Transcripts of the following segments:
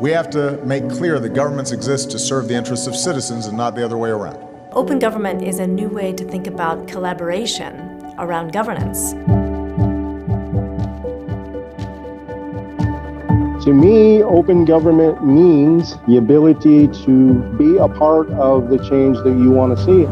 We have to make clear that governments exist to serve the interests of citizens and not the other way around. Open government is a new way to think about collaboration around governance. To me, open government means the ability to be a part of the change that you want to see.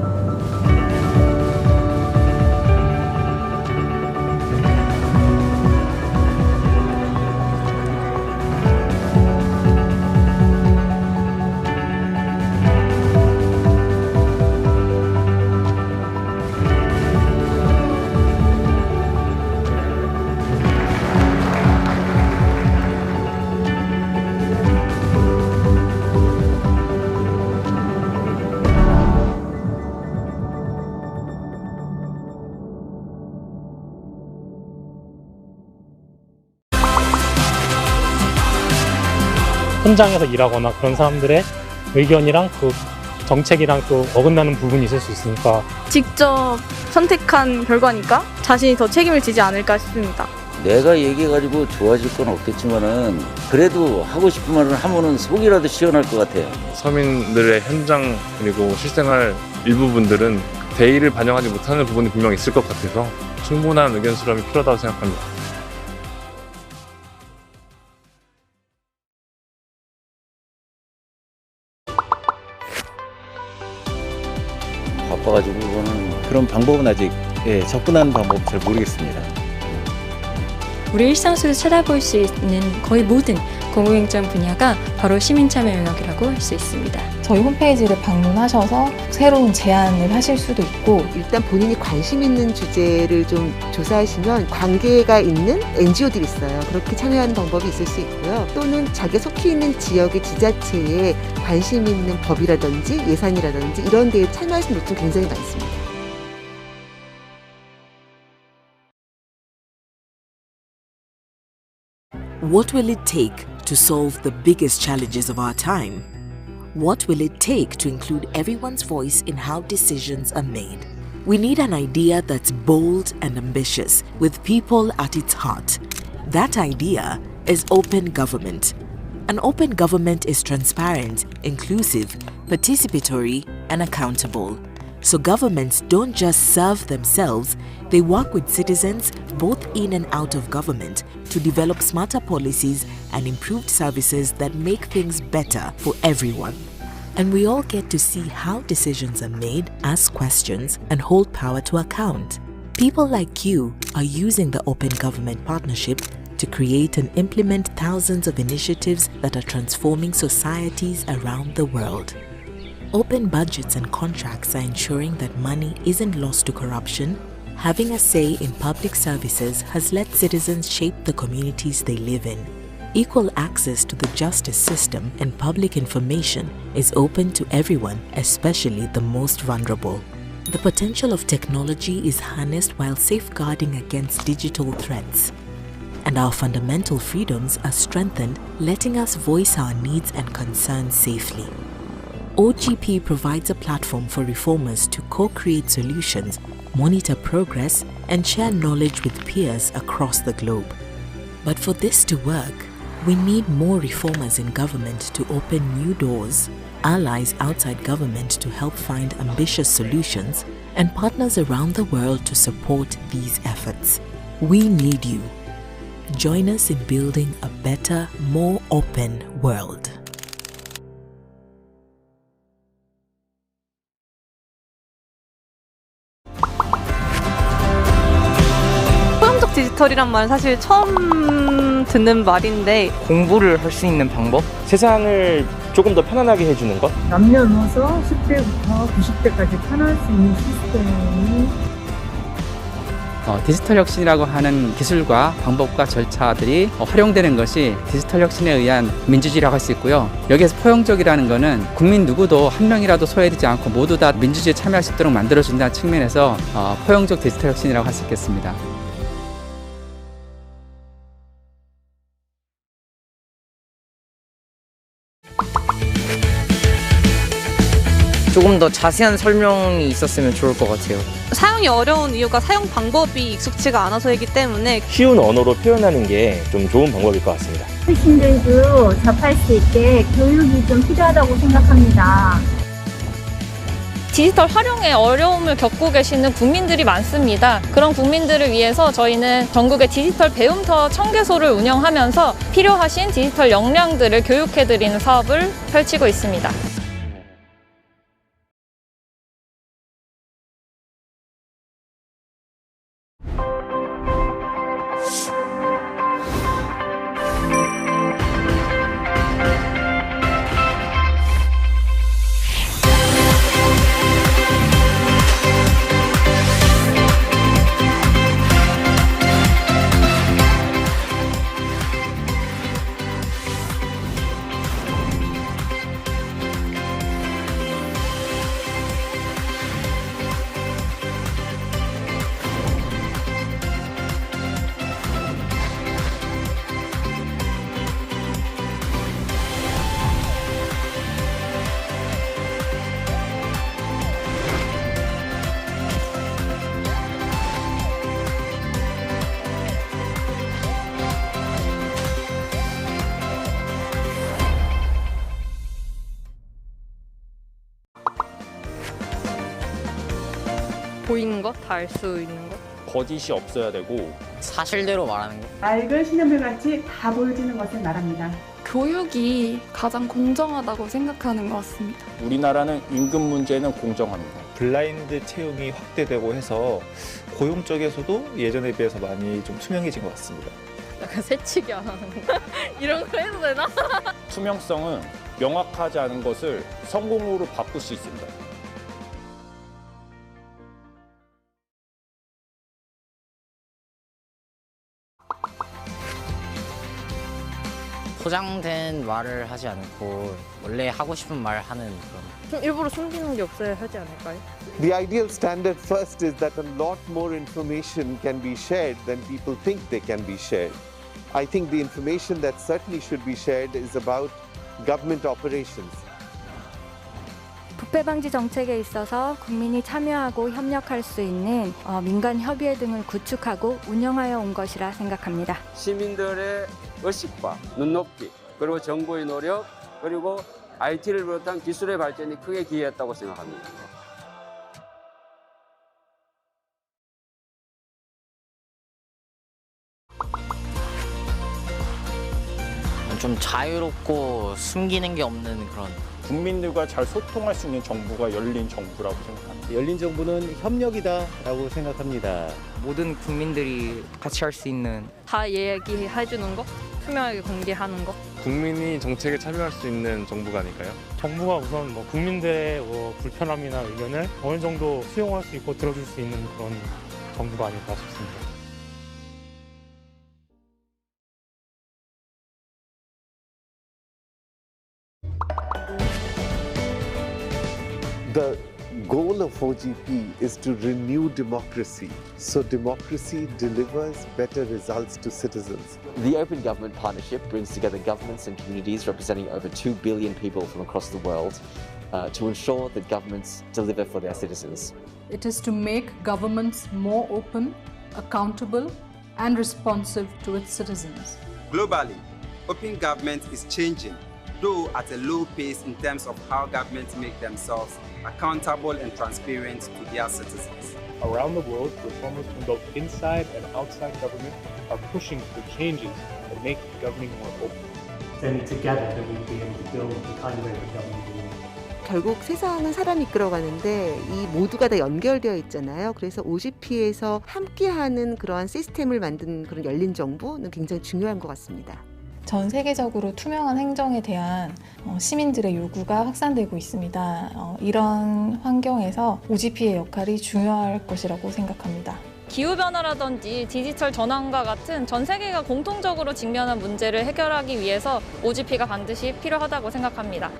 현장에서 일하거나 그런 사람들의 의견이랑 그 정책이랑 또 어긋나는 부분이 있을 수 있으니까 직접 선택한 결과니까 자신이 더 책임을 지지 않을까 싶습니다. 내가 얘기해가지고 좋아질 건 없겠지만은 그래도 하고 싶은 말을 하면은 속이라도 시원할 것 같아요. 서민들의 현장 그리고 실생활 일부분들은 대의를 반영하지 못하는 부분이 분명 있을 것 같아서 충분한 의견 수렴이 필요하다고 생각합니다. 바빠가지고 이거는 그런 방법은 아직 접근하는 방법 잘 모르겠습니다. 우리 일상 속에서 찾아볼 수 있는 거의 모든 공공행정 분야가 바로 시민참여 영역이라고 할 수 있습니다. 저희 홈페이지를 방문하셔서 새로운 제안을 하실 수도 있고, 일단 본인이 관심 있는 주제를 좀 조사하시면 관계가 있는 NGO들이 있어요. 그렇게 참여하는 방법이 있을 수 있고요. 또는 자기가 속해 있는 지역의 지자체에 관심 있는 법이라든지 예산이라든지 이런 데에 참여하시는 분들 굉장히 많습니다. What will it take to solve the biggest challenges of our time? What will it take to include everyone's voice in how decisions are made? We need an idea that's bold and ambitious, with people at its heart. That idea is open government. An open government is transparent, inclusive, participatory, and accountable. So governments don't just serve themselves, they work with citizens both in and out of government to develop smarter policies and improved services that make things better for everyone. And we all get to see how decisions are made, ask questions, and hold power to account. People like you are using the Open Government Partnership to create and implement thousands of initiatives that are transforming societies around the world. Open budgets and contracts are ensuring that money isn't lost to corruption. Having a say in public services has let citizens shape the communities they live in. Equal access to the justice system and public information is open to everyone, especially the most vulnerable. The potential of technology is harnessed while safeguarding against digital threats. And our fundamental freedoms are strengthened, letting us voice our needs and concerns safely. OGP provides a platform for reformers to co-create solutions, monitor progress, and share knowledge with peers across the globe. But for this to work, we need more reformers in government to open new doors, allies outside government to help find ambitious solutions, and partners around the world to support these efforts. We need you. Join us in building a better, more open world. 포용적 디지털이란 말은 사실 처음 듣는 말인데, 공부를 할 수 있는 방법? 세상을 조금 더 편안하게 해주는 것? 남녀노소 10대부터 90대까지 편할 수 있는 시스템이 디지털 혁신이라고 하는 기술과 방법과 절차들이 활용되는 것이 디지털 혁신에 의한 민주주의라고 할 수 있고요. 여기에서 포용적이라는 것은 국민 누구도 한 명이라도 소외되지 않고 모두 다 민주주의에 참여할 수 있도록 만들어준다는 측면에서 포용적 디지털 혁신이라고 할 수 있겠습니다. 조금 더 자세한 설명이 있었으면 좋을 것 같아요. 사용이 어려운 이유가 사용 방법이 익숙지가 않아서이기 때문에 쉬운 언어로 표현하는 게 좀 좋은 방법일 것 같습니다. 어르신들도 접할 수 있게 교육이 좀 필요하다고 생각합니다. 디지털 활용에 어려움을 겪고 계시는 국민들이 많습니다. 그런 국민들을 위해서 저희는 전국의 디지털 배움터 1000개소를 운영하면서 필요하신 디지털 역량들을 교육해드리는 사업을 펼치고 있습니다. 보이는 것, 다 알 수 있는 것. 거짓이 없어야 되고 사실대로 말하는 것. 맑은 신현물같이 다 보여지는 것을 말합니다. 교육이 가장 공정하다고 생각하는 것 같습니다. 우리나라는 임금 문제는 공정합니다. 블라인드 채용이 확대되고 해서 고용 쪽에서도 예전에 비해서 많이 좀 투명해진 것 같습니다. 약간 새치기 안 하는 거. 이런 거 해도 되나? 투명성은 명확하지 않은 것을 성공으로 바꿀 수 있습니다. 포장된 말을 하지 않고 원래 하고 싶은 말을 하는 그런. 좀 일부러 숨기는 게 없어야 하지 않을까요? The ideal standard first is that a lot more information can be shared than people think they can be shared. I think the information that certainly should be shared is about government operations. 부패 방지 정책에 있어서 국민이 참여하고 협력할 수 있는 민간 협의회 등을 구축하고 운영하여 온 것이라 생각합니다. 시민들의 의식과 눈높이, 그리고 정부의 노력, 그리고 IT를 비롯한 기술의 발전이 크게 기여했다고 생각합니다. 좀 자유롭고 숨기는 게 없는 그런. 국민들과 잘 소통할 수 있는 정부가 열린 정부라고 생각합니다. 열린 정부는 협력이다라고 생각합니다. 모든 국민들이 같이 할 수 있는. 다 얘기해주는 거, 투명하게 공개하는 거. 국민이 정책에 참여할 수 있는 정부가 아닐까요? 정부가 우선 국민들의 불편함이나 의견을 어느 정도 수용할 수 있고 들어줄 수 있는 그런 정부가 아닐까 싶습니다. The goal of OGP is to renew democracy, so democracy delivers better results to citizens. The Open Government Partnership brings together governments and communities representing over 2 billion people from across the world to ensure that governments deliver for their citizens. It is to make governments more open, accountable, and responsive to its citizens. Globally, open government is changing, though at a low pace in terms of how governments make themselves accountable and transparent to their citizens. Around the world, reformers from both inside and outside government are pushing for changes that make governing more open. Then together we be able to build the kind of way of government. 결국 세상은 사람이 이끌어가는데 이 모두가 다 연결되어 있잖아요. 그래서 OGP에서 함께하는 그러한 시스템을 만든 그런 열린 정부는 굉장히 중요한 것 같습니다. 전 세계적으로 투명한 행정에 대한 시민들의 요구가 확산되고 있습니다. 이런 환경에서 OGP의 역할이 중요할 것이라고 생각합니다. 기후변화라든지 디지털 전환과 같은 전 세계가 공통적으로 직면한 문제를 해결하기 위해서 OGP가 반드시 필요하다고 생각합니다.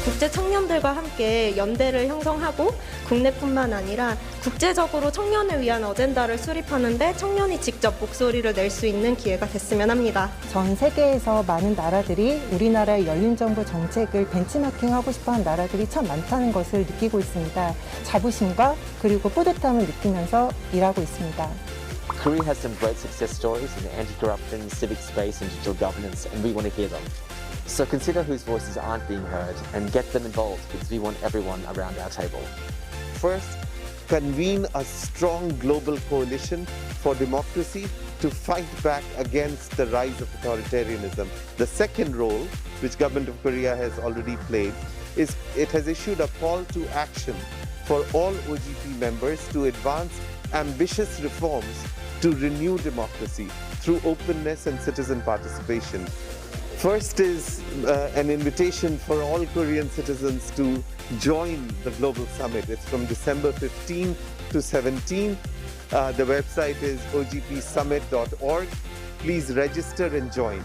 국제 청년들과 함께 연대를 형성하고 국내뿐만 아니라 국제적으로 청년을 위한 어젠다를 수립하는데 청년이 직접 목소리를 낼 수 있는 기회가 됐으면 합니다. 전 세계에서 많은 나라들이 우리나라의 열린 정부 정책을 벤치마킹하고 싶어하는 나라들이 참 많다는 것을 느끼고 있습니다. 자부심과 그리고 뿌듯함을 느끼면서 일하고 있습니다. Korea has some great success stories in the anti-corruption, civic space and digital governance, and we want to hear them. So consider whose voices aren't being heard and get them involved because we want everyone around our table. First, convene a strong global coalition for democracy to fight back against the rise of authoritarianism. The second role, which Government of Korea has already played, is it has issued a call to action for all OGP members to advance ambitious reforms to renew democracy through openness and citizen participation. First is an invitation for all Korean citizens to join the Global Summit. It's from December 15 to 17. The website is ogpsummit.org. Please register and join.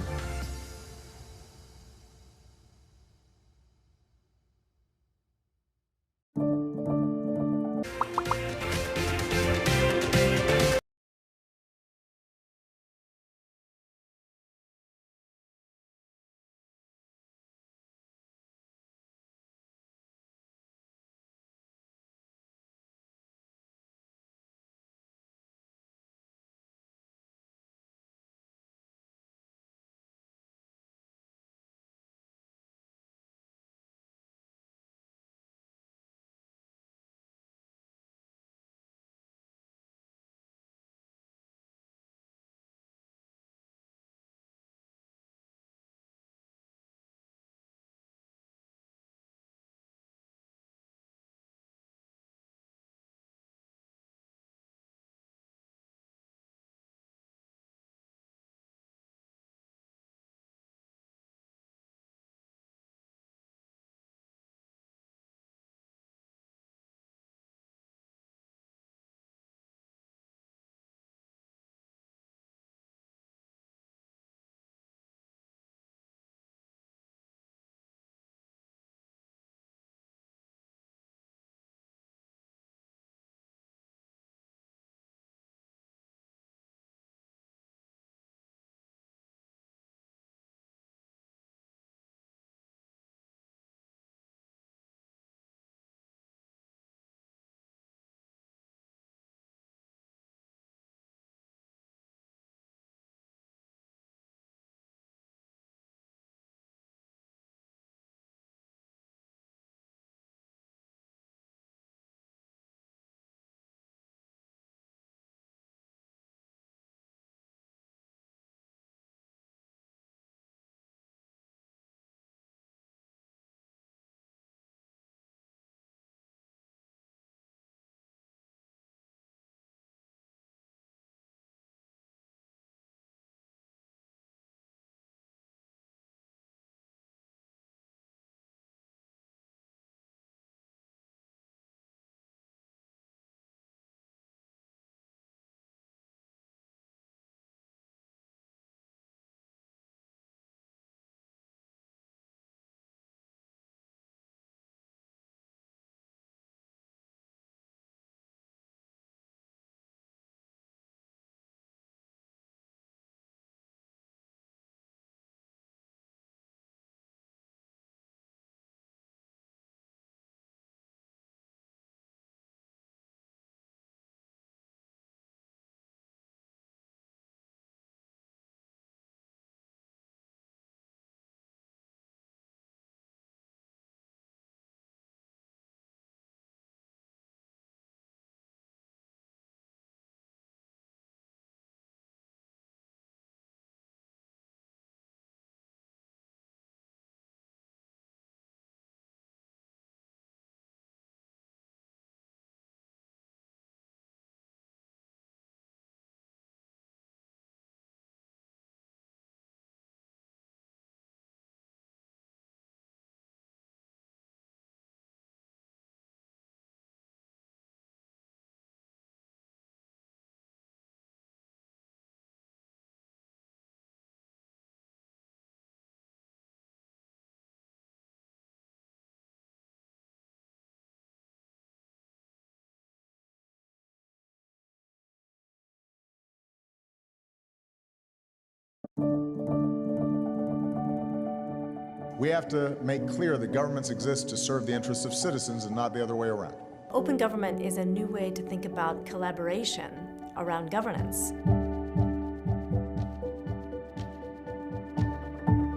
We have to make clear that governments exist to serve the interests of citizens and not the other way around. Open government is a new way to think about collaboration around governance.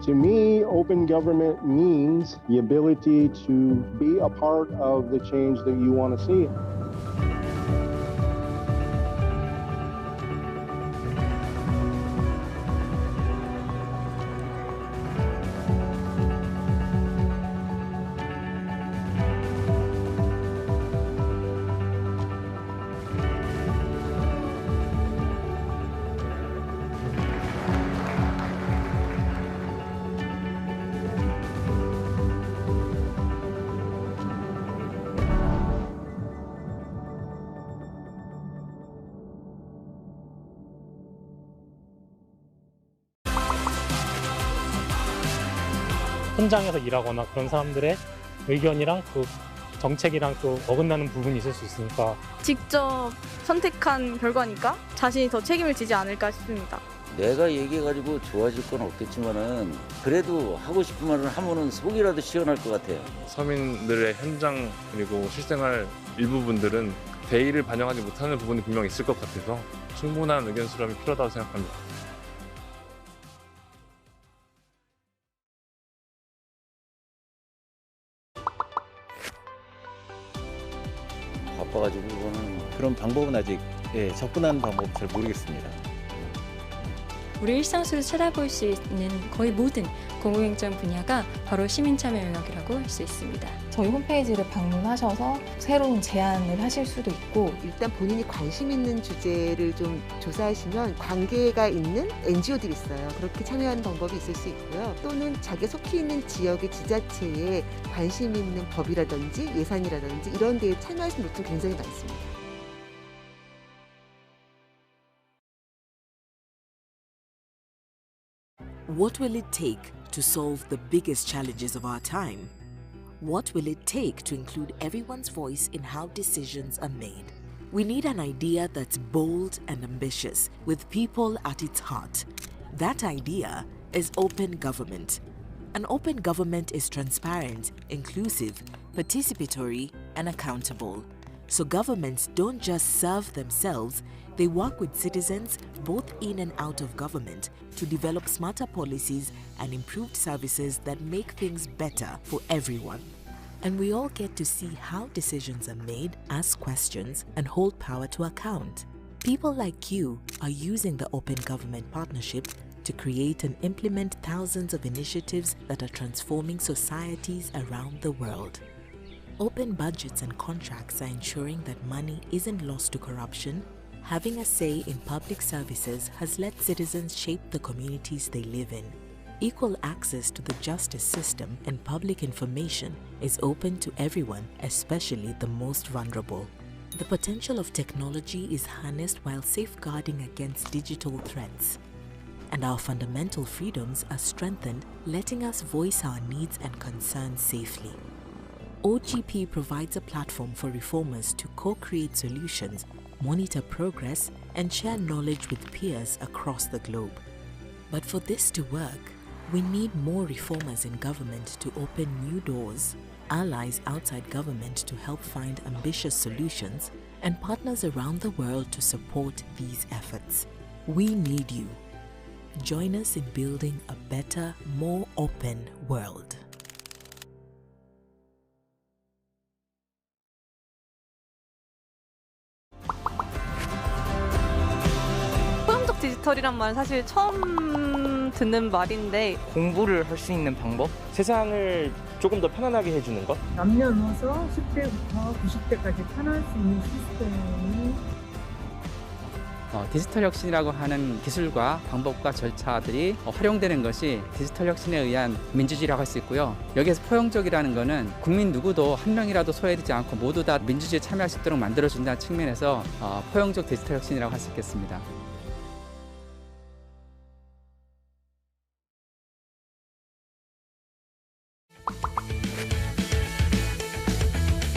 To me, open government means the ability to be a part of the change that you want to see. 현장에서 일하거나 그런 사람들의 의견이랑 그 정책이랑 또 어긋나는 부분이 있을 수 있으니까 직접 선택한 결과니까 자신이 더 책임을 지지 않을까 싶습니다. 내가 얘기해가지고 좋아질 건 없겠지만은 그래도 하고 싶은 말을 하면은 속이라도 시원할 것 같아요. 서민들의 현장 그리고 실생활 일부분들은 대의를 반영하지 못하는 부분이 분명히 있을 것 같아서 충분한 의견 수렴이 필요하다고 생각합니다. 바빠가지고 이거는 그런 방법은 아직 접근하는 방법 잘 모르겠습니다. 우리 일상 속에서 찾아볼 수 있는 거의 모든 공공행정 분야가 바로 시민참여 영역이라고 할 수 있습니다. 저희 홈페이지를 방문하셔서 새로운 제안을 하실 수도 있고 일단 본인이 관심 있는 주제를 좀 조사하시면 관계가 있는 NGO들이 있어요. 그렇게 참여하는 방법이 있을 수 있고요. 또는 자기 속해 있는 지역의 지자체에 관심 있는 법이라든지 예산이라든지 이런 데에 참여하시는 분들 굉장히 많습니다. What will it take to solve the biggest challenges of our time? What will it take to include everyone's voice in how decisions are made? We need an idea that's bold and ambitious, with people at its heart. That idea is open government. An open government is transparent, inclusive, participatory, and accountable. So governments don't just serve themselves, they work with citizens both in and out of government to develop smarter policies and improved services that make things better for everyone. And we all get to see how decisions are made, ask questions, and hold power to account. People like you are using the Open Government Partnership to create and implement thousands of initiatives that are transforming societies around the world. Open budgets and contracts are ensuring that money isn't lost to corruption. Having a say in public services has let citizens shape the communities they live in. Equal access to the justice system and public information is open to everyone, especially the most vulnerable. The potential of technology is harnessed while safeguarding against digital threats. And our fundamental freedoms are strengthened, letting us voice our needs and concerns safely. OGP provides a platform for reformers to co-create solutions, monitor progress, and share knowledge with peers across the globe. But for this to work, we need more reformers in government to open new doors, allies outside government to help find ambitious solutions, and partners around the world to support these efforts. We need you. Join us in building a better, more open world. 포용적 디지털이란 말 사실 처음 듣는 말인데 공부를 할 수 있는 방법? 세상을 조금 더 편안하게 해주는 것? 남녀노소 10대부터 90대까지 편할 수 있는 시스템이 디지털 혁신이라고 하는 기술과 방법과 절차들이 활용되는 것이 디지털 혁신에 의한 민주주의라고 할 수 있고요. 여기에서 포용적이라는 것은 국민 누구도 한 명이라도 소외되지 않고 모두 다 민주주의에 참여할 수 있도록 만들어준다는 측면에서 포용적 디지털 혁신이라고 할 수 있겠습니다.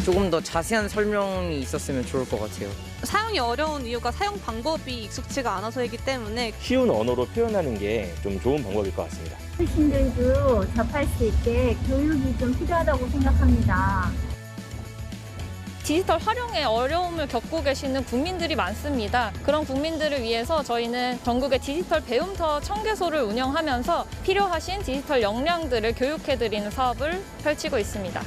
조금 더 자세한 설명이 있었으면 좋을 것 같아요. 사용이 어려운 이유가 사용 방법이 익숙치가 않아서이기 때문에 쉬운 언어로 표현하는 게 좀 좋은 방법일 것 같습니다. 어르신들도 접할 수 있게 교육이 좀 필요하다고 생각합니다. 디지털 활용에 어려움을 겪고 계시는 국민들이 많습니다. 그런 국민들을 위해서 저희는 전국의 디지털 배움터 1000개소를 운영하면서 필요하신 디지털 역량들을 교육해드리는 사업을 펼치고 있습니다.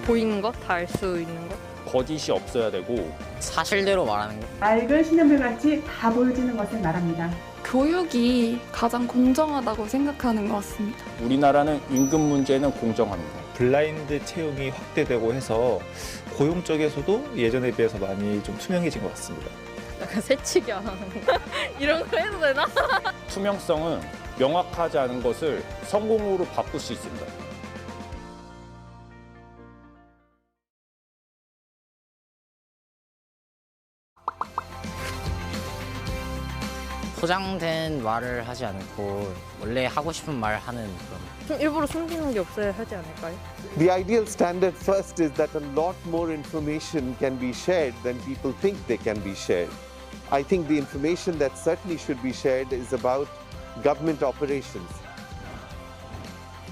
보이는 것, 다 알 수 있는 것. 거짓이 없어야 되고 사실대로 말하는 거. 맑은 시냇물 같이 다 보여지는 것을 말합니다. 교육이 가장 공정하다고 생각하는 것 같습니다. 우리나라는 임금 문제는 공정합니다. 블라인드 채용이 확대되고 해서 고용 쪽에서도 예전에 비해서 많이 좀 투명해진 것 같습니다. 약간 새치기 안 하는 거. 이런 거 해도 되나? 투명성은 명확하지 않은 것을 성공으로 바꿀 수 있습니다. 포장된 말을 하지 않고 원래 하고 싶은 말 하는 그런. 좀 일부러 숨기는 게 없어야 하지 않을까요? The ideal standard first is that a lot more information can be shared than people think they can be shared. I think the information that certainly should be shared is about government operations.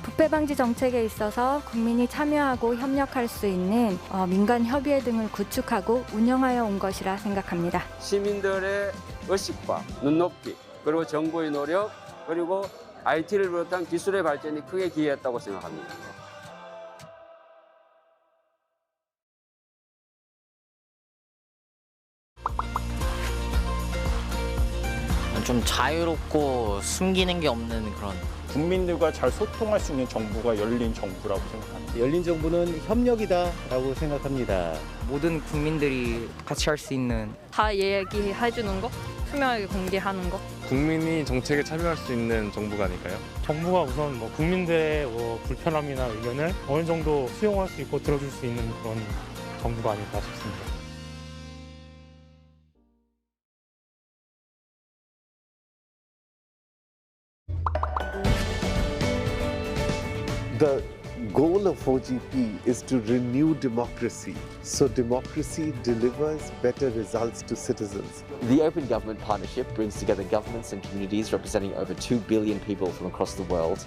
부패 방지 정책에 있어서 국민이 참여하고 협력할 수 있는 민간 협의회 등을 구축하고 운영하여 온 것이라 생각합니다. 시민들의 의식과 눈높이, 그리고 정부의 노력, 그리고 IT를 비롯한 기술의 발전이 크게 기여했다고 생각합니다. 좀 자유롭고 숨기는 게 없는 그런. 국민들과 잘 소통할 수 있는 정부가 열린 정부라고 생각합니다. 열린 정부는 협력이다라고 생각합니다. 모든 국민들이 같이 할 수 있는. 다 얘기해주는 거? 투명하게 공개하는 거? 국민이 정책에 참여할 수 있는 정부가 아닐까요? 정부가 우선 국민들의 불편함이나 의견을 어느 정도 수용할 수 있고 들어줄 수 있는 그런 정부가 아닐까 싶습니다. The goal of OGP is to renew democracy, so democracy delivers better results to citizens. The Open Government Partnership brings together governments and communities representing over 2 billion people from across the world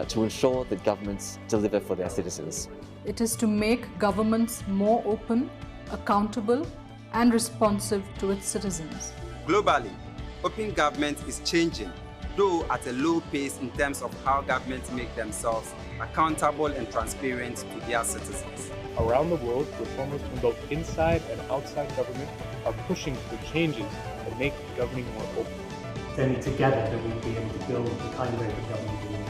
to ensure that governments deliver for their citizens. It is to make governments more open, accountable, and responsive to its citizens. Globally, open government is changing, though at a low pace in terms of how governments make themselves accountable and transparent to their citizens. Around the world, reformers from both inside and outside government are pushing for changes that make governing more open. Then together that we'll be able to build the kind of open government we want.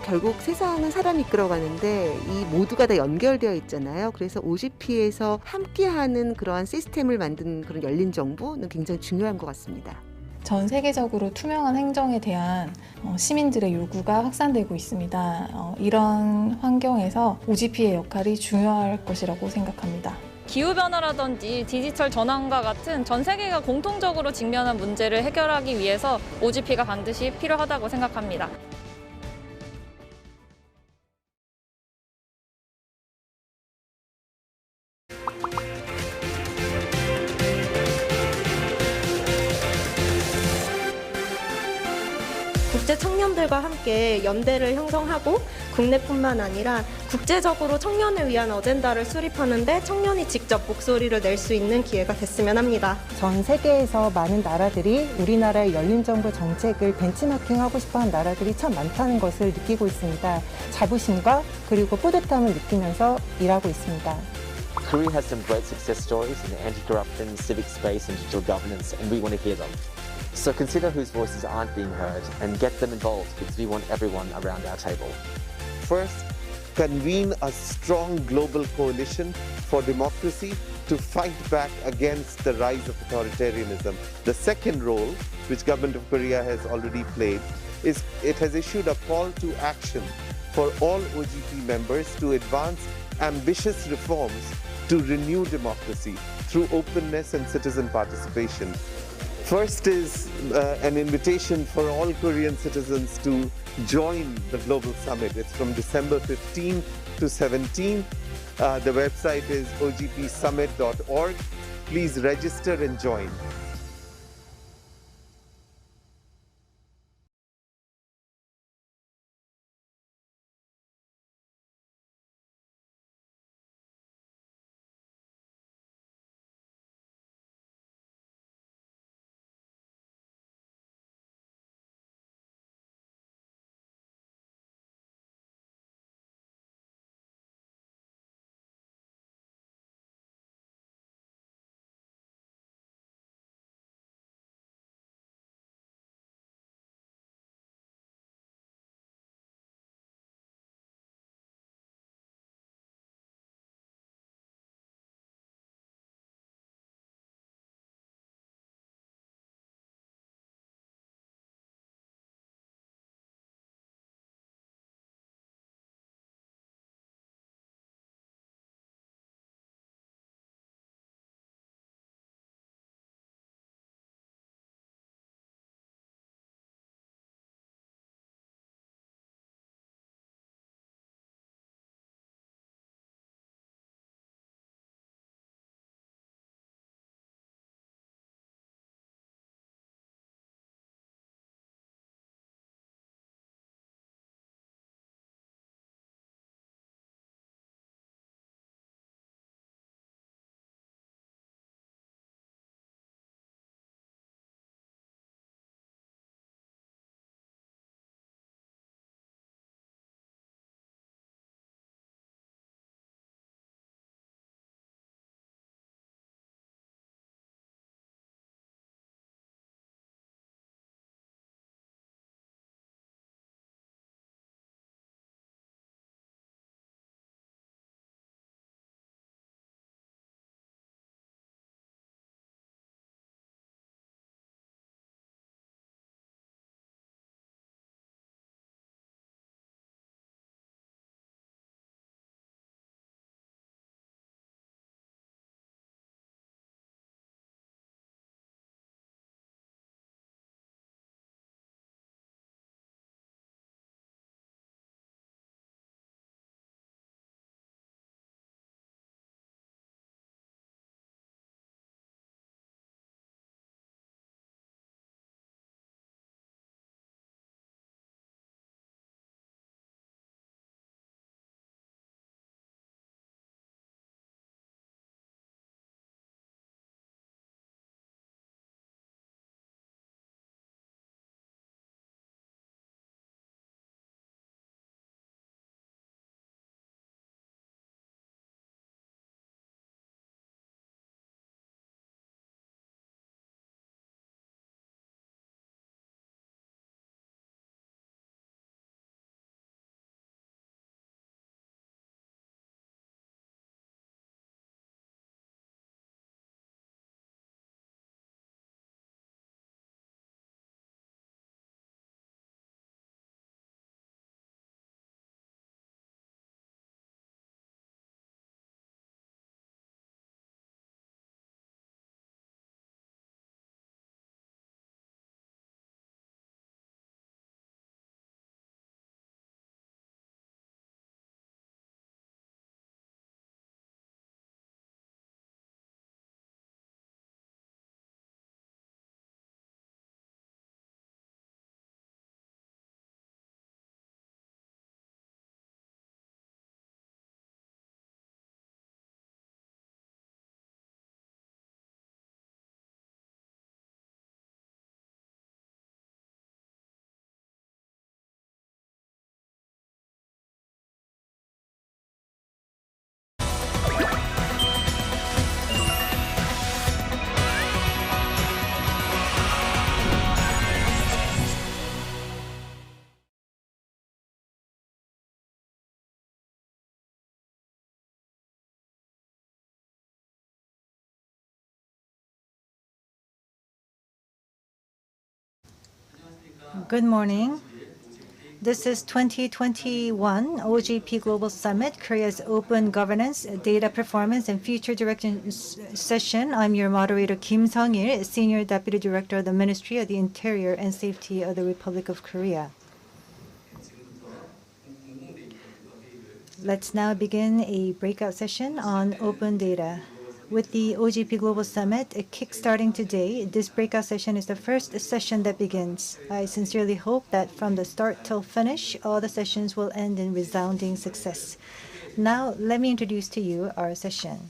결국 세상은 사람이 이끌어가는데 이 모두가 다 연결되어 있잖아요. 그래서 OGP에서 함께하는 그러한 시스템을 만든 그런 열린 정부는 굉장히 중요한 것 같습니다. 전 세계적으로 투명한 행정에 대한 시민들의 요구가 확산되고 있습니다. 이런 환경에서 OGP의 역할이 중요할 것이라고 생각합니다. 기후변화라든지 디지털 전환과 같은 전 세계가 공통적으로 직면한 문제를 해결하기 위해서 OGP가 반드시 필요하다고 생각합니다. 청년들과 함께 연대를 형성하고 국내뿐만 아니라 국제적으로 청년을 위한 어젠다를 수립하는 데 청년이 직접 목소리를 낼 수 있는 기회가 됐으면 합니다. 전 세계에서 많은 나라들이 우리나라의 열린 정부 정책을 벤치마킹하고 싶어하는 나라들이 참 많다는 것을 느끼고 있습니다. 자부심과 그리고 뿌듯함을 느끼면서 일하고 있습니다. Korea has some great success stories in the anti-corruption, civic space and digital governance, and we want to hear them. So consider whose voices aren't being heard and get them involved because we want everyone around our table. First, convene a strong global coalition for democracy to fight back against the rise of authoritarianism. The second role, which Government of Korea has already played, is it has issued a call to action for all OGP members to advance ambitious reforms to renew democracy through openness and citizen participation. First is an invitation for all Korean citizens to join the Global Summit. It's from December 15 to 17. The website is ogpsummit.org. Please register and join. Good morning. This is 2021 OGP Global Summit, Korea's Open Governance, Data Performance, and Future Direction session. I'm your moderator, Kim Sung-il, Senior Deputy Director of the Ministry of the Interior and Safety of the Republic of Korea. Let's now begin a breakout session on open data. With the OGP Global Summit kickstarting today, this breakout session is the first session that begins. I sincerely hope that from the start till finish, all the sessions will end in resounding success. Now, let me introduce to you our session.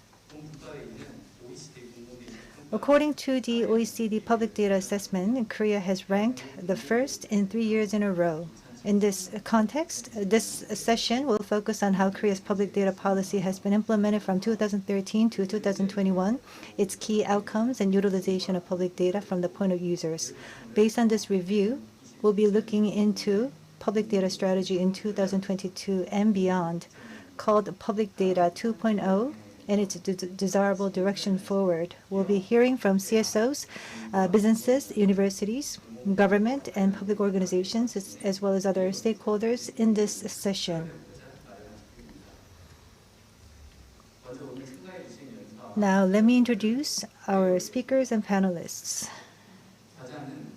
According to the OECD Public Data Assessment, Korea has ranked the first in 3 years in a row. In this context, this session will focus on how Korea's public data policy has been implemented from 2013 to 2021, its key outcomes and utilization of public data from the point of users. Based on this review, we'll be looking into public data strategy in 2022 and beyond, called Public Data 2.0, and its desirable direction forward. We'll be hearing from CSOs, businesses, universities, government and public organizations, as well as other stakeholders in this session. Now, let me introduce our speakers and panelists.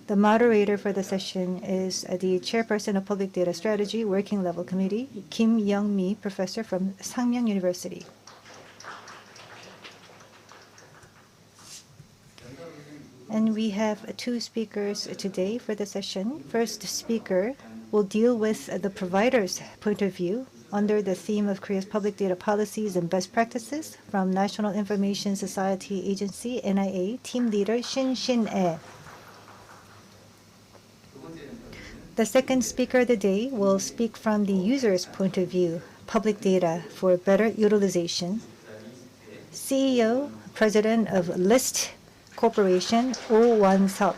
The moderator for the session is the Chairperson of Public Data Strategy Working Level Committee, Kim Young-mi, Professor from Sangmyang University. And we have two speakers today for the session. First speaker will deal with the provider's point of view under the theme of Korea's public data policies and best practices from National Information Society Agency, NIA, team leader Shin Shin-ae. The second speaker of the day will speak from the user's point of view, public data for better utilization. CEO, President of LIST Corporation, Oh Won-seok.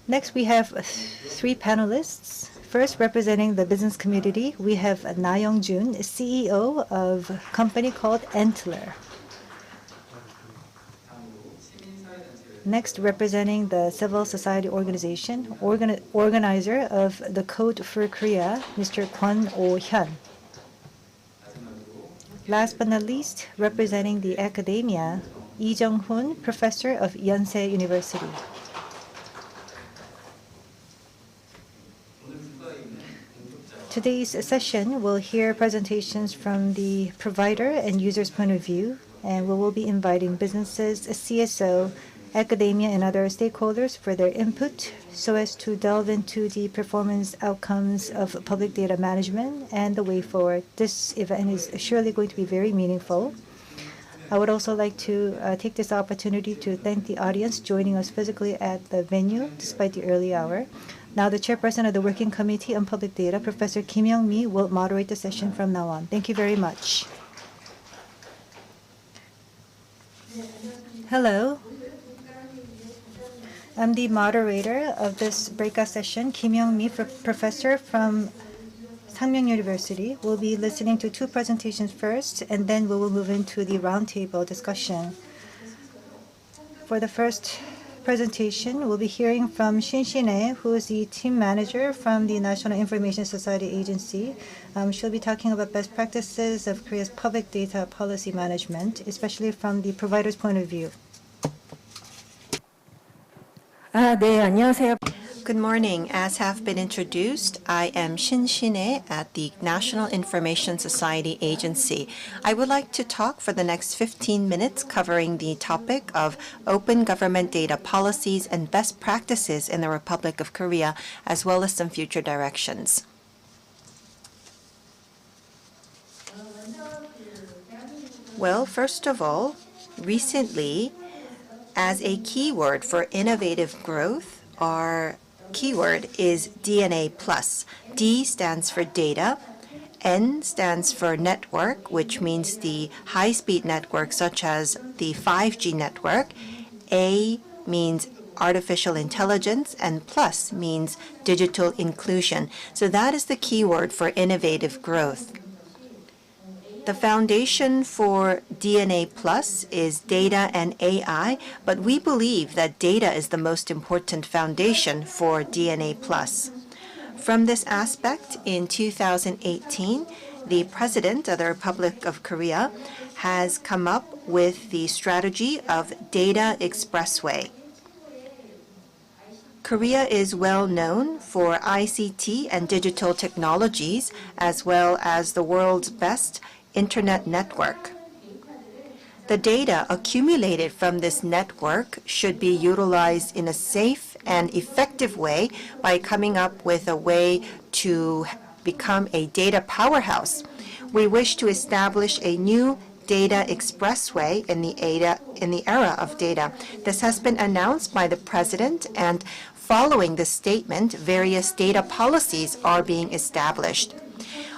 Next, we have three panelists. First, representing the business community, we have Na Young-jun, CEO of a company called Antler. Next, representing the civil society organization, organizer of the Code for Korea, Mr. Kwon Oh-hyun. Last but not least, representing the academia, Lee Jung-hoon, professor of Yonsei University. Today's session will hear presentations from the provider and user's point of view, and we will be inviting businesses, CSO, academia, and other stakeholders for their input so as to delve into the performance outcomes of public data management and the way forward. This event is surely going to be very meaningful. I would also like to take this opportunity to thank the audience joining us physically at the venue despite the early hour. Now, the chairperson of the Working Committee on Public Data, Professor Kim Young-mi, will moderate the session from now on. Thank you very much. Hello. I'm the moderator of this breakout session, Kim Young-mi, professor from Sangmyang University. We'll be listening to two presentations first, and then we will move into the roundtable discussion. For the first presentation, we'll be hearing from Shin Shin-ae, who is the team manager from the National Information Society Agency. She'll be talking about best practices of Korea's public data policy management, especially from the provider's point of view. Good morning. As have been introduced, I am Shin Shin-ae at the National Information Society Agency. I would like to talk for the next 15 minutes covering the topic of open government data policies and best practices in the Republic of Korea, as well as some future directions. Well, first of all, recently, as a keyword for innovative growth, our keyword is DNA+. D stands for data, N stands for network, which means the high-speed network such as the 5G network. A means artificial intelligence, and plus means digital inclusion. So that is the keyword for innovative growth. The foundation for DNA Plus is data and AI, but we believe that data is the most important foundation for DNA Plus. From this aspect, in 2018, the President of the Republic of Korea has come up with the strategy of Data Expressway. Korea is well known for ICT and digital technologies, as well as the world's best internet network. The data accumulated from this network should be utilized in a safe and effective way by coming up with a way to become a data powerhouse. We wish to establish a new data expressway in the era of data. This has been announced by the President, and following this statement, various data policies are being established.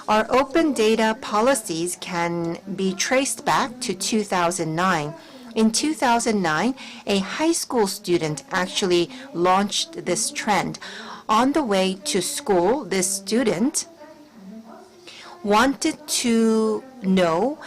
Our open data policies can be traced back to 2009. In 2009, a high school student actually launched this trend. On the way to school, this student wanted to know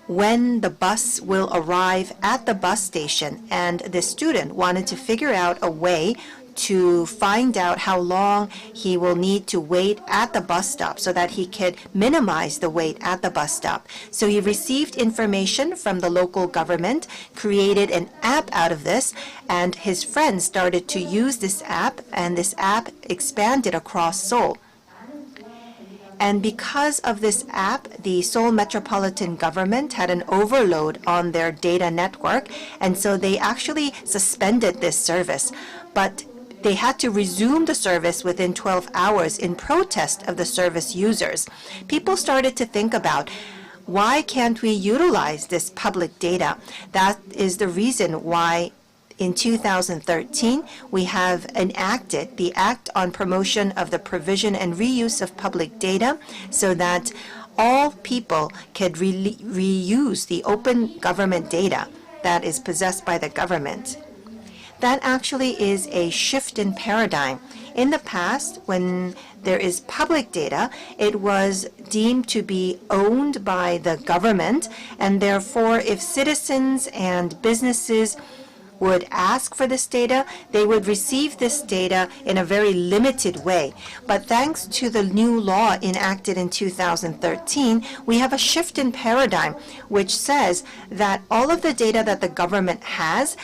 when the bus will arrive at the bus station, and the student wanted to figure out a way to find out how long he will need to wait at the bus stop so that he could minimize the wait at the bus stop. So he received information from the local government, created an app out of this, and his friends started to use this app, and this app expanded across Seoul. And because of this app, the Seoul metropolitan government had an overload on their data network, and so they actually suspended this service. But they had to resume the service within 12 hours in protest of the service users. People started to think about, why can't we utilize this public data? That is the reason why in 2013, we have enacted the Act on Promotion of the Provision and Reuse of Public Data so that all people could reuse the open government data that is possessed by the government. That actually is a shift in paradigm. In the past, when there is public data, it was deemed to be owned by the government, and therefore if citizens and businesses would ask for this data, they would receive this data in a very limited way. But thanks to the new law enacted in 2013, we have a shift in paradigm which says that all of the data that the government has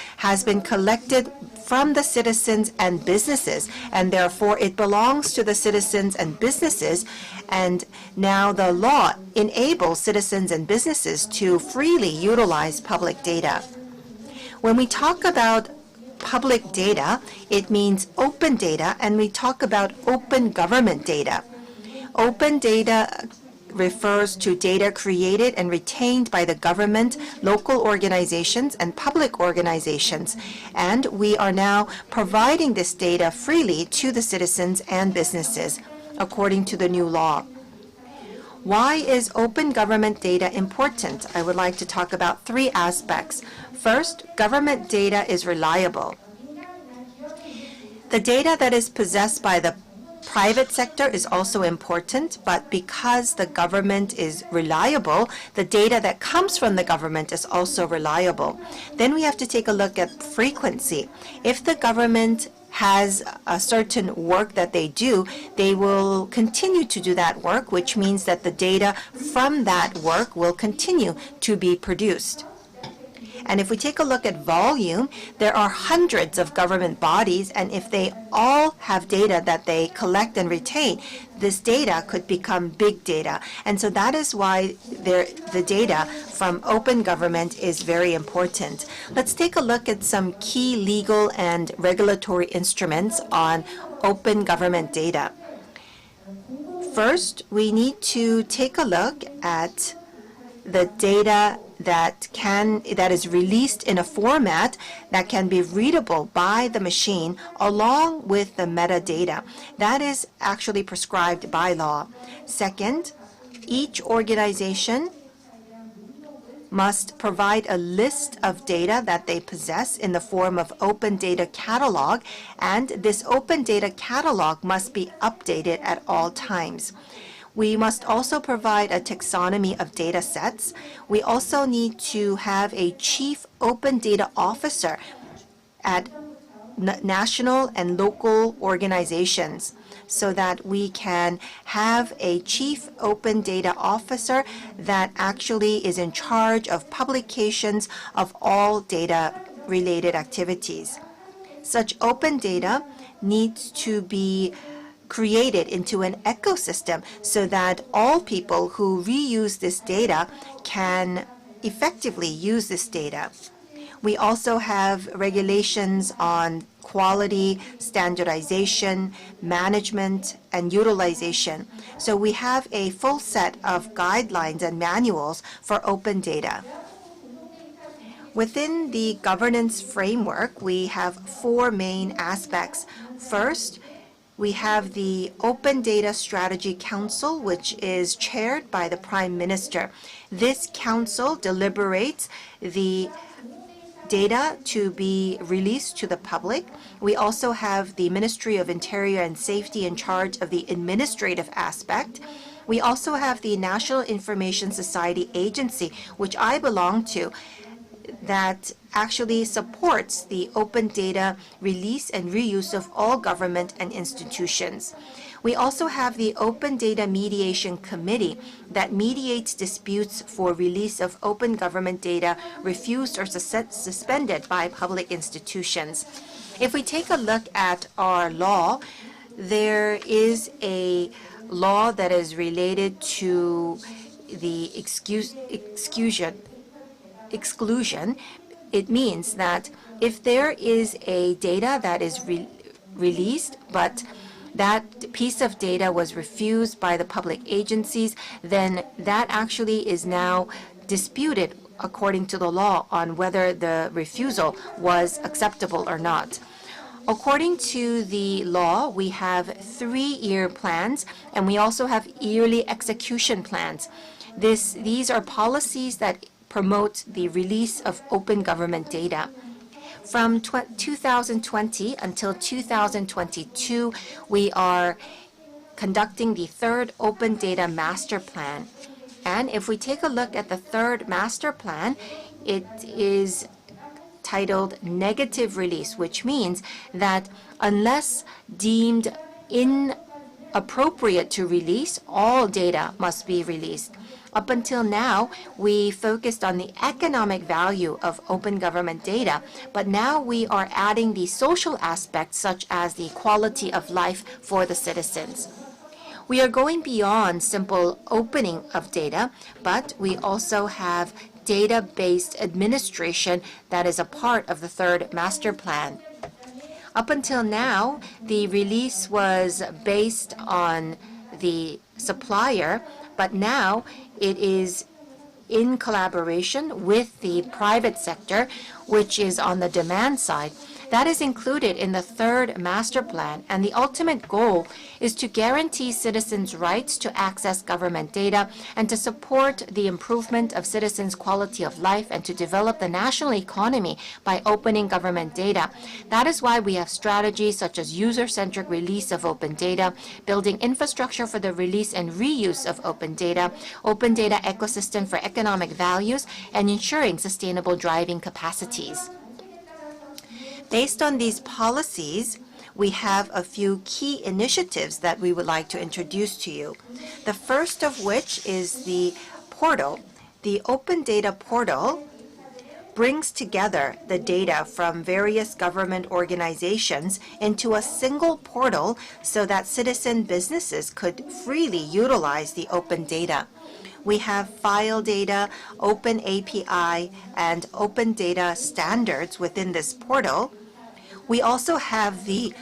been collected from the citizens and businesses, and therefore it belongs to the citizens and businesses, and now the law enables citizens and businesses to freely utilize public data. When we talk about public data, it means open data, and we talk about open government data. Open data refers to data created and retained by the government, local organizations, and public organizations. And we are now providing this data freely to the citizens and businesses, according to the new law. Why is open government data important? I would like to talk about three aspects. First, government data is reliable. The data that is possessed by the private sector is also important, but because the government is reliable, the data that comes from the government is also reliable. Then we have to take a look at frequency. If the government has a certain work that they do, they will continue to do that work, which means that the data from that work will continue to be produced. And if we take a look at volume, there are hundreds of government bodies, and if they all have data that they collect and retain, this data could become big data. And so that is why the data from open government is very important. Let's take a look at some key legal and regulatory instruments on open government data. First, we need to take a look at the data that is released in a format that can be readable by the machine along with the metadata. That is actually prescribed by law. Second, each organization must provide a list of data that they possess in the form of open data catalog, and this open data catalog must be updated at all times. We must also provide a taxonomy of data sets. We also need to have a chief open data officer at national and local organizations so that we can have a chief open data officer that actually is in charge of publications of all data related activities. Such open data needs to be created into an ecosystem so that all people who reuse this data can effectively use this data. We also have regulations on quality, standardization, management, and utilization. So we have a full set of guidelines and manuals for open data. Within the governance framework, we have four main aspects. First, we have the Open Data Strategy Council, which is chaired by the Prime Minister. This council deliberates the data to be released to the public. We also have the Ministry of Interior and Safety in charge of the administrative aspect. We also have the National Information Society Agency, which I belong to, that actually supports the open data release and reuse of all government and institutions. We also have the Open Data Mediation Committee that mediates disputes for release of open government data refused or suspended by public institutions. If we take a look at our law, there is a law that is related to the exclusion. It means that if there is a data that is released, but that piece of data was refused by the public agencies, then that actually is now disputed according to the law on whether the refusal was acceptable or not. According to the law, we have 3-year plans, and we also have yearly execution plans. These are policies that promote the release of open government data. From 2020 until 2022, we are conducting the third Open Data Master Plan. And if we take a look at the third master plan, it is titled Negative Release, which means that unless deemed inappropriate to release, all data must be released. Up until now, we focused on the economic value of open government data, but now we are adding the social aspects such as the quality of life for the citizens. We are going beyond simple opening of data, but we also have data-based administration that is a part of the third master plan. Up until now, the release was based on the supplier, but now it is in collaboration with the private sector, which is on the demand side. That is included in the third master plan, and the ultimate goal is to guarantee citizens' rights to access government data and to support the improvement of citizens' quality of life and to develop the national economy by opening government data. That is why we have strategies such as user-centric release of open data, building infrastructure for the release and reuse of open data ecosystem for economic values, and ensuring sustainable driving capacities. Based on these policies, we have a few key initiatives that we would like to introduce to you. The first of which is the portal. The Open Data Portal brings together the data from various government organizations into a single portal so that citizen businesses could freely utilize the open data. We have file data, open API, and open data standards within this portal. We also have the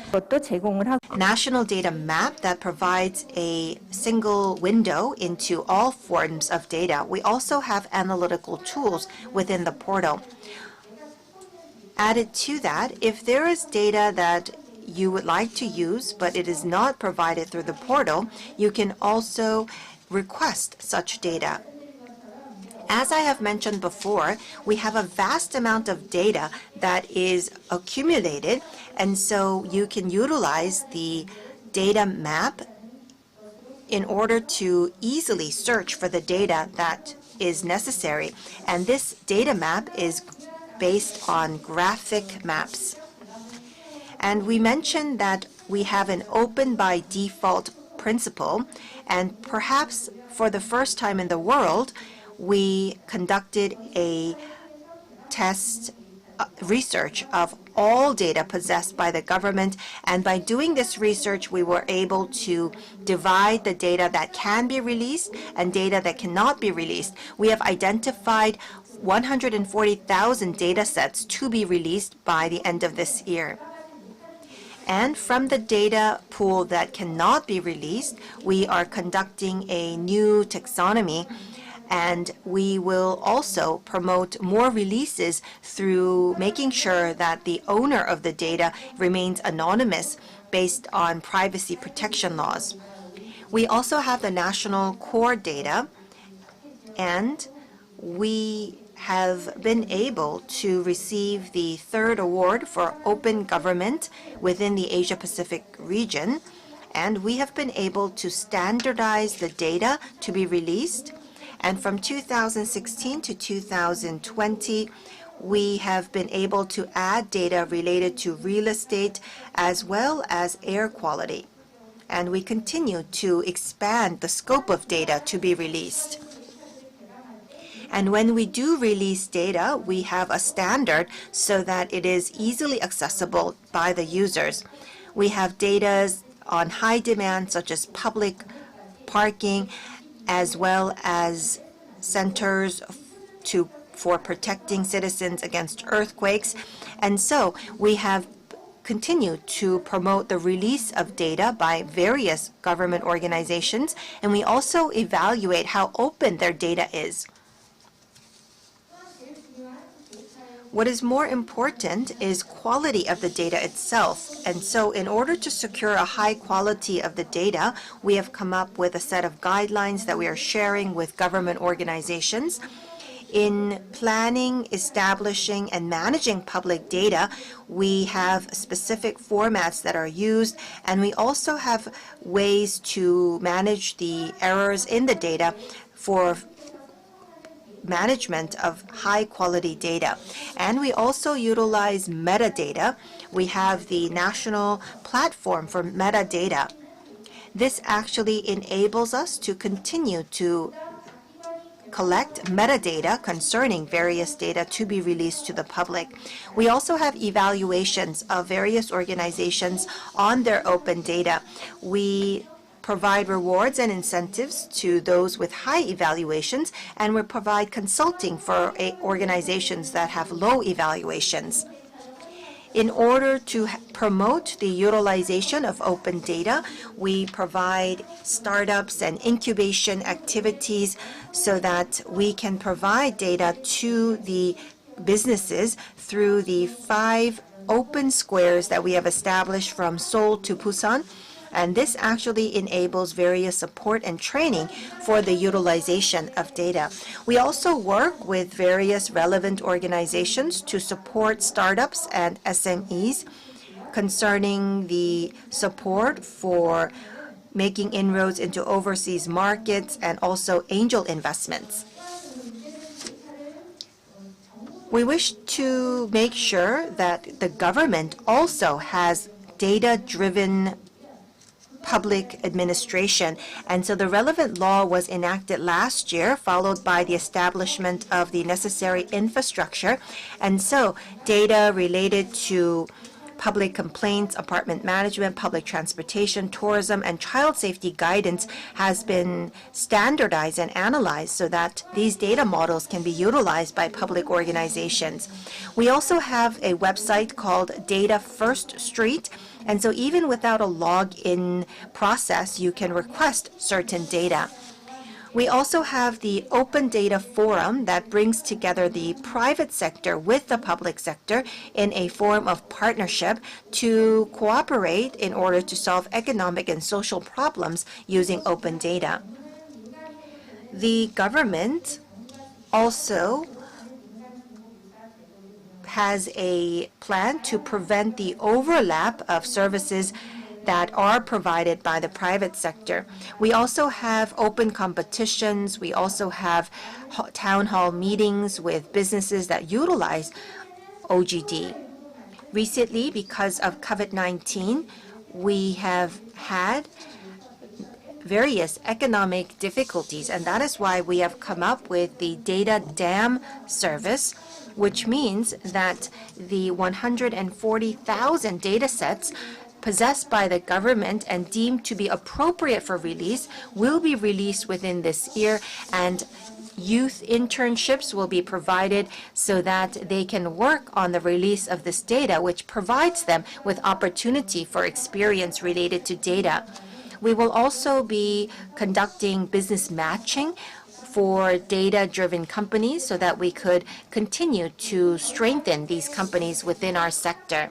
national data map that provides a single window into all forms of data. We also have analytical tools within the portal. Added to that, if there is data that you would like to use, but it is not provided through the portal, you can also request such data. As I have mentioned before, we have a vast amount of data that is accumulated, and so you can utilize the data map in order to easily search for the data that is necessary. And this data map is based on graphic maps. And we mentioned that we have an open by default principle, and perhaps for the first time in the world, we conducted a test research of all data possessed by the government, and by doing this research we were able to divide the data that can be released and data that cannot be released. We have identified 140,000 data sets to be released by the end of this year. And from the data pool that cannot be released, we are conducting a new taxonomy, and we will also promote more releases through making sure that the owner of the data remains anonymous based on privacy protection laws. We also have the national core data, and we have been able to receive the third award for open government within the Asia-Pacific region, and we have been able to standardize the data to be released. And from 2016 to 2020, we have been able to add data related to real estate as well as air quality. And we continue to expand the scope of data to be released. And when we do release data, we have a standard so that it is easily accessible by the users. We have data on high demand, such as public parking, as well as centers for protecting citizens against earthquakes. And so we have continued to promote the release of data by various government organizations, and we also evaluate how open their data is. What is more important is quality of the data itself. And so in order to secure a high quality of the data, we have come up with a set of guidelines that we are sharing with government organizations. In planning, establishing, and managing public data, we have specific formats that are used, and we also have ways to manage the errors in the data for management of high-quality data. And we also utilize metadata. We have the national platform for metadata. This actually enables us to continue to collect metadata concerning various data to be released to the public. We also have evaluations of various organizations on their open data. We provide rewards and incentives to those with high evaluations, and we provide consulting for organizations that have low evaluations. In order to promote the utilization of open data, we provide startups and incubation activities so that we can provide data to the businesses through the 5 open squares that we have established from Seoul to Busan. And this actually enables various support and training for the utilization of data. We also work with various relevant organizations to support startups and SMEs concerning the support for making inroads into overseas markets and also angel investments. We wish to make sure that the government also has data-driven public administration. And so the relevant law was enacted last year, followed by the establishment of the necessary infrastructure. And so data related to public complaints, apartment management, public transportation, tourism, and child safety guidance has been standardized and analyzed so that these data models can be utilized by public organizations. We also have a website called Data First Street. And so even without a login process, you can request certain data. We also have the Open Data Forum that brings together the private sector with the public sector in a form of partnership to cooperate in order to solve economic and social problems using open data. The government also has a plan to prevent the overlap of services that are provided by the private sector. We also have open competitions. We also have town hall meetings with businesses that utilize OGD. Recently, because of COVID-19, we have had various economic difficulties, and that is why we have come up with the data dam service, which means that the 140,000 data sets possessed by the government and deemed to be appropriate for release will be released within this year, and youth internships will be provided so that they can work on the release of this data, which provides them with opportunity for experience related to data. We will also be conducting business matching for data-driven companies so that we could continue to strengthen these companies within our sector.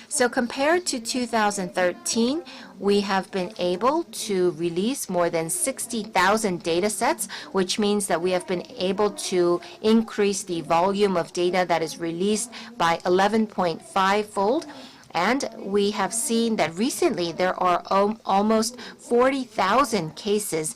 So compared to 2013, we have been able to release more than 60,000 data sets, which means that we have been able to increase the volume of data that is released by 11.5-fold. And we have seen that recently there are almost 40,000 cases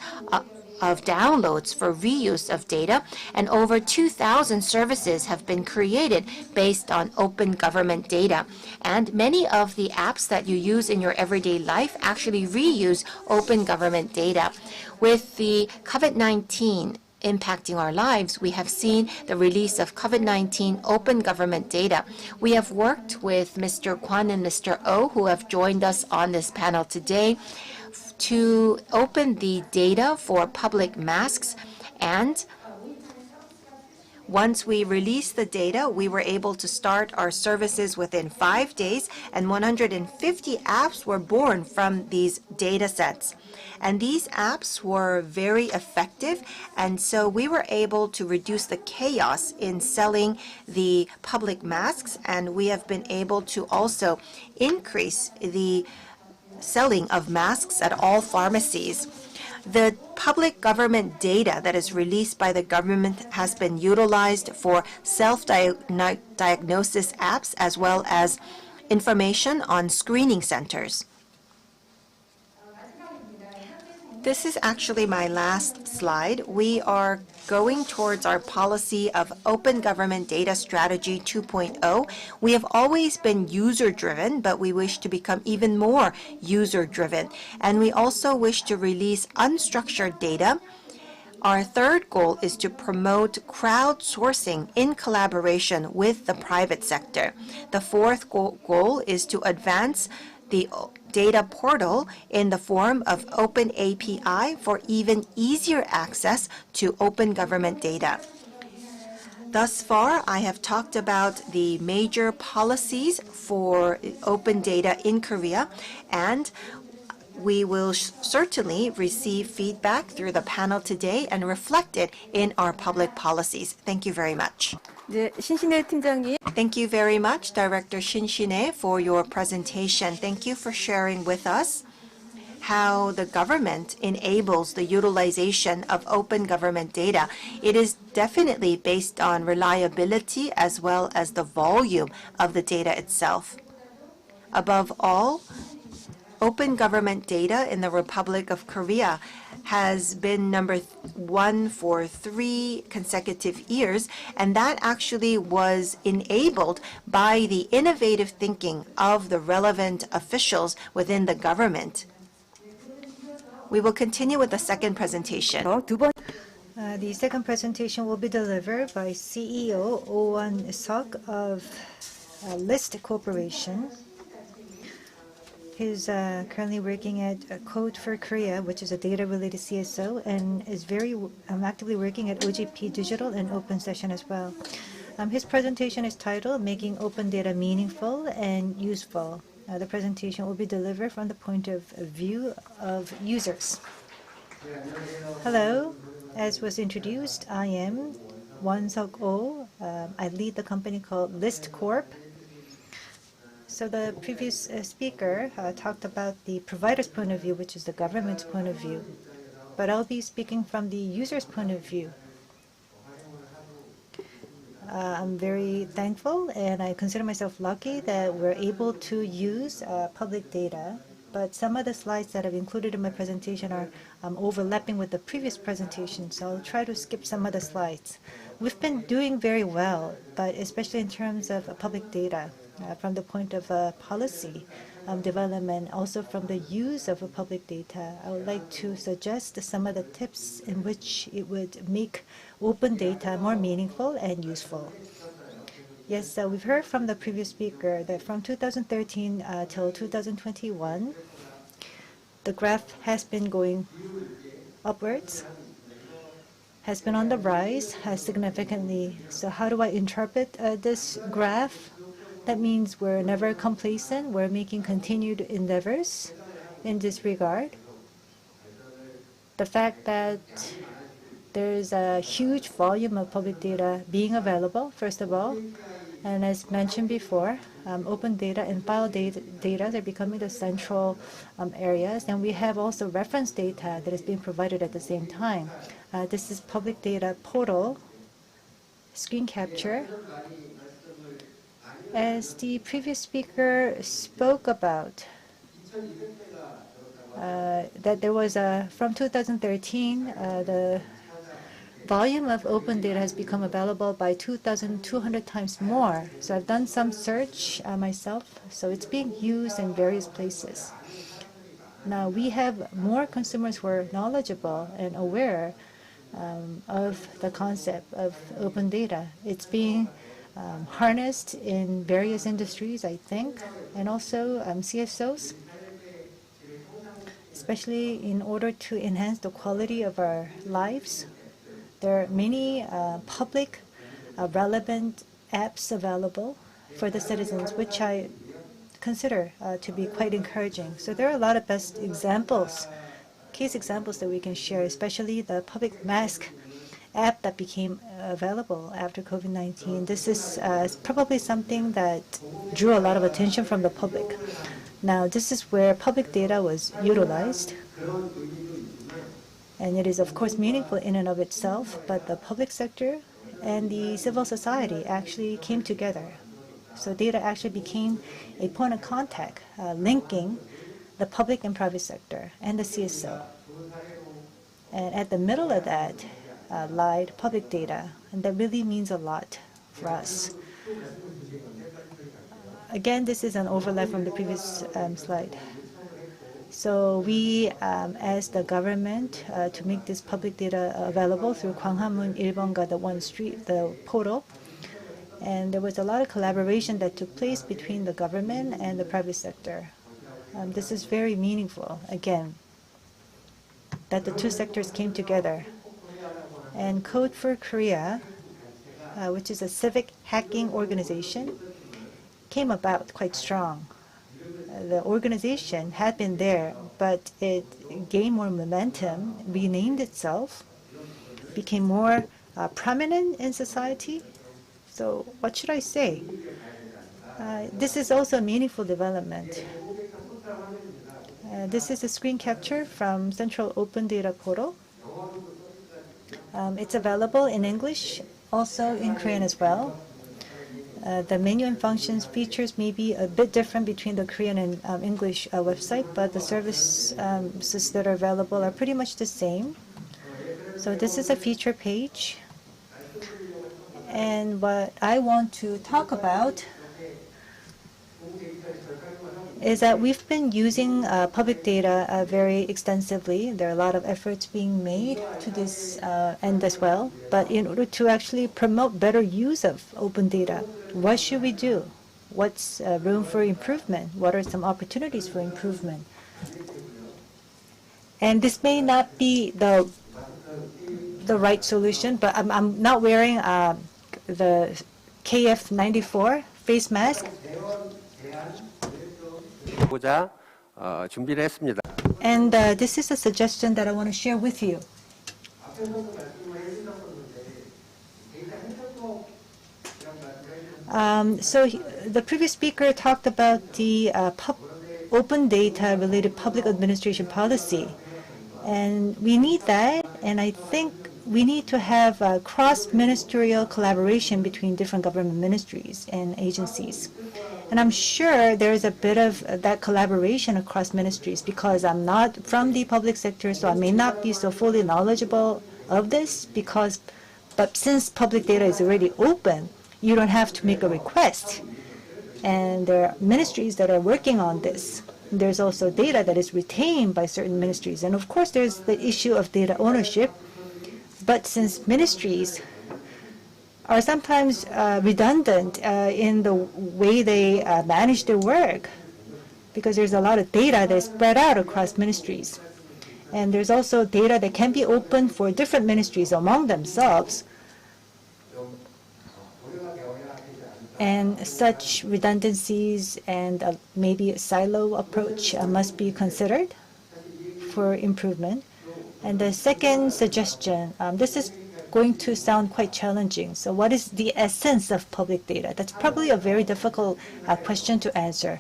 of downloads for reuse of data, and over 2,000 services have been created based on open government data. And many of the apps that you use in your everyday life actually reuse open government data. With the COVID-19 impacting our lives, we have seen the release of COVID-19 open government data. We have worked with Mr. Kwan and Mr. Oh, who have joined us on this panel today, to open the data for public masks. And once we released the data, we were able to start our services within 5 days, and 150 apps were born from these data sets. And these apps were very effective, and so we were able to reduce the chaos in selling the public masks, and we have been able to also increase the selling of masks at all pharmacies. The public government data that is released by the government has been utilized for self-diagnosis apps as well as information on screening centers. This is actually my last slide. We are going towards our policy of Open Government Data Strategy 2.0. We have always been user-driven, but we wish to become even more user-driven. And we also wish to release unstructured data. Our third goal is to promote crowdsourcing in collaboration with the private sector. The fourth goal is to advance the data portal in the form of open API for even easier access to open government data. Thus far, I have talked about the major policies for open data in Korea, and we will certainly receive feedback through the panel today and reflect it in our public policies. Thank you very much. Thank you very much, Director Shin-Shin-ae, for your presentation. Thank you for sharing with us how the government enables the utilization of open government data. It is definitely based on reliability as well as the volume of the data itself. Above all, open government data in the Republic of Korea has been number 1 for 3 consecutive years, and that actually was enabled by the innovative thinking of the relevant officials within the government. We will continue with the second presentation. The second presentation will be delivered by CEO Oh Won-seok of List Corporation. He's currently working at Code for Korea, which is a data-related CSO, and is very actively working at OGP Digital and Open Session as well. His presentation is titled Making Open Data Meaningful and Useful. The presentation will be delivered from the point of view of users. Hello, as was introduced, I am Won-seok Oh. I lead the company called List Corp. So the previous speaker talked about the provider's point of view, which is the government's point of view. But I'll be speaking from the user's point of view. I'm very thankful, and I consider myself lucky that we're able to use public data but some of the slides that I've included in my presentation are overlapping with the previous presentation, so I'll try to skip some of the slides. We've been doing very well, but especially in terms of public data, from the point of policy development, also from the use of public data, I would like to suggest some of the tips in which it would make open data more meaningful and useful. Yes, we've heard from the previous speaker that from 2013 till 2021, the graph has been going upwards, has been on the rise significantly. So how do I interpret this graph? That means we're never complacent. We're making continued endeavors in this regard. The fact that there's a huge volume of public data being available, first of all, and as mentioned before, open data and file data are becoming the central areas, and we have also reference data that is being provided at the same time. This is public data portal, screen capture. As the previous speaker spoke about, that there was from 2013, the volume of open data has become available by 2,200 times more. So I've done some search myself, so it's being used in various places. Now we have more consumers who are knowledgeable and aware of the concept of open data. It's being harnessed in various industries, I think, and also CSOs, especially in order to enhance the quality of our lives. There are many public relevant apps available for the citizens, which I consider to be quite encouraging. So there are a lot of best examples, case examples that we can share, especially the public mask app that became available after COVID-19. This is probably something that drew a lot of attention from the public. Now, this is where public data was utilized. And it is, of course, meaningful in and of itself, but the public sector and the civil society actually came together. So data actually became a point of contact, linking the public and private sector and the CSO. And at the middle of that lied public data, and that really means a lot for us. Again, this is an overlap from the previous slide. So we asked the government to make this public data available through Gwanghamun 1번가, the one street, the portal. And there was a lot of collaboration that took place between the government and the private sector. This is very meaningful, again, that the two sectors came together. And Code for Korea, which is a civic hacking organization, came about quite strong. The organization had been there, but it gained more momentum, renamed itself, became more prominent in society. So what should I say? This is also a meaningful development. This is a screen capture from Central Open Data Portal. It's available in English, also in Korean as well. The menu and functions features may be a bit different between the Korean and English website, but the services that are available are pretty much the same. So this is a feature page. And what I want to talk about is that we've been using public data very extensively. There are a lot of efforts being made to this end as well. But in order to actually promote better use of open data, what should we do? What's room for improvement? What are some opportunities for improvement? And this may not be the right solution, but I'm not wearing the KF94 face mask. And this is a suggestion that I want to share with you. So the previous speaker talked about the open data related public administration policy. And we need that, and I think we need to have cross-ministerial collaboration between different government ministries and agencies. And And I'm sure there's a bit of that collaboration across ministries, because I'm not from the public sector, so I may not be so fully knowledgeable of this, but since public data is already open, you don't have to make a request. And there are ministries that are working on this. There's also data that is retained by certain ministries. And of course, there's the issue of data ownership. But since ministries are sometimes redundant in the way they manage their work, because there's a lot of data that's spread out across ministries. And there's also data that can be open for different ministries among themselves. And such redundancies and maybe a silo approach must be considered for improvement. And the second suggestion, this is going to sound quite challenging. So what is the essence of public data? That's probably a very difficult question to answer,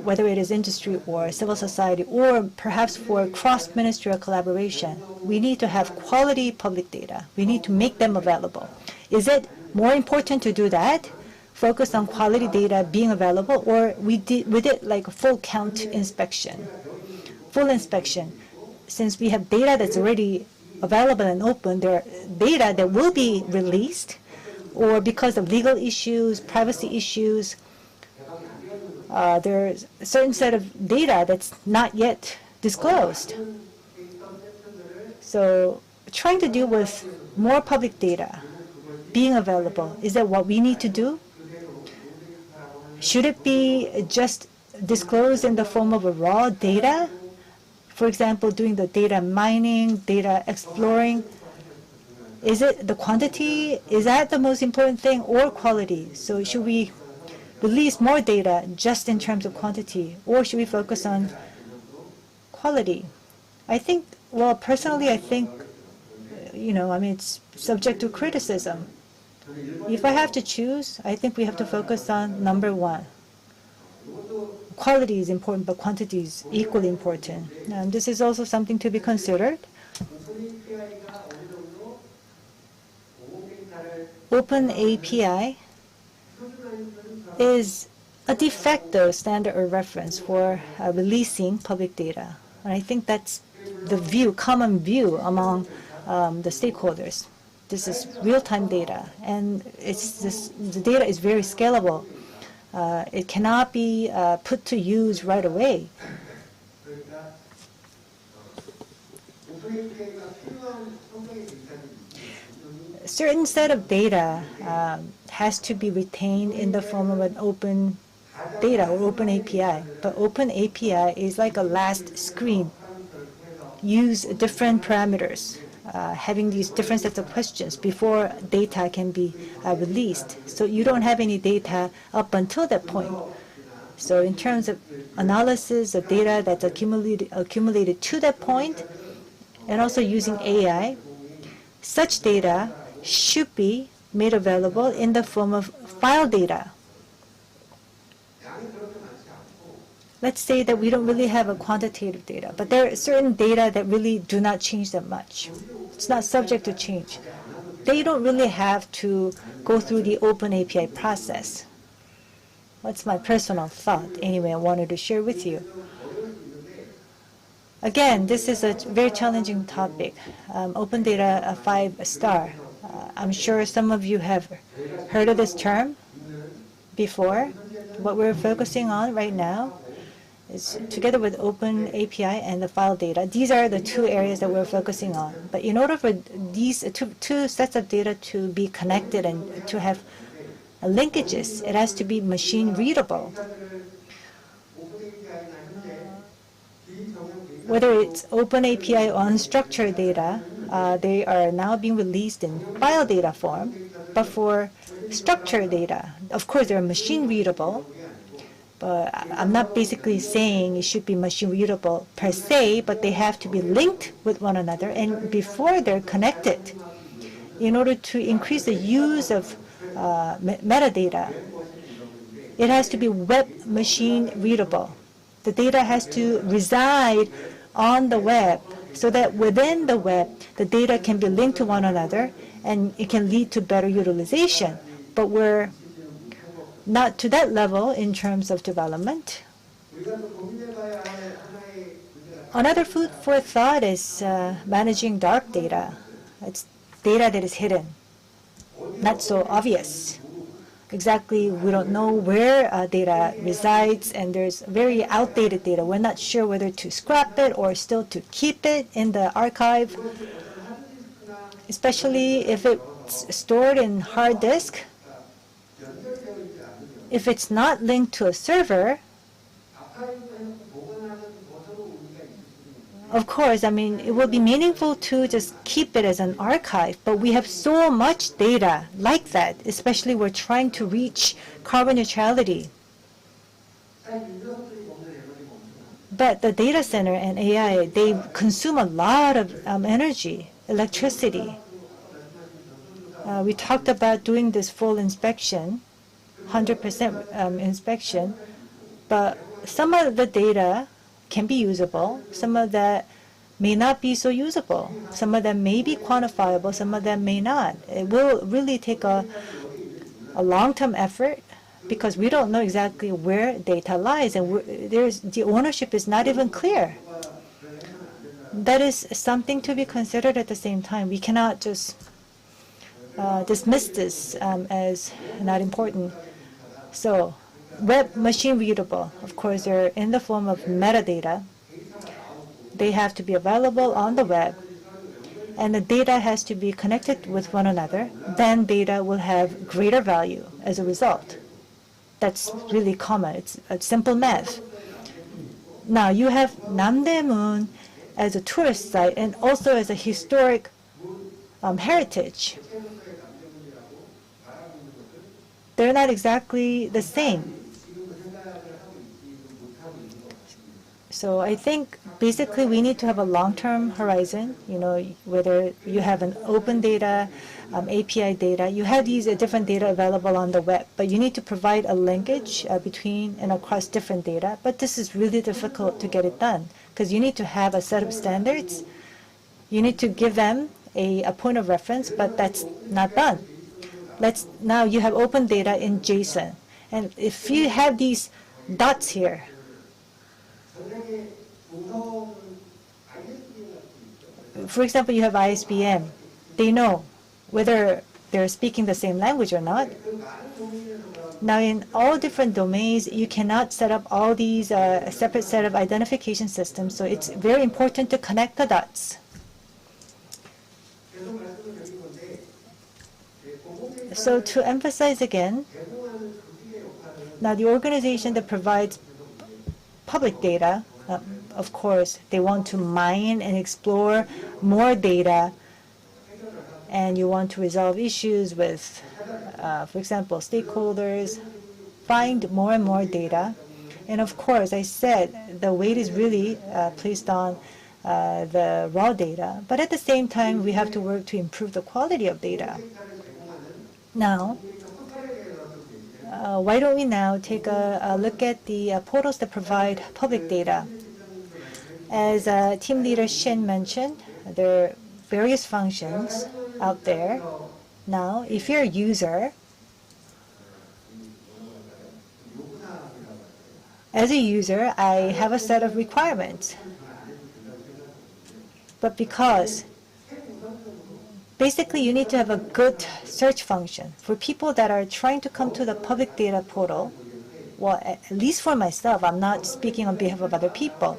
whether it is industry or civil society, or perhaps for cross-ministerial collaboration. We need to have quality public data. We need to make them available. Is it more important to do that, focus on quality data being available, or we did like a full count inspection, full inspection? Since we have data that's already available and open, there are data that will be released, or because of legal issues, privacy issues, there's a certain set of data that's not yet disclosed. So trying to deal with more public data being available, is that what we need to do? Should it be just disclosed in the form of a raw data? For example, doing the data mining, data exploring. Is it the quantity? Is that the most important thing, or quality? So should we release more data just in terms of quantity, or should we focus on quality? I think, well, personally, I think, it's subject to criticism. If I have to choose, I think we have to focus on number one. Quality is important, but quantity is equally important. And this is also something to be considered. Open API is a de facto standard or reference for releasing public data. And I think that's the common view among the stakeholders. This is real-time data, and the data is very scalable. It cannot be put to use right away. A certain set of data has to be retained in the form of an open data or open API. But open API is like a last screen. Use different parameters, having these different sets of questions before data can be released. So you don't have any data up until that point. So in terms of analysis of data that's accumulated to that point, and also using AI, such data should be made available in the form of file data. Let's say that we don't really have a quantitative data, but there are certain data that really do not change that much. It's not subject to change. They don't really have to go through the open API process. That's my personal thought. Anyway, I wanted to share with you. Again, this is a very challenging topic. Open data, a 5-star. I'm sure some of you have heard of this term before. What we're focusing on right now is, together with open API and the file data, these are the two areas that we're focusing on. But in order for these two sets of data to be connected and to have linkages, it has to be machine readable. Whether it's open API or unstructured data, they are now being released in file data form. But for structured data, of course, they're machine readable. But I'm not basically saying it should be machine readable per se, but they have to be linked with one another. And before they're connected, in order to increase the use of metadata, it has to be web machine readable. The data has to reside on the web so that within the web, the data can be linked to one another and it can lead to better utilization. But we're not to that level in terms of development. Another food for thought is managing dark data. It's data that is hidden, not so obvious. Exactly, we don't know where data resides, and there's very outdated data. We're not sure whether to scrap it or still to keep it in the archive, especially if it's stored in hard disk. If it's not linked to a server, of course, I mean, it will be meaningful to just keep it as an archive, but we have so much data like that, especially we're trying to reach carbon neutrality. But the data center and AI, they consume a lot of energy, electricity. We talked about doing this full inspection, 100% inspection, but some of the data can be usable, some of that may not be so usable, some of them may be quantifiable, some of them may not. It will really take a long-term effort because we don't know exactly where data lies, and the ownership is not even clear. That is something to be considered at the same time. We cannot just dismiss this as not important. So, web machine readable, of course, they're in the form of metadata. They have to be available on the web, and the data has to be connected with one another. Then data will have greater value as a result. That's really common. It's simple math. Now, you have Namdaemun as a tourist site and also as a historic heritage. They're not exactly the same. So I think basically we need to have a long-term horizon, whether you have an open data, API data, you have these different data available on the web, but you need to provide a linkage between and across different data. But this is really difficult to get it done because you need to have a set of standards. You need to give them a point of reference, but that's not done. Now you have open data in JSON. And if you have these dots here, for example, you have ISBN. They know whether they're speaking the same language or not. Now, in all different domains, you cannot set up all these separate set of identification systems, so it's very important to connect the dots. So to emphasize again, now the organization that provides public data, of course, they want to mine and explore more data, and you want to resolve issues with, for example, stakeholders, find more and more data. And of course, I said the weight is really placed on the raw data, but at the same time, we have to work to improve the quality of data. Now, why don't we now take a look at the portals that provide public data? As team leader Shin mentioned, there are various functions out there. Now, if you're a user, as a user, I have a set of requirements. But because basically you need to have a good search function. For people that are trying to come to the public data portal, well, at least for myself, I'm not speaking on behalf of other people.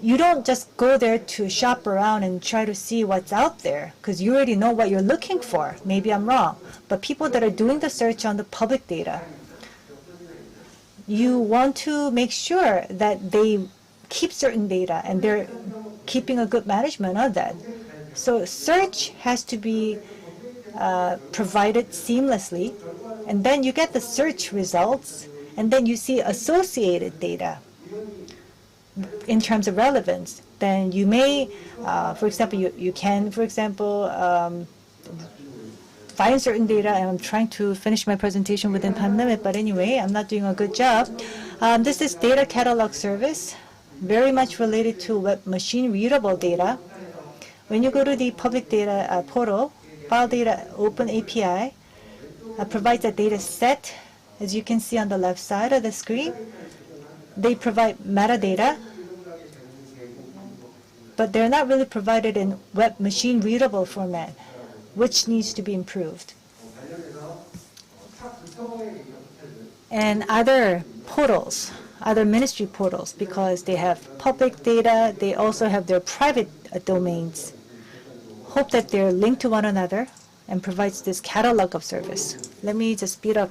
You don't just go there to shop around and try to see what's out there because you already know what you're looking for. Maybe I'm wrong. But people that are doing the search on the public data, you want to make sure that they keep certain data and they're keeping a good management of that. So search has to be provided seamlessly, and then you get the search results, and then you see associated data in terms of relevance. Then you may, for example, you can, for example, find certain data, and I'm trying to finish my presentation within time limit, but anyway, I'm not doing a good job. This is data catalog service, very much related to web machine readable data. When you go to the public data portal, file data open API, provides a data set, as you can see on the left side of the screen. They provide metadata, but they're not really provided in web machine readable format, which needs to be improved. And other portals, other ministry portals, because they have public data, they also have their private domains. Hope that they're linked to one another and provides this catalog of service. Let me just speed up.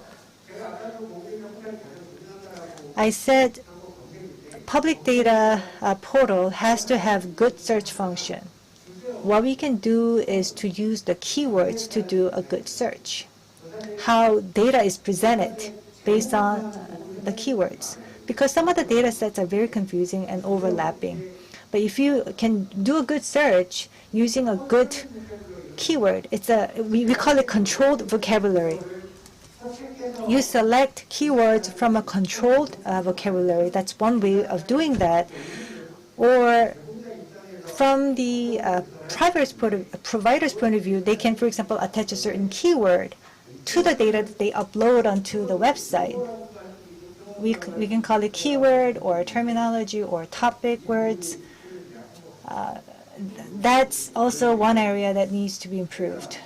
I said public data portal has to have good search function. What we can do is to use the keywords to do a good search. How data is presented based on the keywords. Because some of the data sets are very confusing and overlapping. But if you can do a good search using a good keyword, we call it controlled vocabulary. You select keywords from a controlled vocabulary. That's one way of doing that. Or from the provider's point of view, they can, for example, attach a certain keyword to the data that they upload onto the website. We can call it keyword or terminology or topic words. That's also one area that needs to be improved.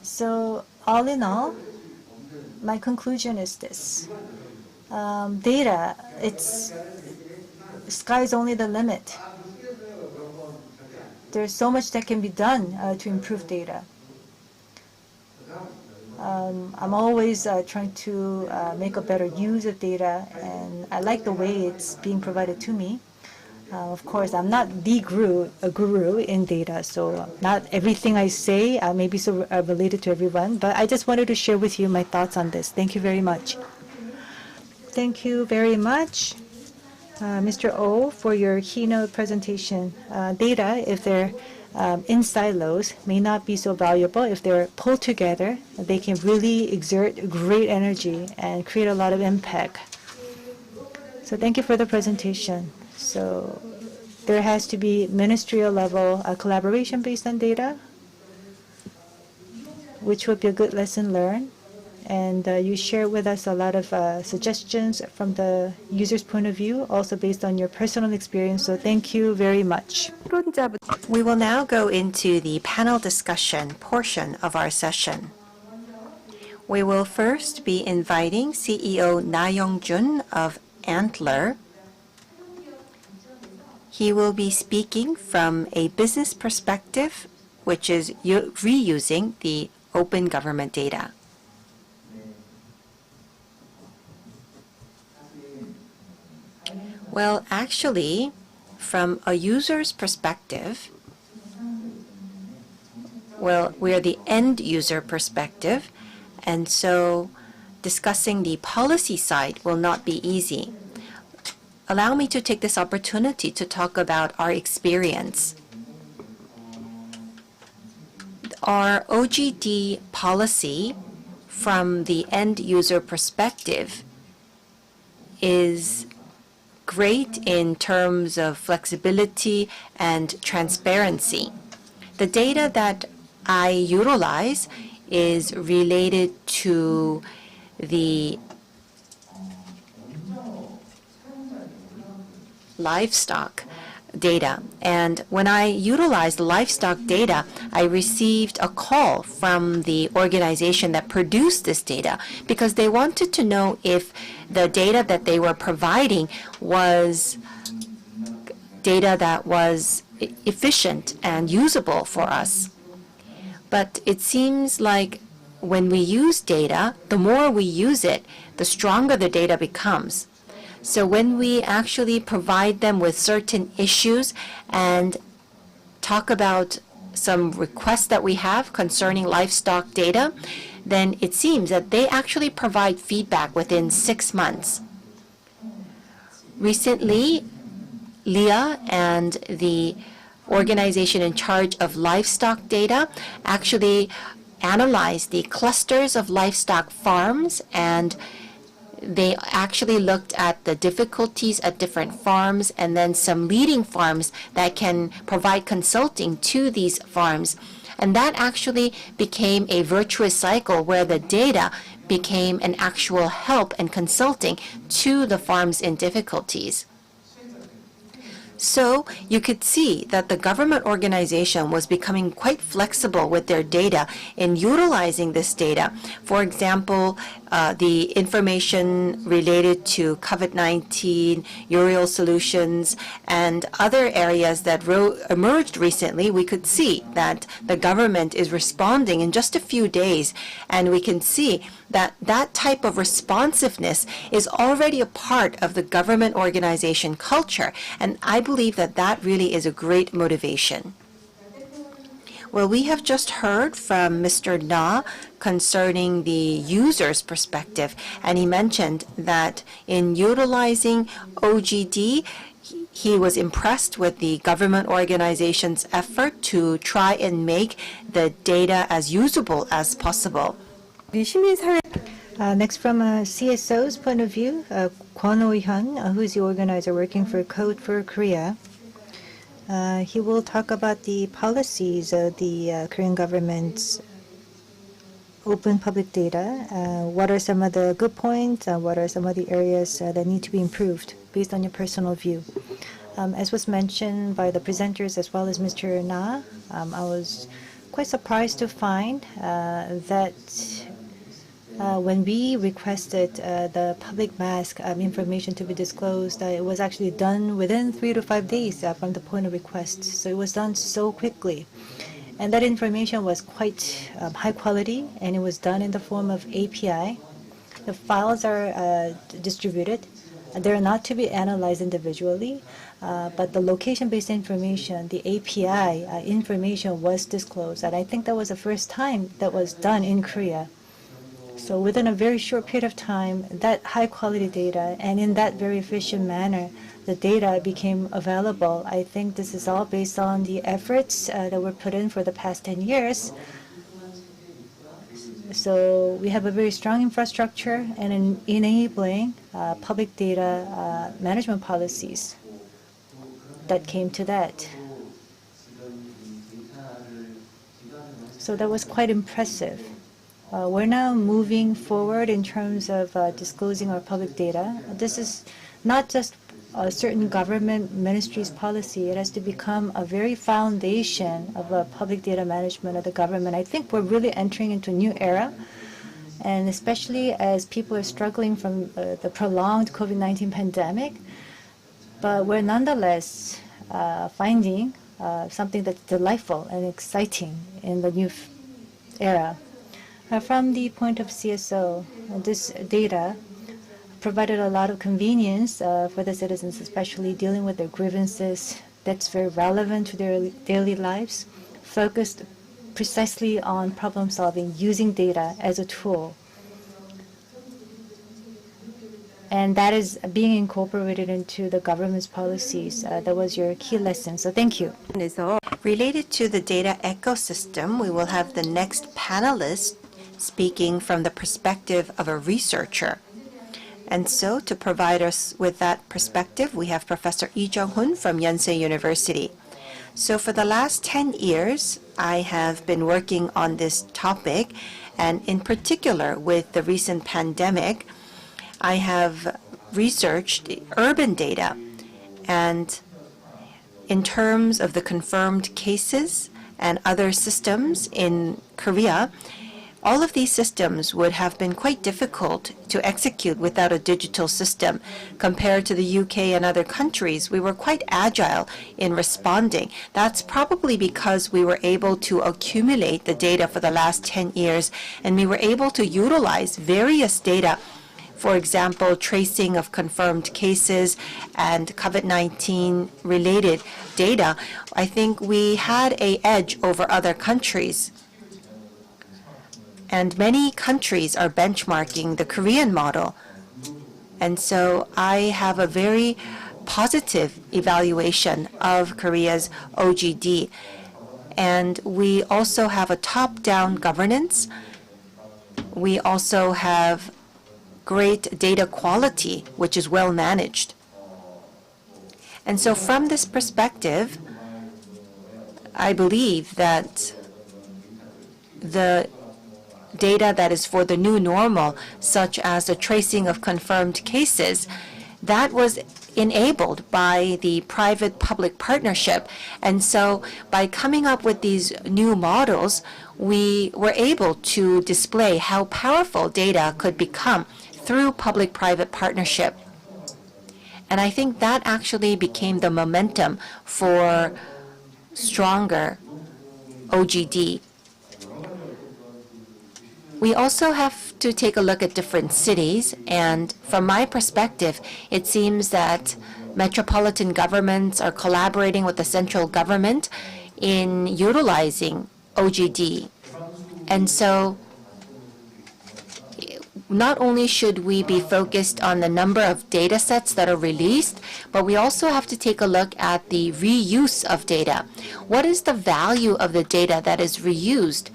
So all in all, my conclusion is this. Data, sky's only the limit. There's so much that can be done to improve data. I'm always trying to make a better use of data, and I like the way it's being provided to me. Of course, I'm not the guru in data, so not everything I say may be so related to everyone, but I just wanted to share with you my thoughts on this. Thank you very much. Thank you very much, Mr. Oh, for your keynote presentation. Data, if they're in silos, may not be so valuable. If they're pulled together, they can really exert great energy and create a lot of impact. So thank you for the presentation. So there has to be ministerial level collaboration based on data, which would be a good lesson learned. And you share with us a lot of suggestions from the user's point of view, also based on your personal experience. So thank you very much. We will now go into the panel discussion portion of our session. We will first be inviting CEO Na Young-jun of Antler. He will be speaking from a business perspective, which is reusing the open government data. Well, actually, from a user's perspective, well, we are the end user perspective, and so discussing the policy side will not be easy. Allow me to take this opportunity to talk about our experience. Our OGD policy from the end user perspective is great in terms of flexibility and transparency. The data that I utilize is related to the livestock data. And when I utilized livestock data, I received a call from the organization that produced this data because they wanted to know if the data that they were providing was data that was efficient and usable for us. But it seems like when we use data, the more we use it, the stronger the data becomes. So when we actually provide them with certain issues and talk about some requests that we have concerning livestock data, then it seems that they actually provide feedback within 6 months. Recently, Leah and the organization in charge of livestock data actually analyzed the clusters of livestock farms and They actually looked at the difficulties at different farms and then some leading farms that can provide consulting to these farms. And that actually became a virtuous cycle where the data became an actual help and consulting to the farms in difficulties. So you could see that the government organization was becoming quite flexible with their data in utilizing this data. For example, the information related to COVID-19, Uriel solutions, and other areas that emerged recently, we could see that the government is responding in just a few days. And we can see that that type of responsiveness is already a part of the government organization culture. And I believe that that really is a great motivation. Well, we have just heard from Mr. Na concerning the user's perspective, and he mentioned that in utilizing OGD, he was impressed with the government organization's effort to try and make the data as usable as possible. Next, from a CSO's point of view, Kwon Oh-hyun, who is the organizer working for Code for Korea, he will talk about the policies of the Korean government's open public data. What are some of the good points? What are some of the areas that need to be improved based on your personal view? As was mentioned by the presenters as well as Mr. Na, I was quite surprised to find that when we requested the public mask information to be disclosed, it was actually done within 3 to 5 days from the point of request. So it was done so quickly. And that information was quite high quality, and it was done in the form of API. The files are distributed. They're not to be analyzed individually, but the location-based information, the API information was disclosed. And I think that was the first time that was done in Korea. So within a very short period of time, that high-quality data, and in that very efficient manner, the data became available. I think this is all based on the efforts that were put in for the past 10 years. So we have a very strong infrastructure and in enabling public data management policies that came to that. So that was quite impressive. We're now moving forward in terms of disclosing our public data. This is not just a certain government ministry's policy. It has to become a very foundation of public data management of the government. I think we're really entering into a new era, and especially as people are struggling from the prolonged COVID-19 pandemic. But we're nonetheless finding something that's delightful and exciting in the new era. From the point of CSO, this data provided a lot of convenience for the citizens, especially dealing with their grievances that's very relevant to their daily lives, focused precisely on problem solving using data as a tool. And that is being incorporated into the government's policies. That was your key lesson. So thank you. Related to the data ecosystem, we will have the next panelist speaking from the perspective of a researcher. And so to provide us with that perspective, we have Professor Lee Jung-hoon from Yonsei University. So for the last 10 years, I have been working on this topic, and in particular with the recent pandemic, I have researched urban data. And in terms of the confirmed cases and other systems in Korea, all of these systems would have been quite difficult to execute without a digital system. Compared to the UK and other countries, we were quite agile in responding. That's probably because we were able to accumulate the data for the last 10 years, and we were able to utilize various data. For example, tracing of confirmed cases and COVID-19 related data. I think we had an edge over other countries. And many countries are benchmarking the Korean model. And so I have a very positive evaluation of Korea's OGD. And we also have a top-down governance. We also have great data quality, which is well managed. And so from this perspective, I believe that the data that is for the new normal, such as the tracing of confirmed cases, that was enabled by the private-public partnership. And so by coming up with these new models, we were able to display how powerful data could become through public-private partnership. And I think that actually became the momentum for stronger OGD. We also have to take a look at different cities, and from my perspective, it seems that metropolitan governments are collaborating with the central government in utilizing OGD. And so not only should we be focused on the number of data sets that are released, but we also have to take a look at the reuse of data. What is the value of the data that is reused?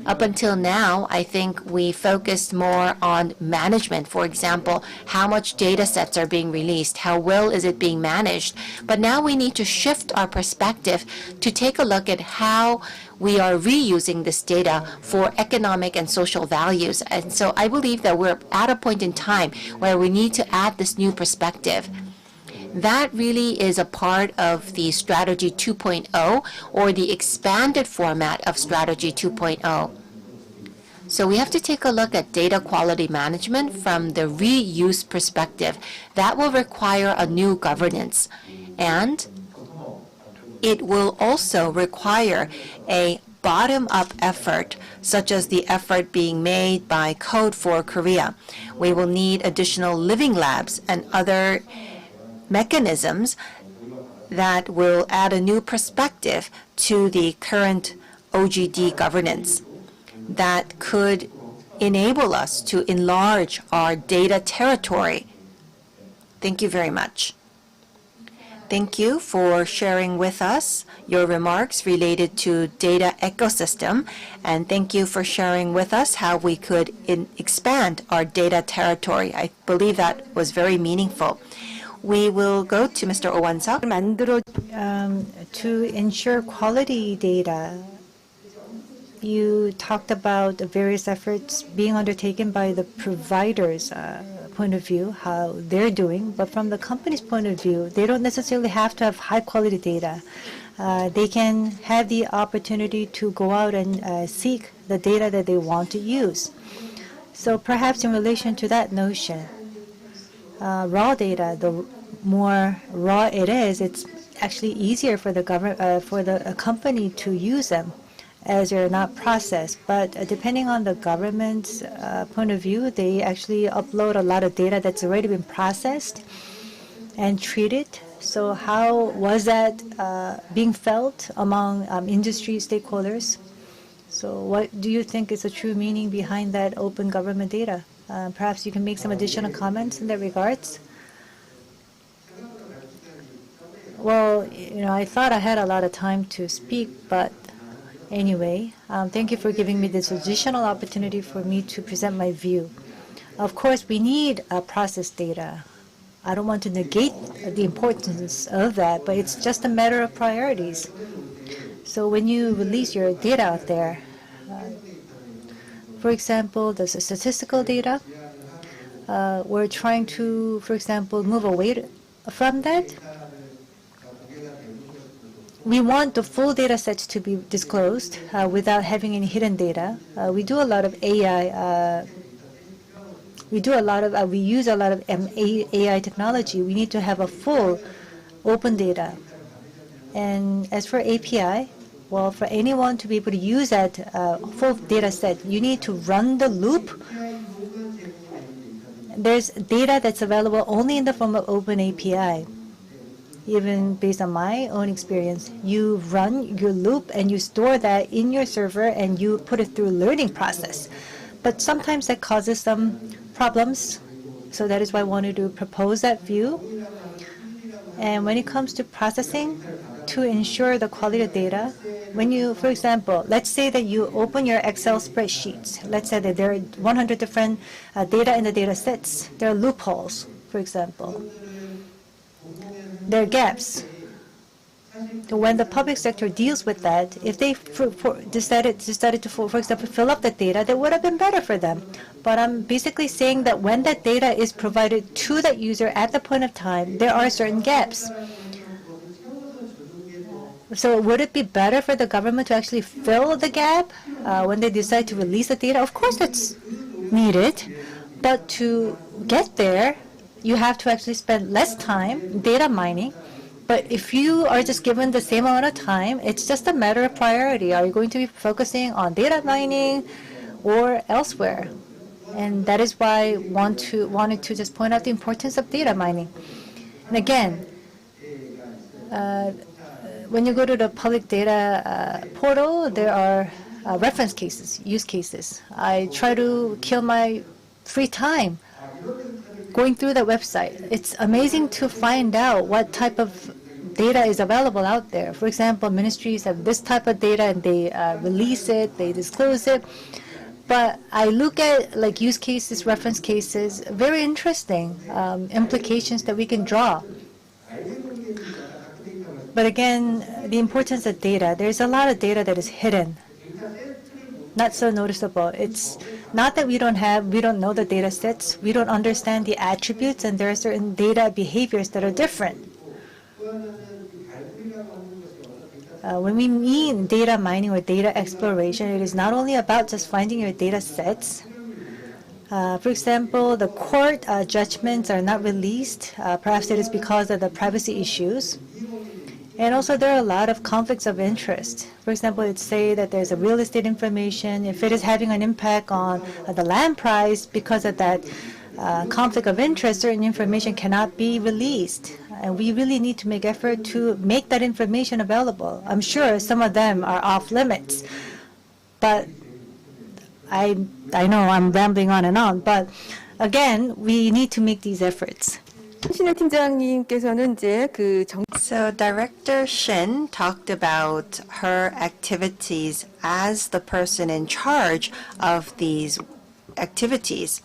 Up until now, I think we focused more on management. For example, how much data sets are being released, how well is it being managed. But now we need to shift our perspective to take a look at how we are reusing this data for economic and social values. And so I believe that we're at a point in time where we need to add this new perspective. That really is a part of the Strategy 2.0 or the expanded format of Strategy 2.0. So we have to take a look at data quality management from the reuse perspective. That will require a new governance. And it will also require a bottom-up effort, such as the effort being made by Code for Korea. We will need additional living labs and other mechanisms that will add a new perspective to the current OGD governance that could enable us to enlarge our data territory. Thank you very much. Thank you for sharing with us your remarks related to data ecosystem, and thank you for sharing with us how we could expand our data territory. I believe that was very meaningful. We will go to Mr. Oh Won-seok. To ensure quality data, you talked about the various efforts being undertaken by the providers' point of view, how they're doing. But from the company's point of view, they don't necessarily have to have high-quality data. They can have the opportunity to go out and seek the data that they want to use. So perhaps in relation to that notion, raw data, the more raw it is, it's actually easier for the company to use them, as they're not processed. But depending on the government's point of view, they actually upload a lot of data that's already been processed and treated. So how was that being felt among industry stakeholders? So what do you think is the true meaning behind that open government data? Perhaps you can make some additional comments in that regards. Well, I thought I had a lot of time to speak, but anyway, thank you for giving me this additional opportunity for me to present my view. Of course, we need processed data. I don't want to negate the importance of that, but it's just a matter of priorities. So when you release your data out there, for example, the statistical data, we're trying to, for example, move away from that. We want the full data sets to be disclosed without having any hidden data. We do a lot of AI. We use a lot of AI technology. We need to have a full open data. And as for API, well, for anyone to be able to use that full data set, you need to run the loop. There's data that's available only in the form of open API. Even based on my own experience, you run your loop and you store that in your server and you put it through a learning process. But sometimes that causes some problems. So that is why I wanted to propose that view. And when it comes to processing, to ensure the quality of data, when you, for example, let's say that you open your Excel spreadsheets. Let's say that there are 100 different data in the data sets. There are loopholes, for example. There are gaps. So when the public sector deals with that, if they decided to, for example, fill up the data, that would have been better for them. But I'm basically saying that when that data is provided to that user at the point of time, there are certain gaps. So would it be better for the government to actually fill the gap when they decide to release the data? Of course that's needed, but to get there, you have to actually spend less time data mining. But if you are just given the same amount of time, it's just a matter of priority. Are you going to be focusing on data mining or elsewhere? And that is why I wanted to just point out the importance of data mining. And again, when you go to the public data portal, there are reference cases, use cases. I try to kill my free time going through the website. It's amazing to find out what type of data is available out there. For example, ministries have this type of data and they release it, they disclose it. But I look at like use cases, reference cases, very interesting implications that we can draw. But again, the importance of data, there's a lot of data that is hidden, not so noticeable. It's not that we don't know the data sets, we don't understand the attributes, and there are certain data behaviors that are different. When we mean data mining or data exploration, it is not only about just finding your data sets. For example, the court judgments are not released. Perhaps it is because of the privacy issues. And also there are a lot of conflicts of interest. For example, let's say that there's a real estate information. If it is having an impact on the land price, because of that conflict of interest, certain information cannot be released. And we really need to make effort to make that information available. I'm sure some of them are off limits, but I know I'm rambling on and on, but again, we need to make these efforts. So Director Shin talked about her activities as the person in charge of these activities.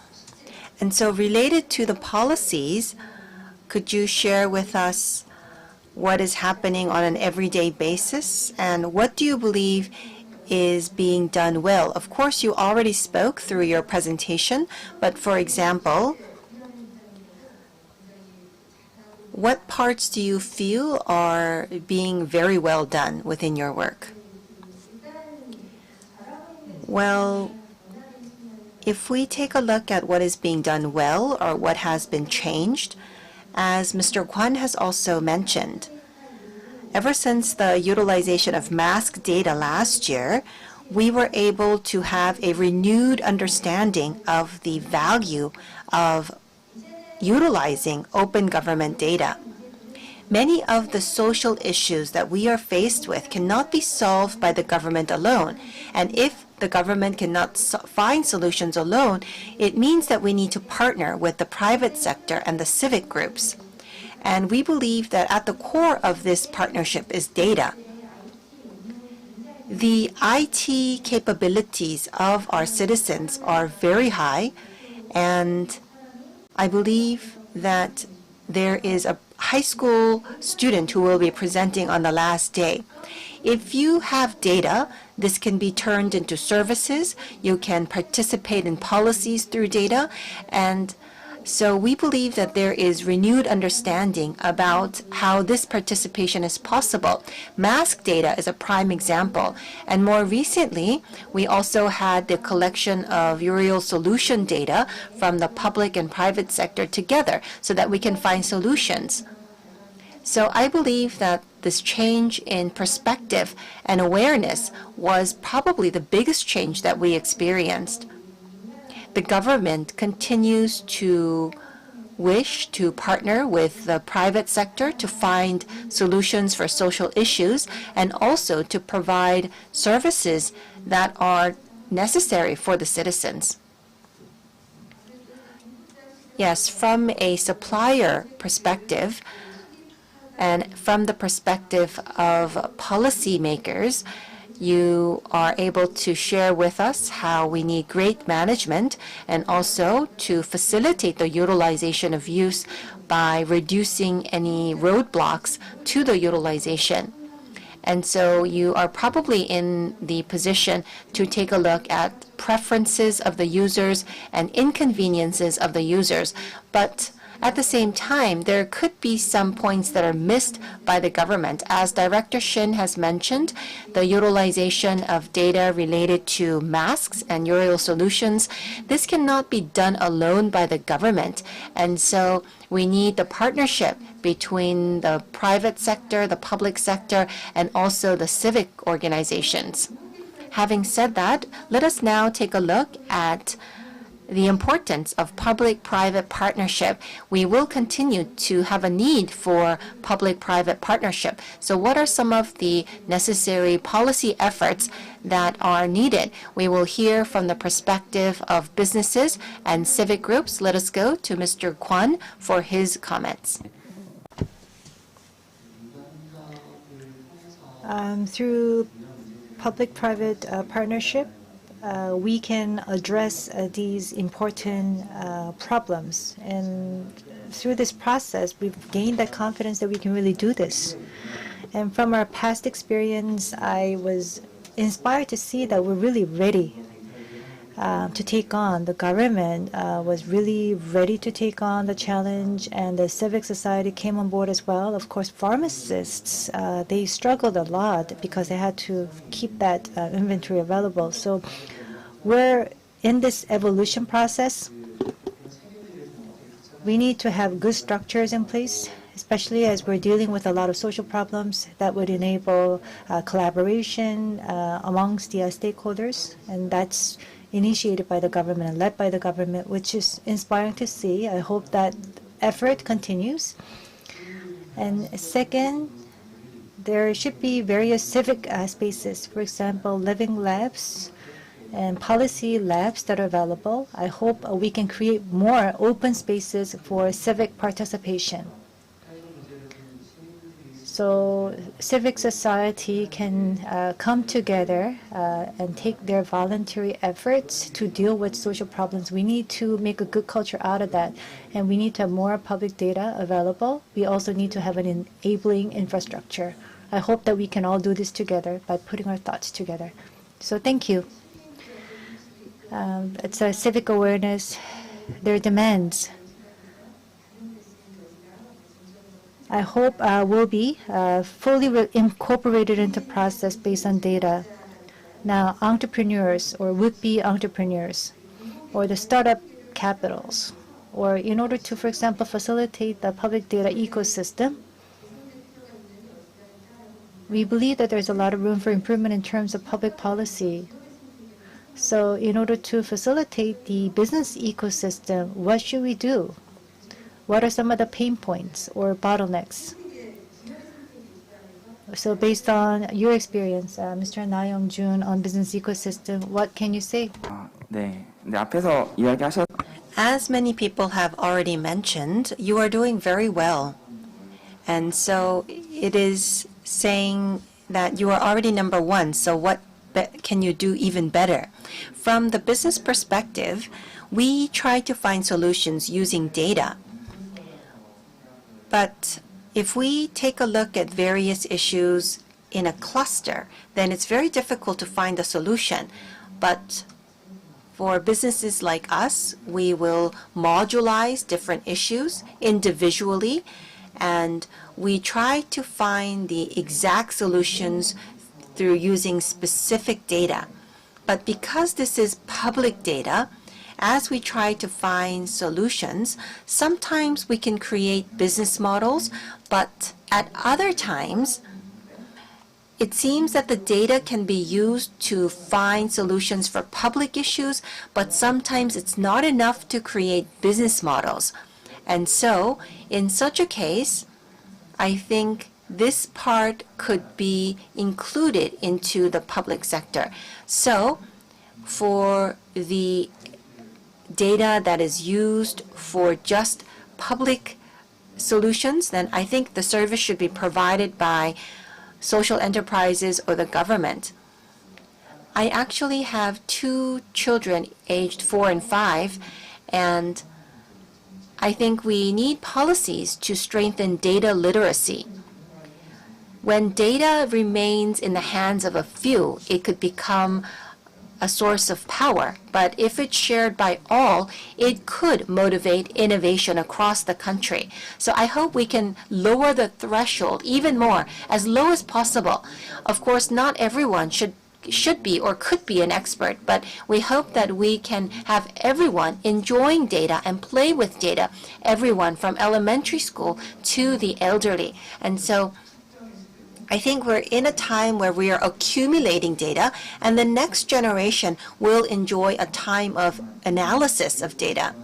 And so related to the policies, could you share with us what is happening on an everyday basis and what do you believe is being done well? Of course, you already spoke through your presentation, but for example, what parts do you feel are being very well done within your work? Well, if we take a look at what is being done well or what has been changed, as Mr. Kwan has also mentioned, ever since the utilization of mask data last year, we were able to have a renewed understanding of the value of utilizing open government data. Many of the social issues that we are faced with cannot be solved by the government alone. And if the government cannot find solutions alone, it means that we need to partner with the private sector and the civic groups. And we believe that at the core of this partnership is data. The IT capabilities of our citizens are very high, and I believe that there is a high school student who will be presenting on the last day. If you have data, this can be turned into services. You can participate in policies through data. And so we believe that there is renewed understanding about how this participation is possible. Mask data is a prime example. And more recently, we also had the collection of real solution data from the public and private sector together so that we can find solutions. So I believe that this change in perspective and awareness was probably the biggest change that we experienced. The government continues to wish to partner with the private sector to find solutions for social issues and also to provide services that are necessary for the citizens. Yes, from a supplier perspective and from the perspective of policymakers, you are able to share with us how we need great management and also to facilitate the utilization of use by reducing any roadblocks to the utilization. And so you are probably in the position to take a look at preferences of the users and inconveniences of the users. But at the same time, there could be some points that are missed by the government. As Director Shin has mentioned, the utilization of data related to masks and urial solutions, this cannot be done alone by the government. And so we need the partnership between the private sector, the public sector, and also the civic organizations. Having said that, let us now take a look at the importance of public-private partnership. We will continue to have a need for public-private partnership. So what are some of the necessary policy efforts that are needed? We will hear from the perspective of businesses and civic groups. Let us go to Mr. Kwon for his comments. Through public-private partnership, we can address these important problems. And through this process, we've gained that confidence that we can really do this. And from our past experience, I was inspired to see that we're really ready to take on. The government was really ready to take on the challenge, and the civic society came on board as well. Of course, pharmacists, they struggled a lot because they had to keep that inventory available. So we're in this evolution process. We need to have good structures in place, especially as we're dealing with a lot of social problems that would enable collaboration amongst the stakeholders. And that's initiated by the government and led by the government, which is inspiring to see. I hope that effort continues. And second, there should be various civic spaces, for example, living labs and policy labs that are available. I hope we can create more open spaces for civic participation. So civic society can come together and take their voluntary efforts to deal with social problems. We need to make a good culture out of that, and we need to have more public data available. We also need to have an enabling infrastructure. I hope that we can all do this together by putting our thoughts together. So thank you. It's a civic awareness. There are demands. I hope will be fully incorporated into process based on data. Now, entrepreneurs or would-be entrepreneurs or the startup capitals, or in order to, for example, facilitate the public data ecosystem, we believe that there's a lot of room for improvement in terms of public policy. So in order to facilitate the business ecosystem, what should we do? What are some of the pain points or bottlenecks? So based on your experience, Mr. Na Young-jun, on business ecosystem, what can you say? As many people have already mentioned, you are doing very well. And so it is saying that you are already number one, so what can you do even better? From the business perspective, we try to find solutions using data. But if we take a look at various issues in a cluster, then it's very difficult to find a solution. But for businesses like us, we will modulize different issues individually, and we try to find the exact solutions through using specific data. But because this is public data, as we try to find solutions, sometimes we can create business models, but at other times, it seems that the data can be used to find solutions for public issues, but sometimes it's not enough to create business models. And so, in such a case, I think this part could be included into the public sector. So, for the data that is used for just public solutions, then I think the service should be provided by social enterprises or the government. I actually have 2 children aged 4 and 5, and I think we need policies to strengthen data literacy. When data remains in the hands of a few, it could become a source of power. But if it's shared by all, it could motivate innovation across the country. So I hope we can lower the threshold even more, as low as possible. Of course, not everyone should be or could be an expert, but we hope that we can have everyone enjoying data and play with data, everyone from elementary school to the elderly. And so I think we're in a time where we are accumulating data, and the next generation will enjoy a time of analysis of data.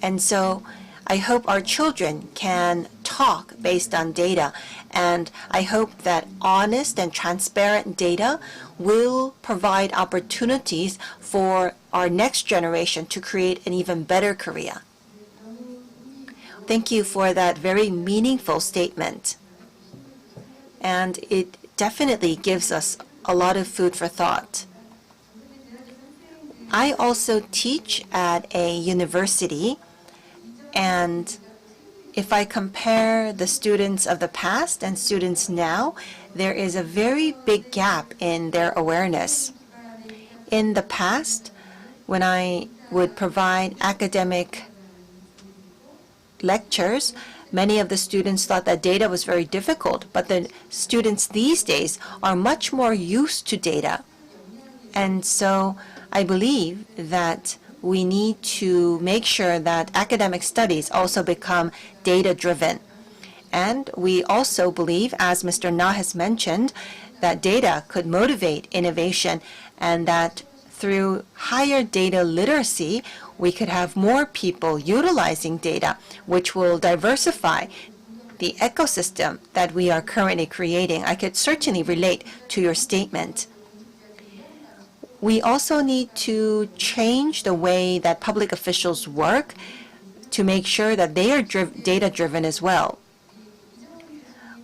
And so I hope our children can talk based on data, and I hope that honest and transparent data will provide opportunities for our next generation to create an even better Korea. Thank you for that very meaningful statement. And it definitely gives us a lot of food for thought. I also teach at a university, and if I compare the students of the past and students now, there is a very big gap in their awareness. In the past, when I would provide academic lectures, many of the students thought that data was very difficult, but the students these days are much more used to data. And so I believe that we need to make sure that academic studies also become data-driven. And we also believe, as Mr. Na has mentioned, that data could motivate innovation, and that through higher data literacy, we could have more people utilizing data, which will diversify the ecosystem that we are currently creating. I could certainly relate to your statement. We also need to change the way that public officials work to make sure that they are data-driven as well.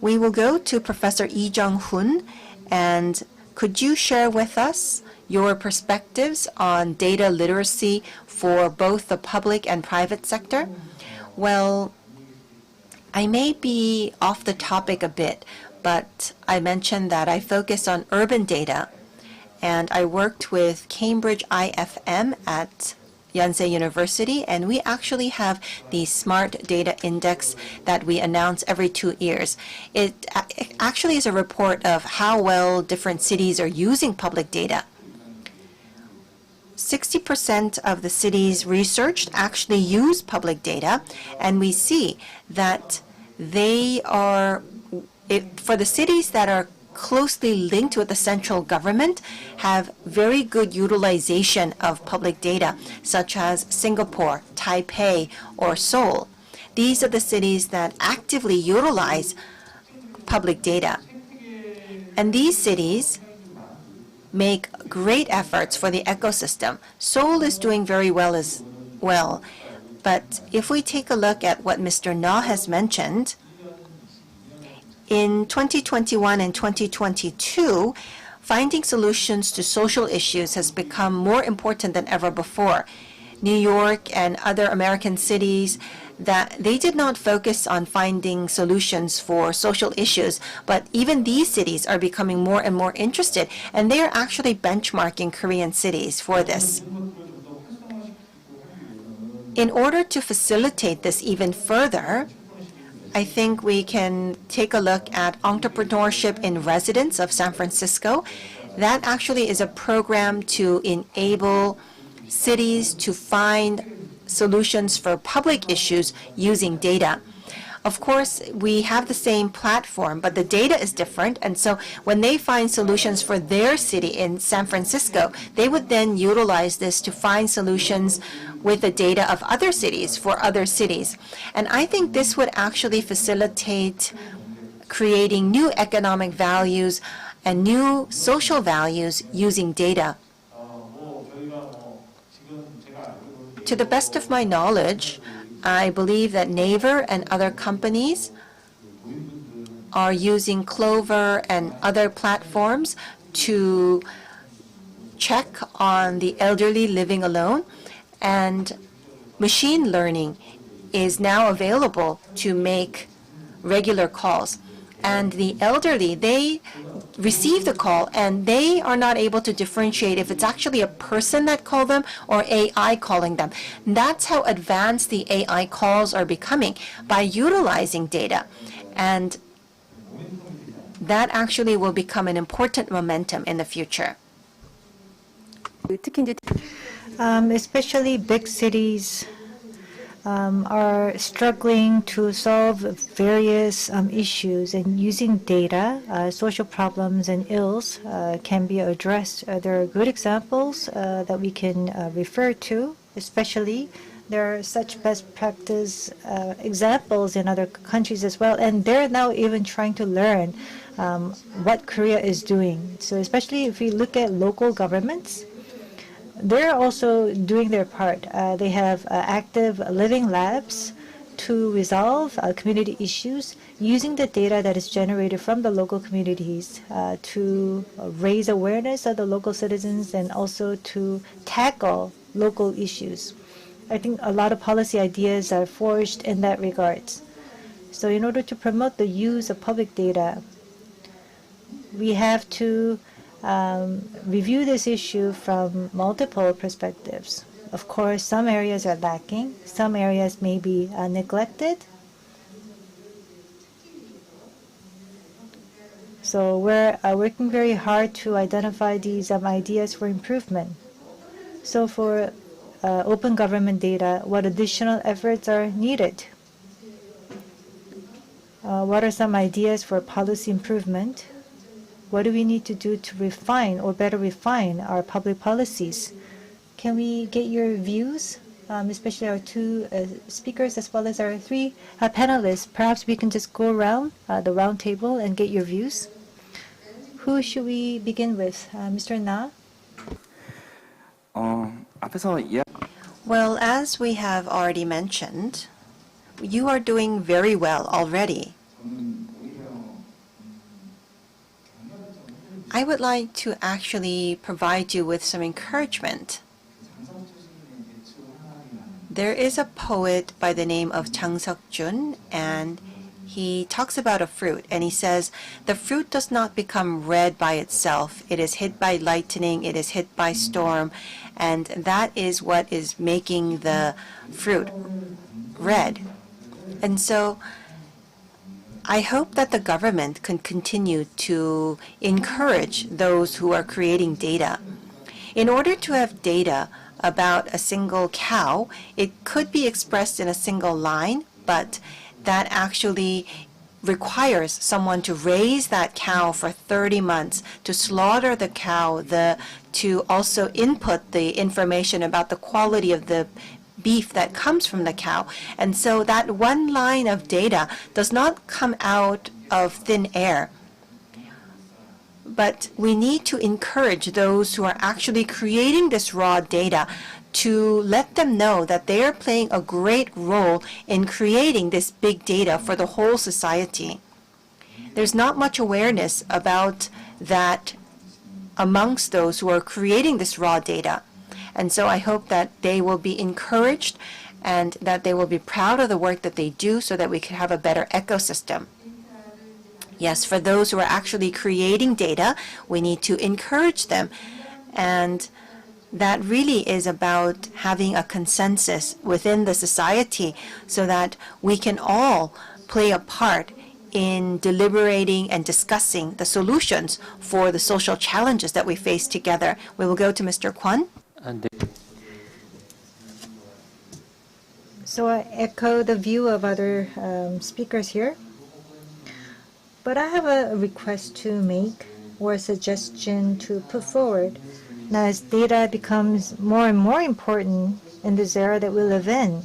We will go to Professor Lee Jung-hoon, and could you share with us your perspectives on data literacy for both the public and private sector? Well, I may be off the topic a bit, but I mentioned that I focus on urban data, and I worked with Cambridge IFM at Yonsei University, and we actually have the Smart Data Index that we announce every 2 years. It actually is a report of how well different cities are using public data. 60% of the cities researched actually use public data, and we see that they are, for the cities that are closely linked with the central government, have very good utilization of public data, such as Singapore, Taipei, or Seoul. These are the cities that actively utilize public data. And these cities make great efforts for the ecosystem. Seoul is doing very well as well. But if we take a look at what Mr. Na has mentioned, in 2021 and 2022, finding solutions to social issues has become more important than ever before. New York and other American cities, that they did not focus on finding solutions for social issues, but even these cities are becoming more and more interested, and they are actually benchmarking Korean cities for this. In order to facilitate this even further, I think we can take a look at entrepreneurship in residence of San Francisco. That actually is a program to enable cities to find solutions for public issues using data. Of course, we have the same platform, but the data is different. And so when they find solutions for their city in San Francisco, they would then utilize this to find solutions with the data of other cities for other cities. And I think this would actually facilitate creating new economic values and new social values using data. To the best of my knowledge, I believe that Naver and other companies are using Clover and other platforms to check on the elderly living alone, and machine learning is now available to make regular calls. And the elderly, they receive the call and they are not able to differentiate if it's actually a person that called them or AI calling them. That's how advanced the AI calls are becoming by utilizing data. And that actually will become an important momentum in the future. Especially big cities are struggling to solve various issues, and using data, social problems and ills can be addressed. There are good examples that we can refer to, especially there are such best practice examples in other countries as well, and they're now even trying to learn what Korea is doing. So especially if we look at local governments, they're also doing their part. They have active living labs to resolve community issues using the data that is generated from the local communities to raise awareness of the local citizens and also to tackle local issues. I think a lot of policy ideas are forged in that regards. So in order to promote the use of public data, we have to review this issue from multiple perspectives. Of course, some areas are lacking, some areas may be neglected. So we're working very hard to identify these ideas for improvement. So for open government data, what additional efforts are needed? What are some ideas for policy improvement? What do we need to do to refine or better refine our public policies? Can we get your views, especially our two speakers as well as our three panelists? Perhaps we can just go around the round table and get your views. Who should we begin with? Mr. Na? Well, as we have already mentioned, you are doing very well already. I would like to actually provide you with some encouragement. There is a poet by the name of Chang Seok-jun, and he talks about a fruit, and he says, the fruit does not become red by itself. It is hit by lightning, it is hit by storm, and that is what is making the fruit red. And so I hope that the government can continue to encourage those who are creating data. In order to have data about a single cow, it could be expressed in a single line, but that actually requires someone to raise that cow for 30 months, to slaughter the cow, to also input the information about the quality of the beef that comes from the cow. And so that one line of data does not come out of thin air. But we need to encourage those who are actually creating this raw data to let them know that they are playing a great role in creating this big data for the whole society. There's not much awareness about that amongst those who are creating this raw data. And so I hope that they will be encouraged and that they will be proud of the work that they do so that we can have a better ecosystem. Yes, for those who are actually creating data, we need to encourage them. And that really is about having a consensus within the society so that we can all play a part in deliberating and discussing the solutions for the social challenges that we face together. We will go to Mr. Kwon. So I echo the view of other speakers here. But I have a request to make or a suggestion to put forward. Now, as data becomes more and more important in this era that we live in,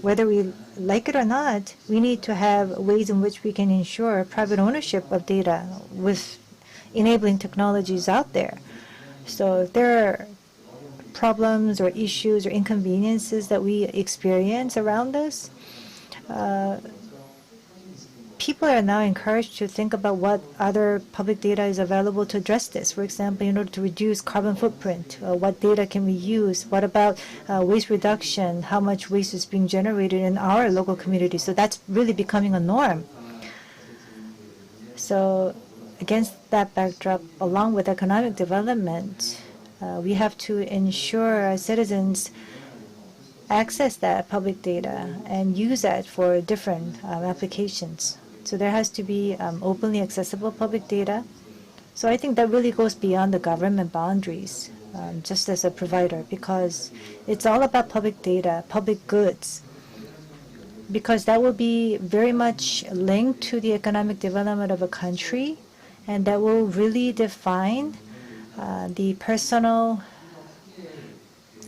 whether we like it or not, we need to have ways in which we can ensure private ownership of data with enabling technologies out there. So if there are problems or issues or inconveniences that we experience around us, people are now encouraged to think about what other public data is available to address this. For example, in order to reduce carbon footprint, what data can we use? What about waste reduction? How much waste is being generated in our local community? So that's really becoming a norm. So against that backdrop, along with economic development, we have to ensure our citizens access that public data and use that for different applications. So there has to be openly accessible public data. So I think that really goes beyond the government boundaries, just as a provider, because it's all about public data, public goods, because that will be very much linked to the economic development of a country, and that will really define the personal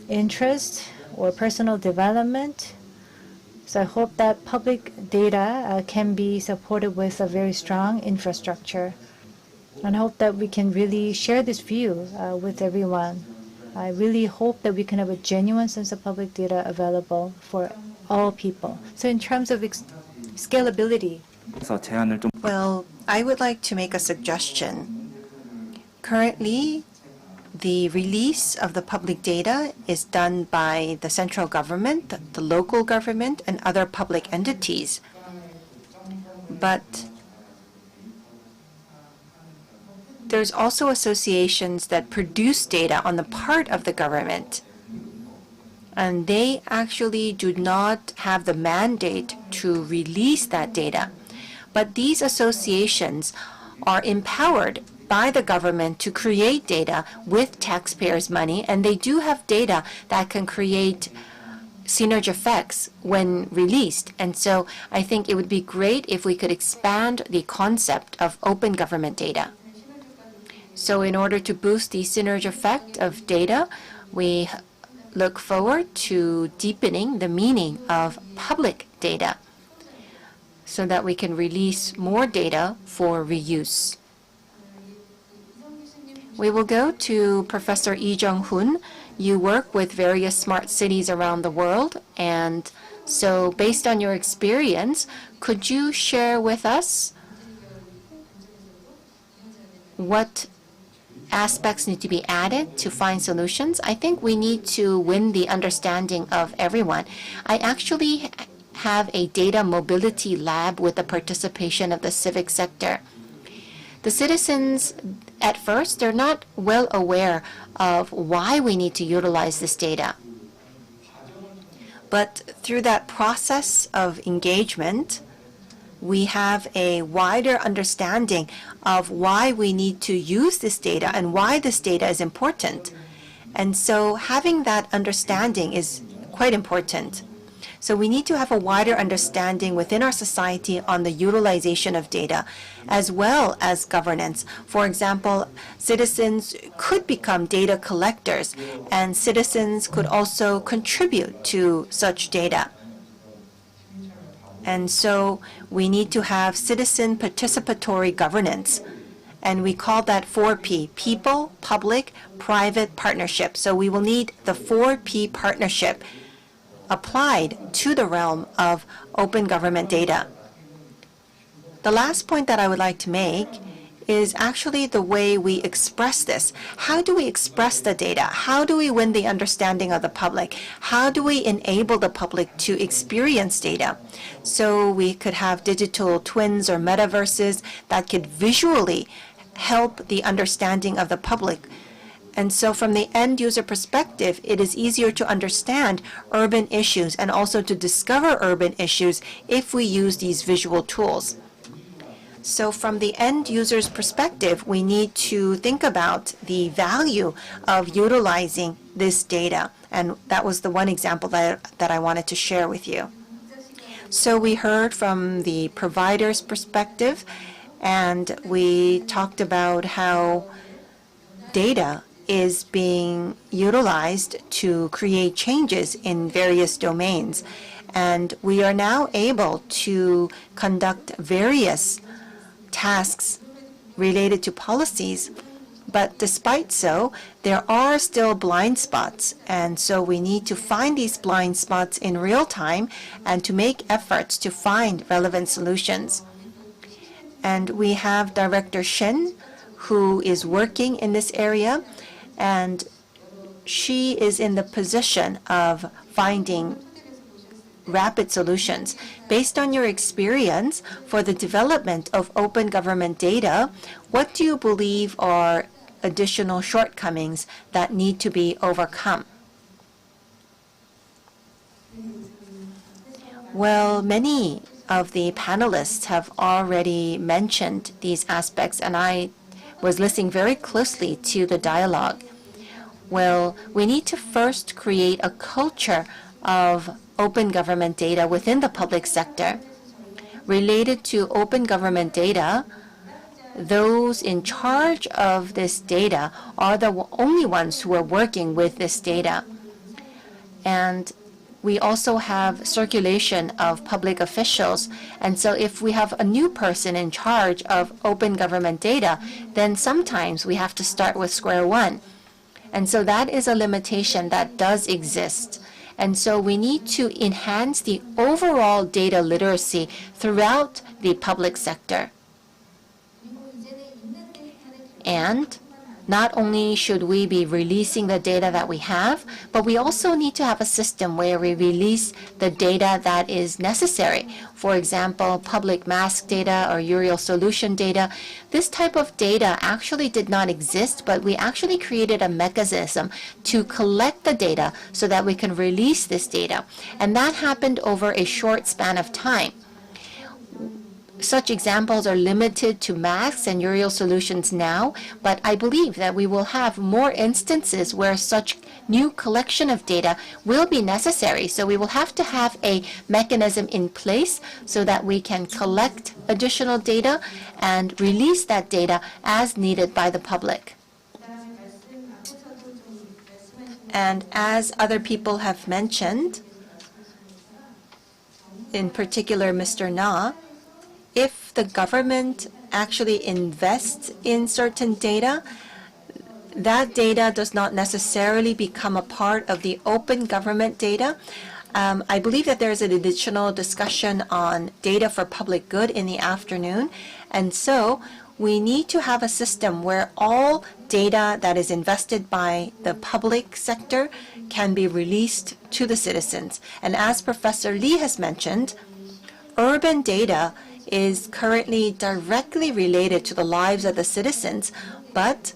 interest or personal development. So I hope that public data can be supported with a very strong infrastructure. And I hope that we can really share this view with everyone. I really hope that we can have a genuine sense of public data available for all people. So in terms of scalability. Well, I would like to make a suggestion. Currently, the release of the public data is done by the central government, the local government, and other public entities. But there's also associations that produce data on the part of the government, and they actually do not have the mandate to release that data. But these associations are empowered by the government to create data with taxpayers' money, and they do have data that can create synergy effects when released. And so I think it would be great if we could expand the concept of open government data. So in order to boost the synergy effect of data, we look forward to deepening the meaning of public data so that we can release more data for reuse. We will go to Professor Lee Jung-hoon. You work with various smart cities around the world, and so based on your experience, could you share with us what aspects need to be added to find solutions? I think we need to win the understanding of everyone. I actually have a data mobility lab with the participation of the civic sector. The citizens, at first, they're not well aware of why we need to utilize this data. But through that process of engagement, we have a wider understanding of why we need to use this data and why this data is important. And so having that understanding is quite important. So we need to have a wider understanding within our society on the utilization of data, as well as governance. For example, citizens could become data collectors, and citizens could also contribute to such data. And so we need to have citizen participatory governance. And we call that 4P, people, public, private, partnership. So we will need the 4P partnership applied to the realm of open government data. The last point that I would like to make is actually the way we express this. How do we express the data? How do we win the understanding of the public? How do we enable the public to experience data? So we could have digital twins or metaverses that could visually help the understanding of the public. And so from the end user perspective, it is easier to understand urban issues and also to discover urban issues if we use these visual tools. So from the end user's perspective, we need to think about the value of utilizing this data. And that was the one example that I wanted to share with you. So we heard from the provider's perspective, and we talked about how data is being utilized to create changes in various domains. And we are now able to conduct various tasks related to policies. But despite so, there are still blind spots. And so we need to find these blind spots in real time and to make efforts to find relevant solutions. And we have Director Shen, who is working in this area, and she is in the position of finding rapid solutions. Based on your experience for the development of open government data, what do you believe are additional shortcomings that need to be overcome? Well, many of the panelists have already mentioned these aspects, and I was listening very closely to the dialogue. Well, we need to first create a culture of open government data within the public sector. Related to open government data, those in charge of this data are the only ones who are working with this data. And we also have circulation of public officials. And so if we have a new person in charge of open government data, then sometimes we have to start with square one. And so that is a limitation that does exist. And so we need to enhance the overall data literacy throughout the public sector. And not only should we be releasing the data that we have, but we also need to have a system where we release the data that is necessary. For example, public mask data or Uriel solution data. This type of data actually did not exist, but we actually created a mechanism to collect the data so that we can release this data. And that happened over a short span of time. Such examples are limited to masks and Uriel solutions now, but I believe that we will have more instances where such new collection of data will be necessary. So we will have to have a mechanism in place so that we can collect additional data and release that data as needed by the public. And as other people have mentioned, in particular Mr. Na, if the government actually invests in certain data, that data does not necessarily become a part of the open government data. I believe that there is an additional discussion on data for public good in the afternoon. And so we need to have a system where all data that is invested by the public sector can be released to the citizens. And as Professor Lee has mentioned, urban data is currently directly related to the lives of the citizens, but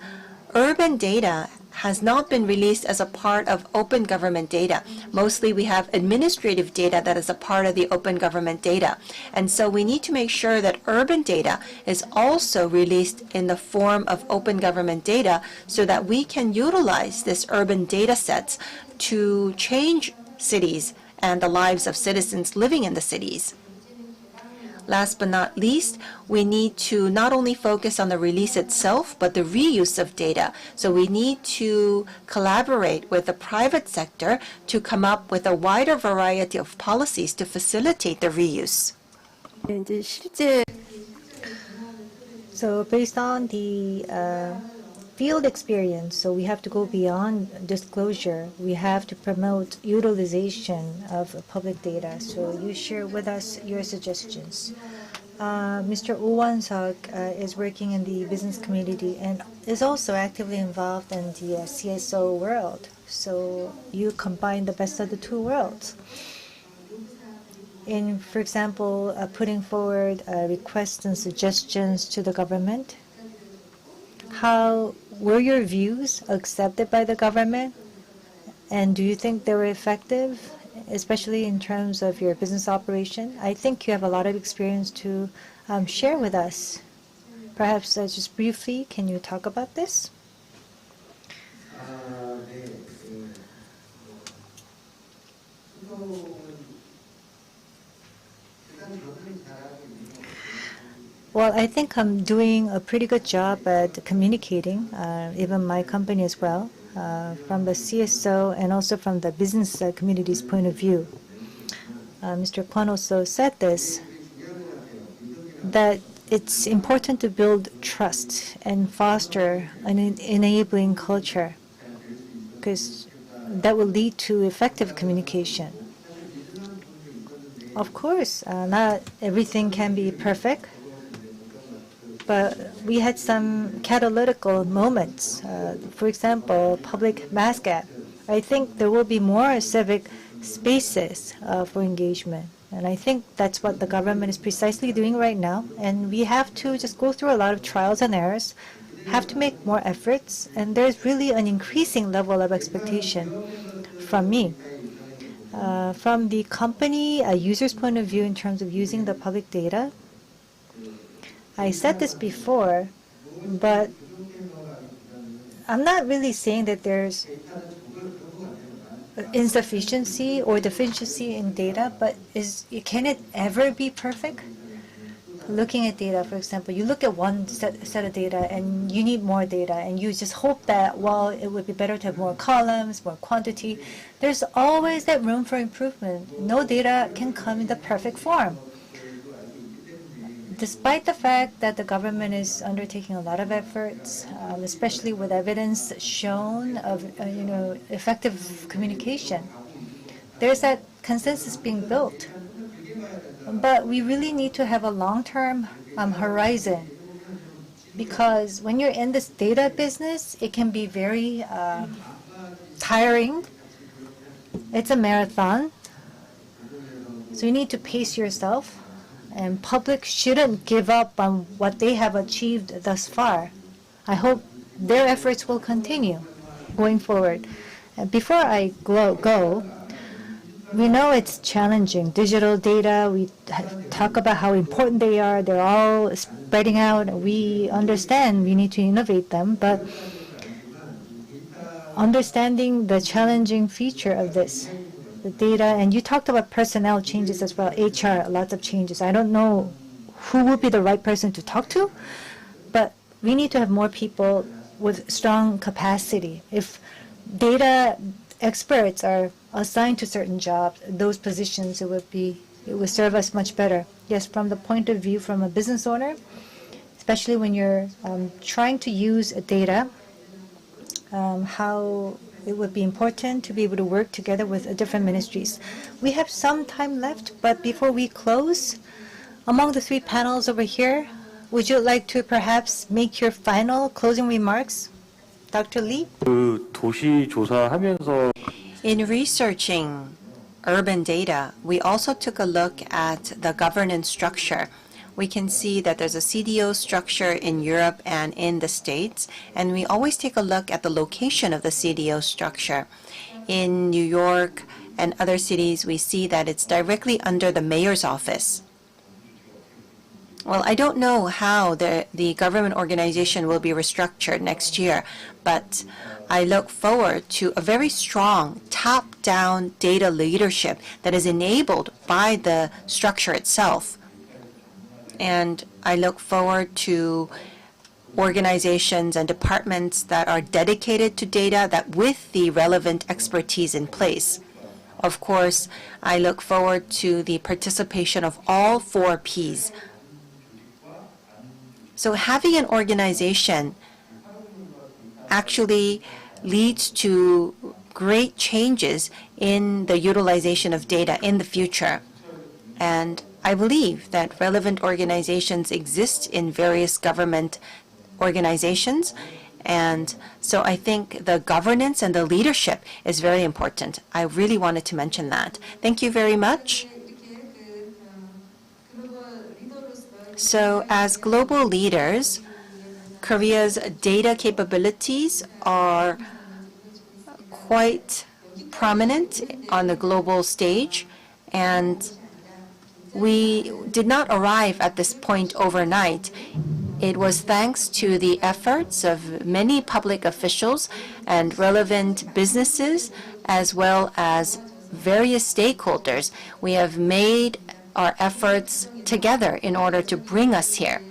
urban data has not been released as a part of open government data. Mostly we have administrative data that is a part of the open government data. And so we need to make sure that urban data is also released in the form of open government data so that we can utilize this urban data sets to change cities and the lives of citizens living in the cities. Last but not least, we need to not only focus on the release itself, but the reuse of data. So we need to collaborate with the private sector to come up with a wider variety of policies to facilitate the reuse. So based on the field experience, so we have to go beyond disclosure. We have to promote utilization of public data. So you share with us your suggestions. Mr. Oh Won-seok is working in the business community and is also actively involved in the CSO world. So you combine the best of the two worlds. In, for example, putting forward requests and suggestions to the government, how were your views accepted by the government? And do you think they were effective, especially in terms of your business operation? I think you have a lot of experience to share with us. Perhaps just briefly, can you talk about this? Well, I think I'm doing a pretty good job at communicating, even my company as well, from the CSO and also from the business community's point of view. Mr. Kwon also said this, that it's important to build trust and foster an enabling culture, because that will lead to effective communication. Of course, not everything can be perfect. but we had some catalytical moments. For example, public mascot. I think there will be more civic spaces for engagement. And I think that's what the government is precisely doing right now. And we have to just go through a lot of trials and errors, have to make more efforts. And there's really an increasing level of expectation from me. From the company, a user's point of view in terms of using the public data, I said this before, but I'm not really saying that there's insufficiency or deficiency in data, but can it ever be perfect? Looking at data, for example, you look at one set of data and you need more data and you just hope that, well, it would be better to have more columns, more quantity. There's always that room for improvement. No data can come in the perfect form. Despite the fact that the government is undertaking a lot of efforts, especially with evidence shown of effective communication, there's that consensus being built. But we really need to have a long-term horizon, because when you're in this data business, it can be very tiring. It's a marathon, so you need to pace yourself. And public shouldn't give up on what they have achieved thus far. I hope their efforts will continue going forward. Before I go, we know it's challenging. Digital data, we talk about how important they are. They're all spreading out. We understand we need to innovate them, but understanding the challenging feature of this, the data, and you talked about personnel changes as well, HR, lots of changes. I don't know who would be the right person to talk to, but we need to have more people with strong capacity. If data experts are assigned to certain jobs, those positions, it would serve us much better. Yes, from the point of view from a business owner, especially when you're trying to use data, how it would be important to be able to work together with different ministries. We have some time left, but before we close, among the three panels over here, would you like to perhaps make your final closing remarks? Dr. Lee? 도시 조사하면서 In researching urban data, we also took a look at the governance structure. We can see that there's a CDO structure in Europe and in the States, and we always take a look at the location of the CDO structure. In New York and other cities, we see that it's directly under the mayor's office. Well, I don't know how the government organization will be restructured next year, but I look forward to a very strong top-down data leadership that is enabled by the structure itself. And I look forward to organizations and departments that are dedicated to data, that with the relevant expertise in place. Of course, I look forward to the participation of all 4 Ps. So having an organization actually leads to great changes in the utilization of data in the future. And I believe that relevant organizations exist in various government organizations. And so I think the governance and the leadership is very important. I really wanted to mention that. Thank you very much. So as global leaders, Korea's data capabilities are quite prominent on the global stage, and we did not arrive at this point overnight. It was thanks to the efforts of many public officials and relevant businesses, as well as various stakeholders. We have made our efforts together in order to bring us here.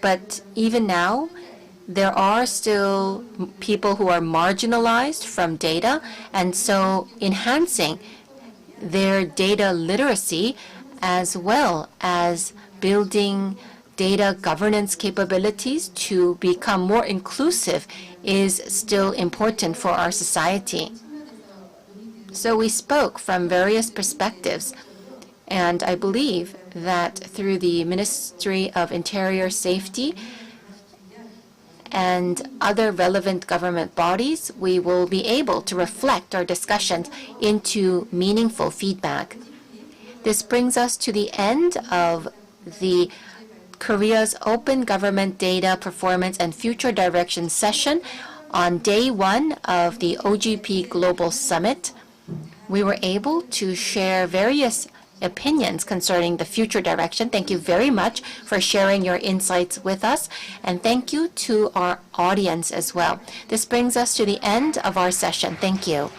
But even now, there are still people who are marginalized from data, and so enhancing their data literacy as well as building data governance capabilities to become more inclusive is still important for our society. So we spoke from various perspectives, And I believe that through the Ministry of Interior Safety and other relevant government bodies, we will be able to reflect our discussions into meaningful feedback. This brings us to the end of the Korea's Open Government Data Performance and Future Direction session on day 1 of the OGP Global Summit. We were able to share various opinions concerning the future direction. Thank you very much for sharing your insights with us, and thank you to our audience as well. This brings us to the end of our session. Thank you.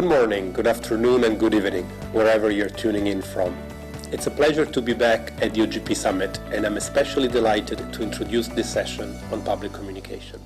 Good morning, good afternoon, and good evening, wherever you're tuning in from. It's a pleasure to be back at the OGP Summit, and I'm especially delighted to introduce this session on public communication.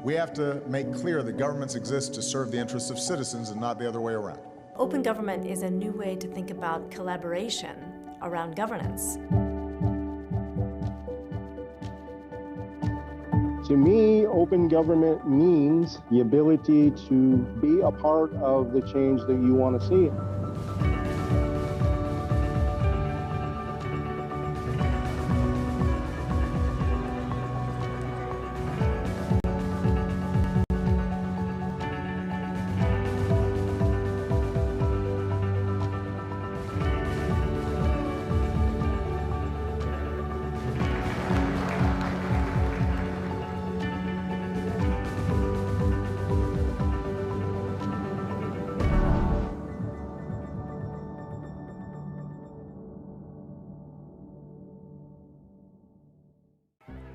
We have to make clear that governments exist to serve the interests of citizens and not the other way around. Open government is a new way to think about collaboration around governance. To me, open government means the ability to be a part of the change that you want to see.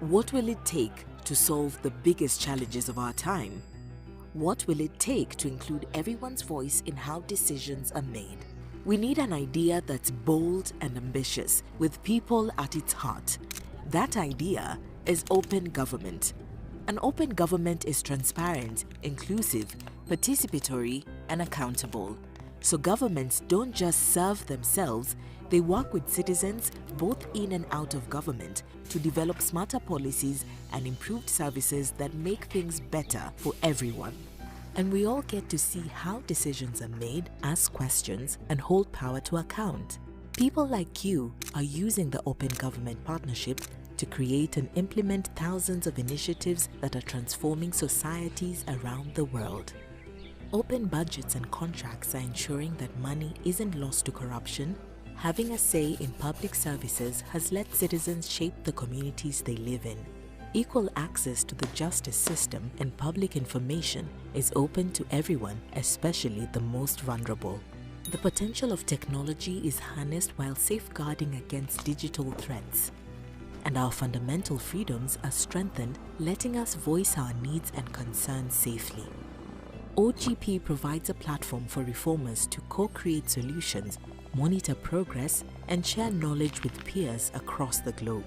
What will it take to solve the biggest challenges of our time? What will it take to include everyone's voice in how decisions are made? We need an idea that's bold and ambitious, with people at its heart. That idea is open government. An open government is transparent, inclusive, participatory, and accountable. So governments don't just serve themselves, they work with citizens both in and out of government to develop smarter policies and improved services that make things better for everyone. And we all get to see how decisions are made, ask questions, and hold power to account. People like you are using the Open Government Partnership to create and implement thousands of initiatives that are transforming societies around the world. Open budgets and contracts are ensuring that money isn't lost to corruption. Having a say in public services has let citizens shape the communities they live in. Equal access to the justice system and public information is open to everyone, especially the most vulnerable. The potential of technology is harnessed while safeguarding against digital threats. And our fundamental freedoms are strengthened, letting us voice our needs and concerns safely. OGP provides a platform for reformers to co-create solutions, monitor progress, and share knowledge with peers across the globe.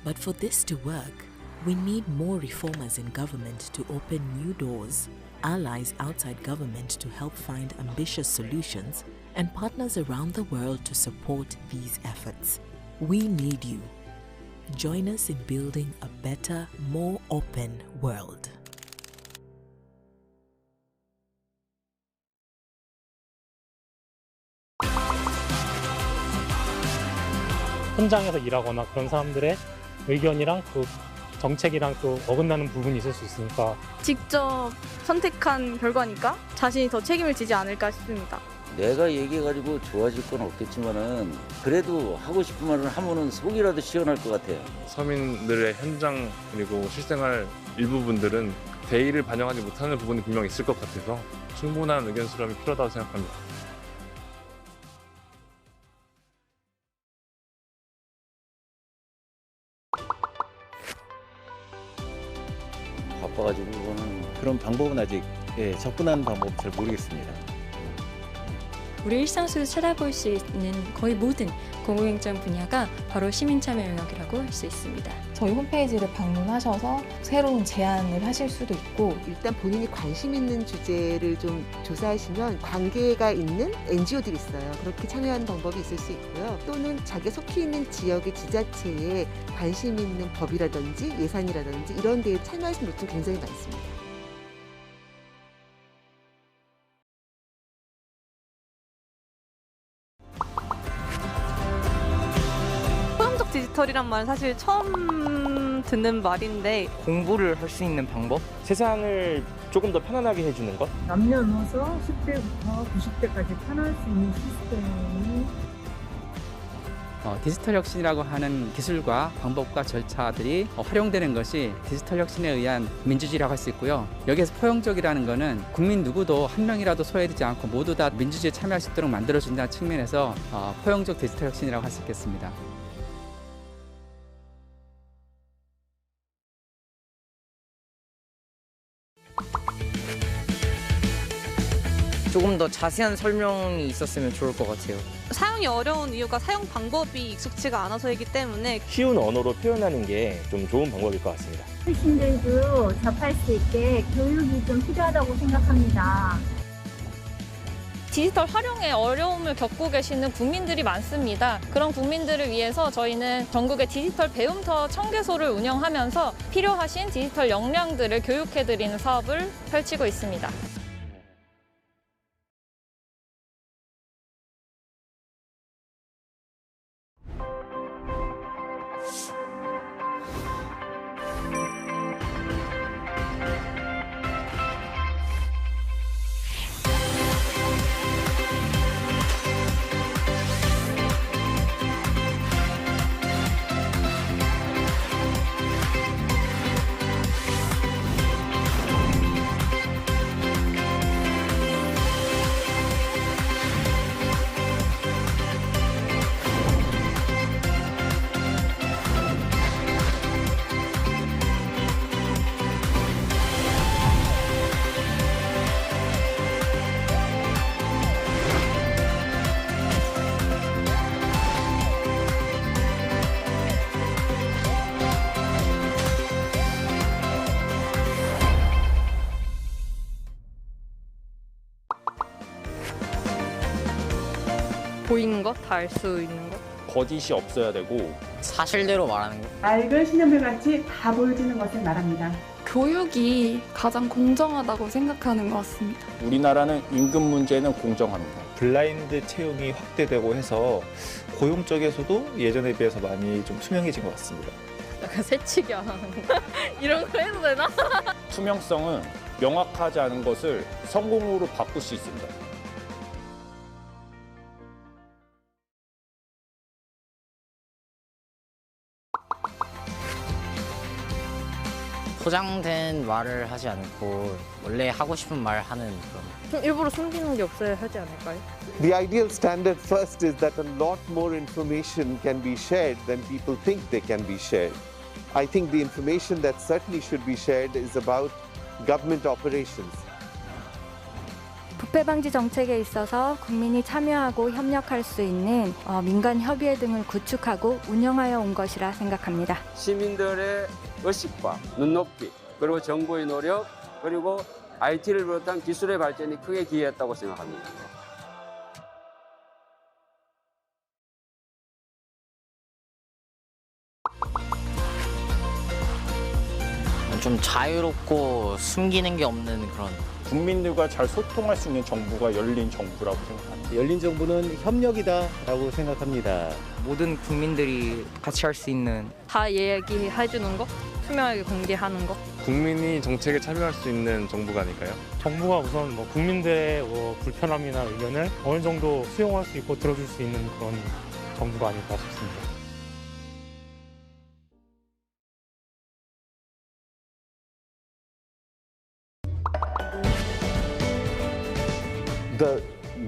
But for this to work, we need more reformers in government to open new doors, allies outside government to help find ambitious solutions, and partners around the world to support these efforts. We need you. Join us in building a better, more open world. 현장에서 일하거나 그런 사람들의 의견이랑 그 정책이랑 또 어긋나는 부분이 있을 수 있으니까 직접 선택한 결과니까 자신이 더 책임을 지지 않을까 싶습니다. 내가 얘기해가지고 좋아질 건 없겠지만은 그래도 하고 싶은 말을 하면은 속이라도 시원할 것 같아요. 서민들의 현장 그리고 실생활 일부분들은 대의를 반영하지 못하는 부분이 분명 있을 것 같아서 충분한 의견 수렴이 필요하다고 생각합니다. 바빠가지고 이거는 그런 방법은 아직 접근하는 방법 잘 모르겠습니다. 우리 일상 속에서 찾아볼 수 있는 거의 모든 공공행정 분야가 바로 시민참여 영역이라고 할 수 있습니다. 저희 홈페이지를 방문하셔서 새로운 제안을 하실 수도 있고 일단 본인이 관심 있는 주제를 좀 조사하시면 관계가 있는 NGO들이 있어요. 그렇게 참여하는 방법이 있을 수 있고요. 또는 자기가 속해 있는 지역의 지자체에 관심 있는 법이라든지 예산이라든지 이런 데에 참여하시는 분들 굉장히 많습니다. 디지털이란 말은 사실 처음 듣는 말인데 공부를 할 수 있는 방법? 세상을 조금 더 편안하게 해주는 것? 남녀노소 10대부터 90대까지 편할 수 있는 시스템이 디지털 혁신이라고 하는 기술과 방법과 절차들이 활용되는 것이 디지털 혁신에 의한 민주주의라고 할 수 있고요. 여기에서 포용적이라는 것은 국민 누구도 한 명이라도 소외되지 않고 모두 다 민주주의에 참여할 수 있도록 만들어준다는 측면에서 포용적 디지털 혁신이라고 할 수 있겠습니다. 조금 더 자세한 설명이 있었으면 좋을 것 같아요. 사용이 어려운 이유가 사용 방법이 익숙지가 않아서이기 때문에 쉬운 언어로 표현하는 게 좀 좋은 방법일 것 같습니다. 어르신들도 접할 수 있게 교육이 좀 필요하다고 생각합니다. 디지털 활용에 어려움을 겪고 계시는 국민들이 많습니다. 그런 국민들을 위해서 저희는 전국의 디지털 배움터 1000개소를 운영하면서 필요하신 디지털 역량들을 교육해드리는 사업을 펼치고 있습니다. 보이는 것, 다 알 수 있는 것. 거짓이 없어야 되고 사실대로 말하는 것. 맑은 신현물같이 다 보여지는 것을 말합니다. 교육이 가장 공정하다고 생각하는 것 같습니다. 우리나라는 임금 문제는 공정합니다. 블라인드 채용이 확대되고 해서 고용 쪽에서도 예전에 비해서 많이 좀 투명해진 것 같습니다. 약간 새치기 안 하는 거. 이런 거 해도 되나? 투명성은 명확하지 않은 것을 성공으로 바꿀 수 있습니다. 포장된 말을 하지 않고 원래 하고 싶은 말 하는 그런. 좀 일부러 숨기는 게 없어야 하지 않을까요? The ideal standard first is that a lot more information can be shared than people think they can be shared. I think the information that certainly should be shared is about government operations. 부패 방지 정책에 있어서 국민이 참여하고 협력할 수 있는 민간 협의회 등을 구축하고 운영하여 온 것이라 생각합니다. 시민들의 의식과 눈높이, 그리고 정부의 노력, 그리고 IT를 비롯한 기술의 발전이 크게 기여했다고 생각합니다. 좀 자유롭고 숨기는 게 없는 그런. 국민들과 잘 소통할 수 있는 정부가 열린 정부라고 생각합니다. 열린 정부는 협력이다라고 생각합니다. 모든 국민들이 같이 할 수 있는. 다 얘기해주는 거, 투명하게 공개하는 거. 국민이 정책에 참여할 수 있는 정부가 아닐까요? 정부가 우선 국민들의 불편함이나 의견을 어느 정도 수용할 수 있고 들어줄 수 있는 그런 정부가 아닐까 싶습니다. The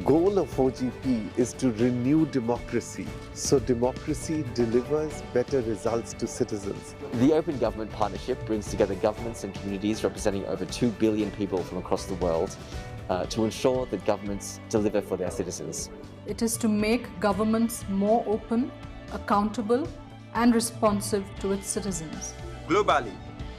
goal of OGP is to renew democracy, so democracy delivers better results to citizens. The Open Government Partnership brings together governments and communities representing over 2 billion people from across the world to ensure that governments deliver for their citizens. It is to make governments more open, accountable, and responsive to its citizens. Globally,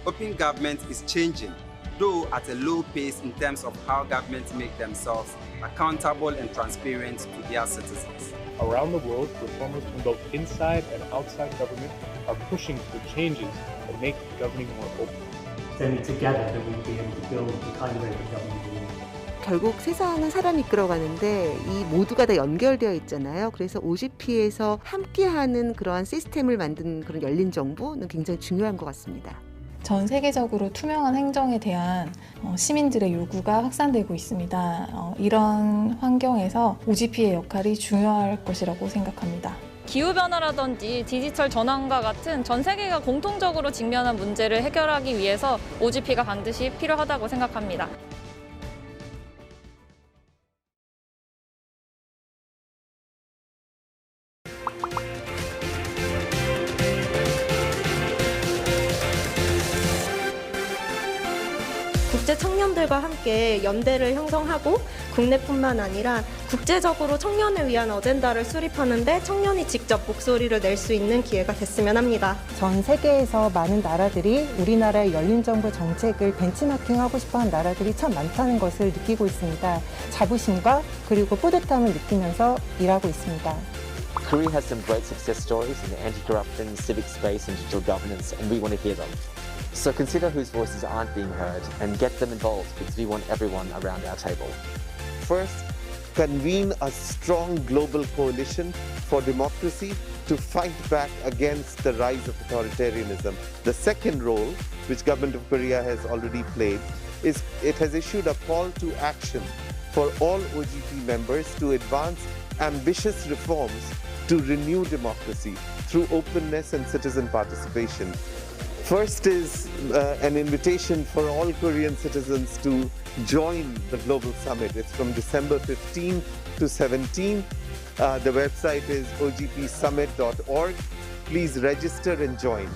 open government is changing, though at a low pace in terms of how governments make themselves accountable and transparent to their citizens. Around the world, reformers from both inside and outside government are pushing for changes that make governing more open. Then together that we'll be able to build the kind of government we need. 결국 세상은 사람이 이끌어가는데 이 모두가 다 연결되어 있잖아요. 그래서 OGP에서 함께하는 그러한 시스템을 만든 그런 열린 정부는 굉장히 중요한 것 같습니다. 전 세계적으로 투명한 행정에 대한 시민들의 요구가 확산되고 있습니다. 이런 환경에서 OGP의 역할이 중요할 것이라고 생각합니다. 기후변화라든지 디지털 전환과 같은 전 세계가 공통적으로 직면한 문제를 해결하기 위해서 OGP가 반드시 필요하다고 생각합니다. 국제 청년들과 함께 연대를 형성하고 국내뿐만 아니라 국제적으로 청년을 위한 어젠다를 수립하는데 청년이 직접 목소리를 낼 수 있는 기회가 됐으면 합니다. 전 세계에서 많은 나라들이 우리나라의 열린 정부 정책을 벤치마킹하고 싶어하는 나라들이 참 많다는 것을 느끼고 있습니다. 자부심과 그리고 뿌듯함을 느끼면서 일하고 있습니다. Korea has some great success stories in the anti-corruption, civic space and digital governance, and we want to hear them. So consider whose voices aren't being heard and get them involved because we want everyone around our table. First, convene a strong global coalition for democracy to fight back against the rise of authoritarianism. The second role, which Government of Korea has already played, is it has issued a call to action for all OGP members to advance ambitious reforms to renew democracy through openness and citizen participation. First is an invitation for all Korean citizens to join the Global Summit. It's from December 15 to 17. The website is ogpsummit.org. Please register and join.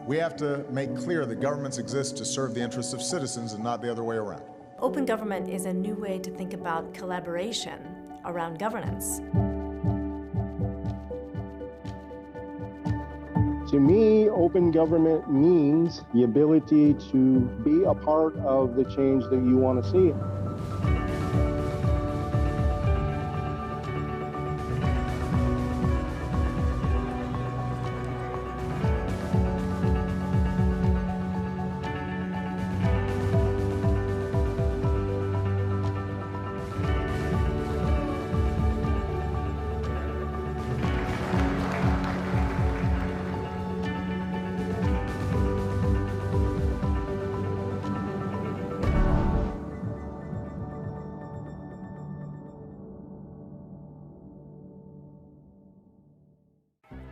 We have to make clear that governments exist to serve the interests of citizens and not the other way around. Open government is a new way to think about collaboration around governance. To me, open government means the ability to be a part of the change that you want to see.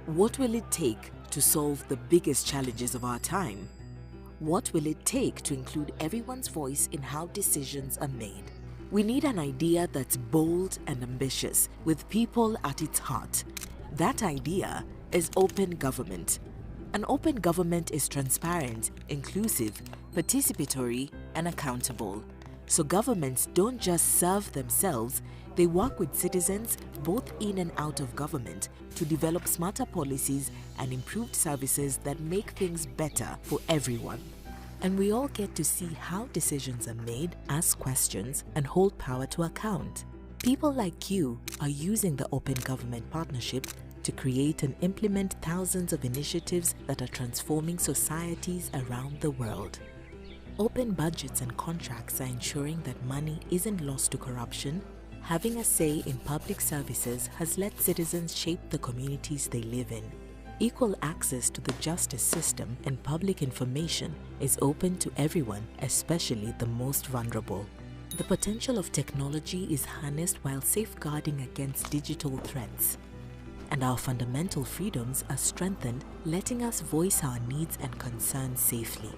What will it take to solve the biggest challenges of our time? What will it take to include everyone's voice in how decisions are made? We need an idea that's bold and ambitious, with people at its heart. That idea is open government. An open government is transparent, inclusive, participatory, and accountable. So governments don't just serve themselves, they work with citizens both in and out of government to develop smarter policies and improved services that make things better for everyone. And we all get to see how decisions are made, ask questions, and hold power to account. People like you are using the Open Government Partnership to create and implement thousands of initiatives that are transforming societies around the world. Open budgets and contracts are ensuring that money isn't lost to corruption. Having a say in public services has let citizens shape the communities they live in. Equal access to the justice system and public information is open to everyone, especially the most vulnerable. The potential of technology is harnessed while safeguarding against digital threats. And our fundamental freedoms are strengthened, letting us voice our needs and concerns safely.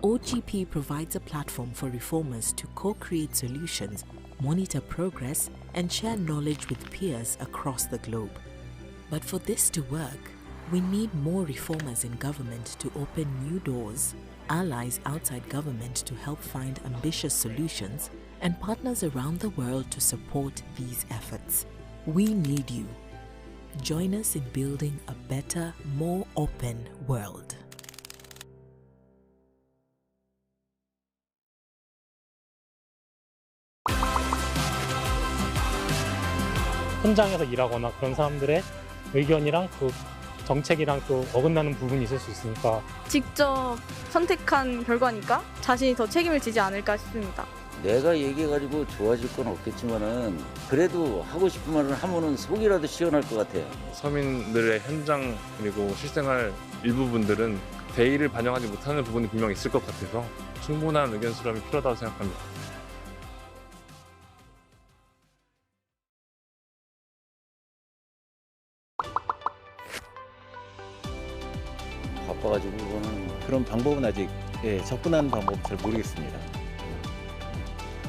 OGP provides a platform for reformers to co-create solutions, monitor progress, and share knowledge with peers across the globe. But for this to work, we need more reformers in government to open new doors, allies outside government to help find ambitious solutions, and partners around the world to support these efforts. We need you. Join us in building a better, more open world. 현장에서 일하거나 그런 사람들의 의견이랑 그 정책이랑 또 어긋나는 부분이 있을 수 있으니까 직접 선택한 결과니까 자신이 더 책임을 지지 않을까 싶습니다. 내가 얘기해가지고 좋아질 건 없겠지만은 그래도 하고 싶은 말을 하면은 속이라도 시원할 것 같아요. 서민들의 현장 그리고 실생활 일부분들은 대의를 반영하지 못하는 부분이 분명히 있을 것 같아서 충분한 의견 수렴이 필요하다고 생각합니다. 바빠가지고 그거는 그런 방법은 아직 접근하는 방법 잘 모르겠습니다.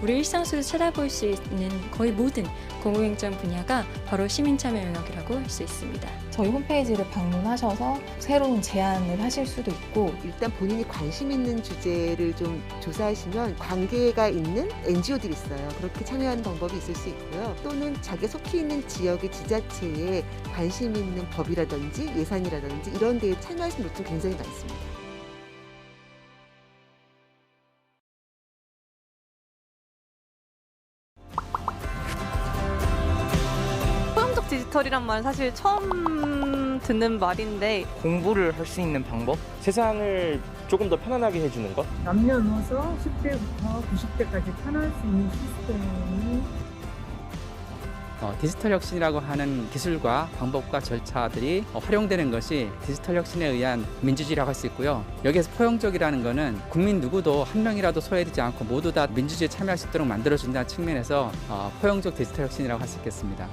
우리 일상 속에서 찾아볼 수 있는 거의 모든 공공행정 분야가 바로 시민참여 영역이라고 할 수 있습니다. 저희 홈페이지를 방문하셔서 새로운 제안을 하실 수도 있고 일단 본인이 관심 있는 주제를 좀 조사하시면 관계가 있는 NGO들이 있어요. 그렇게 참여하는 방법이 있을 수 있고요. 또는 자기 속해 있는 지역의 지자체에 관심 있는 법이라든지 예산이라든지 이런 데에 참여하시는 분들 굉장히 많습니다. 디지털이란 말 사실 처음 듣는 말인데 공부를 할 수 있는 방법? 세상을 조금 더 편안하게 해주는 것? 남녀노소 10대부터 90대까지 편할 수 있는 시스템이 디지털 혁신이라고 하는 기술과 방법과 절차들이 활용되는 것이 디지털 혁신에 의한 민주주의라고 할 수 있고요. 여기에서 포용적이라는 것은 국민 누구도 한 명이라도 소외되지 않고 모두 다 민주주의에 참여할 수 있도록 만들어준다는 측면에서 포용적 디지털 혁신이라고 할 수 있겠습니다.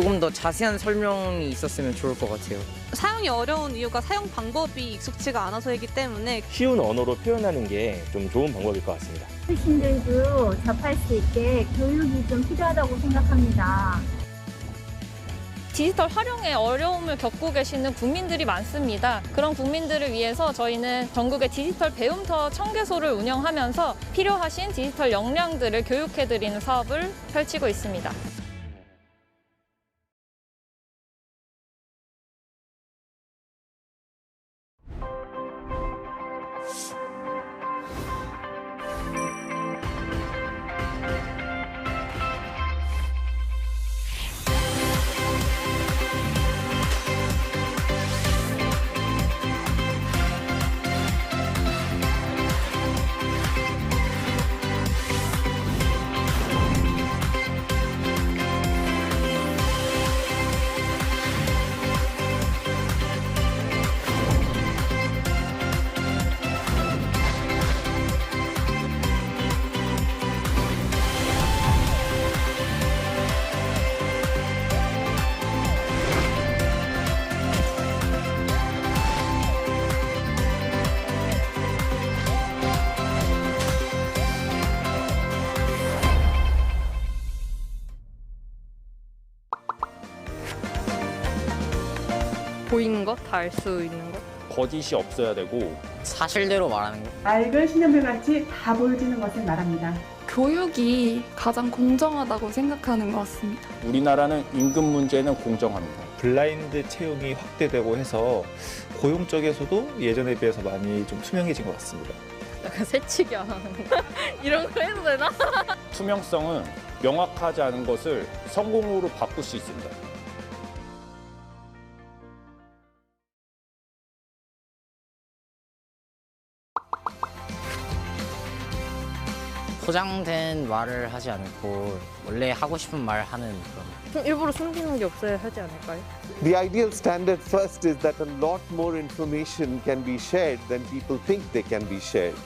조금 더 자세한 설명이 있었으면 좋을 것 같아요. 사용이 어려운 이유가 사용 방법이 익숙치가 않아서이기 때문에 쉬운 언어로 표현하는 게 좀 좋은 방법일 것 같습니다. 어르신들도 접할 수 있게 교육이 좀 필요하다고 생각합니다. 디지털 활용에 어려움을 겪고 계시는 국민들이 많습니다. 그런 국민들을 위해서 저희는 전국의 디지털 배움터 1000개소를 운영하면서 필요하신 디지털 역량들을 교육해드리는 사업을 펼치고 있습니다. 보이는 것, 다 알 수 있는 것. 거짓이 없어야 되고 사실대로 말하는 것. 맑은 신현물같이 다 보여지는 것을 말합니다. 교육이 가장 공정하다고 생각하는 것 같습니다. 우리나라는 임금 문제는 공정합니다. 블라인드 채용이 확대되고 해서 고용 쪽에서도 예전에 비해서 많이 좀 투명해진 것 같습니다. 약간 새치기 안 하는 거. 이런 거 해도 되나? 투명성은 명확하지 않은 것을 성공으로 바꿀 수 있습니다. 포장된 말을 하지 않고 원래 하고 싶은 말 하는 그런. 좀 일부러 숨기는 게 없어야 하지 않을까요? The ideal standard first is that a lot more information can be shared than people think they can be shared.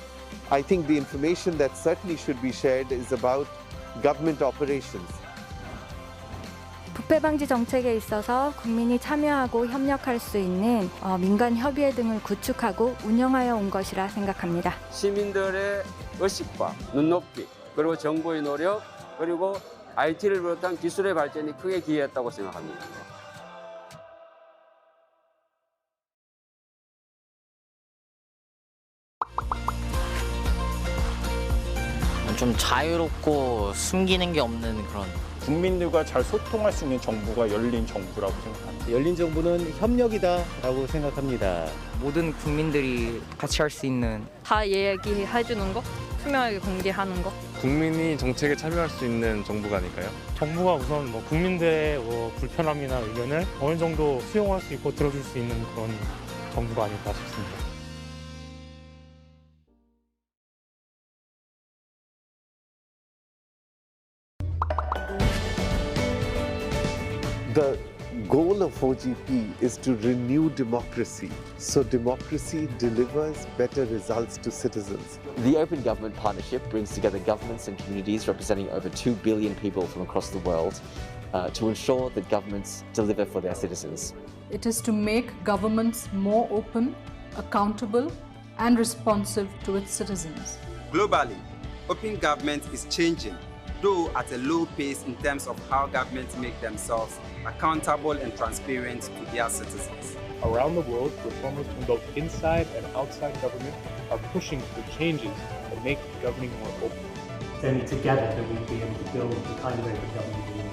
I think the information that certainly should be shared is about government operations. 부패 방지 정책에 있어서 국민이 참여하고 협력할 수 있는 민간 협의회 등을 구축하고 운영하여 온 것이라 생각합니다. 시민들의 의식과 눈높이, 그리고 정부의 노력, 그리고 IT를 비롯한 기술의 발전이 크게 기여했다고 생각합니다. 좀 자유롭고 숨기는 게 없는 그런. 국민들과 잘 소통할 수 있는 정부가 열린 정부라고 생각합니다. 열린 정부는 협력이다라고 생각합니다. 모든 국민들이 같이 할 수 있는. 다 얘기해주는 거, 투명하게 공개하는 거. 국민이 정책에 참여할 수 있는 정부가 아닐까요? 정부가 우선 국민들의 불편함이나 의견을 어느 정도 수용할 수 있고 들어줄 수 있는 그런 정부가 아닐까 싶습니다. The goal of OGP is to renew democracy, so democracy delivers better results to citizens. The Open Government Partnership brings together governments and communities representing over 2 billion people from across the world to ensure that governments deliver for their citizens. It is to make governments more open, accountable, and responsive to its citizens. Globally, open government is changing, though at a low pace in terms of how governments make themselves accountable and transparent to their citizens. Around the world, reformers from both inside and outside government are pushing for changes that make governing more open. Then together we'll be able to build the kind of open government we need.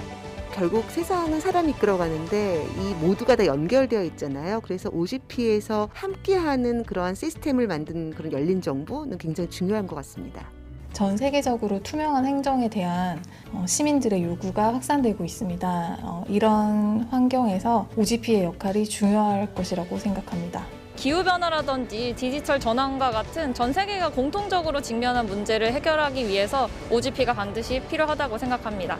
결국 세상은 사람이 이끌어가는데 이 모두가 다 연결되어 있잖아요. 그래서 OGP에서 함께하는 그러한 시스템을 만든 그런 열린 정부는 굉장히 중요한 것 같습니다. 전 세계적으로 투명한 행정에 대한 시민들의 요구가 확산되고 있습니다. 이런 환경에서 OGP의 역할이 중요할 것이라고 생각합니다. 기후변화라든지 디지털 전환과 같은 전 세계가 공통적으로 직면한 문제를 해결하기 위해서 OGP가 반드시 필요하다고 생각합니다.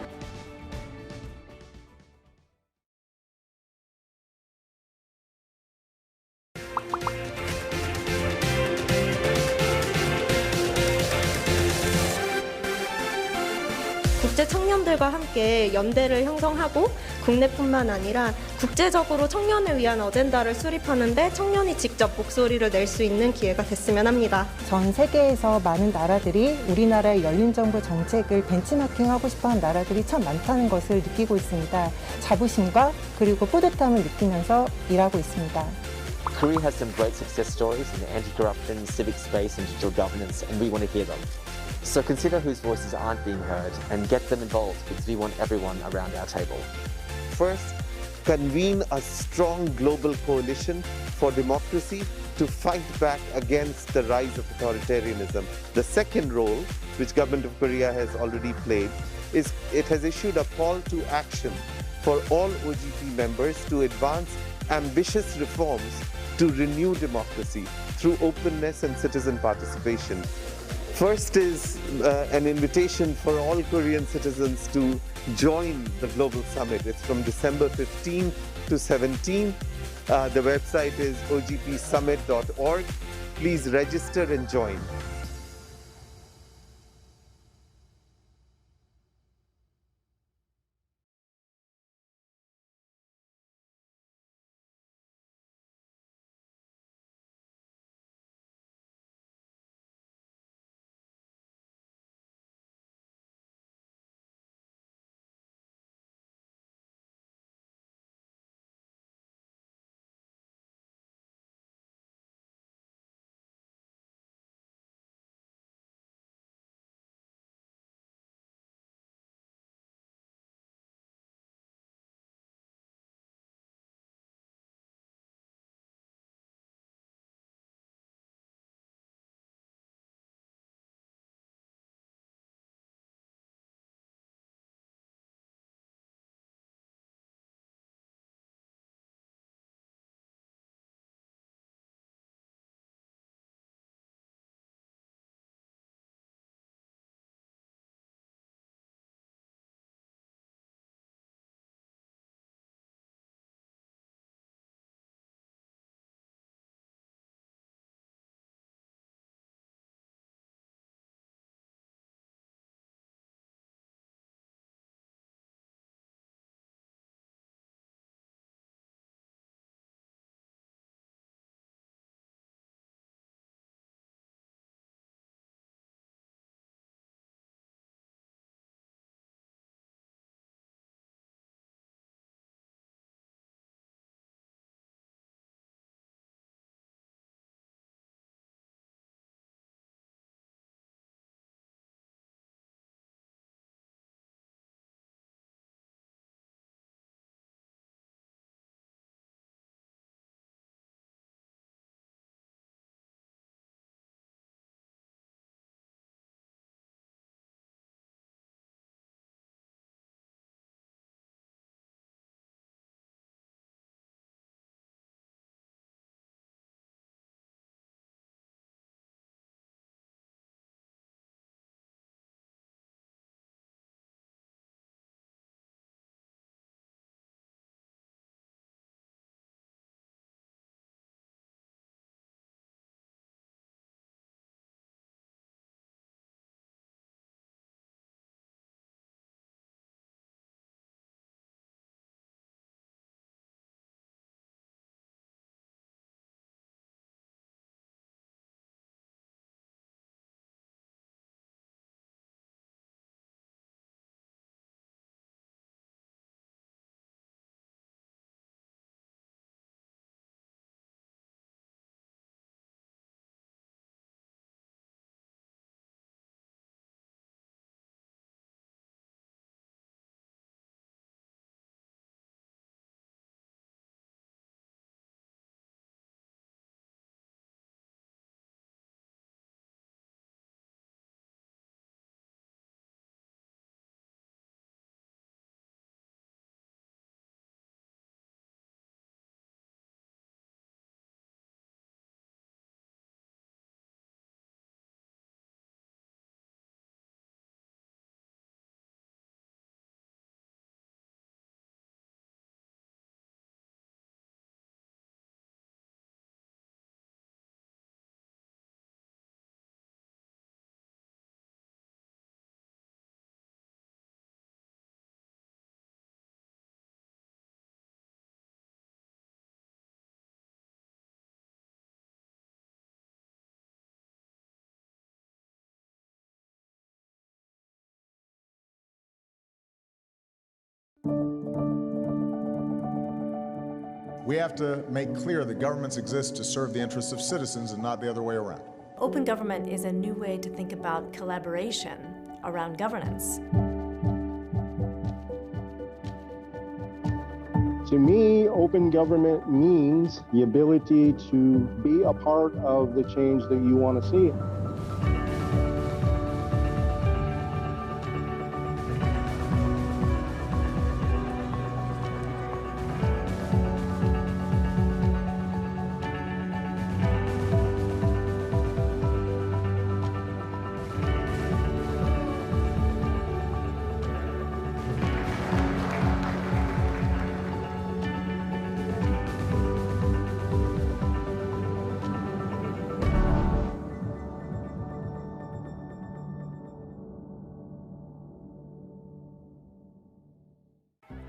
국제 청년들과 함께 연대를 형성하고 국내뿐만 아니라 국제적으로 청년을 위한 어젠다를 수립하는 데 청년이 직접 목소리를 낼 수 있는 기회가 됐으면 합니다. 전 세계에서 많은 나라들이 우리나라의 열린 정부 정책을 벤치마킹하고 싶어하는 나라들이 참 많다는 것을 느끼고 있습니다. 자부심과 그리고 뿌듯함을 느끼면서 일하고 있습니다. Korea has some great success stories in the anti-corruption, civic space and digital governance, and we want to hear them. So consider whose voices aren't being heard and get them involved because we want everyone around our table. First, convene a strong global coalition for democracy to fight back against the rise of authoritarianism. The second role, which Government of Korea has already played, is it has issued a call to action for all OGP members to advance ambitious reforms to renew democracy through openness and citizen participation. First is an invitation for all Korean citizens to join the Global Summit. It's from December 15 to 17. The website is ogpsummit.org. Please register and join. We have to make clear that governments exist to serve the interests of citizens and not the other way around. Open government is a new way to think about collaboration around governance. To me, open government means the ability to be a part of the change that you want to see.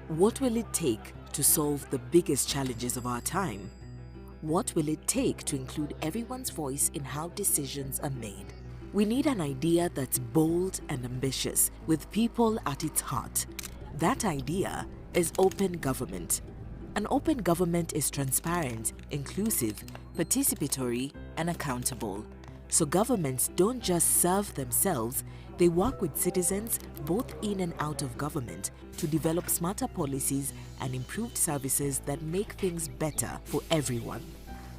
What will it take to solve the biggest challenges of our time? What will it take to include everyone's voice in how decisions are made? We need an idea that's bold and ambitious, with people at its heart. That idea is open government. An open government is transparent, inclusive, participatory, and accountable. So governments don't just serve themselves, they work with citizens both in and out of government to develop smarter policies and improved services that make things better for everyone.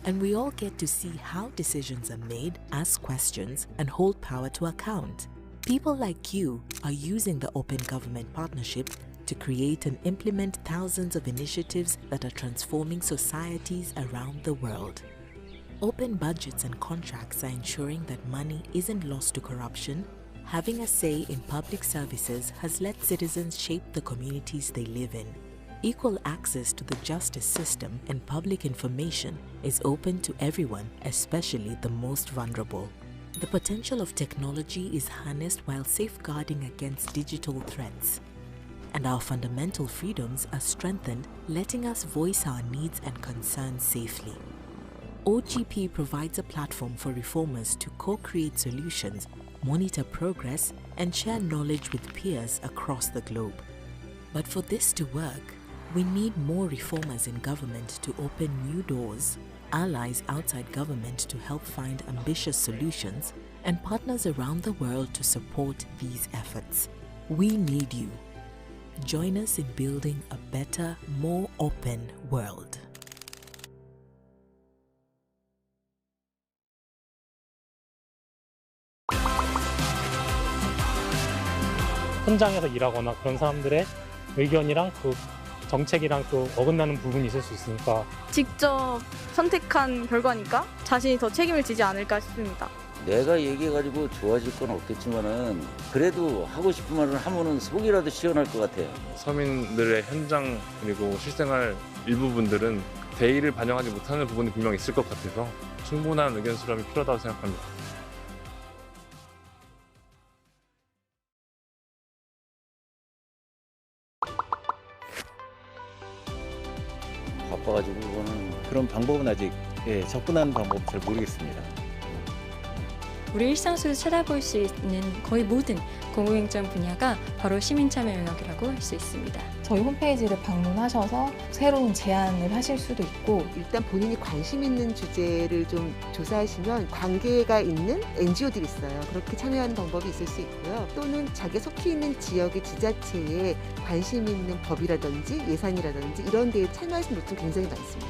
And we all get to see how decisions are made, ask questions, and hold power to account. People like you are using the Open Government Partnership to create and implement thousands of initiatives that are transforming societies around the world. Open budgets and contracts are ensuring that money isn't lost to corruption. Having a say in public services has let citizens shape the communities they live in. Equal access to the justice system and public information is open to everyone, especially the most vulnerable. The potential of technology is harnessed while safeguarding against digital threats. And our fundamental freedoms are strengthened, letting us voice our needs and concerns safely. OGP provides a platform for reformers to co-create solutions, monitor progress, and share knowledge with peers across the globe. But for this to work, we need more reformers in government to open new doors, allies outside government to help find ambitious solutions, and partners around the world to support these efforts. We need you. Join us in building a better, more open world. 현장에서 일하거나 그런 사람들의 의견이랑 그 정책이랑 또 어긋나는 부분이 있을 수 있으니까 직접 선택한 결과니까 자신이 더 책임을 지지 않을까 싶습니다. 내가 얘기해가지고 좋아질 건 없겠지만은 그래도 하고 싶은 말을 하면은 속이라도 시원할 것 같아요. 서민들의 현장 그리고 실생활 일부분들은 대의를 반영하지 못하는 부분이 분명히 있을 것 같아서 충분한 의견 수렴이 필요하다고 생각합니다. 바빠가지고 그거는 그런 방법은 아직 접근하는 방법 잘 모르겠습니다. 우리 일상 속에서 찾아볼 수 있는 거의 모든 공공행정 분야가 바로 시민참여 영역이라고 할 수 있습니다. 저희 홈페이지를 방문하셔서 새로운 제안을 하실 수도 있고 일단 본인이 관심 있는 주제를 좀 조사하시면 관계가 있는 NGO들이 있어요. 그렇게 참여하는 방법이 있을 수 있고요. 또는 자기 속해 있는 지역의 지자체에 관심 있는 법이라든지 예산이라든지 이런 데에 참여하시는 분들 굉장히 많습니다.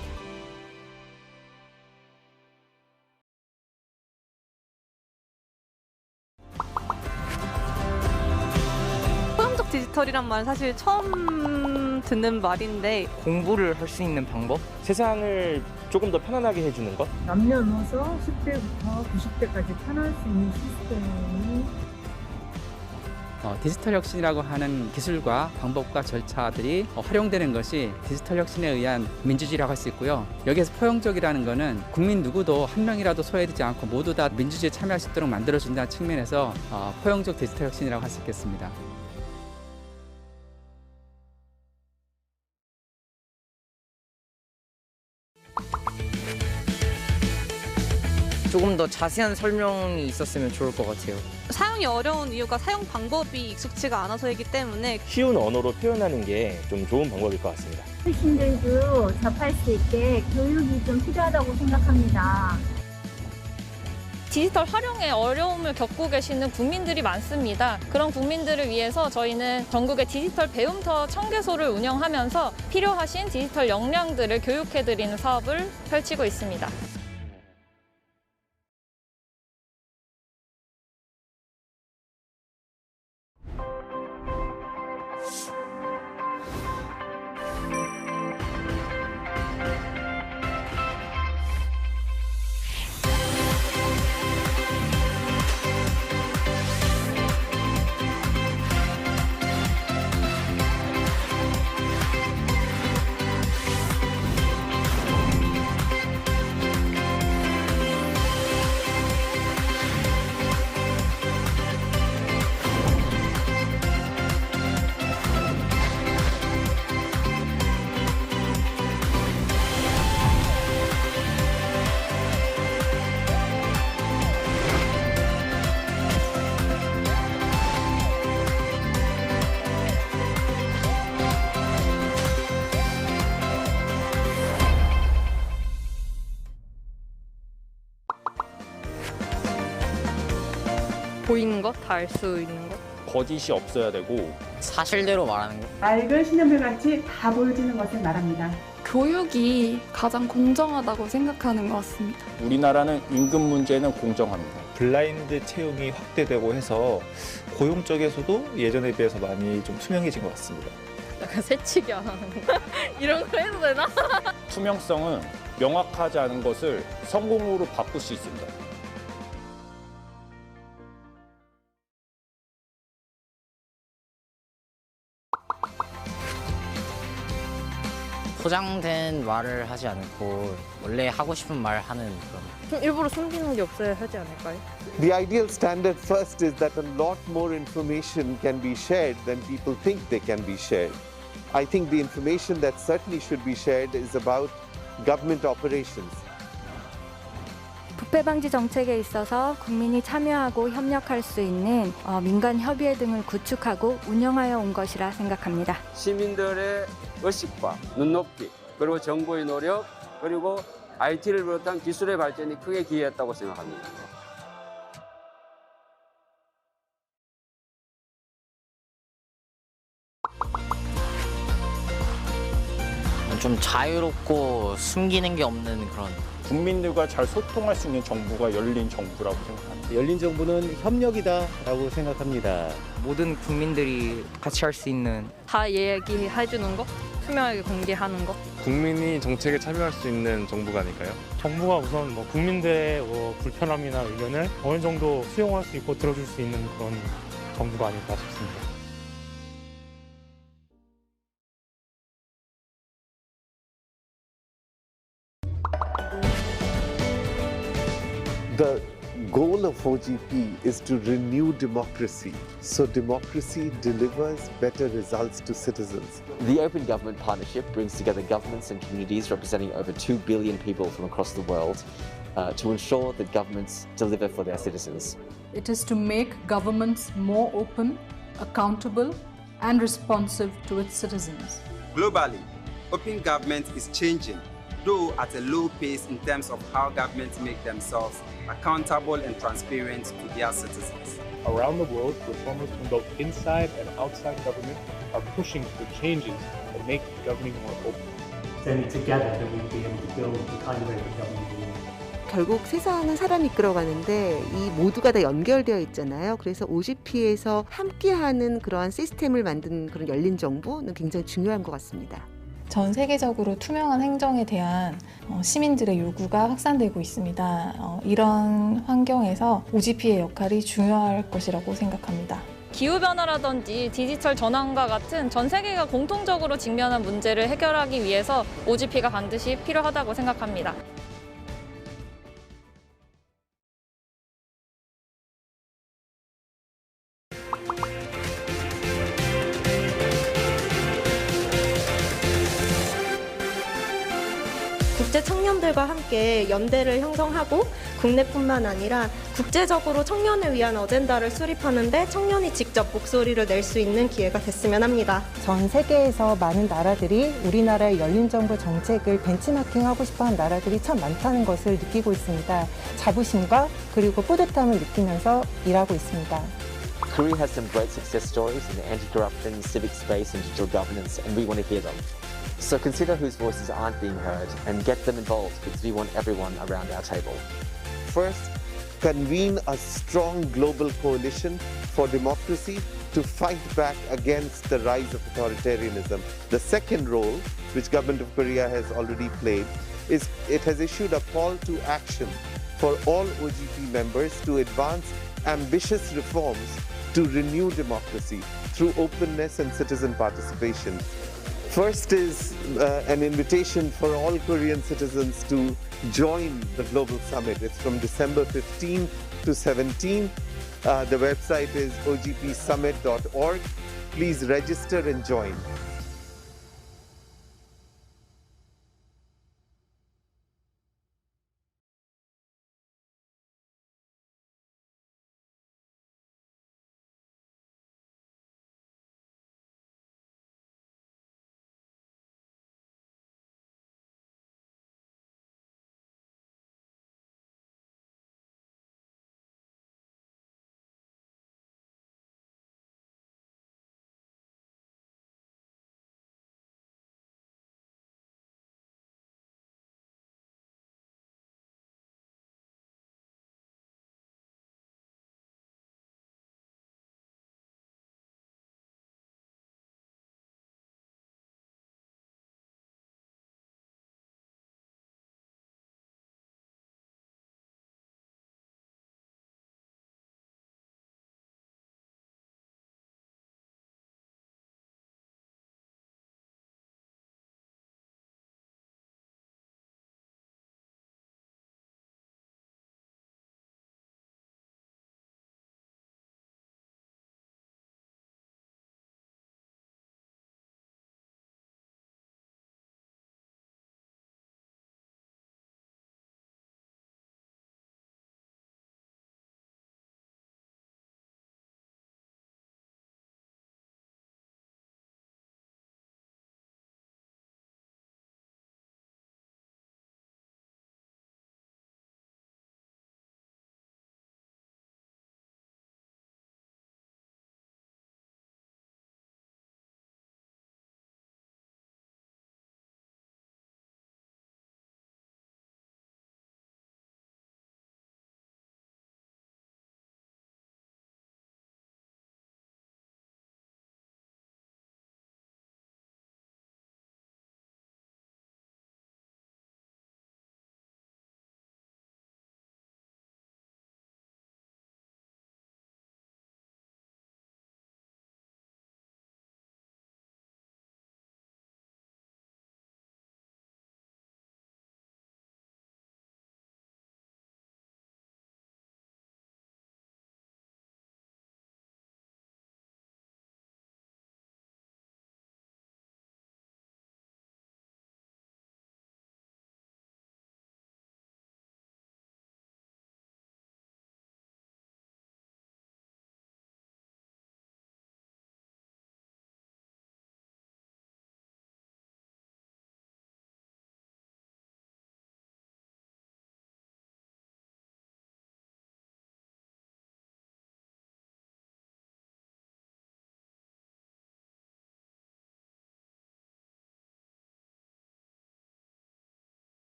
디지털이란 말 사실 처음 듣는 말인데 공부를 할 수 있는 방법? 세상을 조금 더 편안하게 해주는 것? 남녀노소 10대부터 90대까지 편할 수 있는 시스템이 디지털 혁신이라고 하는 기술과 방법과 절차들이 활용되는 것이 디지털 혁신에 의한 민주주의라고 할 수 있고요. 여기에서 포용적이라는 것은 국민 누구도 한 명이라도 소외되지 않고 모두 다 민주주의에 참여할 수 있도록 만들어준다는 측면에서 포용적 디지털 혁신이라고 할 수 있겠습니다. 조금 더 자세한 설명이 있었으면 좋을 것 같아요. 사용이 어려운 이유가 사용 방법이 익숙지가 않아서이기 때문에 쉬운 언어로 표현하는 게 좀 좋은 방법일 것 같습니다. 어르신들도 접할 수 있게 교육이 좀 필요하다고 생각합니다. 디지털 활용에 어려움을 겪고 계시는 국민들이 많습니다. 그런 국민들을 위해서 저희는 전국의 디지털 배움터 1000개소를 운영하면서 필요하신 디지털 역량들을 교육해드리는 사업을 펼치고 있습니다. 보이는 것, 다 알 수 있는 것. 거짓이 없어야 되고 사실대로 말하는 거. 맑은 신현물같이 다 보여지는 것을 말합니다. 교육이 가장 공정하다고 생각하는 것 같습니다. 우리나라는 임금 문제는 공정합니다. 블라인드 채용이 확대되고 해서 고용 쪽에서도 예전에 비해서 많이 좀 투명해진 것 같습니다. 약간 새치기 안 하는 거. 이런 거 해도 되나? 투명성은 명확하지 않은 것을 성공으로 바꿀 수 있습니다. 포장된 말을 하지 않고 원래 하고 싶은 말 하는 그런. 좀 일부러 숨기는 게 없어야 하지 않을까요? The ideal standard first is that a lot more information can be shared than people think they can be shared. I think the information that certainly should be shared is about government operations. 부패 방지 정책에 있어서 국민이 참여하고 협력할 수 있는 민간 협의회 등을 구축하고 운영하여 온 것이라 생각합니다. 시민들의 의식과 눈높이, 그리고 정부의 노력, 그리고 IT를 비롯한 기술의 발전이 크게 기여했다고 생각합니다. 좀 자유롭고 숨기는 게 없는 그런. 국민들과 잘 소통할 수 있는 정부가 열린 정부라고 생각합니다. 열린 정부는 협력이다라고 생각합니다. 모든 국민들이 같이 할 수 있는. 다 얘기해주는 거, 투명하게 공개하는 거. 국민이 정책에 참여할 수 있는 정부가 아닐까요? 정부가 우선 국민들의 불편함이나 의견을 어느 정도 수용할 수 있고 들어줄 수 있는 그런 정부가 아닐까 싶습니다. The goal of OGP is to renew democracy, so democracy delivers better results to citizens. The Open Government Partnership brings together governments and communities representing over 2 billion people from across the world to ensure that governments deliver for their citizens. It is to make governments more open, accountable, and responsive to its citizens. Globally, open government is changing, though at a low pace in terms of how governments make themselves accountable and transparent to their citizens. Around the world, reformers from both inside and outside government are pushing for changes that make governing more open. Then together that we'll be able to build the kind of government we want. 결국 세상은 사람이 이끌어가는데 이 모두가 다 연결되어 있잖아요. 그래서 OGP에서 함께하는 그러한 시스템을 만든 그런 열린 정부는 굉장히 중요한 것 같습니다. 전 세계적으로 투명한 행정에 대한 시민들의 요구가 확산되고 있습니다. 이런 환경에서 OGP의 역할이 중요할 것이라고 생각합니다. 기후변화라든지 디지털 전환과 같은 전 세계가 공통적으로 직면한 문제를 해결하기 위해서 OGP가 반드시 필요하다고 생각합니다. 주재 청년들과 함께 연대를 형성하고 국내뿐만 아니라 국제적으로 청년을 위한 어젠다를 수립하는 데 청년이 직접 목소리를 낼 수 있는 기회가 됐으면 합니다. 전 세계에서 많은 나라들이 우리나라의 열린 정부 정책을 벤치마킹하고 싶어하는 나라들이 참 많다는 것을 느끼고 있습니다. 자부심과 그리고 뿌듯함을 느끼면서 일하고 있습니다. Korea has some great success stories in the anti-corruption, civic space, and digital governance, and we want to hear them. So consider whose voices aren't being heard and get them involved because we want everyone around our table. First, convene a strong global coalition for democracy to fight back against the rise of authoritarianism. The second role, which Government of Korea has already played, is it has issued a call to action for all OGP members to advance ambitious reforms to renew democracy through openness and citizen participation. First is an invitation for all Korean citizens to join the Global Summit. It's from December 15 to 17. The website is ogpsummit.org. Please register and join.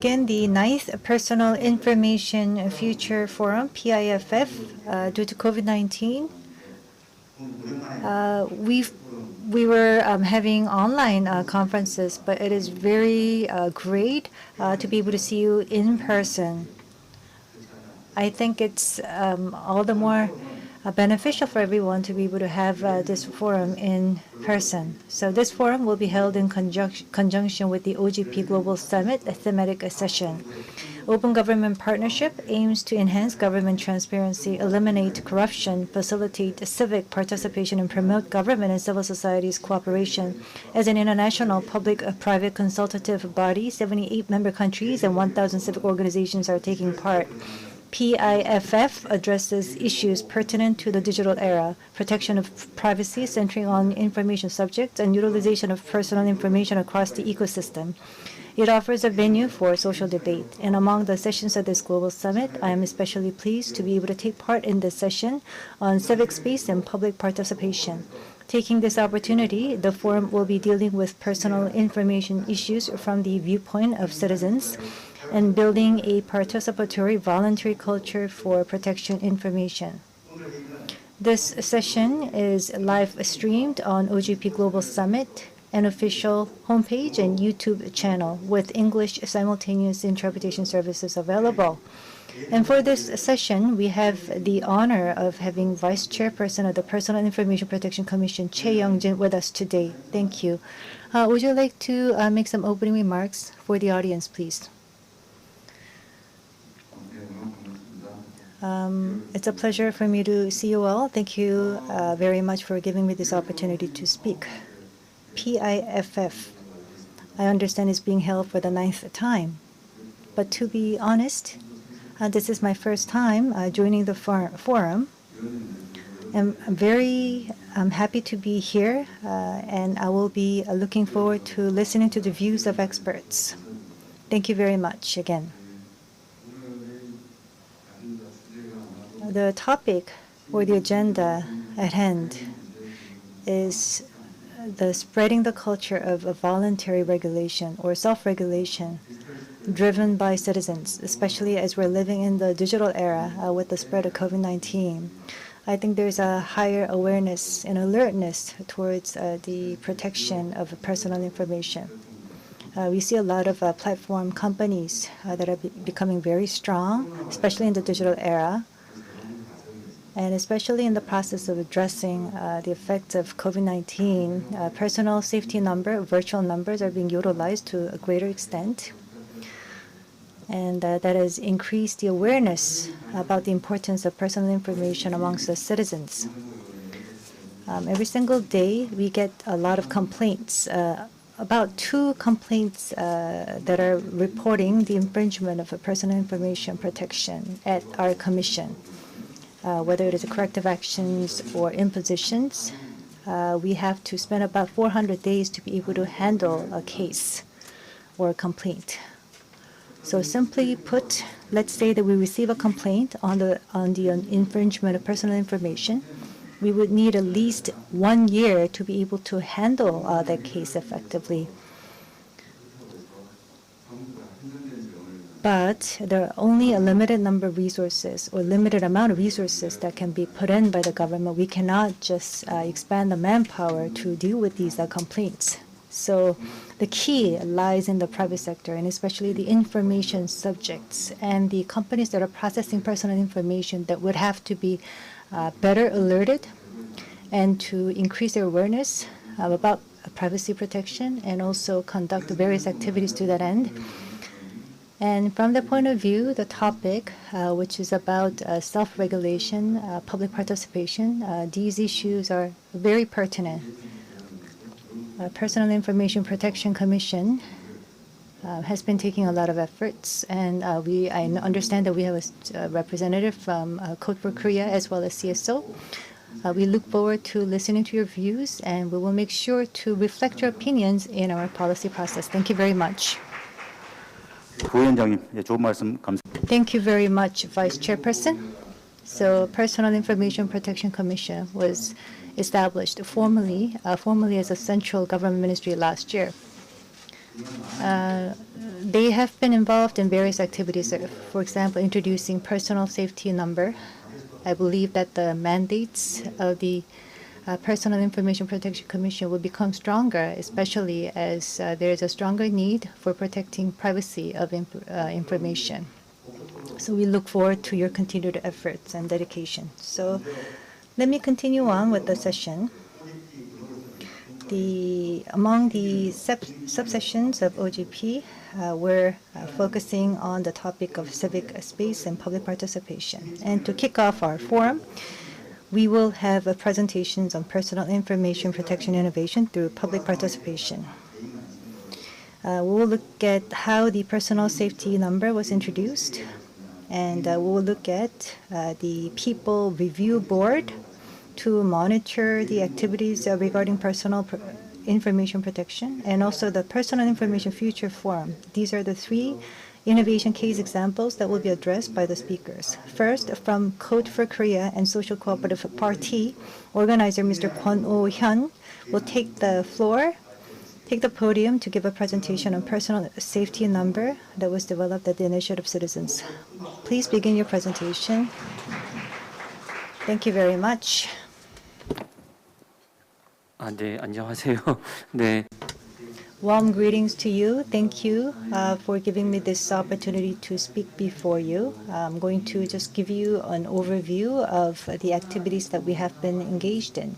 Again, the 9th Personal Information Future Forum, PIFF, due to COVID-19. We were having online conferences, but it is very great to be able to see you in person. I think it's all the more beneficial for everyone to be able to have this forum in person. So this forum will be held in conjunction with the OGP Global Summit, a thematic session. Open government partnership aims to enhance government transparency, eliminate corruption, facilitate civic participation, and promote government and civil society's cooperation. As an international public-private consultative body, 78 member countries and 1,000 civic organizations are taking part. PIFF addresses issues pertinent to the digital era, protection of privacy centering on information subjects, and utilization of personal information across the ecosystem. It offers a venue for social debate. And among the sessions of this global summit, I am especially pleased to be able to take part in this session on civic space and public participation. Taking this opportunity, the forum will be dealing with personal information issues from the viewpoint of citizens and building a participatory voluntary culture for protection information. This session is live streamed on OGP Global Summit, an official homepage and YouTube channel with English simultaneous interpretation services available. And for this session, we have the honor of having Vice Chairperson of the Personal Information Protection Commission, Chae Young-jin, with us today. Thank you. Would you like to make some opening remarks for the audience, please? It's a pleasure for me to see you all. Thank you very much for giving me this opportunity to speak. PIFF, I understand, is being held for the 9th time. But to be honest, this is my first time joining the forum. I'm very happy to be here, and I will be looking forward to listening to the views of experts. Thank you very much again. The topic or the agenda at hand is the spreading the culture of a voluntary regulation or self-regulation driven by citizens, especially as we're living in the digital era with the spread of COVID-19. I think there's a higher awareness and alertness towards the protection of personal information. We see a lot of platform companies that are becoming very strong, especially in the digital era, and especially in the process of addressing the effects of COVID-19. Personal safety number, virtual numbers are being utilized to a greater extent. And that has increased the awareness about the importance of personal information amongst the citizens. Every single day, we get a lot of complaints, about 2 complaints that are reporting the infringement of personal information protection at our commission. Whether it is corrective actions or impositions, we have to spend about 400 days to be able to handle a case or a complaint. So simply put, let's say that we receive a complaint on the infringement of personal information. We would need at least 1 year to be able to handle that case effectively. But there are only a limited number of resources or limited amount of resources that can be put in by the government. We cannot just expand the manpower to deal with these complaints. So the key lies in the private sector, and especially the information subjects and the companies that are processing personal information that would have to be better alerted and to increase their awareness about privacy protection and also conduct various activities to that end. And from the point of view, the topic, which is about self-regulation, public participation, these issues are very pertinent. Personal Information Protection Commission has been taking a lot of efforts, and I understand that we have a representative from Code for Korea as well as CSO. We look forward to listening to your views, and we will make sure to reflect your opinions in our policy process. Thank you very much. Thank you very much, Vice Chairperson. So, Personal Information Protection Commission was established formally as a central government ministry last year. They have been involved in various activities, for example, introducing personal safety number. I believe that the mandates of the Personal Information Protection Commission will become stronger, especially as there is a stronger need for protecting privacy of information. So we look forward to your continued efforts and dedication. So let me continue on with the session. Among the subsessions of OGP, we're focusing on the topic of civic space and public participation. And to kick off our forum, we will have presentations on personal information protection innovation through public participation. We'll look at how the personal safety number was introduced, and we'll look at the People Review Board to monitor the activities regarding personal information protection, and also the Personal Information Future Forum. These are the three innovation case examples that will be addressed by the speakers. First, from Code for Korea and Social Cooperative Party, organizer Mr. Kwon Oh-hyun will take the podium to give a presentation on personal safety number that was developed at the initiative of citizens. Please begin your presentation. Thank you very much. 네, 안녕하세요. 네. Warm greetings to you. Thank you for giving me this opportunity to speak before you. I'm going to just give you an overview of the activities that we have been engaged in.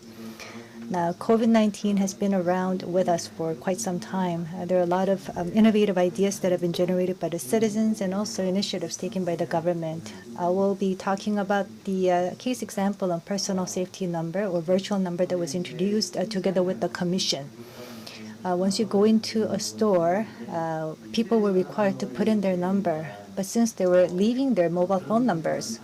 Now, COVID-19 has been around with us for quite some time. There are a lot of innovative ideas that have been generated by the citizens and also initiatives taken by the government. I will be talking about the case example of personal safety number or virtual number that was introduced together with the Commission. Once you go into a store, people were required to put in their number. But since they were leaving their mobile phone numbers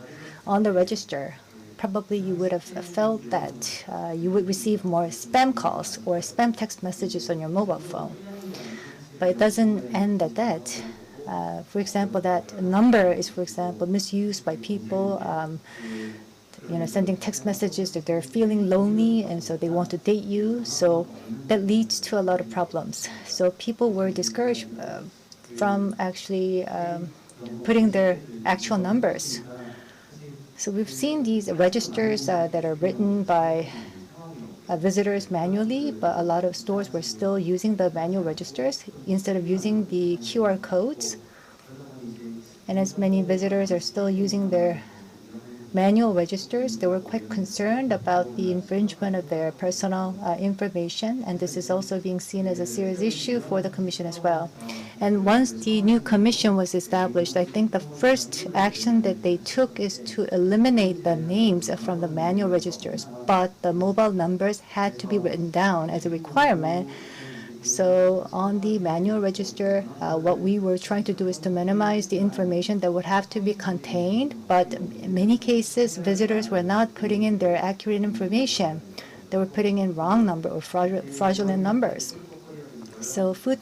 on the register, probably you would have felt that you would receive more spam calls or spam text messages on your mobile phone. But it doesn't end at that. For example, that number is, for example, misused by people sending text messages that they're feeling lonely and so they want to date you. So that leads to a lot of problems. So people were discouraged from actually putting their actual numbers. So we've seen these registers that are written by visitors manually, but a lot of stores were still using the manual registers instead of using the QR codes. And as many visitors are still using their manual registers, they were quite concerned about the infringement of their personal information, and this is also being seen as a serious issue for the Commission as well. And once the new Commission was established, I think the first action that they took is to eliminate the names from the manual registers, but the mobile numbers had to be written down as a requirement. So on the manual register, what we were trying to do is to minimize the information that would have to be contained. But in many cases, visitors were not putting in their accurate information. They were putting in wrong number or fraudulent numbers. So Food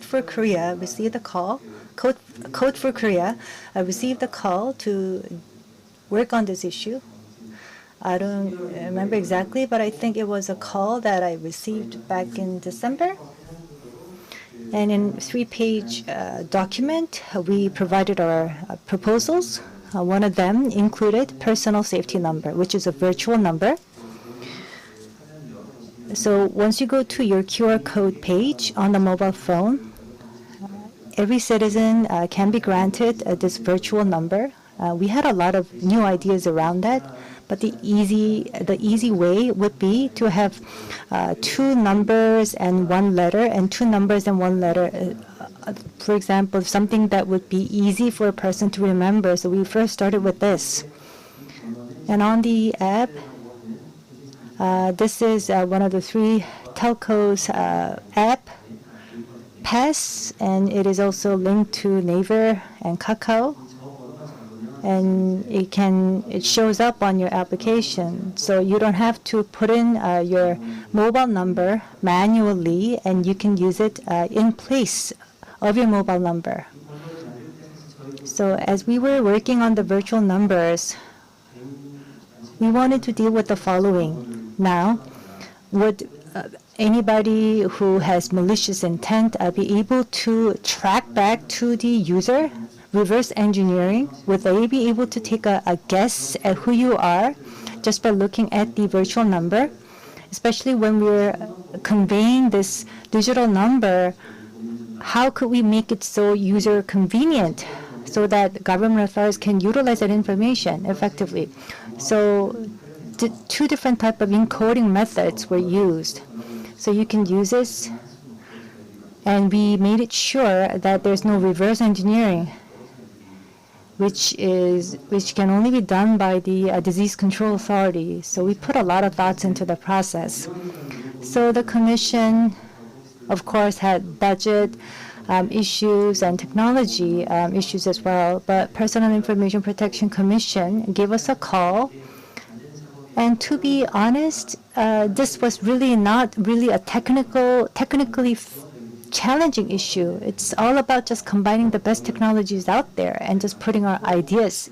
for Korea received a call. Code for Korea received a call to work on this issue. I don't remember exactly, but I think it was a call that I received back in December. And in a 3-page document, we provided our proposals. One of them included personal safety number, which is a virtual number. So once you go to your QR code page on the mobile phone, every citizen can be granted this virtual number. We had a lot of new ideas around that. But the easy way would be to have 2 numbers and 1 letter, and 2 numbers and 1 letter. For example, something that would be easy for a person to remember. So we first started with this. And on the app, this is one of the 3 telcos app, Pass, and it is also linked to Naver and Kakao. And it shows up on your application. So you don't have to put in your mobile number manually, and you can use it in place of your mobile number. So as we were working on the virtual numbers, we wanted to deal with the following. Now, would anybody who has malicious intent be able to track back to the user, reverse engineering? Would they be able to take a guess at who you are just by looking at the virtual number? Especially when we're conveying this digital number, how could we make it so user convenient so that government authorities can utilize that information effectively? So two different types of encoding methods were used. So you can use this, and we made it sure that there's no reverse engineering, which can only be done by the disease control authority. So we put a lot of thoughts into the process. So the commission, of course, had budget issues and technology issues as well. But Personal Information Protection Commission gave us a call. And to be honest, this was really not really a technically challenging issue. It's all about just combining the best technologies out there and just putting our ideas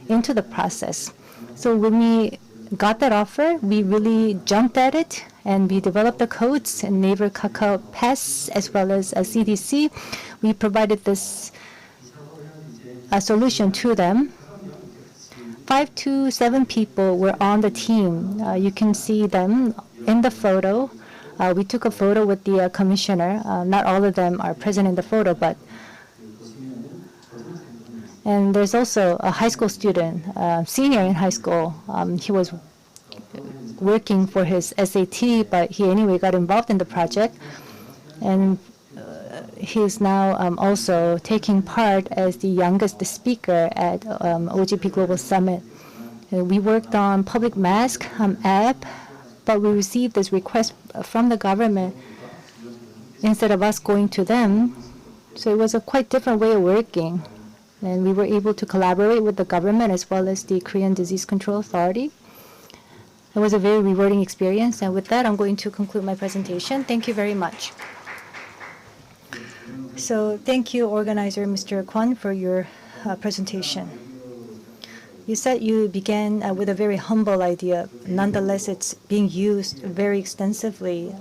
into the process. So when we got that offer, we really jumped at it, and we developed the codes in Naver, Kakao, PES, as well as CDC. We provided this solution to them. 5 to 7 people were on the team. You can see them in the photo. We took a photo with the commissioner. Not all of them are present in the photo, and there's also a high school student, senior in high school. He was working for his SAT, but he anyway got involved in the project, and he's now also taking part as the youngest speaker at OGP Global Summit. We worked on public mask app, but we received this request from the government instead of us going to them. So it was a quite different way of working. And we were able to collaborate with the government as well as the Korean Disease Control Authority. It was a very rewarding experience. And with that, I'm going to conclude my presentation. Thank you very much. So thank you, organizer Mr. Kwon, for your presentation. You said you began with a very humble idea. Nonetheless, it's being used very extensively.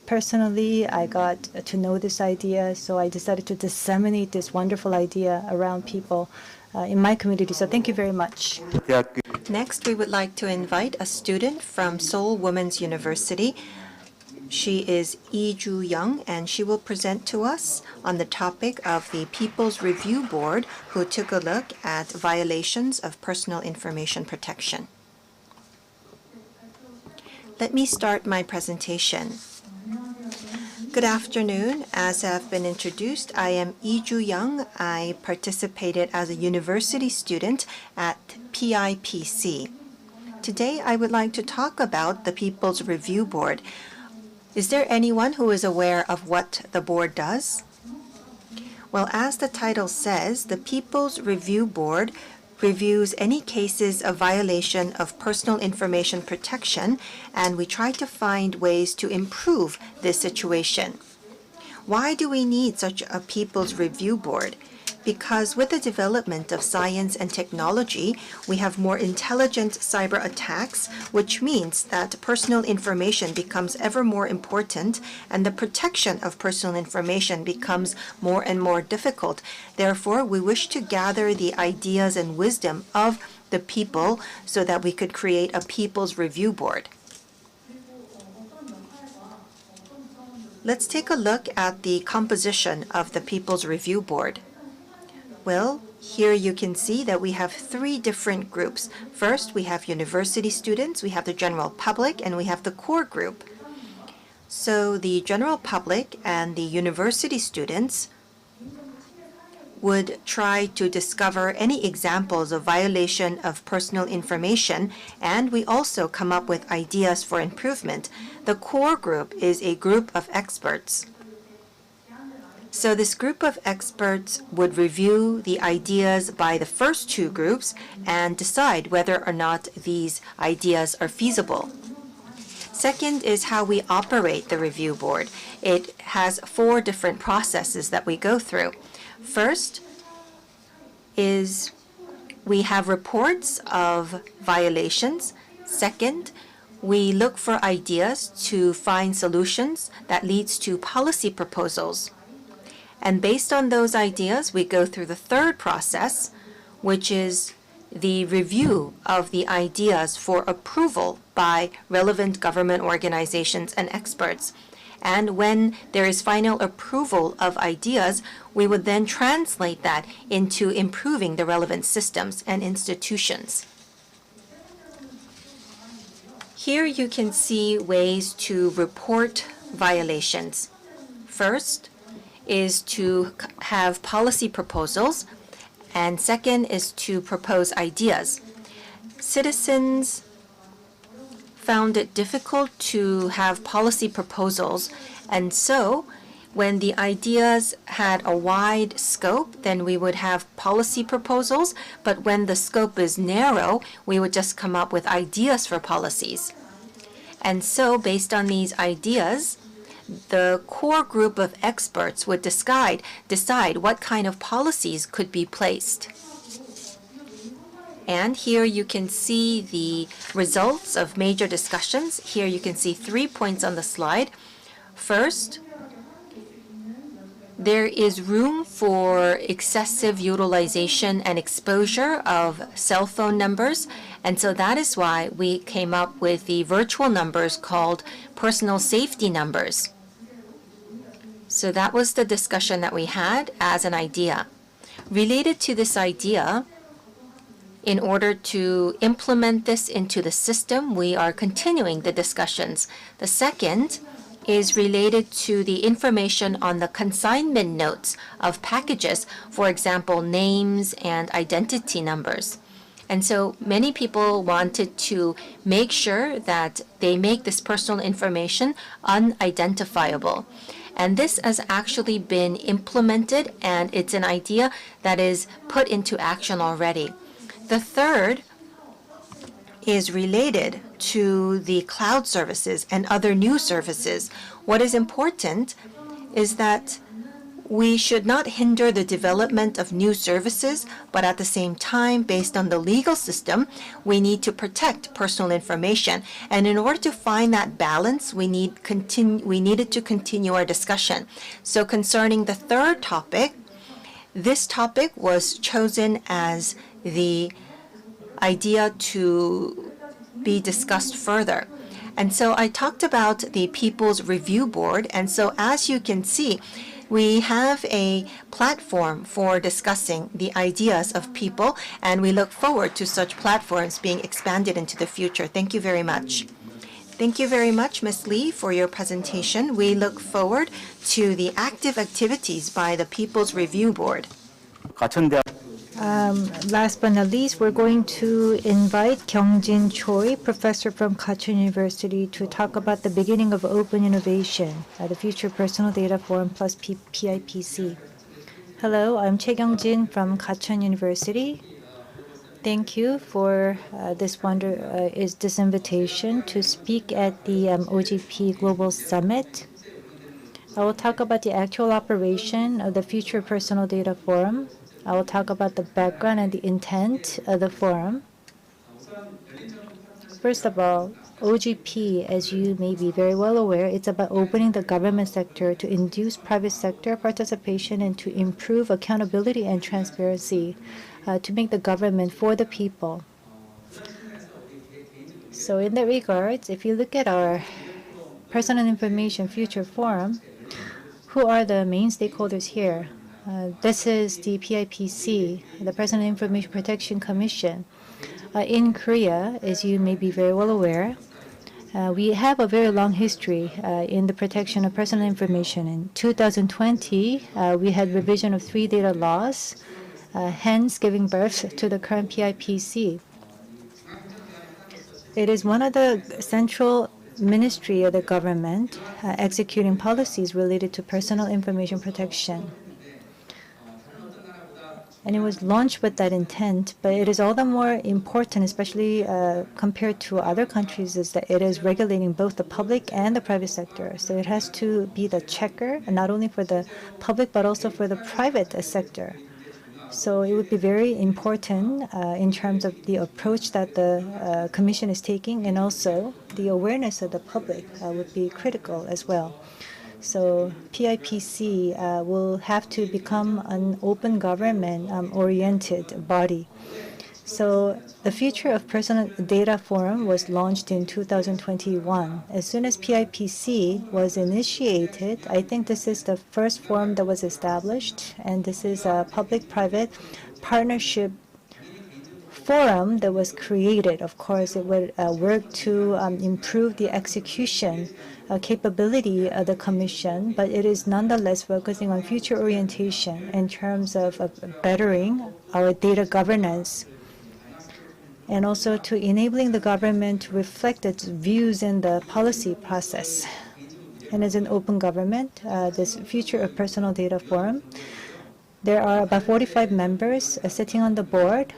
Personally, I got to know this idea, so I decided to disseminate this wonderful idea around people in my community. So thank you very much. Next, we would like to invite a student from Seoul Women's University. She is Lee Ju-young, and she will present to us on the topic of the People's Review Board, who took a look at violations of personal information protection. Let me start my presentation. Good afternoon. As I've been introduced, I am Lee Ju-young. I participated as a university student at PIPC. Today, I would like to talk about the People's Review Board. Is there anyone who is aware of what the board does? Well, as the title says, the People's Review Board reviews any cases of violation of personal information protection, and we try to find ways to improve this situation. Why do we need such a People's Review Board? Because with the development of science and technology, we have more intelligent cyber attacks, which means that personal information becomes ever more important and the protection of personal information becomes more and more difficult. Therefore, we wish to gather the ideas and wisdom of the people so that we could create a People's Review Board. Let's take a look at the composition of the People's Review Board. Well, here you can see that we have 3 different groups. First, we have university students, we have the general public, and we have the core group. So the general public and the university students would try to discover any examples of violation of personal information, and we also come up with ideas for improvement. The core group is a group of experts. So this group of experts would review the ideas by the first 2 groups and decide whether or not these ideas are feasible. Second is how we operate the review board. It has 4 different processes that we go through. First is we have reports of violations. Second, we look for ideas to find solutions that leads to policy proposals. And based on those ideas, we go through the third process, which is the review of the ideas for approval by relevant government organizations and experts. And when there is final approval of ideas, we would then translate that into improving the relevant systems and institutions. Here you can see ways to report violations. First is to have policy proposals, and second is to propose ideas. Citizens found it difficult to have policy proposals, and so when the ideas had a wide scope, then we would have policy proposals, but when the scope is narrow, we would just come up with ideas for policies. And so based on these ideas, the core group of experts would decide what kind of policies could be placed. And here you can see the results of major discussions. Here you can see 3 points on the slide. First, there is room for excessive utilization and exposure of cell phone numbers, and so that is why we came up with the virtual numbers called personal safety numbers. So that was the discussion that we had as an idea. Related to this idea, in order to implement this into the system, we are continuing the discussions. The second is related to the information on the consignment notes of packages, for example, names and identity numbers. And so many people wanted to make sure that they make this personal information unidentifiable. And this has actually been implemented, and it's an idea that is put into action already. The third is related to the cloud services and other new services. What is important is that we should not hinder the development of new services, but at the same time, based on the legal system, we need to protect personal information. And in order to find that balance, we needed to continue our discussion. So concerning the third topic, this topic was chosen as the idea to be discussed further. And so I talked about the People's Review Board. And so as you can see, we have a platform for discussing the ideas of people, and we look forward to such platforms being expanded into the future. Thank you very much. Thank you very much, Ms. Lee, for your presentation. We look forward to the active activities by the People's Review Board. Last but not least, we're going to invite Kyungjin Choi, professor from Gachon University, to talk about the beginning of open innovation, the Future Personal Data Forum plus PIPC. Hello, I'm Choi Kyungjin from Gachon University. Thank you for this invitation to speak at the OGP Global Summit. I will talk about the actual operation of the Future Personal Data Forum. I will talk about the background and the intent of the forum. First of all, OGP, as you may be very well aware, it's about opening the government sector to induce private sector participation and to improve accountability and transparency, to make the government for the people. So in that regards, if you look at our Personal Information Future Forum, who are the main stakeholders here? This is the PIPC, the Personal Information Protection Commission. In Korea, as you may be very well aware, we have a very long history in the protection of personal information. In 2020, we had revision of 3 data laws, hence giving birth to the current PIPC. It is one of the central ministry of the government executing policies related to personal information protection. And it was launched with that intent, but it is all the more important, especially compared to other countries, is that it is regulating both the public and the private sector. So it has to be the checker, not only for the public, but also for the private sector. So it would be very important in terms of the approach that the Commission is taking, and also the awareness of the public would be critical as well. So PIPC will have to become an open government-oriented body. So the Future of Personal Data Forum was launched in 2021. As soon as PIPC was initiated, I think this is the first forum that was established, and this is a public-private partnership forum that was created. Of course, it would work to improve the execution capability of the Commission, but it is nonetheless focusing on future orientation in terms of bettering our data governance, and also to enabling the government to reflect its views in the policy process. And as an open government, this Future of Personal Data Forum, there are about 45 members sitting on the board.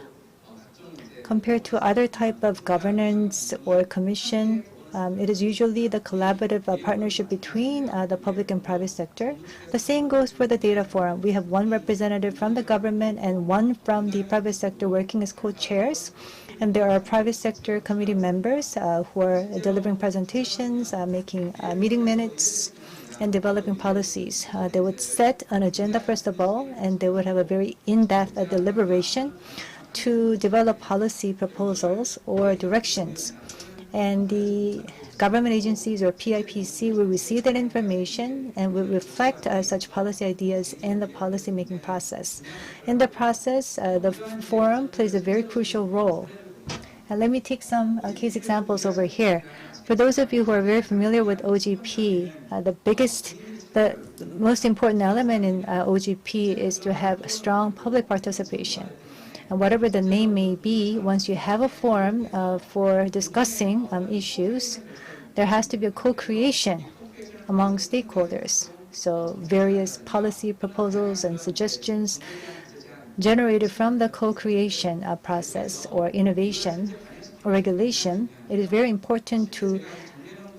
Compared to other type of governance or commission, it is usually the collaborative partnership between the public and private sector. The same goes for the data forum. We have one representative from the government and one from the private sector working as co-chairs. And there are private sector committee members who are delivering presentations, making meeting minutes, and developing policies. They would set an agenda first of all, and they would have a very in-depth deliberation to develop policy proposals or directions. And the government agencies or PIPC will receive that information and will reflect such policy ideas in the policy-making process. In the process, the forum plays a very crucial role. And let me take some case examples over here. For those of you who are very familiar with OGP, the most important element in OGP is to have strong public participation. And whatever the name may be, once you have a forum for discussing issues, there has to be a co-creation among stakeholders. So various policy proposals and suggestions generated from the co-creation process or innovation or regulation, it is very important to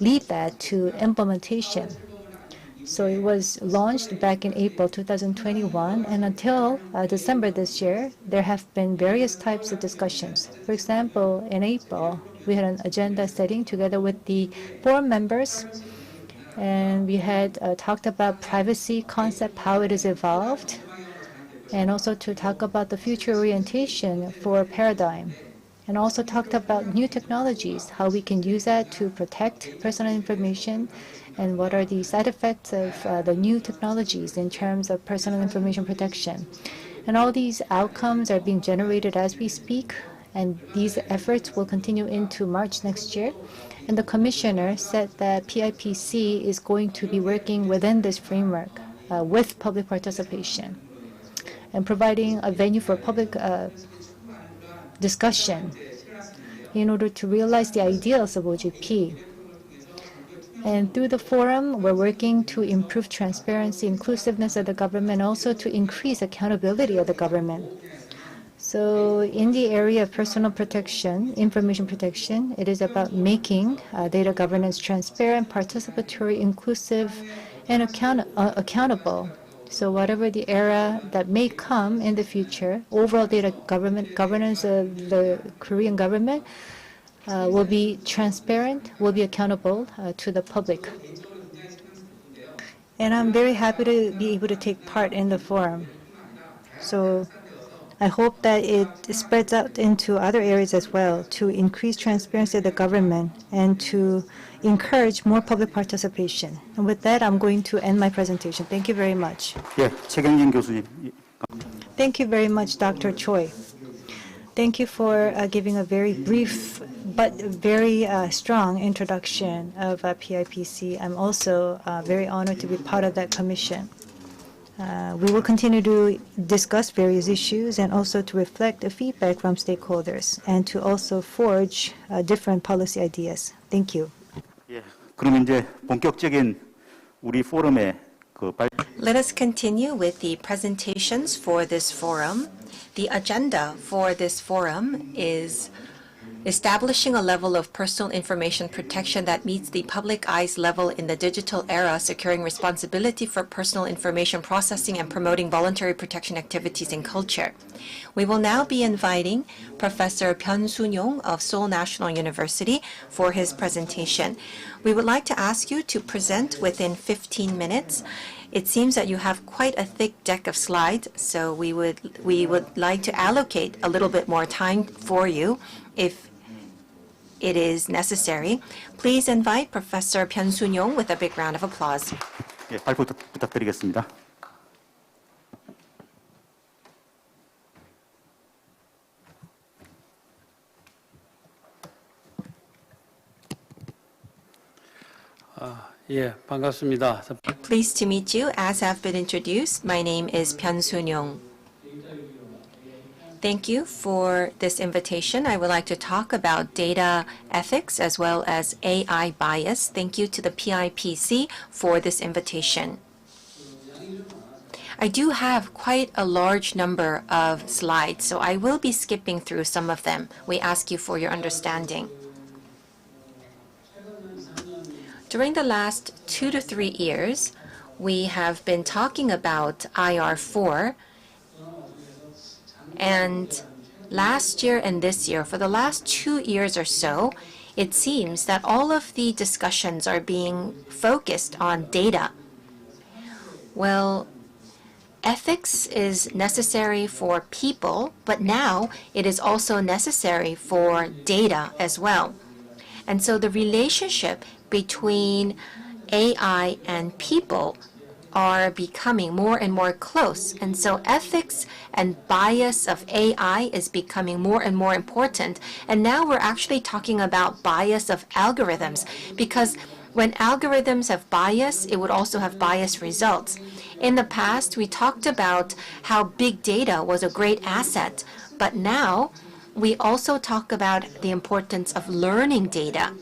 lead that to implementation. So it was launched back in April 2021, and until December this year, there have been various types of discussions. For example, in April, we had an agenda setting together with the forum members, and we had talked about privacy concept, how it has evolved, and also to talk about the future orientation for paradigm, and also talked about new technologies, how we can use that to protect personal information, and what are the side effects of the new technologies in terms of personal information protection. And all these outcomes are being generated as we speak, and these efforts will continue into March next year. And the commissioner said that PIPC is going to be working within this framework with public participation and providing a venue for public discussion in order to realize the ideals of OGP. And through the forum, we're working to improve transparency, inclusiveness of the government, also to increase accountability of the government. So in the area of personal protection, information protection, it is about making data governance transparent, participatory, inclusive, and accountable. So whatever the era that may come in the future, overall data governance of the Korean government will be transparent, will be accountable to the public. And I'm very happy to be able to take part in the forum. So I hope that it spreads out into other areas as well to increase transparency of the government and to encourage more public participation. And with that, I'm going to end my presentation. Thank you very much. 예, 최경진 교수님. Thank you very much, Dr. Choi. Thank you for giving a very brief but very strong introduction of PIPC. I'm also very honored to be part of that commission. We will continue to discuss various issues and also to reflect the feedback from stakeholders and to also forge different policy ideas. Thank you. 예, 그럼 이제 본격적인 우리 포럼의 Let us continue with the presentations for this forum. The agenda for this forum is Establishing a level of personal information protection that meets the public eye's level in the digital era, securing responsibility for personal information processing and promoting voluntary protection activities in culture. We will now be inviting Professor Byun Sun-yong of Seoul National University for his presentation. We would like to ask you to present within 15 minutes. It seems that you have quite a thick deck of slides, so we would like to allocate a little bit more time for you if it is necessary. Please invite Professor Byun Sun-yong with a big round of applause. 예, 발표 부탁드리겠습니다. 예, 반갑습니다. Pleased to meet you. As have been introduced, my name is Byun Sun-yong. Thank you for this invitation. I would like to talk about data ethics as well as AI bias. Thank you to the PIPC for this invitation. I do have quite a large number of slides, so I will be skipping through some of them. We ask you for your understanding. During the last 2 to 3 years, we have been talking about IR4. And last year and this year, for the last 2 years or so, it seems that all of the discussions are being focused on data. Well, ethics is necessary for people, but now it is also necessary for data as well. And so the relationship between AI and people are becoming more and more close. And so ethics and bias of AI is becoming more and more important. And now we're actually talking about bias of algorithms, because when algorithms have bias, it would also have biased results. In the past, we talked about how big data was a great asset, but now we also talk about the importance of learning data.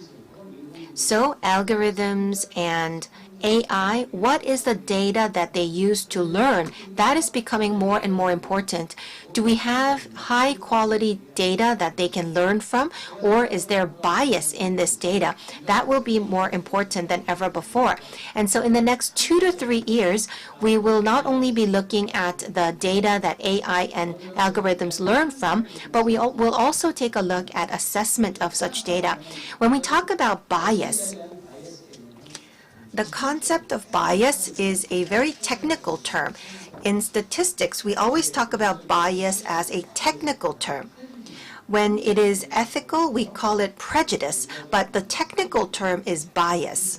So algorithms and AI, what is the data that they use to learn? That is becoming more and more important. Do we have high quality data that they can learn from, or is there bias in this data? That will be more important than ever before. And so in the next 2 to 3 years, we will not only be looking at the data that AI and algorithms learn from, but we will also take a look at assessment of such data. When we talk about bias, the concept of bias is a very technical term. In statistics, we always talk about bias as a technical term. When it is ethical, we call it prejudice, but the technical term is bias.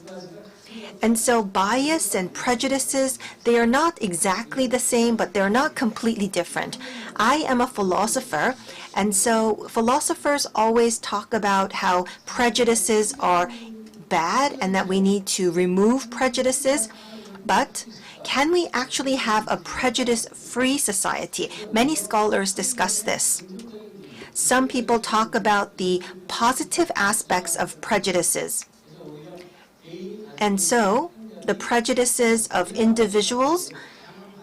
And so bias and prejudices, they are not exactly the same, but they're not completely different. I am a philosopher, and so philosophers always talk about how prejudices are bad and that we need to remove prejudices. But can we actually have a prejudice-free society? Many scholars discuss this. Some people talk about the positive aspects of prejudices. And so the prejudices of individuals,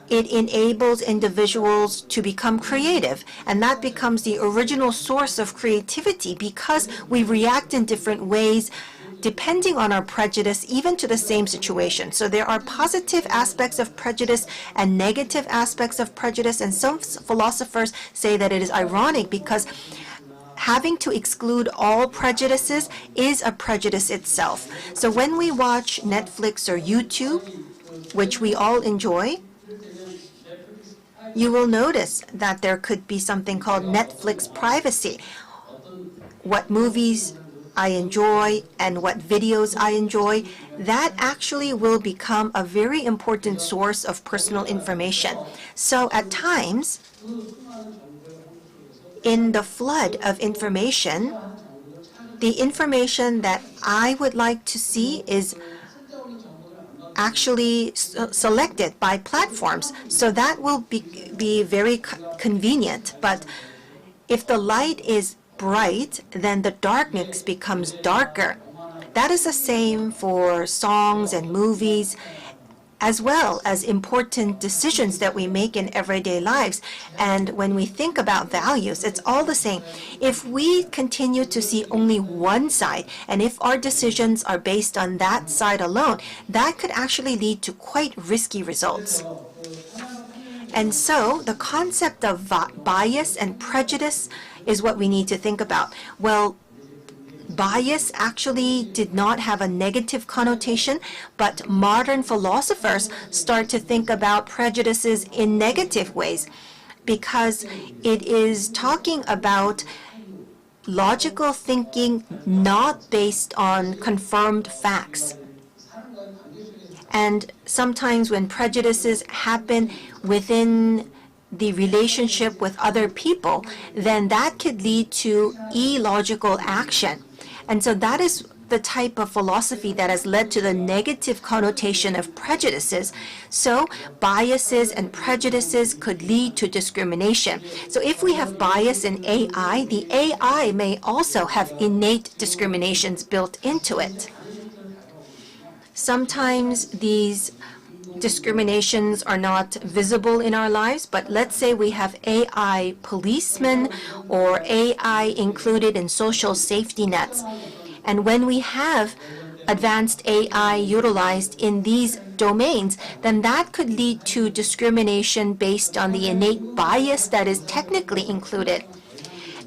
it enables individuals to become creative. And that becomes the original source of creativity because we react in different ways depending on our prejudice, even to the same situation. So there are positive aspects of prejudice and negative aspects of prejudice. And some philosophers say that it is ironic because having to exclude all prejudices is a prejudice itself. So when we watch Netflix or YouTube, which we all enjoy, you will notice that there could be something called Netflix privacy. What movies I enjoy and what videos I enjoy, that actually will become a very important source of personal information. So at times, in the flood of information, the information that I would like to see is actually selected by platforms. So that will be very convenient. But if the light is bright, then the darkness becomes darker. That is the same for songs and movies. as well as important decisions that we make in everyday lives. And when we think about values, it's all the same. If we continue to see only one side, and if our decisions are based on that side alone, that could actually lead to quite risky results. And so the concept of bias and prejudice is what we need to think about. Well, bias actually did not have a negative connotation, but modern philosophers start to think about prejudices in negative ways because it is talking about logical thinking not based on confirmed facts. And sometimes when prejudices happen within the relationship with other people, then that could lead to illogical action. And so that is the type of philosophy that has led to the negative connotation of prejudices. So biases and prejudices could lead to discrimination. So if we have bias in AI, the AI may also have innate discriminations built into it. Sometimes these discriminations are not visible in our lives, but let's say we have AI policemen or AI included in social safety nets. And when we have advanced AI utilized in these domains, then that could lead to discrimination based on the innate bias that is technically included.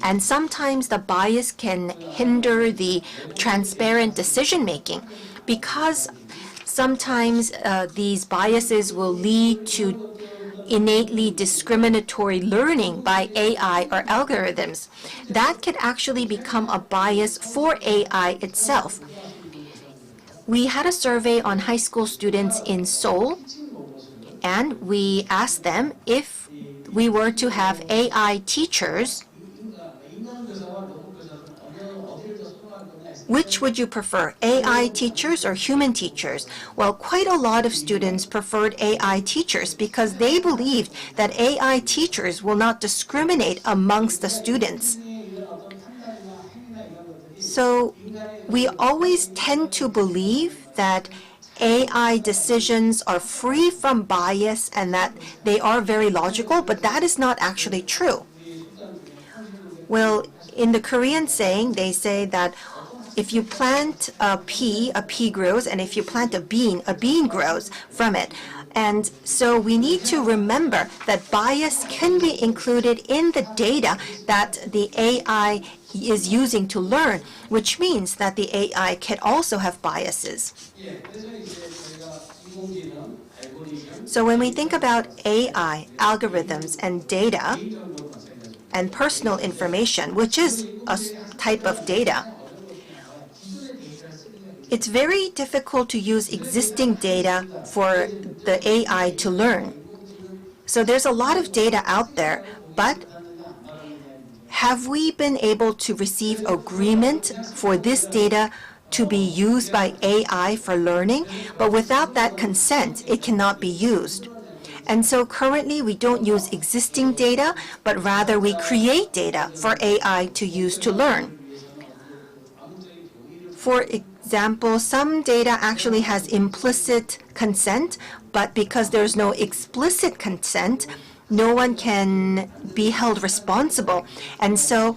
And sometimes the bias can hinder the transparent decision making because sometimes these biases will lead to innately discriminatory learning by AI or algorithms. That could actually become a bias for AI itself. We had a survey on high school students in Seoul, and we asked them if we were to have AI teachers, which would you prefer, AI teachers or human teachers? Well, quite a lot of students preferred AI teachers because they believed that AI teachers will not discriminate amongst the students. So we always tend to believe that AI decisions are free from bias and that they are very logical, but that is not actually true. Well, in the Korean saying, they say that if you plant a pea grows, and if you plant a bean grows from it. And so we need to remember that bias can be included in the data that the AI is using to learn, which means that the AI can also have biases. So when we think about AI, algorithms, and data, and personal information, which is a type of data, it's very difficult to use existing data for the AI to learn. So there's a lot of data out there, but have we been able to receive agreement for this data to be used by AI for learning? But without that consent, it cannot be used. And so currently we don't use existing data, but rather we create data for AI to use to learn. For example, some data actually has implicit consent, but because there's no explicit consent, no one can be held responsible. And so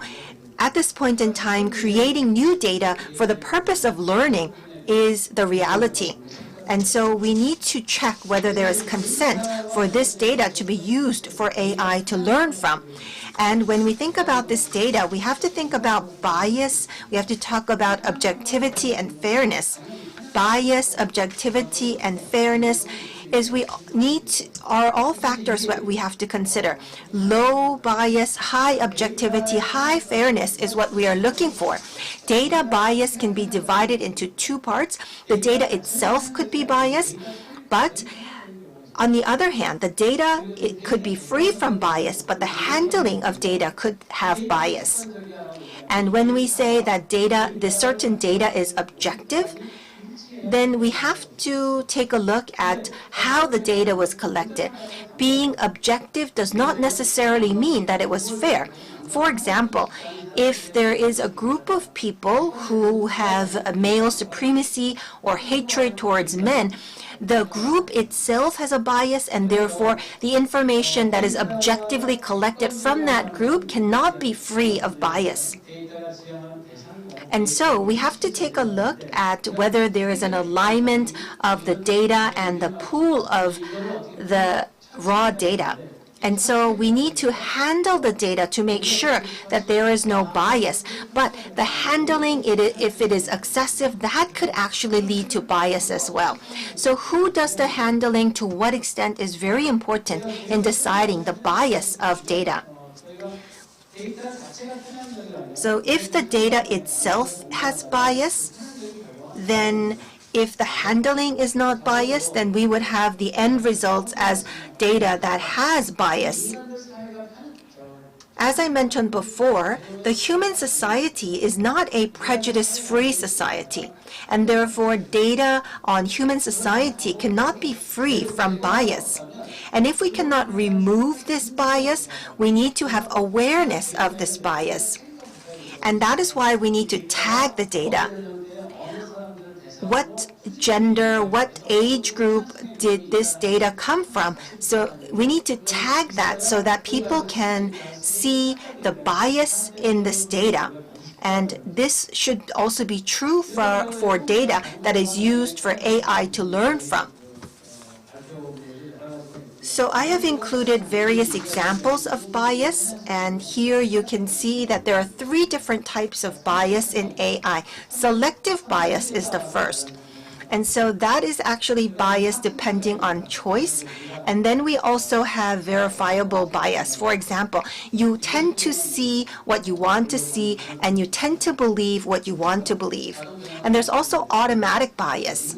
at this point in time, creating new data for the purpose of learning is the reality. And so we need to check whether there is consent for this data to be used for AI to learn from. And when we think about this data, we have to think about bias. We have to talk about objectivity and fairness. Bias, objectivity, and fairness are all factors that we have to consider. Low bias, high objectivity, high fairness is what we are looking for. Data bias can be divided into two parts. The data itself could be biased, but on the other hand, the data, it could be free from bias, but the handling of data could have bias. And when we say that this certain data is objective, then we have to take a look at how the data was collected. Being objective does not necessarily mean that it was fair. For example, if there is a group of people who have male supremacy or hatred towards men, the group itself has a bias, and therefore the information that is objectively collected from that group cannot be free of bias. And so we have to take a look at whether there is an alignment of the data and the pool of the raw data. And so we need to handle the data to make sure that there is no bias. But the handling, if it is excessive, that could actually lead to bias as well. So who does the handling, to what extent, is very important in deciding the bias of data. So if the data itself has bias, then if the handling is not biased, then we would have the end results as data that has bias. As I mentioned before, the human society is not a prejudice-free society, and therefore data on human society cannot be free from bias. And if we cannot remove this bias, we need to have awareness of this bias. And that is why we need to tag the data. What gender, what age group did this data come from? So we need to tag that so that people can see the bias in this data. And this should also be true for data that is used for AI to learn from. So I have included various examples of bias, and here you can see that there are 3 different types of bias in AI. Selective bias is the first. And so that is actually bias depending on choice. And then we also have verifiable bias. For example, you tend to see what you want to see, and you tend to believe what you want to believe. And there's also automatic bias.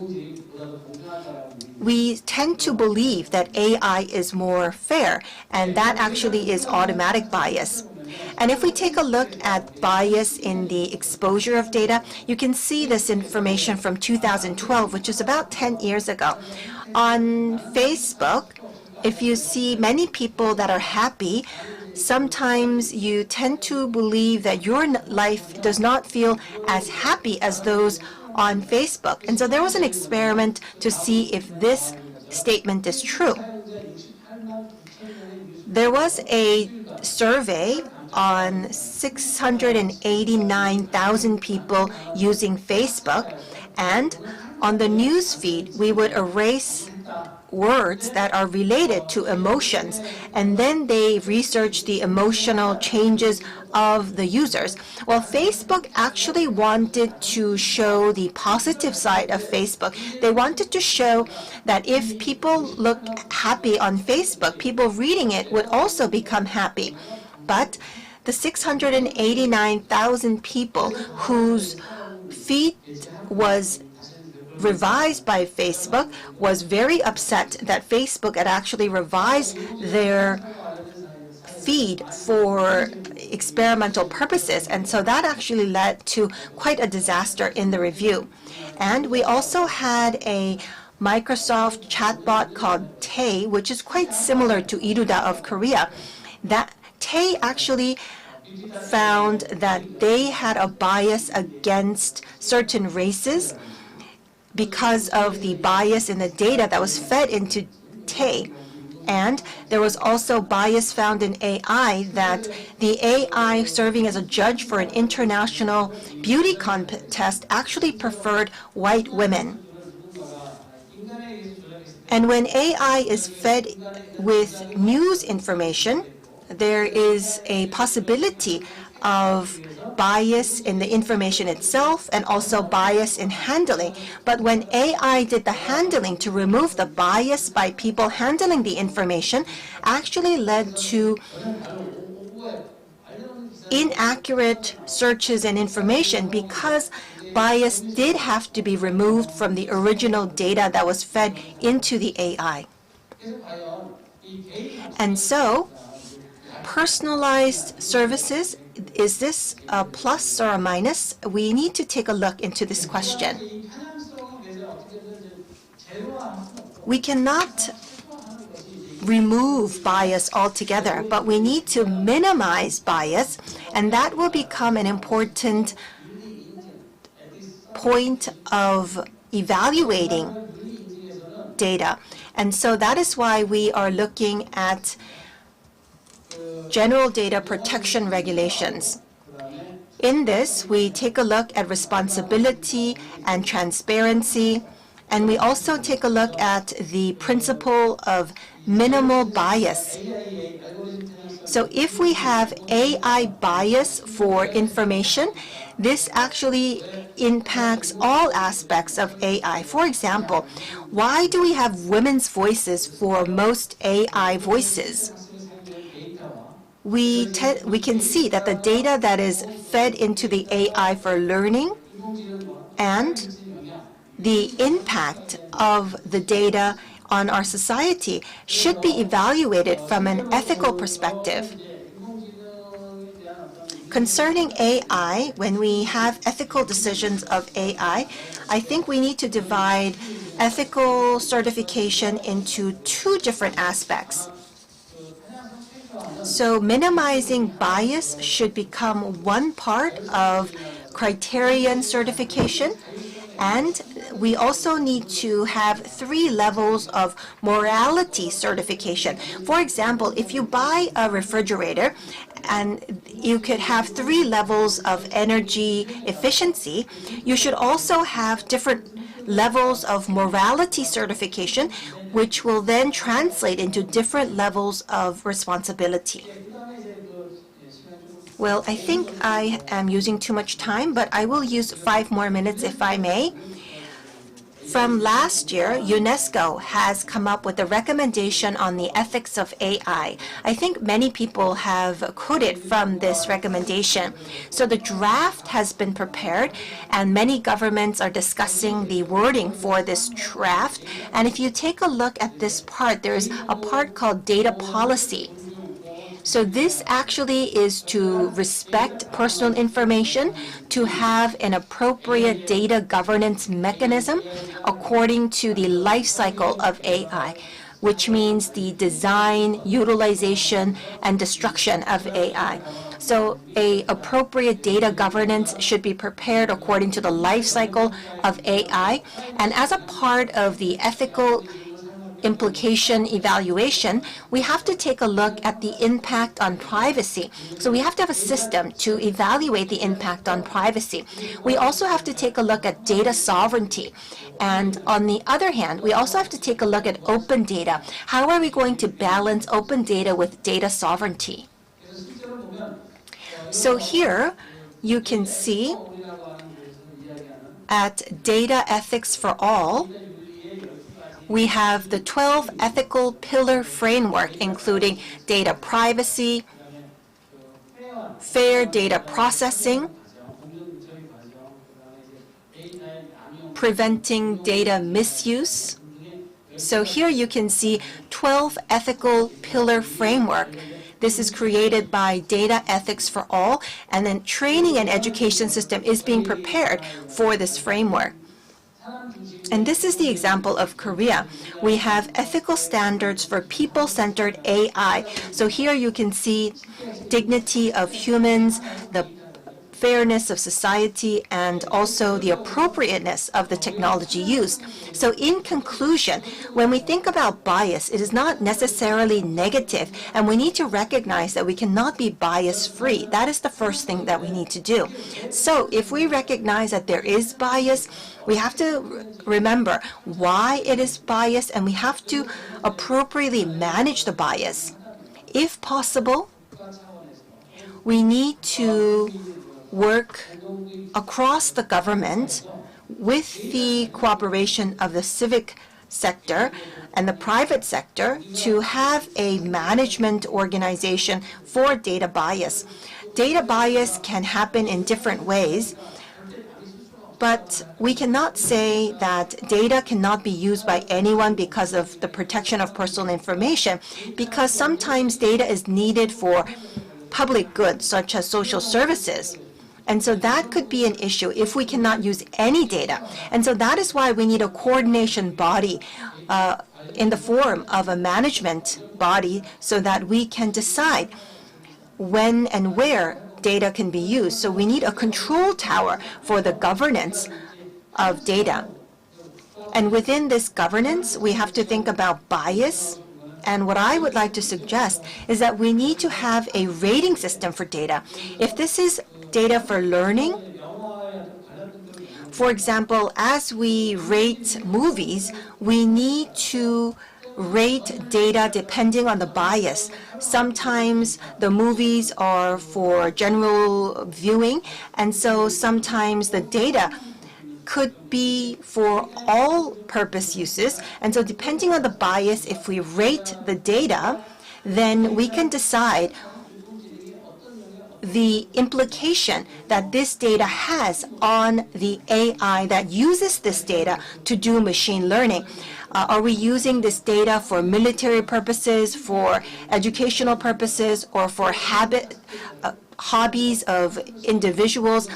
We tend to believe that AI is more fair, and that actually is automatic bias. And if we take a look at bias in the exposure of data, you can see this information from 2012, which is about 10 years ago. On Facebook, if you see many people that are happy, sometimes you tend to believe that your life does not feel as happy as those on Facebook. And so there was an experiment to see if this statement is true. There was a survey on 689,000 people using Facebook, and on the news feed, we would erase words that are related to emotions, and then they research the emotional changes of the users. Well, Facebook actually wanted to show the positive side of Facebook. They wanted to show that if people look happy on Facebook, people reading it would also become happy. But the 689,000 people whose feed was revised by Facebook was very upset that Facebook had actually revised their feed for experimental purposes. And so that actually led to quite a disaster in the review. And we also had a Microsoft chatbot called Tay, which is quite similar to Iruda of Korea. That Tay actually found that they had a bias against certain races because of the bias in the data that was fed into Tay. And there was also bias found in AI, that the AI serving as a judge for an international beauty contest actually preferred white women. And when AI is fed with news information, there is a possibility of bias in the information itself and also bias in handling. But when AI did the handling to remove the bias by people handling the information, actually led to inaccurate searches and information, because bias did have to be removed from the original data that was fed into the AI. And so, personalized services, is this a plus or a minus? We need to take a look into this question. We cannot remove bias altogether, but we need to minimize bias And that will become an important point of evaluating data. And so that is why we are looking at general data protection regulations. In this, we take a look at responsibility and transparency, and we also take a look at the principle of minimal bias. So if we have AI bias for information, this actually impacts all aspects of AI. For example, why do we have women's voices for most AI voices? We can see that the data that is fed into the AI for learning and the impact of the data on our society should be evaluated from an ethical perspective. Concerning AI, when we have ethical decisions of AI, I think we need to divide ethical certification into two different aspects. So minimizing bias should become one part of criterion certification, and we also need to have 3 levels of morality certification. For example, if you buy a refrigerator, and you could have 3 levels of energy efficiency, you should also have different levels of morality certification, which will then translate into different levels of responsibility. Well, I think I am using too much time, but I will use 5 more minutes if I may. From last year, UNESCO has come up with a recommendation on the ethics of AI. I think many people have quoted from this recommendation. So the draft has been prepared, and many governments are discussing the wording for this draft. And if you take a look at this part, there is a part called data policy. So this actually is to respect personal information, to have an appropriate data governance mechanism according to the life cycle of AI, which means the design, utilization, and destruction of AI. So an appropriate data governance should be prepared according to the life cycle of AI. And as a part of the ethical implication evaluation, we have to take a look at the impact on privacy. So we have to have a system to evaluate the impact on privacy. We also have to take a look at data sovereignty. And on the other hand, we also have to take a look at open data. How are we going to balance open data with data sovereignty? So here you can see at Data Ethics for All, we have the 12 ethical pillar framework, including data privacy, fair data processing, preventing data misuse. So here you can see 12 ethical pillar framework. This is created by Data Ethics for All, and then training and education system is being prepared for this framework. And this is the example of Korea. We have ethical standards for people-centered AI. So here you can see dignity of humans, the fairness of society, and also the appropriateness of the technology used. So in conclusion, when we think about bias, it is not necessarily negative, and we need to recognize that we cannot be bias-free. That is the first thing that we need to do. So if we recognize that there is bias, we have to remember why it is biased, and we have to appropriately manage the bias. If possible, we need to work across the government with the cooperation of the civic sector and the private sector to have a management organization for data bias. Data bias can happen in different ways, but we cannot say that data cannot be used by anyone because of the protection of personal information, because sometimes data is needed for public goods such as social services. And so that could be an issue if we cannot use any data. And so that is why we need a coordination body in the form of a management body so that we can decide when and where data can be used. So we need a control tower for the governance of data. And within this governance, we have to think about bias. And what I would like to suggest is that we need to have a rating system for data. If this is data for learning, for example, as we rate movies, we need to rate data depending on the bias. Sometimes the movies are for general viewing, and so sometimes the data could be for all purpose uses. And so depending on the bias, if we rate the data, then we can decide the implication that this data has on the AI that uses this data to do machine learning. Are we using this data for military purposes, for educational purposes, or for hobbies of individuals?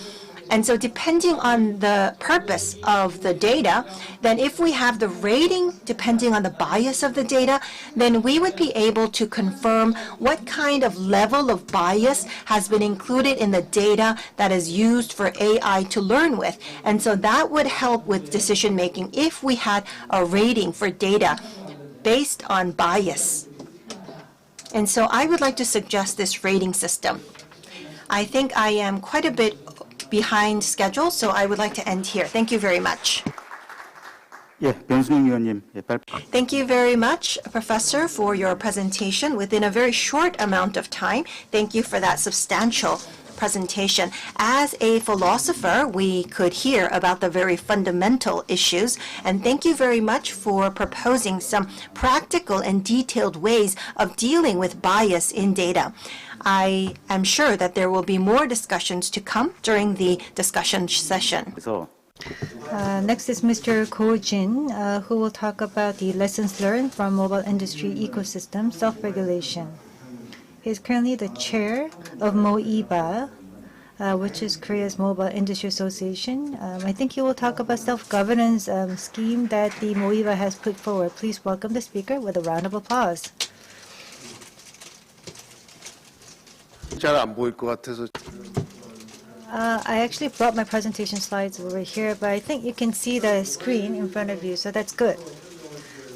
And so depending on the purpose of the data, then if we have the rating depending on the bias of the data, then we would be able to confirm what kind of level of bias has been included in the data that is used for AI to learn with. And so that would help with decision making if we had a rating for data based on bias. And so I would like to suggest this rating system. I think I am quite a bit behind schedule, so I would like to end here. Thank you very much. Thank you very much, Professor, for your presentation within a very short amount of time. Thank you for that substantial presentation. As a philosopher, we could hear about the very fundamental issues, and thank you very much for proposing some practical and detailed ways of dealing with bias in data. I am sure that there will be more discussions to come during the discussion session. Next is Mr. Ko Jin, who will talk about the lessons learned from mobile industry ecosystem self-regulation. He is currently the chair of MOIBA, which is Korea's Mobile Industry Association. I think he will talk about self-governance scheme that the MOIBA has put forward. Please welcome the speaker with a round of applause. I actually brought my presentation slides over here, but I think you can see the screen in front of you, so that's good.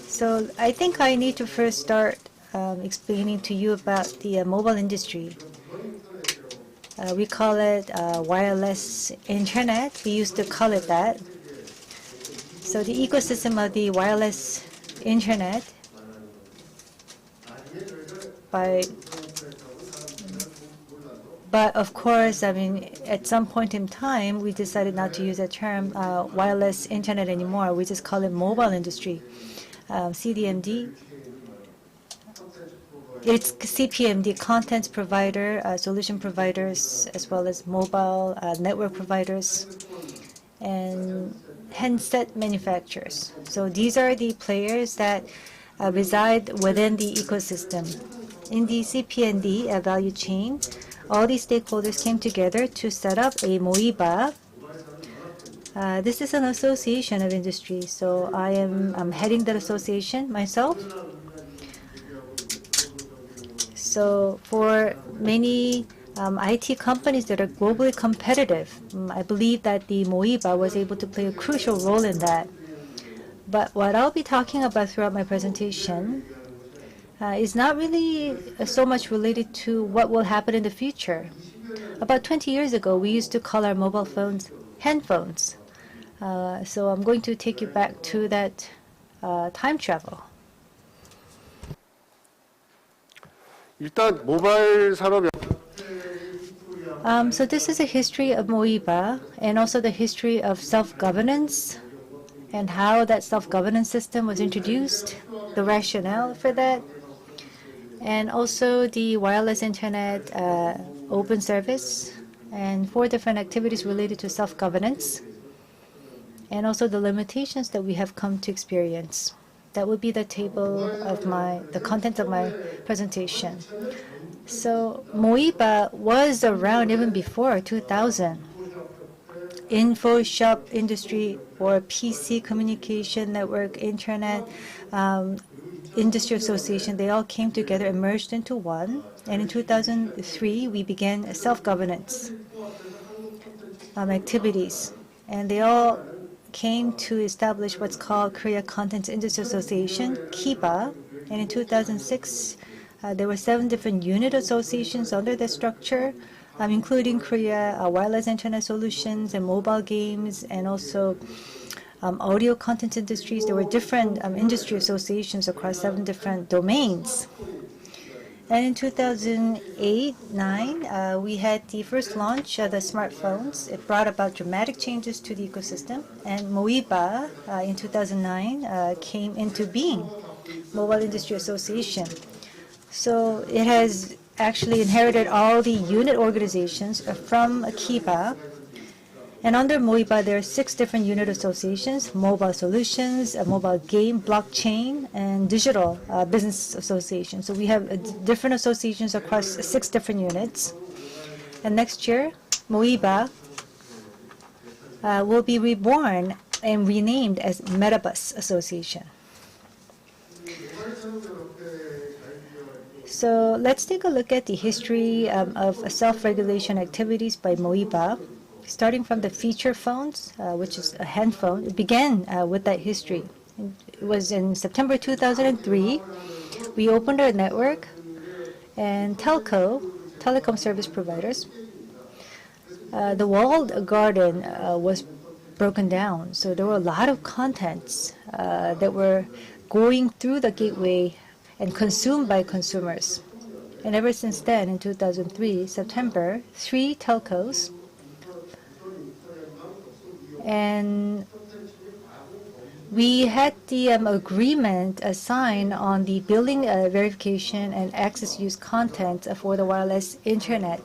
So I think I need to first start explaining to you about the mobile industry. We call it wireless internet. We used to call it that. So the ecosystem of the wireless internet But of course, I mean, at some point in time, we decided not to use the term wireless internet anymore. We just call it mobile industry. CDMD. It's CPMD, content provider, solution providers, as well as mobile network providers, and handset manufacturers. So these are the players that reside within the ecosystem. In the CPND value chain, all these stakeholders came together to set up a MOIBA. This is an association of industry, so I'm heading that association myself. So for many IT companies that are globally competitive, I believe that the MOIBA was able to play a crucial role in that. But what I'll be talking about throughout my presentation is not really so much related to what will happen in the future. About 20 years ago, we used to call our mobile phones handphones. So I'm going to take you back to that time travel. So this is a history of MOIBA and also the history of self-governance and how that self-governance system was introduced, the rationale for that, and also the wireless internet open service, and 4 different activities related to self-governance, and also the limitations that we have come to experience. That would be the table of the content of my presentation. So MOIBA was around even before 2000. Info shop industry or PC communication network internet industry association, they all came together and merged into one. And in 2003, we began self-governance activities. And they all came to establish what's called Korea Content Industry Association, KIBA. And in 2006, there were 7 different unit associations under the structure, including Korea Wireless Internet Solutions and mobile games, and also audio content industries. There were different industry associations across 7 different domains. And in 2008-9, we had the first launch of the smartphones. It brought about dramatic changes to the ecosystem. And MOIBA in 2009 came into being, Mobile Industry Association. So it has actually inherited all the unit organizations from KIBA. And under MOIBA, there are 6 different unit associations: mobile solutions, a mobile game, blockchain, and digital business association. So we have different associations across 6 different units. And next year, MOIBA will be reborn and renamed as Metabus Association. So let's take a look at the history of self-regulation activities by MOIBA. Starting from the feature phones, which is a hand phone, it began with that history. It was in September 2003. We opened our network, and telecom service providers, the walled garden was broken down. So there were a lot of contents that were going through the gateway and consumed by consumers. And ever since then, in 2003, September, 3 telcos and we had the agreement signed on the billing verification and access use content for the wireless internet.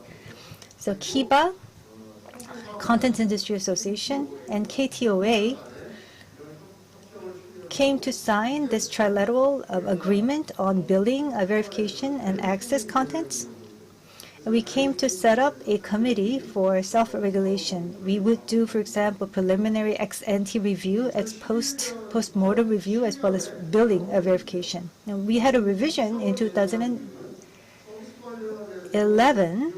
So KIBA, Content Industry Association, and KTOA came to sign this trilateral agreement on billing, verification, and access contents. We came to set up a committee for self-regulation. We would do, for example, preliminary ex-ante review, post-mortem review, as well as billing verification. And we had a revision in 2011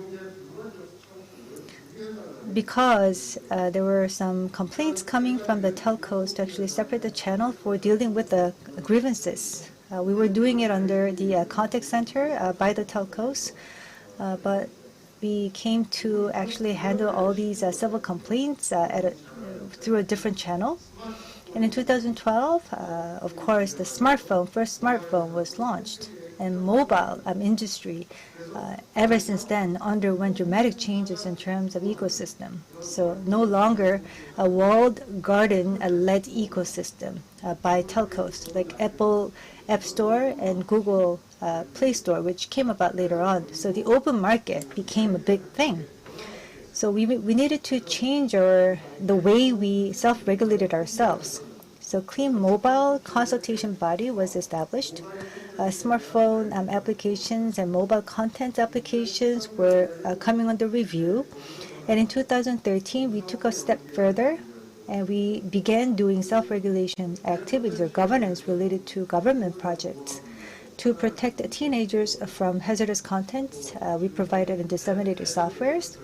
because there were some complaints coming from the telcos to actually separate the channel for dealing with the grievances. We were doing it under the contact center by the telcos. But we came to actually handle all these civil complaints through a different channel. And in 2012, of course, the first smartphone was launched. And mobile industry, ever since then, underwent dramatic changes in terms of ecosystem. So no longer a walled garden-led ecosystem by telcos like Apple App Store and Google Play Store, which came about later on. So the open market became a big thing. So we needed to change the way we self-regulated ourselves. So Clean Mobile Consultation Body was established. Smartphone applications and mobile content applications were coming under review. And in 2013, we took a step further and we began doing self-regulation activities or governance related to government projects. To protect teenagers from hazardous content, we provided and disseminated softwares,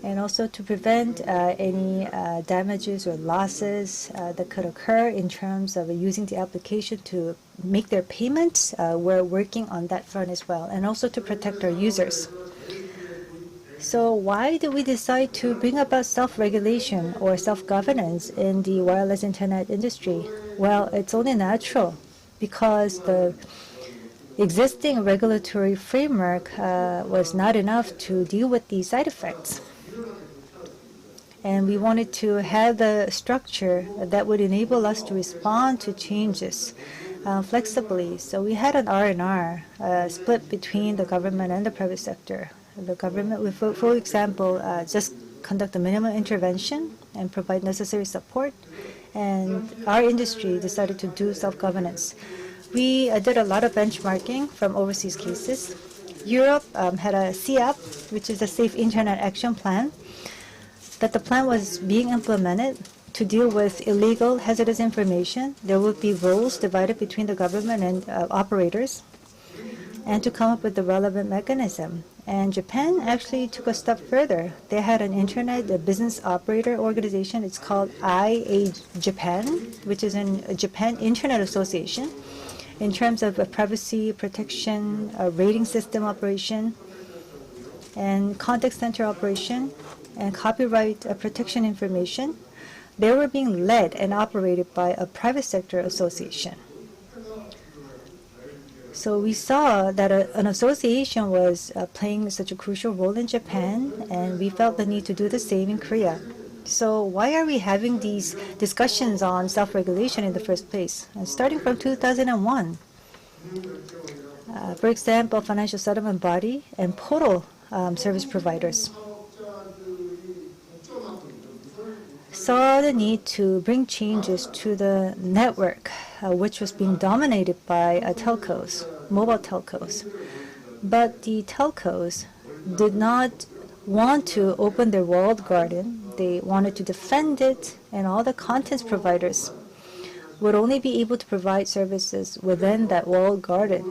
and also to prevent any damages or losses that could occur in terms of using the application to make their payments. We're working on that front as well, and also to protect our users. So why did we decide to bring about self-regulation or self-governance in the wireless internet industry? Well, it's only natural because the existing regulatory framework was not enough to deal with the side effects. And we wanted to have the structure that would enable us to respond to changes flexibly. So we had an R&R split between the government and the private sector. The government would, for example, just conduct a minimum intervention and provide necessary support. And our industry decided to do self-governance. We did a lot of benchmarking from overseas cases. Europe had a SIAP, which is a Safe Internet Action Plan, that the plan was being implemented to deal with illegal hazardous information, there would be roles divided between the government and operators, and to come up with the relevant mechanism. And Japan actually took a step further. They had an internet business operator organization. It's called IA Japan, which is a Japan Internet Association, in terms of privacy protection, rating system operation, and contact center operation, and copyright protection information. They were being led and operated by a private sector association. So we saw that an association was playing such a crucial role in Japan, and we felt the need to do the same in Korea. So why are we having these discussions on self-regulation in the first place? And starting from 2001, for example, financial settlement body and portal service providers saw the need to bring changes to the network, which was being dominated by telcos, mobile telcos. But the telcos did not want to open their walled garden. They wanted to defend it, and all the content providers would only be able to provide services within that walled garden.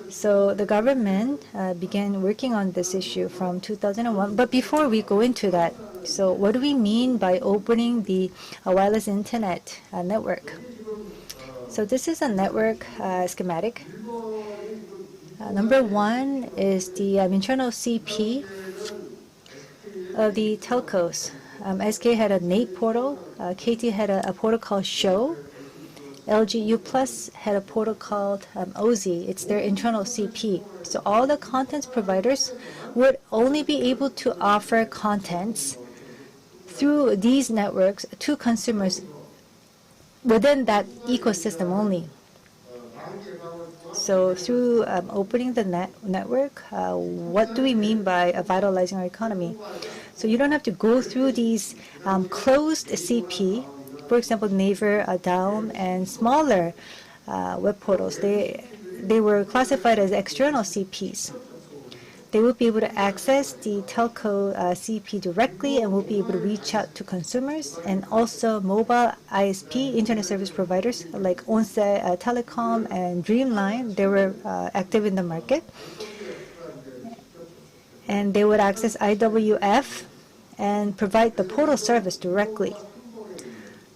So the government began working on this issue from 2001. But before we go into that, so what do we mean by opening the wireless internet network? So this is a network schematic. Number one is the internal CP of the telcos. SK had a NATE portal, KT had a portal called SHOW, LG U Plus had a portal called OZ. It's their internal CP. So all the content providers would only be able to offer contents through these networks to consumers within that ecosystem only. So through opening the network, what do we mean by vitalizing our economy? So you don't have to go through these closed CP. For example, Naver, Daum, and smaller web portals, they were classified as external CPs. They will be able to access the telco CP directly and will be able to reach out to consumers, and also mobile ISP, internet service providers like Onse Telecom and Dreamline. They were active in the market. And they would access IWF and provide the portal service directly.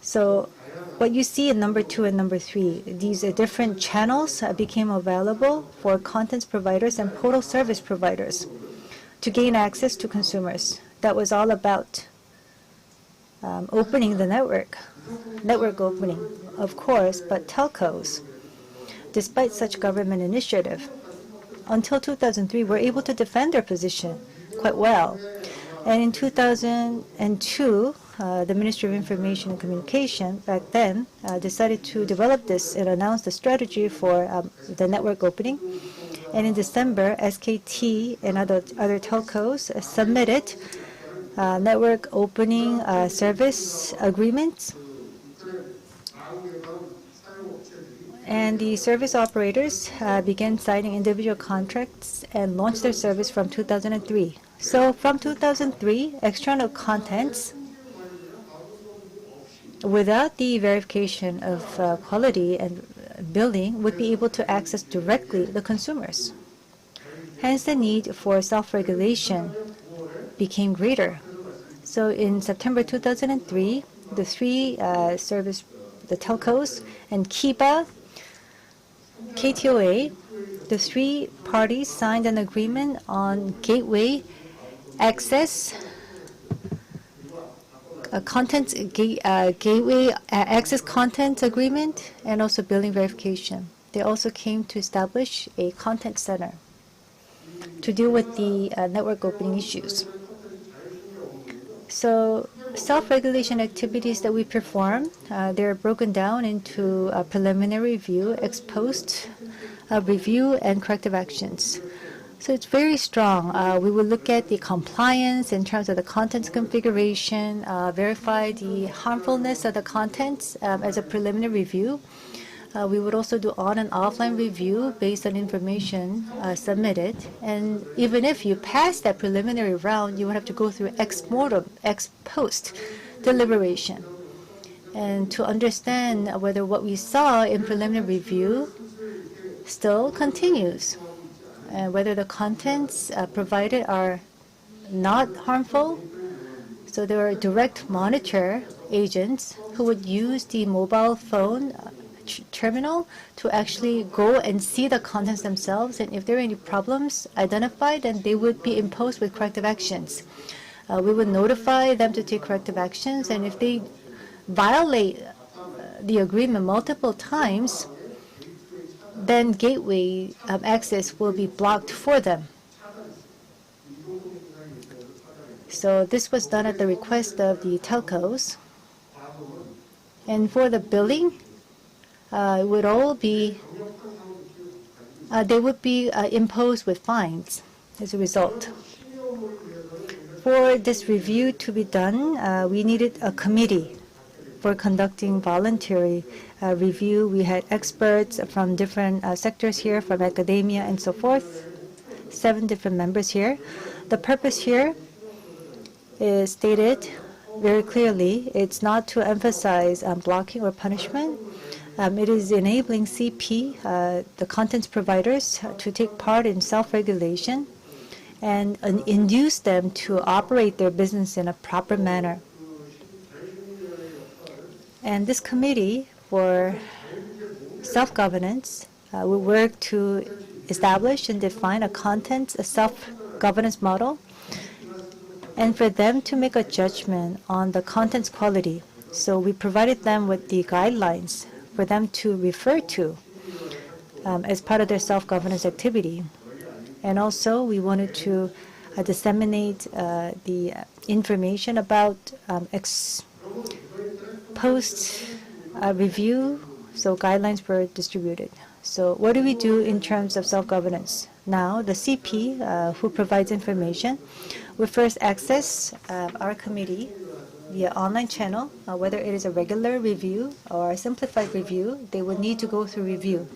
So what you see in number 2 and number 3, these different channels became available for content providers and portal service providers to gain access to consumers. That was all about opening the network opening, of course, but telcos, despite such government initiative, until 2003, were able to defend their position quite well. And in 2002, the Ministry of Information and Communication back then decided to develop this and announce the strategy for the network opening. And in December, SKT and other telcos submitted network opening service agreements. And the service operators began signing individual contracts and launched their service from 2003. So from 2003, external contents without the verification of quality and billing would be able to access directly the consumers. Hence, the need for self-regulation became greater. So in September 2003, the three the telcos and Kiba, KTOA, the three parties signed an agreement on gateway access, gateway access content agreement, and also billing verification. They also came to establish a content center to deal with the network opening issues. So self-regulation activities that we perform, they're broken down into a preliminary review, ex post review, and corrective actions. So it's very strong. We will look at the compliance in terms of the contents configuration, verify the harmfulness of the contents as a preliminary review. We would also do on and offline review based on information submitted. And even if you pass that preliminary round, you would have to go through ex post deliberation. and to understand whether what we saw in preliminary review still continues, and whether the contents provided are not harmful. So there are direct monitor agents who would use the mobile phone terminal to actually go and see the contents themselves, and if there are any problems identified, then they would be imposed with corrective actions. We would notify them to take corrective actions, and if they violate the agreement multiple times, then gateway access will be blocked for them. So this was done at the request of the telcos. And for the billing, it would all be, they would be imposed with fines as a result. For this review to be done, we needed a committee for conducting voluntary review. We had experts from different sectors here, from academia and so forth, 7 different members here. The purpose here is stated very clearly. It's not to emphasize blocking or punishment. It is enabling CP, the contents providers, to take part in self-regulation and induce them to operate their business in a proper manner. And this committee for self-governance will work to establish and define a self-governance model, and for them to make a judgment on the content's quality. So we provided them with the guidelines for them to refer to as part of their self-governance activity. And also we wanted to disseminate the information about post review, so guidelines were distributed. So what do we do in terms of self-governance? Now the CP who provides information will first access our committee via online channel, whether it is a regular review or a simplified review. They would need to go through review.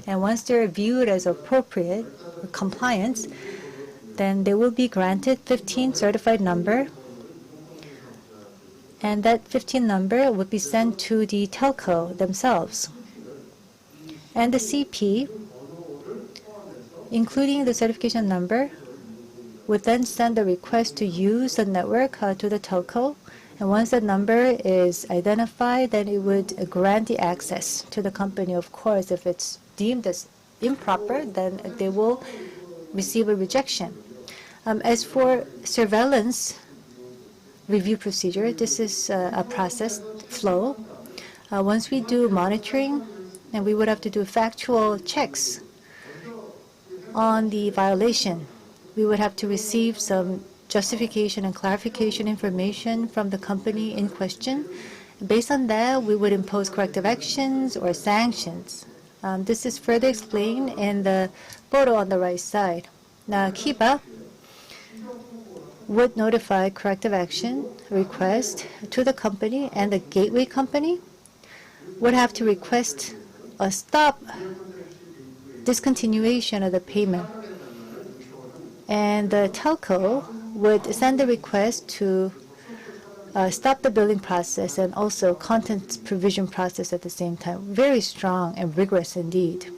And once they're viewed as appropriate or compliance, then they will be granted 15 certified number, and that 15 number would be sent to the telco themselves. And the CP, including the certification number, would then send a request to use the network to the telco. And once that number is identified, then it would grant the access to the company. Of course, if it's deemed as improper, then they will receive a rejection. As for surveillance review procedure, this is a process flow. Once we do monitoring, and we would have to do factual checks on the violation. We would have to receive some justification and clarification information from the company in question. Based on that, we would impose corrective actions or sanctions. This is further explained in the photo on the right side. Now, Kiba would notify corrective action request to the company, and the gateway company would have to request a stop discontinuation of the payment. And the telco would send a request to stop the billing process and also content provision process at the same time. Very strong and rigorous indeed.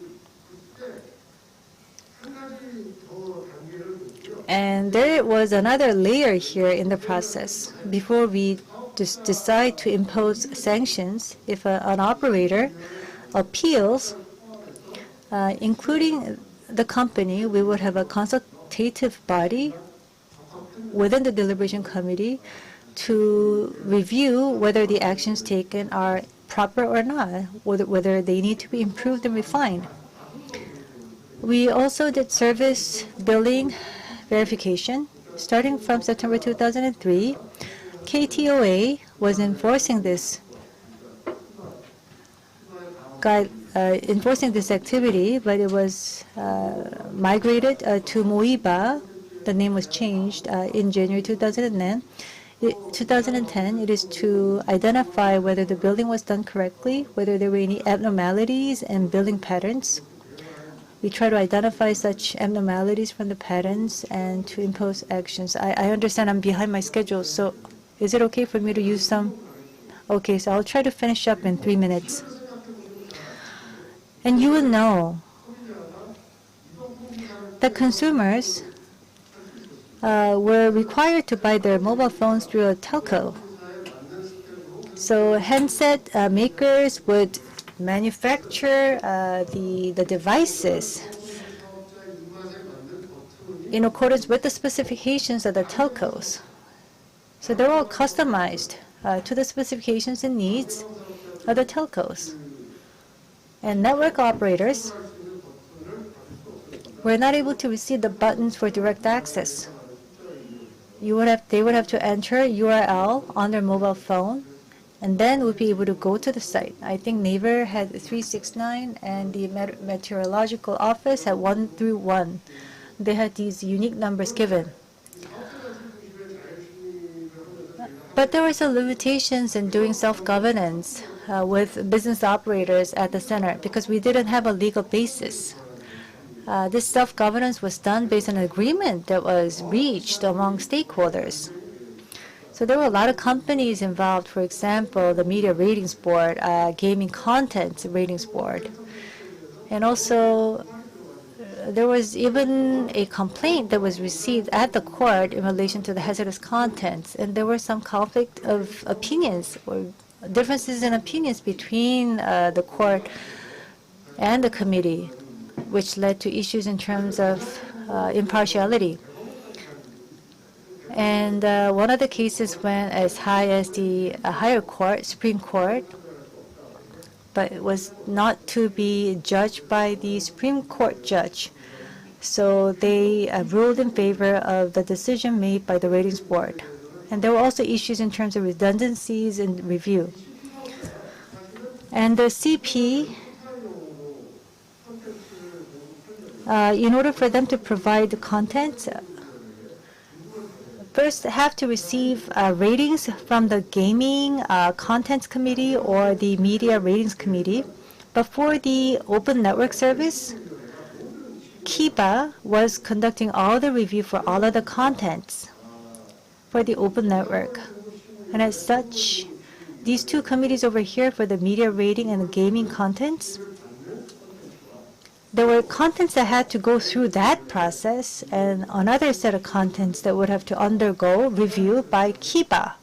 And there was another layer here in the process. Before we just decide to impose sanctions, if an operator appeals, including the company, we would have a consultative body within the deliberation committee to review whether the actions taken are proper or not, whether they need to be improved and refined. We also did service billing verification. Starting from September 2003, KTOA was enforcing this activity, but it was migrated to MOIBA. The name was changed in January 2010. It is to identify whether the billing was done correctly, whether there were any abnormalities in billing patterns. We try to identify such abnormalities from the patterns and to impose actions. I understand I'm behind my schedule, so is it okay for me to use some Okay, so I'll try to finish up in 3 minutes. And you will know that consumers were required to buy their mobile phones through a telco. So handset makers would manufacture the devices in accordance with the specifications of the telcos. So they're all customized to the specifications and needs of the telcos. And network operators were not able to receive the buttons for direct access. They would have to enter URL on their mobile phone, and then would be able to go to the site. I think Naver had 369, and the Meteorological Office had 131. They had these unique numbers given. But there were some limitations in doing self-governance with business operators at the center because we didn't have a legal basis. This self-governance was done based on an agreement that was reached among stakeholders. So there were a lot of companies involved, for example, the Media Ratings Board, Gaming Content Ratings Board. And also, there was even a complaint that was received at the court in relation to the hazardous contents. And there were some conflict of opinions or differences in opinions between the court and the committee, which led to issues in terms of impartiality. And one of the cases went as high as the higher court, Supreme Court, but it was not to be judged by the Supreme Court judge. So they ruled in favor of the decision made by the ratings board. And there were also issues in terms of redundancies and review. And the CP, in order for them to provide the content, first have to receive ratings from the Gaming Contents Committee or the Media Ratings Committee. But for the Open Network Service, KIBA was conducting all the review for all of the contents for the Open Network. And as such, these two committees over here for the media rating and the gaming contents, there were contents that had to go through that process and another set of contents that would have to undergo review by KIBA.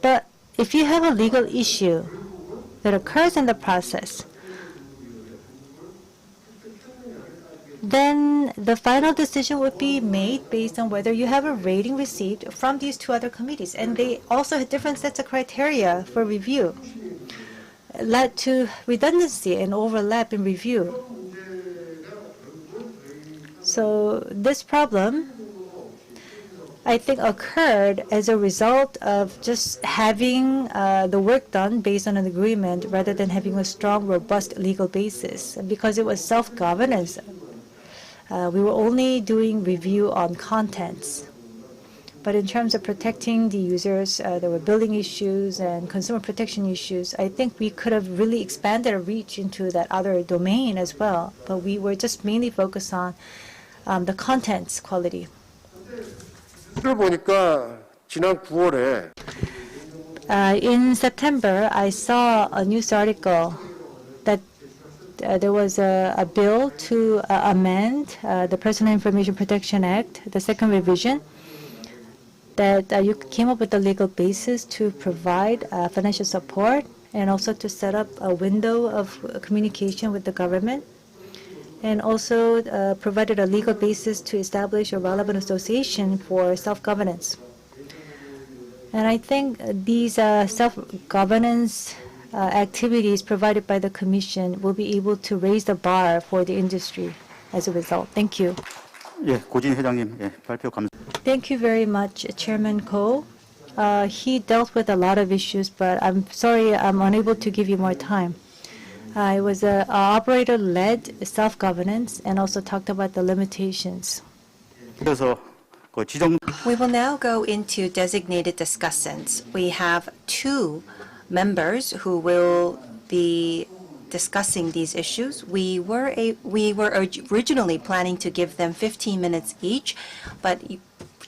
But if you have a legal issue that occurs in the process, then the final decision would be made based on whether you have a rating received from these two other committees. And they also had different sets of criteria for review. It led to redundancy and overlap in review. So this problem, I think, occurred as a result of just having the work done based on an agreement rather than having a strong, robust legal basis. And because it was self-governance, we were only doing review on contents. But in terms of protecting the users, there were billing issues and consumer protection issues. I think we could have really expanded our reach into that other domain as well. But we were just mainly focused on the contents quality. 보니까 지난 9월에 In September, I saw a news article that there was a bill to amend the Personal Information Protection Act, the second revision, that you came up with a legal basis to provide financial support and also to set up a window of communication with the government, and also provided a legal basis to establish a relevant association for self-governance. And I think these self-governance activities provided by the Commission will be able to raise the bar for the industry as a result. Thank you. 예, 고진 회장님, 예, 발표 감사. Thank you very much, Chairman Ko. He dealt with a lot of issues, but I'm sorry I'm unable to give you more time. It was an operator-led self-governance and also talked about the limitations. 그래서 그 지정. We will now go into designated discussants. We have two members who will be discussing these issues. We were originally planning to give them 15 minutes each, but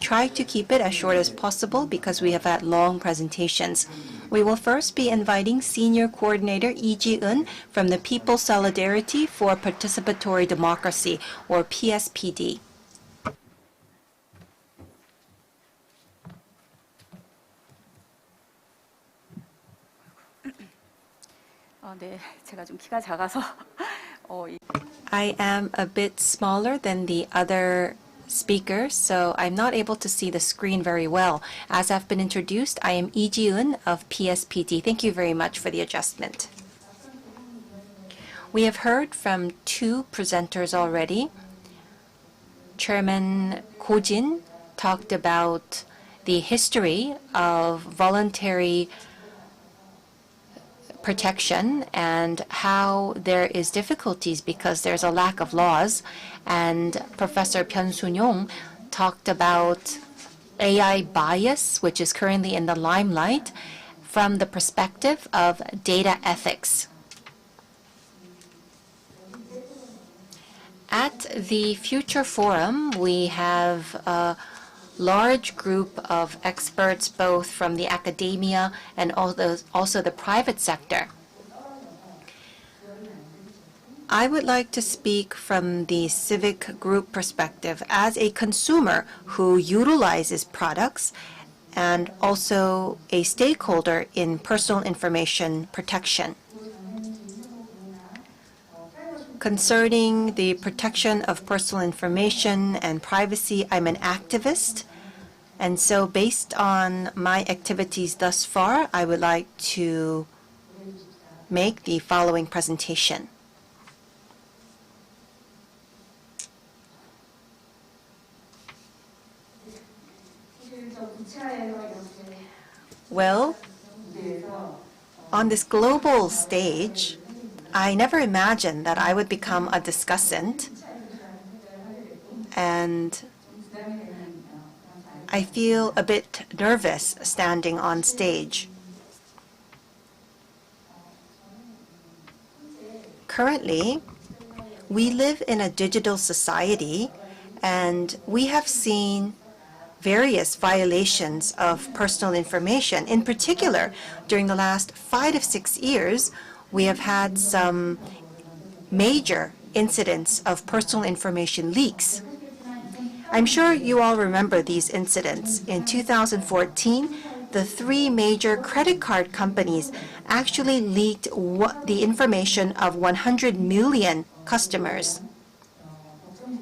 try to keep it as short as possible because we have had long presentations. We will first be inviting Senior Coordinator Lee Ji-eun from the People's Solidarity for Participatory Democracy, or PSPD. 네, 제가 좀 키가 작아서 I am a bit smaller than the other speakers, so I'm not able to see the screen very well. As I've been introduced, I am Lee Ji-eun of PSPD. Thank you very much for the adjustment. We have heard from two presenters already. Chairman Ko Jin talked about the history of voluntary protection and how there is difficulties because there's a lack of laws. And Professor Byun Sun-yong talked about AI bias, which is currently in the limelight, from the perspective of data ethics. At the Future Forum, we have a large group of experts, both from the academia and also the private sector. I would like to speak from the civic group perspective as a consumer who utilizes products and also a stakeholder in personal information protection. Concerning the protection of personal information and privacy, I'm an activist. And so based on my activities thus far, I would like to make the following presentation. Well, on this global stage, I never imagined that I would become a discussant, and I feel a bit nervous standing on stage. Currently, we live in a digital society, and we have seen various violations of personal information. In particular, during the last 5 to 6 years, we have had some major incidents of personal information leaks. I'm sure you all remember these incidents. In 2014, the 3 major credit card companies actually leaked the information of 100 million customers.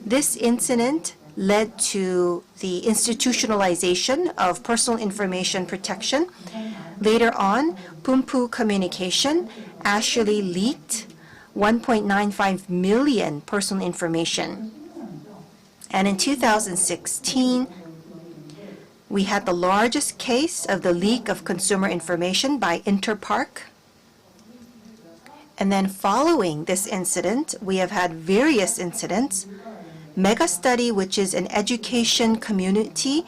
This incident led to the institutionalization of personal information protection. Later on, Pumpu Communication actually leaked 1.95 million personal information. And in 2016, we had the largest case of the leak of consumer information by Interpark. And then following this incident, we have had various incidents. Mega Study, which is an education community,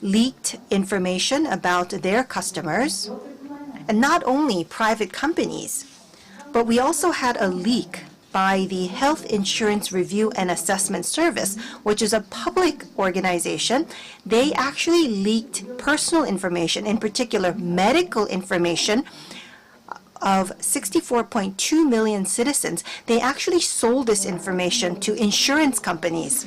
leaked information about their customers. And not only private companies, but we also had a leak by the Health Insurance Review and Assessment Service, which is a public organization. They actually leaked personal information, in particular medical information, of 64.2 million citizens. They actually sold this information to insurance companies.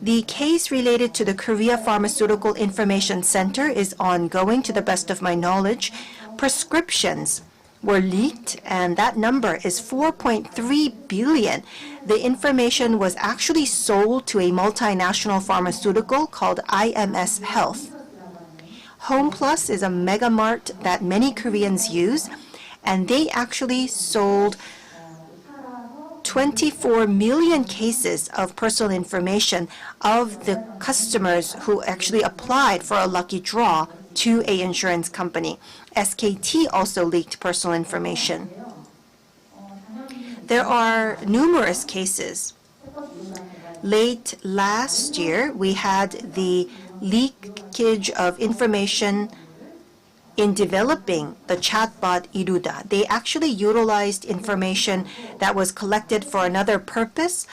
The case related to the Korea Pharmaceutical Information Center is ongoing, to the best of my knowledge. Prescriptions were leaked, and that number is 4.3 billion. The information was actually sold to a multinational pharmaceutical called IMS Health. Home Plus is a mega mart that many Koreans use, and they actually sold 24 million cases of personal information of the customers who actually applied for a lucky draw to an insurance company. SKT also leaked personal information. There are numerous cases. Late last year, we had the leakage of information in developing the chatbot Iruda. They actually utilized information that was collected for another purpose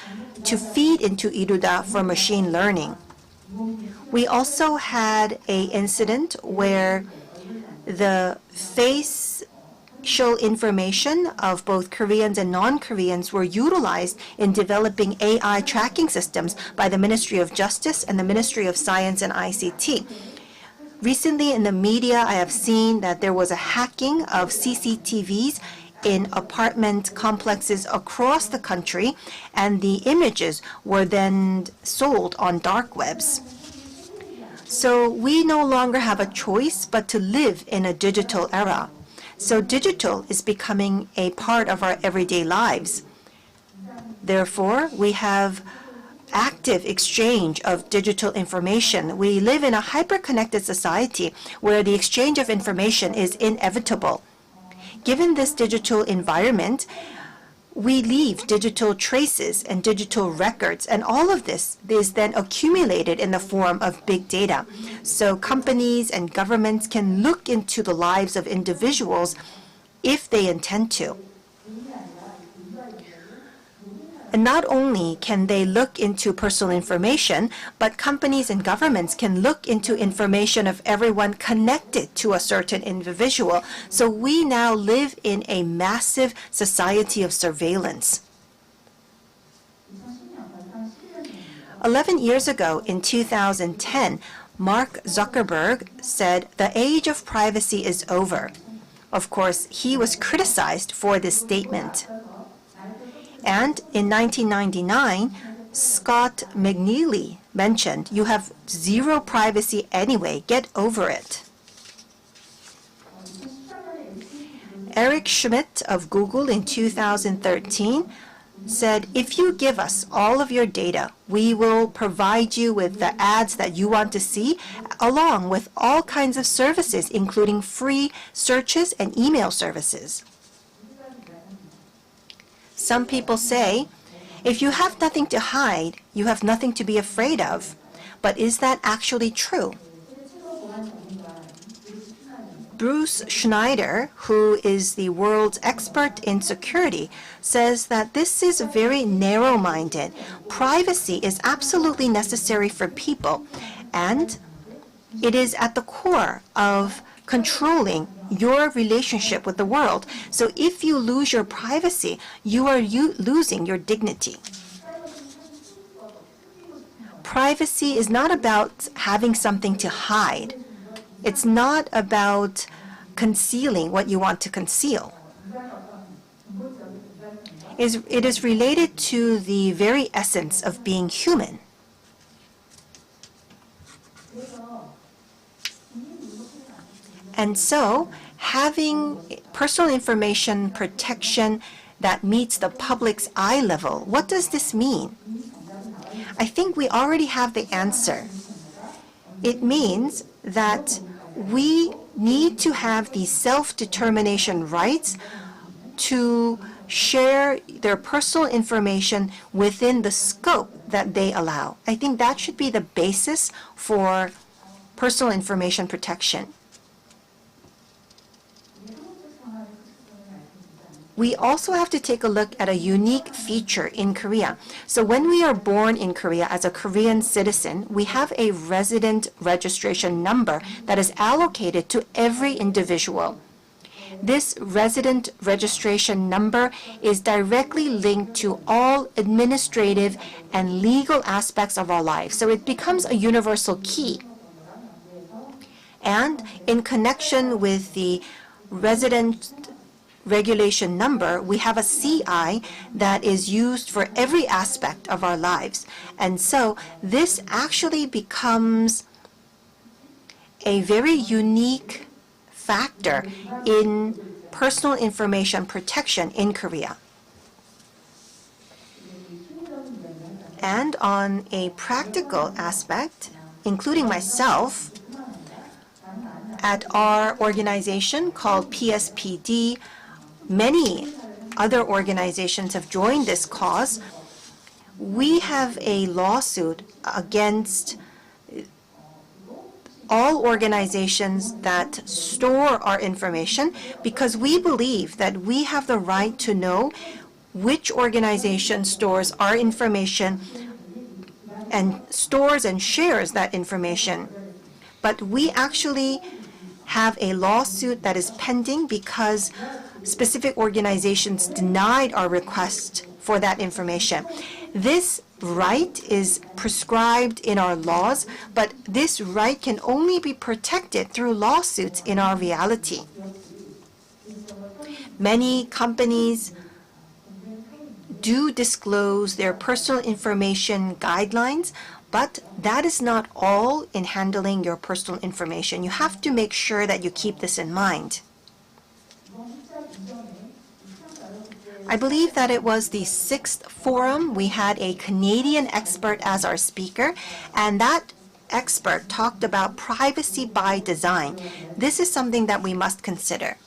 to feed into Iruda for machine learning. We also had an incident where the facial information of both Koreans and non-Koreans were utilized in developing AI tracking systems by the Ministry of Justice and the Ministry of Science and ICT. Recently in the media, I have seen that there was a hacking of CCTVs in apartment complexes across the country, and the images were then sold on dark webs. So we no longer have a choice but to live in a digital era. So digital is becoming a part of our everyday lives. Therefore, we have active exchange of digital information. We live in a hyper-connected society where the exchange of information is inevitable. Given this digital environment, we leave digital traces and digital records, and all of this is then accumulated in the form of big data. So companies and governments can look into the lives of individuals if they intend to. And not only can they look into personal information, but companies and governments can look into information of everyone connected to a certain individual. So we now live in a massive society of surveillance. 11 years ago, in 2010, Mark Zuckerberg said, "The age of privacy is over." Of course, he was criticized for this statement. And in 1999, Scott McNealy mentioned, "You have zero privacy anyway, get over it." Eric Schmidt of Google in 2013 said, "If you give us all of your data, we will provide you with the ads that you want to see, along with all kinds of services, including free searches and email services." Some people say, if you have nothing to hide, you have nothing to be afraid of. But is that actually true? Bruce Schneider, who is the world's expert in security, says that this is very narrow-minded. Privacy is absolutely necessary for people, and it is at the core of controlling your relationship with the world. So if you lose your privacy, you are losing your dignity. Privacy is not about having something to hide. It's not about concealing what you want to conceal. It is related to the very essence of being human. And so, having personal information protection that meets the public's eye level, what does this mean? I think we already have the answer. It means that we need to have the self-determination rights to share their personal information within the scope that they allow. I think that should be the basis for personal information protection. We also have to take a look at a unique feature in Korea. So when we are born in Korea as a Korean citizen, we have a resident registration number that is allocated to every individual. This resident registration number is directly linked to all administrative and legal aspects of our lives. So it becomes a universal key. And in connection with the resident regulation number, we have a CI that is used for every aspect of our lives. And so this actually becomes a very unique factor in personal information protection in Korea. And on a practical aspect, including myself, at our organization called PSPD, many other organizations have joined this cause. We have a lawsuit against all organizations that store our information because we believe that we have the right to know which organization stores our information and stores and shares that information. But we actually have a lawsuit that is pending because specific organizations denied our request for that information. This right is prescribed in our laws, but this right can only be protected through lawsuits in our reality. Many companies do disclose their personal information guidelines, but that is not all in handling your personal information. You have to make sure that you keep this in mind. I believe that it was the 6th forum. We had a Canadian expert as our speaker, and that expert talked about privacy by design. This is something that we must consider.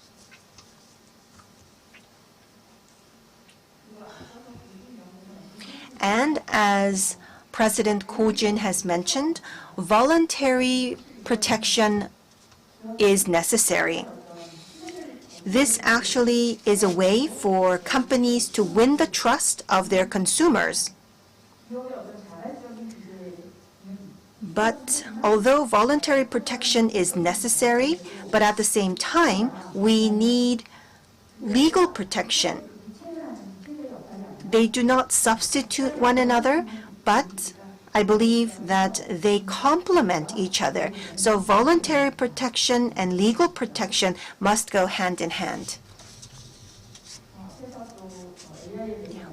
And as President Ko-jin has mentioned, voluntary protection is necessary. This actually is a way for companies to win the trust of their consumers. But although voluntary protection is necessary, but at the same time, we need legal protection. They do not substitute one another, but I believe that they complement each other. So voluntary protection and legal protection must go hand in hand.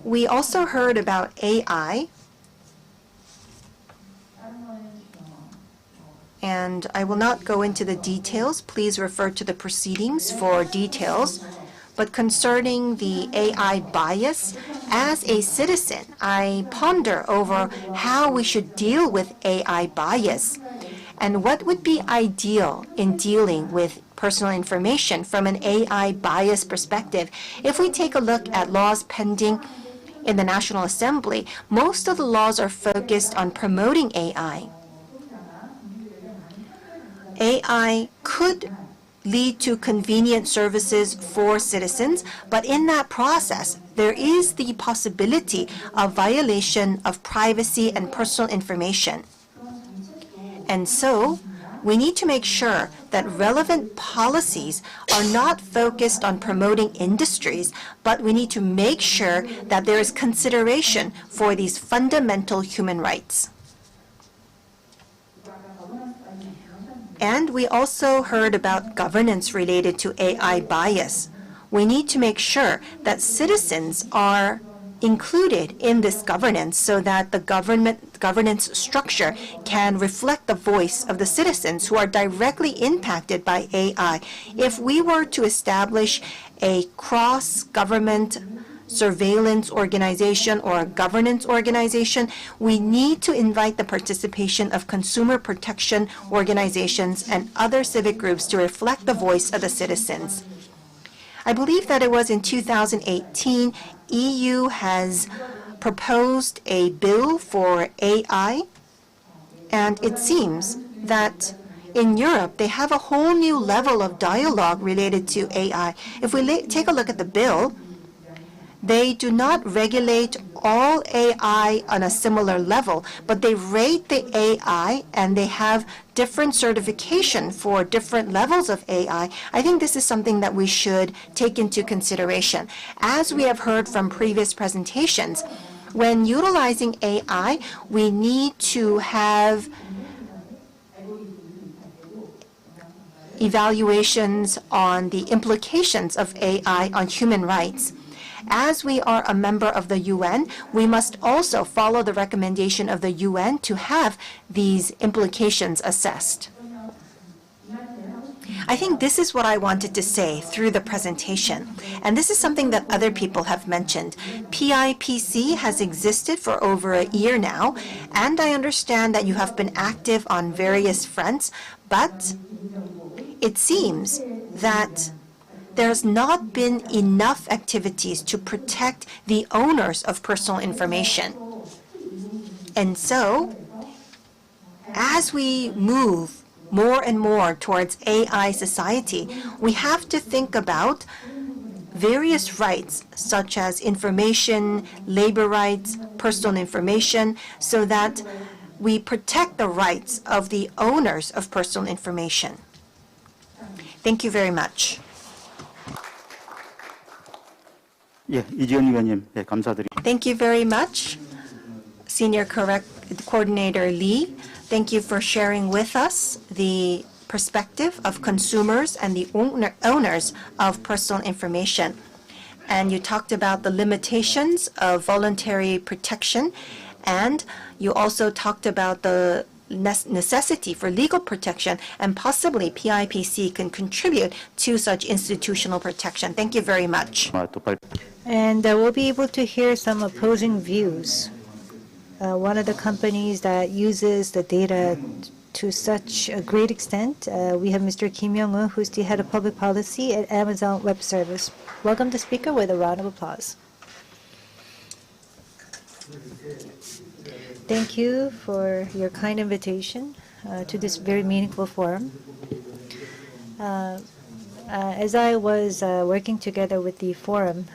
We also heard about AI. And I will not go into the details. Please refer to the proceedings for details. But concerning the AI bias, as a citizen, I ponder over how we should deal with AI bias and what would be ideal in dealing with personal information from an AI bias perspective. If we take a look at laws pending in the National Assembly, most of the laws are focused on promoting AI. AI could lead to convenient services for citizens, but in that process, there is the possibility of violation of privacy and personal information. And so, we need to make sure that relevant policies are not focused on promoting industries, but we need to make sure that there is consideration for these fundamental human rights. And we also heard about governance related to AI bias. We need to make sure that citizens are included in this governance so that the governance structure can reflect the voice of the citizens who are directly impacted by AI. If we were to establish a cross-government surveillance organization or a governance organization, we need to invite the participation of consumer protection organizations and other civic groups to reflect the voice of the citizens. I believe that it was in 2018, EU has proposed a bill for AI, and it seems that in Europe, they have a whole new level of dialogue related to AI. If we take a look at the bill, they do not regulate all AI on a similar level, but they rate the AI and they have different certification for different levels of AI. I think this is something that we should take into consideration. As we have heard from previous presentations, when utilizing AI, we need to have evaluations on the implications of AI on human rights. As we are a member of the UN, we must also follow the recommendation of the UN to have these implications assessed. I think this is what I wanted to say through the presentation, and this is something that other people have mentioned. PIPC has existed for over a year now, and I understand that you have been active on various fronts, but it seems that there's not been enough activities to protect the owners of personal information. And so, as we move more and more towards AI society, we have to think about various rights, such as information, labor rights, personal information, so that we protect the rights of the owners of personal information. Thank you very much. 예, 이지연 위원님, 예, 감사드립니다. Thank you very much, Senior Coordinator Lee. Thank you for sharing with us the perspective of consumers and the owners of personal information. And you talked about the limitations of voluntary protection, and you also talked about the necessity for legal protection, and possibly PIPC can contribute to such institutional protection. Thank you very much. And we'll be able to hear some opposing views. One of the companies that uses the data to such a great extent, we have Mr. Kim Young-woo, who's the head of public policy at Amazon Web Service. Welcome the speaker with a round of applause. Thank you for your kind invitation to this very meaningful forum. As I was working together with the forum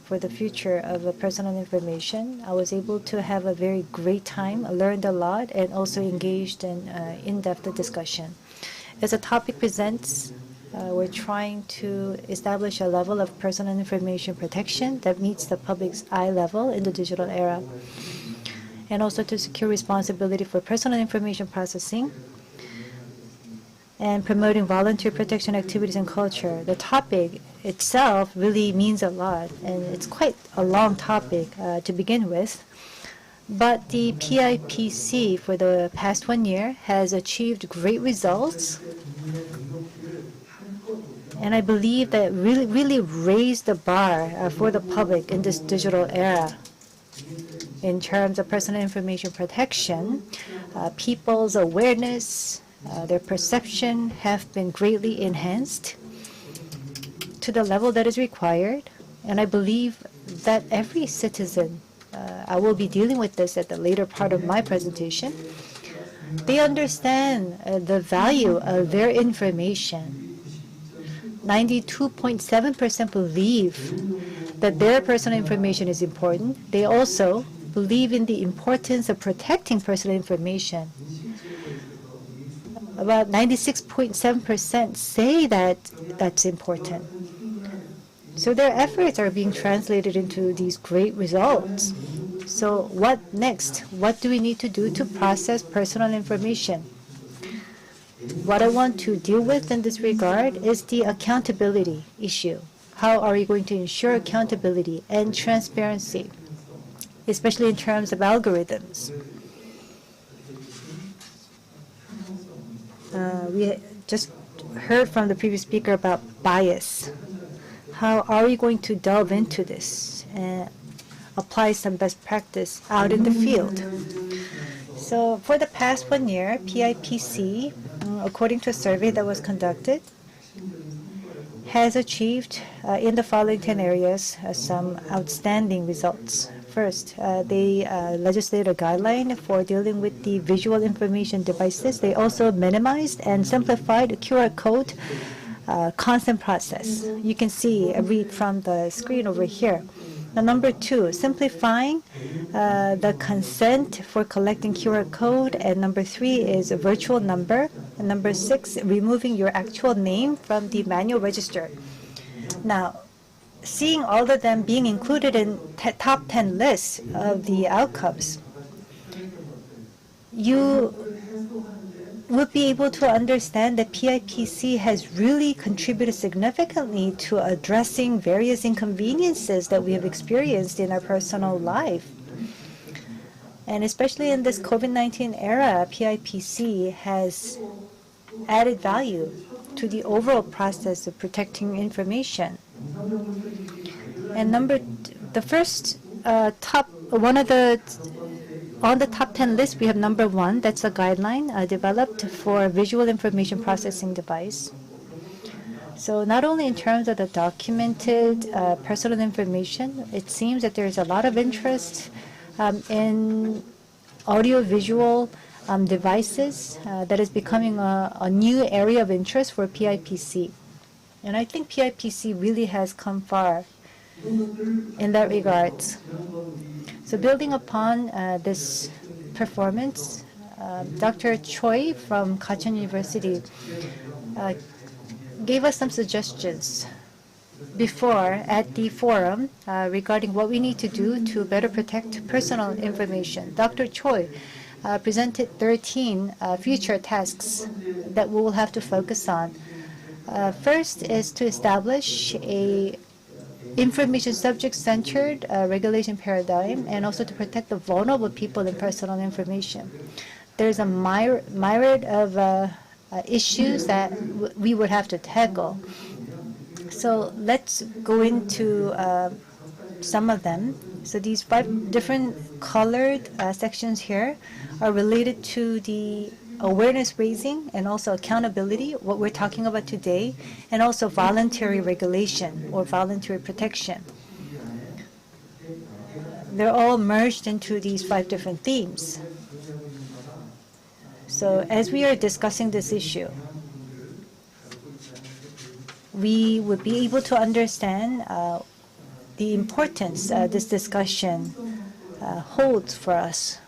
for the future of personal information, I was able to have a very great time, learned a lot, and also engaged in in-depth discussion. As the topic presents, we're trying to establish a level of personal information protection that meets the public's eye level in the digital era, and also to secure responsibility for personal information processing and promoting voluntary protection activities and culture. The topic itself really means a lot, and it's quite a long topic to begin with. But the PIPC for the past 1 year has achieved great results, and I believe that really raised the bar for the public in this digital era. In terms of personal information protection, people's awareness, their perception have been greatly enhanced to the level that is required. And I believe that every citizen, I will be dealing with this at the later part of my presentation, they understand the value of their information. 92.7% believe that their personal information is important. They also believe in the importance of protecting personal information. About 96.7% say that that's important. So their efforts are being translated into these great results. So what next? What do we need to do to process personal information? What I want to deal with in this regard is the accountability issue. How are we going to ensure accountability and transparency, especially in terms of algorithms? We just heard from the previous speaker about bias. How are we going to delve into this and apply some best practice out in the field? So for the past 1 year, PIPC, according to a survey that was conducted, has achieved in the following 10 areas some outstanding results. First, they legislated a guideline for dealing with the visual information devices. They also minimized and simplified QR code consent process. You can see, read from the screen over here. Now, number 2, simplifying the consent for collecting QR code. And number 3 is a virtual number. And number 6, removing your actual name from the manual register. Now, seeing all of them being included in top 10 lists of the outcomes, you would be able to understand that PIPC has really contributed significantly to addressing various inconveniences that we have experienced in our personal life. And especially in this COVID-19 era, PIPC has added value to the overall process of protecting information. And on the top 10 list, we have number 1. That's a guideline developed for visual information processing device. So not only in terms of the documented personal information, it seems that there's a lot of interest in audio-visual devices that is becoming a new area of interest for PIPC. And I think PIPC really has come far in that regard. So building upon this performance, Dr. Choi from Gachon University gave us some suggestions before at the forum regarding what we need to do to better protect personal information. Dr. Choi presented 13 future tasks that we will have to focus on. First is to establish a information subject-centered regulation paradigm, and also to protect the vulnerable people and personal information. There's a myriad of issues that we would have to tackle. So let's go into some of them. So these 5 different colored sections here are related to the awareness raising and also accountability, what we're talking about today, and also voluntary regulation or voluntary protection. They're all merged into these 5 different themes. So as we are discussing this issue, we would be able to understand the importance this discussion holds for us.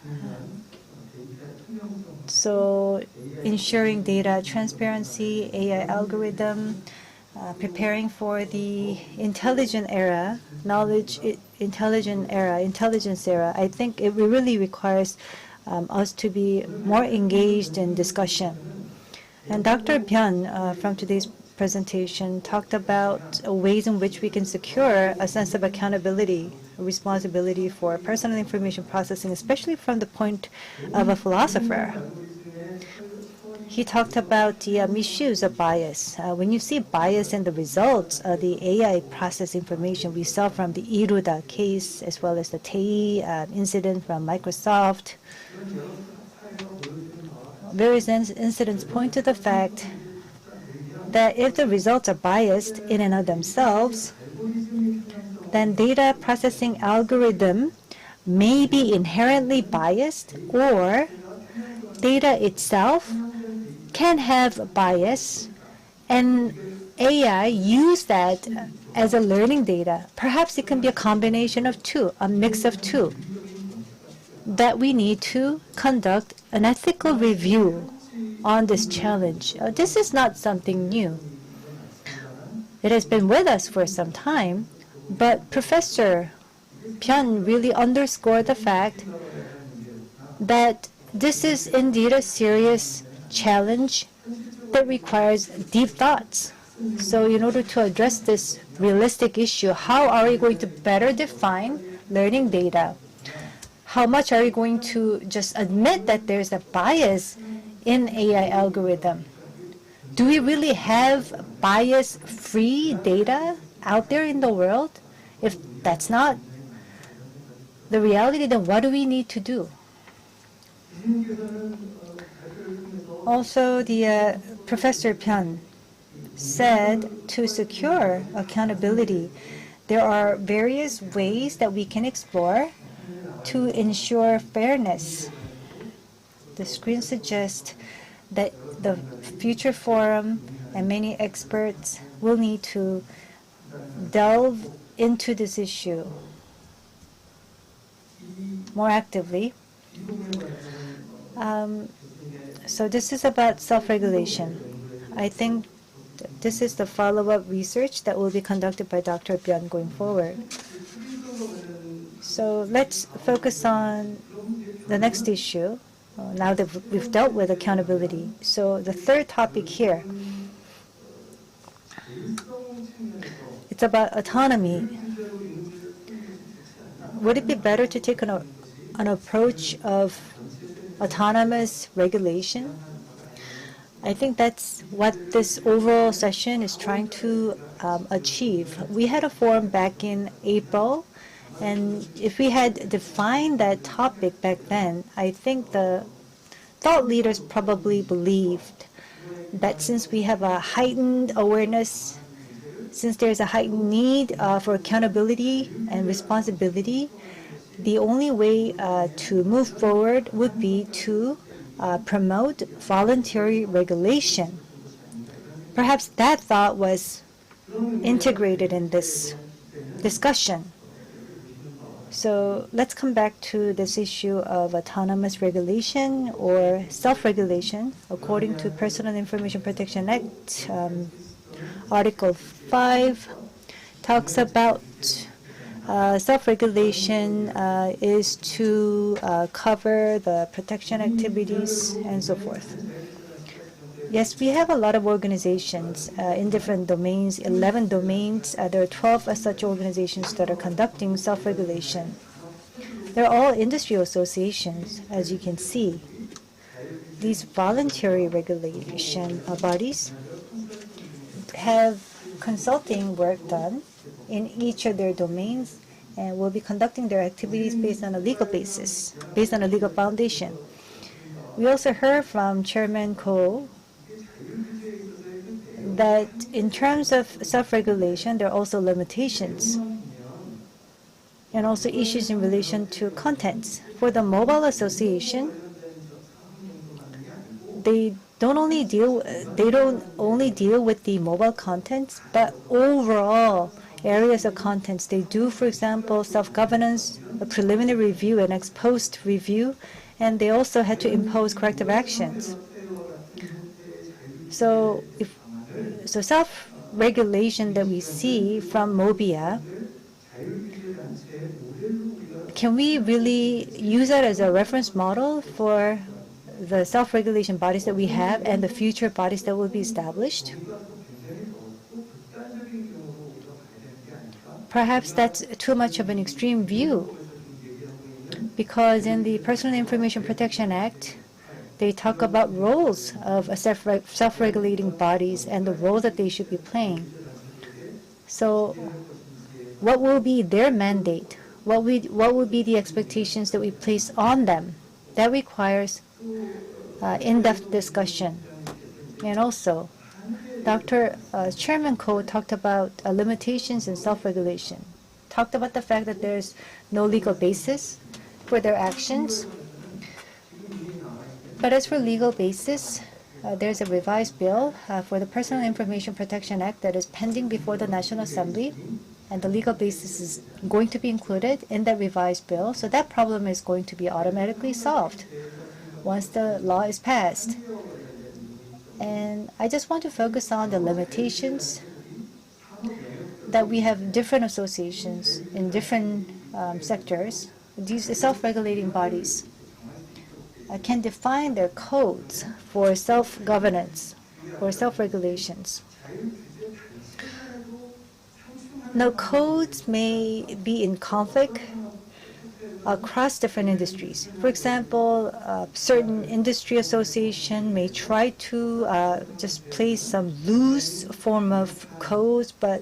So ensuring data transparency, AI algorithm, preparing for the intelligent era, intelligence era, I think it really requires us to be more engaged in discussion. And Dr. Byun from today's presentation talked about ways in which we can secure a sense of accountability, responsibility for personal information processing, especially from the point of a philosopher. He talked about the misuse of bias. When you see bias in the results of the AI process information we saw from the Iruda case, as well as the Tae incident from Microsoft, various incidents point to the fact that if the results are biased in and of themselves, then data processing algorithm may be inherently biased, or data itself can have bias, and AI use that as a learning data. Perhaps it can be a combination of two, a mix of two, that we need to conduct an ethical review on this challenge. This is not something new. It has been with us for some time, but Professor Byun really underscored the fact that this is indeed a serious challenge that requires deep thoughts. So in order to address this realistic issue, how are we going to better define learning data? How much are we going to just admit that there's a bias in AI algorithm? Do we really have bias-free data out there in the world? If that's not the reality, then what do we need to do? Also, the Professor Byun said to secure accountability, there are various ways that we can explore to ensure fairness. The screen suggests that the future forum and many experts will need to delve into this issue more actively. So this is about self-regulation. I think this is the follow-up research that will be conducted by Dr. Byun going forward. So let's focus on the next issue, now that we've dealt with accountability. So the third topic here, it's about autonomy. Would it be better to take an approach of autonomous regulation? I think that's what this overall session is trying to achieve. We had a forum back in April, and if we had defined that topic back then, I think the thought leaders probably believed that since we have a heightened awareness, since there's a heightened need for accountability and responsibility, the only way to move forward would be to promote voluntary regulation. Perhaps that thought was integrated in this discussion. So let's come back to this issue of autonomous regulation or self-regulation. According to Personal Information Protection Act, Article 5 talks about self-regulation is to cover the protection activities and so forth. Yes, we have a lot of organizations in different domains, 11 domains. There are 12 such organizations that are conducting self-regulation. They're all industry associations, as you can see. These voluntary regulation bodies have consulting work done in each of their domains and will be conducting their activities based on a legal basis, based on a legal foundation. We also heard from Chairman Ko that in terms of self-regulation, there are also limitations and also issues in relation to contents. For the Mobile Association, they don't only deal with the mobile contents, but overall areas of contents. They do, for example, self-governance, a preliminary review, and ex-post review, and they also had to impose corrective actions. So self-regulation that we see from MOBIA, can we really use that as a reference model for the self-regulation bodies that we have and the future bodies that will be established? Perhaps that's too much of an extreme view, because in the Personal Information Protection Act, they talk about roles of self-regulating bodies and the role that they should be playing. So what will be their mandate? What will be the expectations that we place on them? That requires in-depth discussion. And also, Chairman Ko talked about limitations in self-regulation, talked about the fact that there's no legal basis for their actions. But as for legal basis, there's a revised bill for the Personal Information Protection Act that is pending before the National Assembly, and the legal basis is going to be included in that revised bill. So that problem is going to be automatically solved once the law is passed. And I just want to focus on the limitations that we have different associations in different sectors. These self-regulating bodies can define their codes for self-governance or self-regulations. Now, codes may be in conflict across different industries. For example, certain industry association may try to just place some loose form of codes, but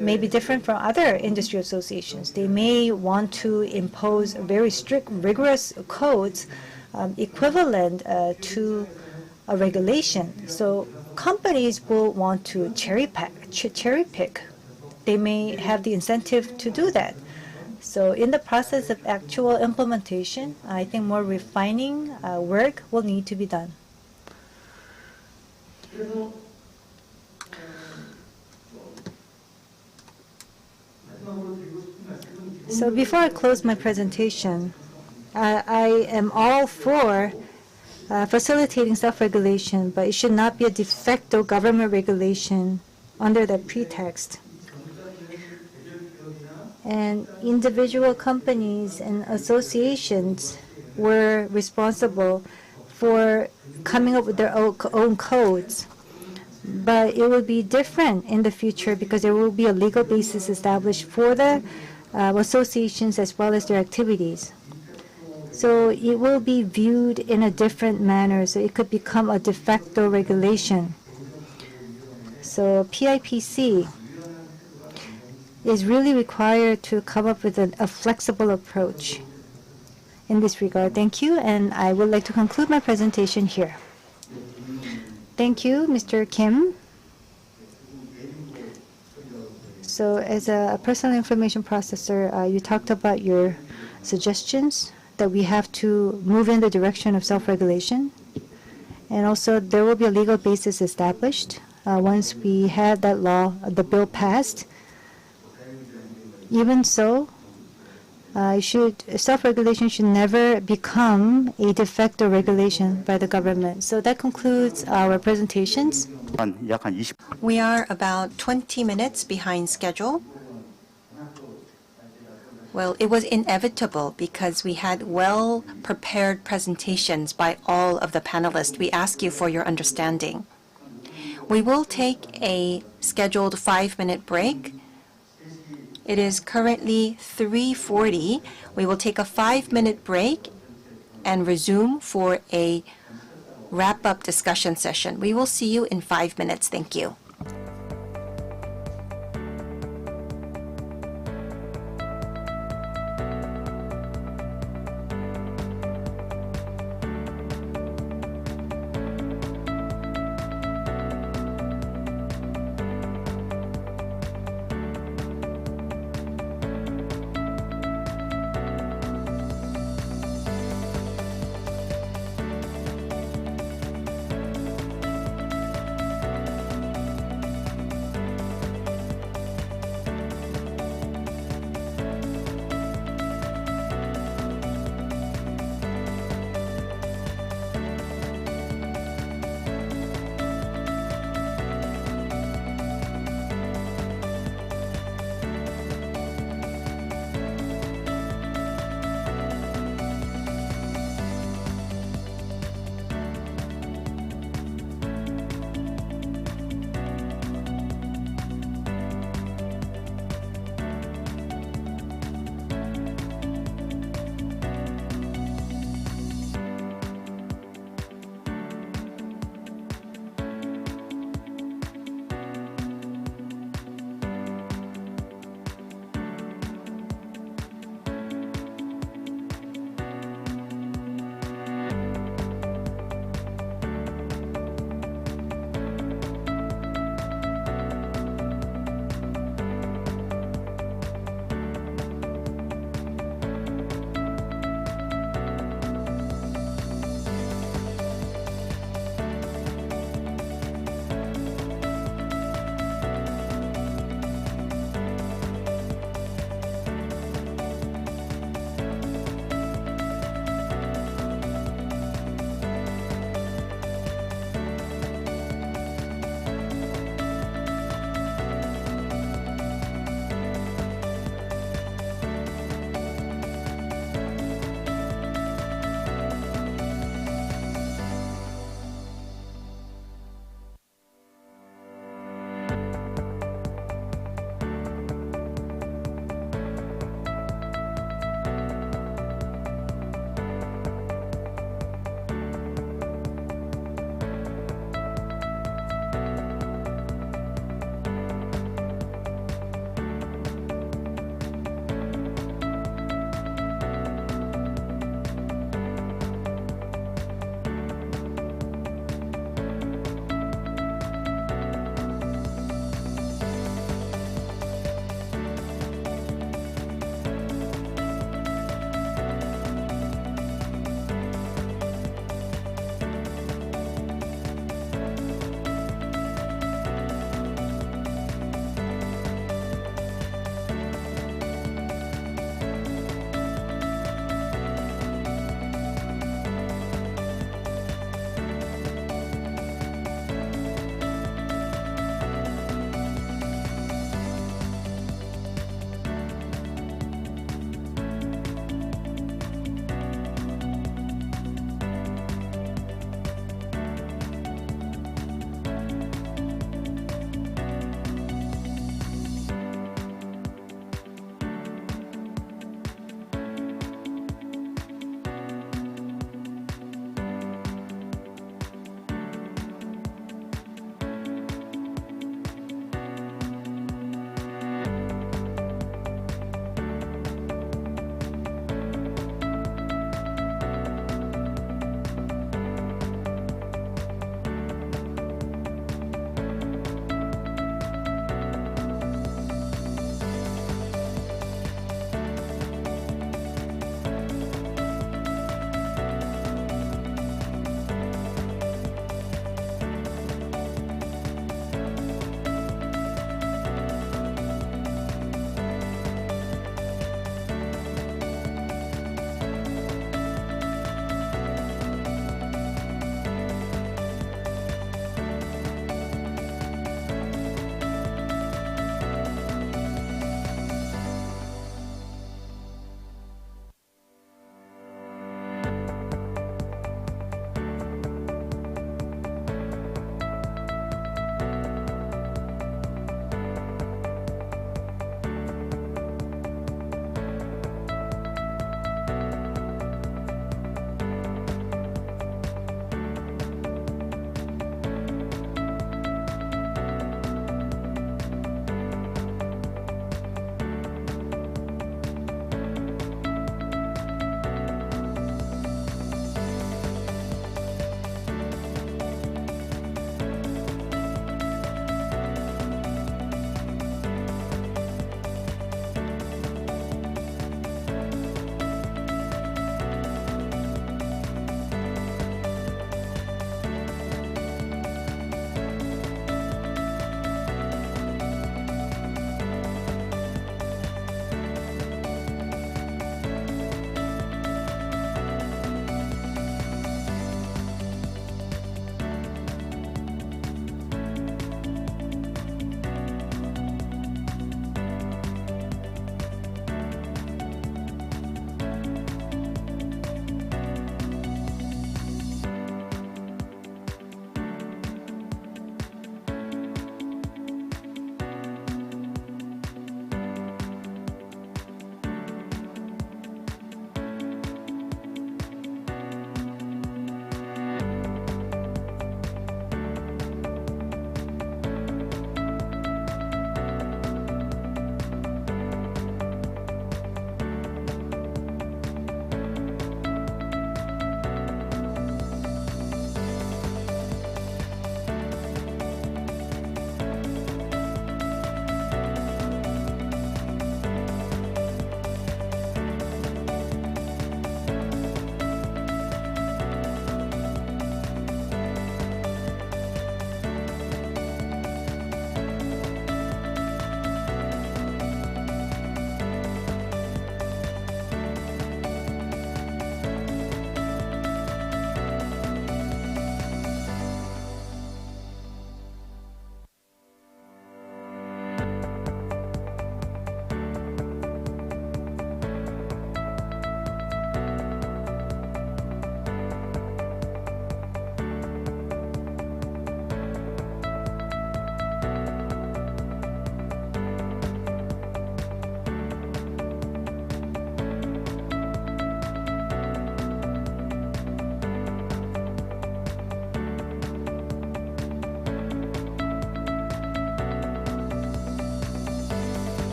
may be different from other industry associations. They may want to impose very strict, rigorous codes equivalent to a regulation. So companies will want to cherry pick. They may have the incentive to do that. So in the process of actual implementation, I think more refining work will need to be done. So before I close my presentation, I am all for facilitating self-regulation, but it should not be a de facto government regulation under that pretext. And individual companies and associations were responsible for coming up with their own codes. But it will be different in the future because there will be a legal basis established for the associations as well as their activities. So it will be viewed in a different manner, so it could become a de facto regulation. So PIPC is really required to come up with a flexible approach in this regard. Thank you, and I would like to conclude my presentation here. Thank you, Mr. Kim. So as a personal information processor, you talked about your suggestions that we have to move in the direction of self-regulation. And also there will be a legal basis established once we have that law, the bill passed. Even so, self-regulation should never become a de facto regulation by the government. So that concludes our presentations. 약 한 20. We are about 20 minutes behind schedule. Well, it was inevitable because we had well-prepared presentations by all of the panelists. We ask you for your understanding. We will take a scheduled 5-minute break. It is currently 3:40. We will take a 5-minute break and resume for a wrap-up discussion session. We will see you in 5 minutes. Thank you.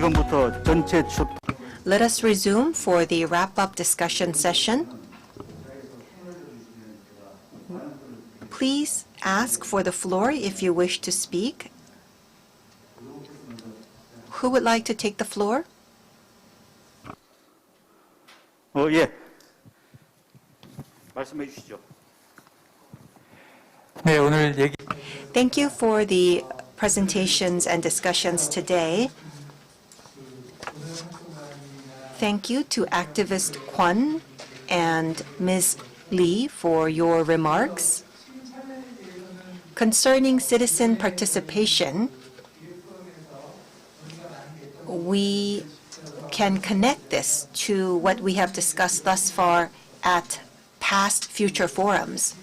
지금부터 전체 추 Let us resume for the wrap-up discussion session. Please ask for the floor if you wish to speak. Who would like to take the floor? 예. 말씀해 주시죠. 네, 오늘 얘기 Thank you for the presentations and discussions today. Thank you to activist Kwon and Ms. Lee for your remarks. Concerning citizen participation, we can connect this to what we have discussed thus far at past future forums.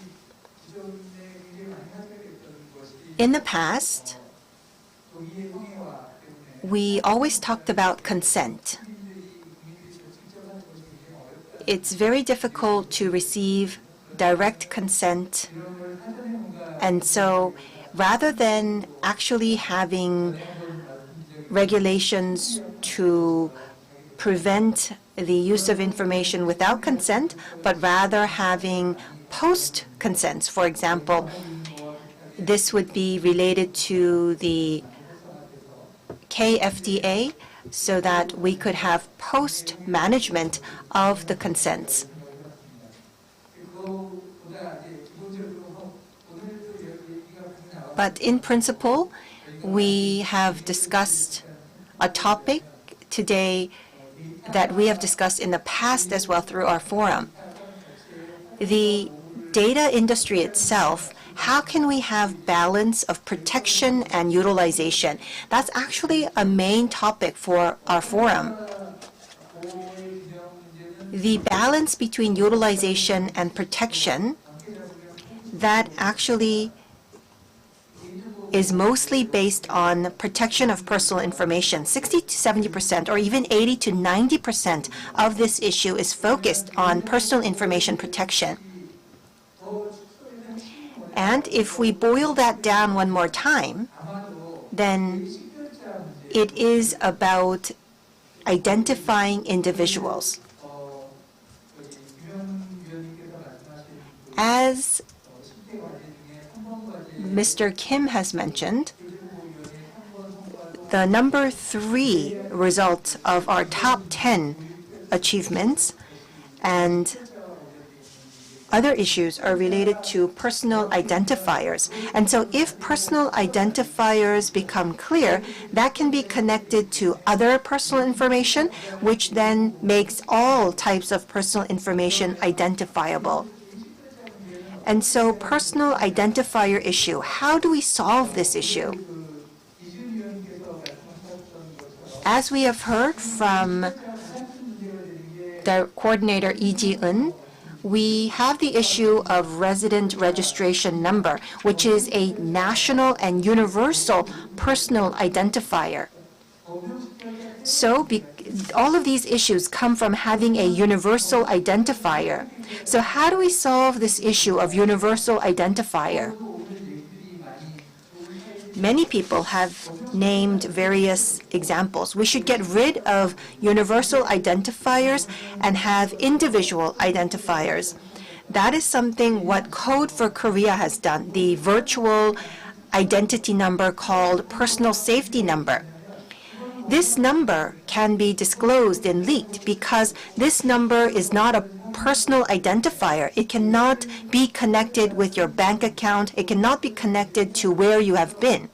In the past, we always talked about consent. It's very difficult to receive direct consent. And so rather than actually having regulations to prevent the use of information without consent, but rather having post-consents, for example, this would be related to the KFDA so that we could have post-management of the consents. But in principle, we have discussed a topic today that we have discussed in the past as well through our forum. The data industry itself, how can we have balance of protection and utilization? That's actually a main topic for our forum. The balance between utilization and protection, that actually is mostly based on protection of personal information. 60 to 70% or even 80 to 90% of this issue is focused on personal information protection. And if we boil that down one more time, then it is about identifying individuals. As Mr. Kim has mentioned, the number 3 result of our top 10 achievements and other issues are related to personal identifiers. And so if personal identifiers become clear, that can be connected to other personal information, which then makes all types of personal information identifiable. And so personal identifier issue, how do we solve this issue? As we have heard from the coordinator Lee Ji-eun, we have the issue of resident registration number, which is a national and universal personal identifier. So all of these issues come from having a universal identifier. So how do we solve this issue of universal identifier? Many people have named various examples. We should get rid of universal identifiers and have individual identifiers. That is something what Code for Korea has done, the virtual identity number called personal safety number. This number can be disclosed and leaked because this number is not a personal identifier. It cannot be connected with your bank account. It cannot be connected to where you have been.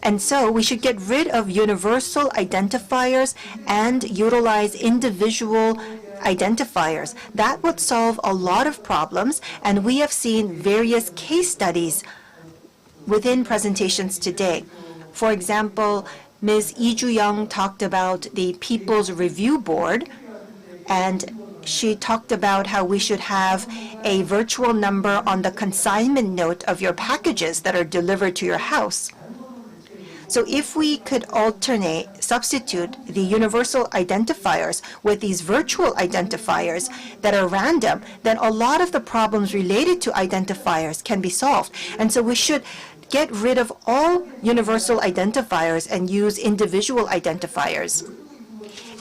And so we should get rid of universal identifiers and utilize individual identifiers. That would solve a lot of problems, and we have seen various case studies within presentations today. For example, Ms. Lee Ju-young talked about the People's Review Board, and she talked about how we should have a virtual number on the consignment note of your packages that are delivered to your house. So if we could substitute the universal identifiers with these virtual identifiers that are random, then a lot of the problems related to identifiers can be solved. And so we should get rid of all universal identifiers and use individual identifiers.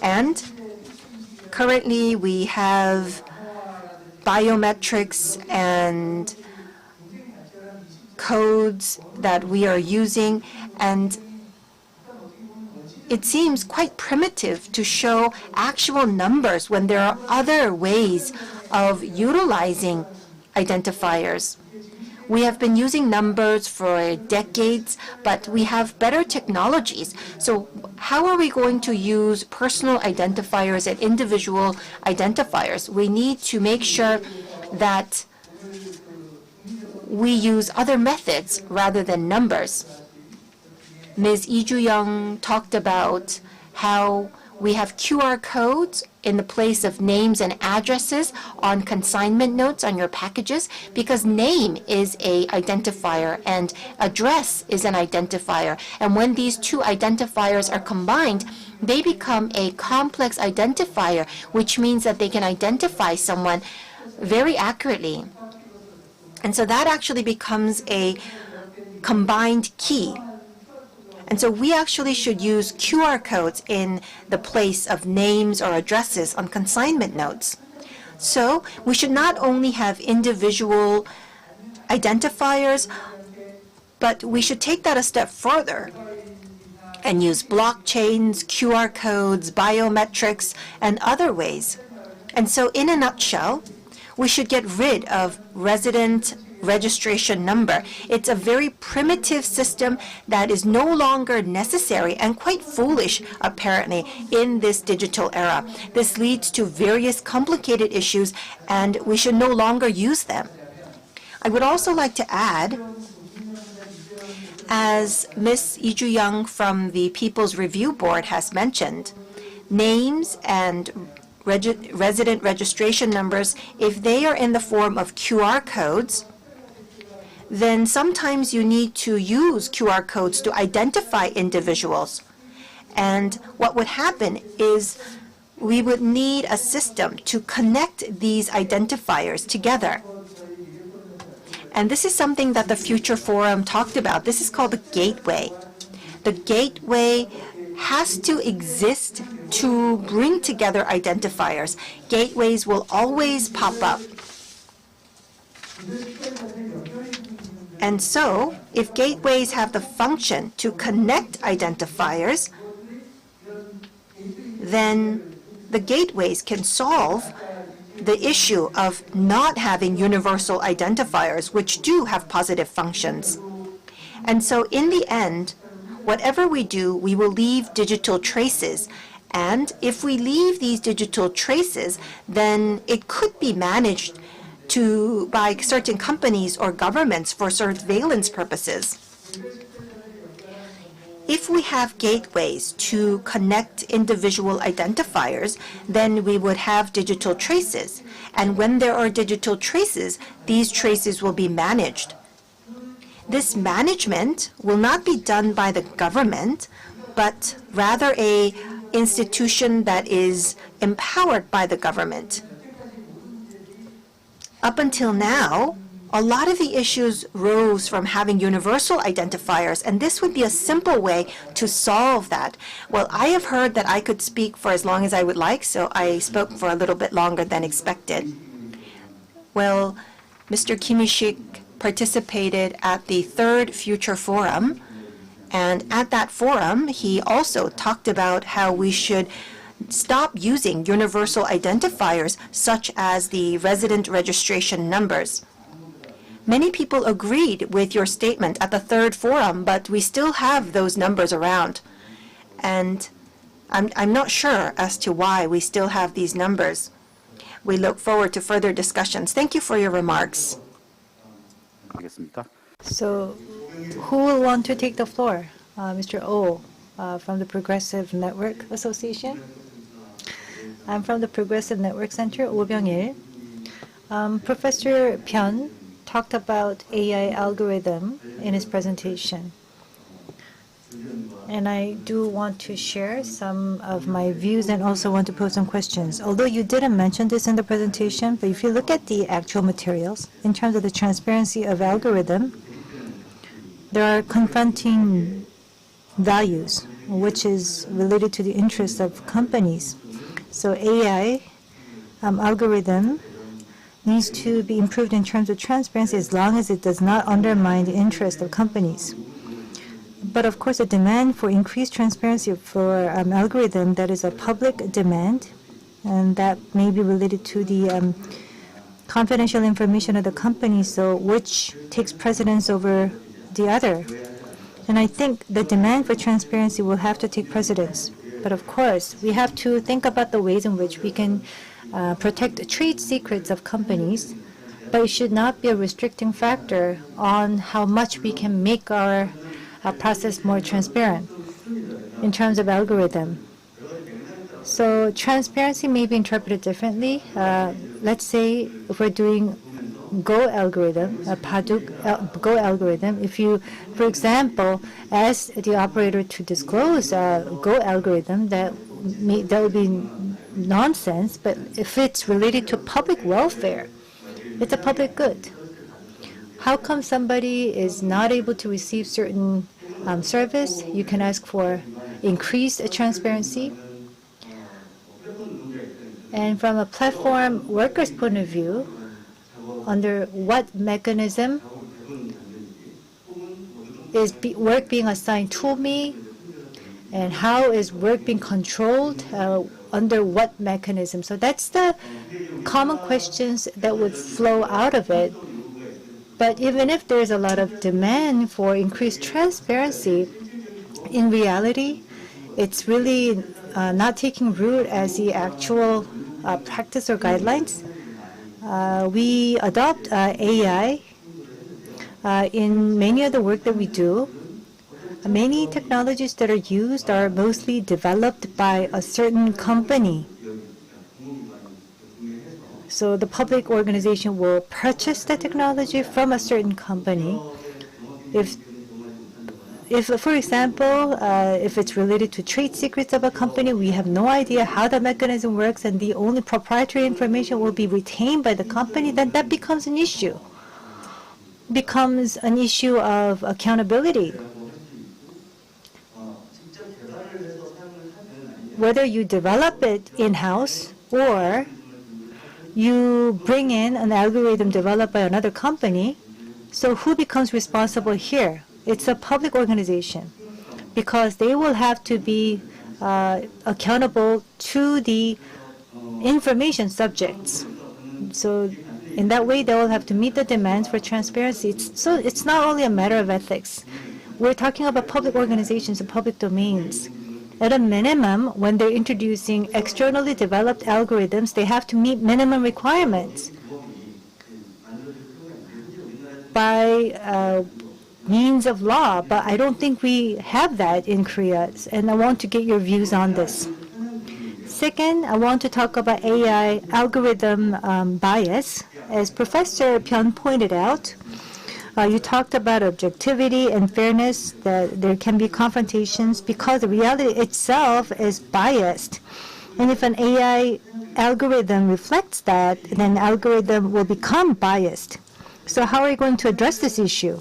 And currently we have biometrics and codes that we are using, and it seems quite primitive to show actual numbers when there are other ways of utilizing identifiers. We have been using numbers for decades, but we have better technologies. So how are we going to use personal identifiers and individual identifiers? We need to make sure that we use other methods rather than numbers. Ms. Lee Ju-young talked about how we have QR codes in the place of names and addresses on consignment notes on your packages, because name is an identifier and address is an identifier. And when these two identifiers are combined, they become a complex identifier, which means that they can identify someone very accurately. And so that actually becomes a combined key. And so we actually should use QR codes in the place of names or addresses on consignment notes. So we should not only have individual identifiers, but we should take that a step further and use blockchains, QR codes, biometrics, and other ways. And so in a nutshell, we should get rid of resident registration number. It's a very primitive system that is no longer necessary and quite foolish, apparently, in this digital era. This leads to various complicated issues, and we should no longer use them. I would also like to add, as Ms. Lee Ju-young from the People's Review Board has mentioned, names and resident registration numbers, if they are in the form of QR codes, then sometimes you need to use QR codes to identify individuals. And what would happen is we would need a system to connect these identifiers together. And this is something that the Future Forum talked about. This is called the gateway. The gateway has to exist to bring together identifiers. Gateways will always pop up. And so, if gateways have the function to connect identifiers, then the gateways can solve the issue of not having universal identifiers, which do have positive functions. And so in the end, whatever we do, we will leave digital traces. And if we leave these digital traces, then it could be managed by certain companies or governments for surveillance purposes. If we have gateways to connect individual identifiers, then we would have digital traces. And when there are digital traces, these traces will be managed. This management will not be done by the government, but rather an institution that is empowered by the government. Up until now, a lot of the issues rose from having universal identifiers, and this would be a simple way to solve that. Well, I have heard that I could speak for as long as I would like, so I spoke for a little bit longer than expected. Well, Mr. Kim Il-sik participated at the third Future Forum, and at that forum, he also talked about how we should stop using universal identifiers such as the resident registration numbers. Many people agreed with your statement at the third forum, but we still have those numbers around. And I'm not sure as to why we still have these numbers. We look forward to further discussions. Thank you for your remarks. So who will want to take the floor? Mr. Oh from the Progressive Network Association. I'm from the Progressive Network Center, Oh Byung-il. Professor Pyun talked about AI algorithm in his presentation. And I do want to share some of my views and also want to pose some questions. Although you didn't mention this in the presentation, but if you look at the actual materials, in terms of the transparency of algorithm, there are confronting values, which is related to the interests of companies. So AI algorithm needs to be improved in terms of transparency as long as it does not undermine the interest of companies. But of course, the demand for increased transparency for algorithm, that is a public demand, and that may be related to the confidential information of the company, so which takes precedence over the other. And I think the demand for transparency will have to take precedence. But of course, we have to think about the ways in which we can protect trade secrets of companies, but it should not be a restricting factor on how much we can make our process more transparent in terms of algorithm. So transparency may be interpreted differently. Let's say if we're doing Go algorithm, Go algorithm, if you, for example, ask the operator to disclose Go algorithm, that would be nonsense. But if it's related to public welfare, it's a public good. How come somebody is not able to receive certain service? You can ask for increased transparency. And from a platform worker's point of view, under what mechanism is work being assigned to me, and how is work being controlled, under what mechanism? So that's the common questions that would flow out of it. But even if there's a lot of demand for increased transparency, in reality, it's really not taking root as the actual practice or guidelines. We adopt AI in many of the work that we do. Many technologies that are used are mostly developed by a certain company. So the public organization will purchase the technology from a certain company. If for example, if it's related to trade secrets of a company, we have no idea how the mechanism works, and the only proprietary information will be retained by the company, then that becomes an issue. Becomes an issue of accountability. Whether you develop it in-house or you bring in an algorithm developed by another company, so who becomes responsible here? It's a public organization, because they will have to be accountable to the information subjects. So in that way, they will have to meet the demands for transparency. So it's not only a matter of ethics. We're talking about public organizations and public domains. At a minimum, when they're introducing externally developed algorithms, they have to meet minimum requirements by means of law, but I don't think we have that in Korea, and I want to get your views on this. Second, I want to talk about AI algorithm bias. As Professor Byun pointed out, you talked about objectivity and fairness, that there can be confrontations because the reality itself is biased. And if an AI algorithm reflects that, then the algorithm will become biased. So how are you going to address this issue?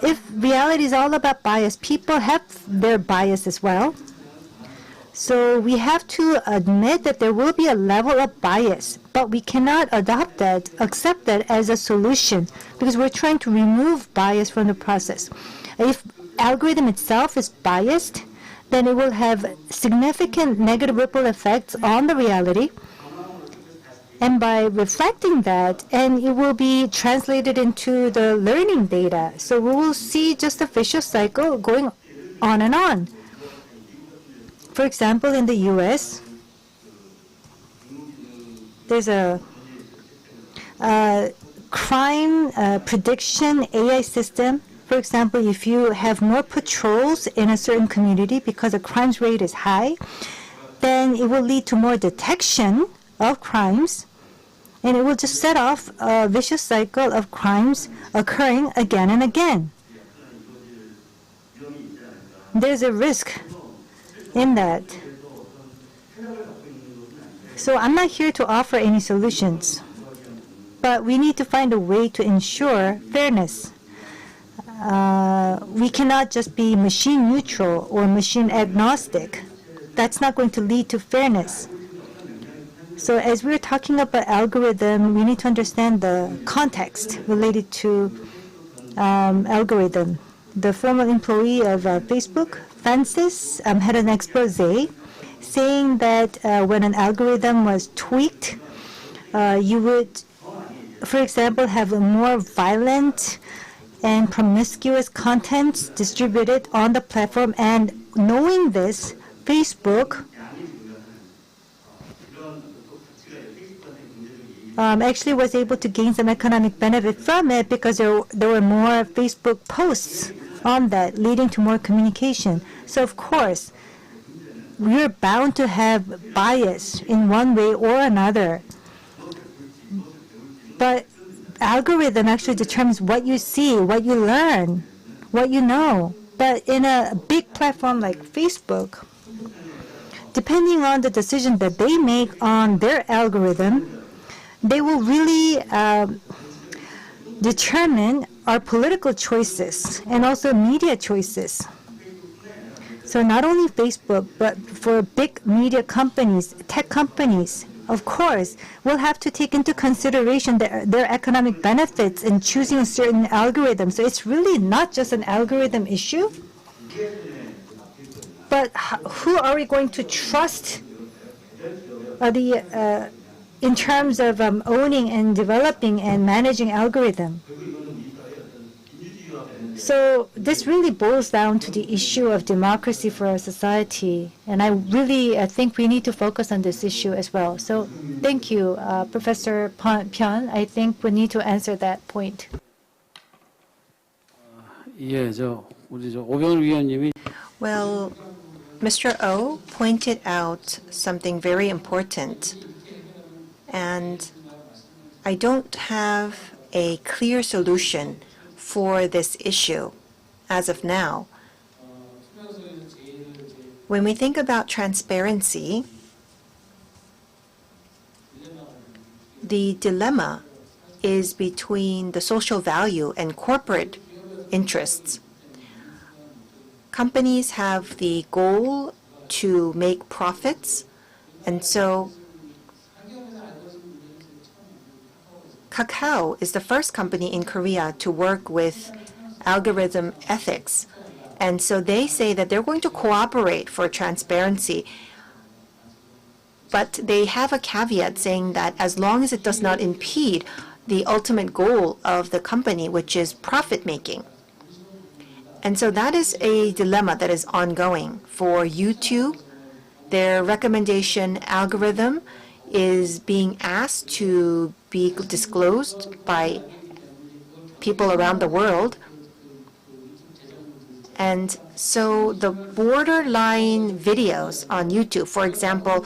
If reality is all about bias, people have their bias as well. So we have to admit that there will be a level of bias, but we cannot accept that as a solution, because we're trying to remove bias from the process. If algorithm itself is biased, then it will have significant negative ripple effects on the reality. And by reflecting that, and it will be translated into the learning data. So we will see just a vicious cycle going on and on. For example, in the US, there's a crime prediction AI system. For example, if you have more patrols in a certain community because the crime rate is high, then it will lead to more detection of crimes, and it will just set off a vicious cycle of crimes occurring again and again. There's a risk in that. So I'm not here to offer any solutions, but we need to find a way to ensure fairness. we cannot just be machine neutral or machine agnostic. That's not going to lead to fairness. So as we're talking about algorithm, we need to understand the context related to algorithm. The former employee of Facebook, Francis, had an expose saying that when an algorithm was tweaked, you would, for example, have a more violent and promiscuous content distributed on the platform. And knowing this, Facebook actually was able to gain some economic benefit from it because there were more Facebook posts on that, leading to more communication. So of course, we're bound to have bias in one way or another. But algorithm actually determines what you see, what you learn, what you know. But in a big platform like Facebook, depending on the decision that they make on their algorithm, they will really determine our political choices and also media choices. So not only Facebook, but for big media companies, tech companies, of course, will have to take into consideration their economic benefits in choosing a certain algorithm. So it's really not just an algorithm issue, but who are we going to trust in terms of owning and developing and managing algorithm? So this really boils down to the issue of democracy for our society. And I really think we need to focus on this issue as well. So thank you, Professor Pyun. I think we need to answer that point. Well, Mr. Oh pointed out something very important. And I don't have a clear solution for this issue as of now. When we think about transparency, the dilemma is between the social value and corporate interests. Companies have the goal to make profits, and so Kakao is the first company in Korea to work with algorithm ethics. And so they say that they're going to cooperate for transparency. But they have a caveat saying that as long as it does not impede the ultimate goal of the company, which is profit making. And so that is a dilemma that is ongoing. For YouTube, their recommendation algorithm is being asked to be disclosed by people around the world. And so the borderline videos on YouTube, for example,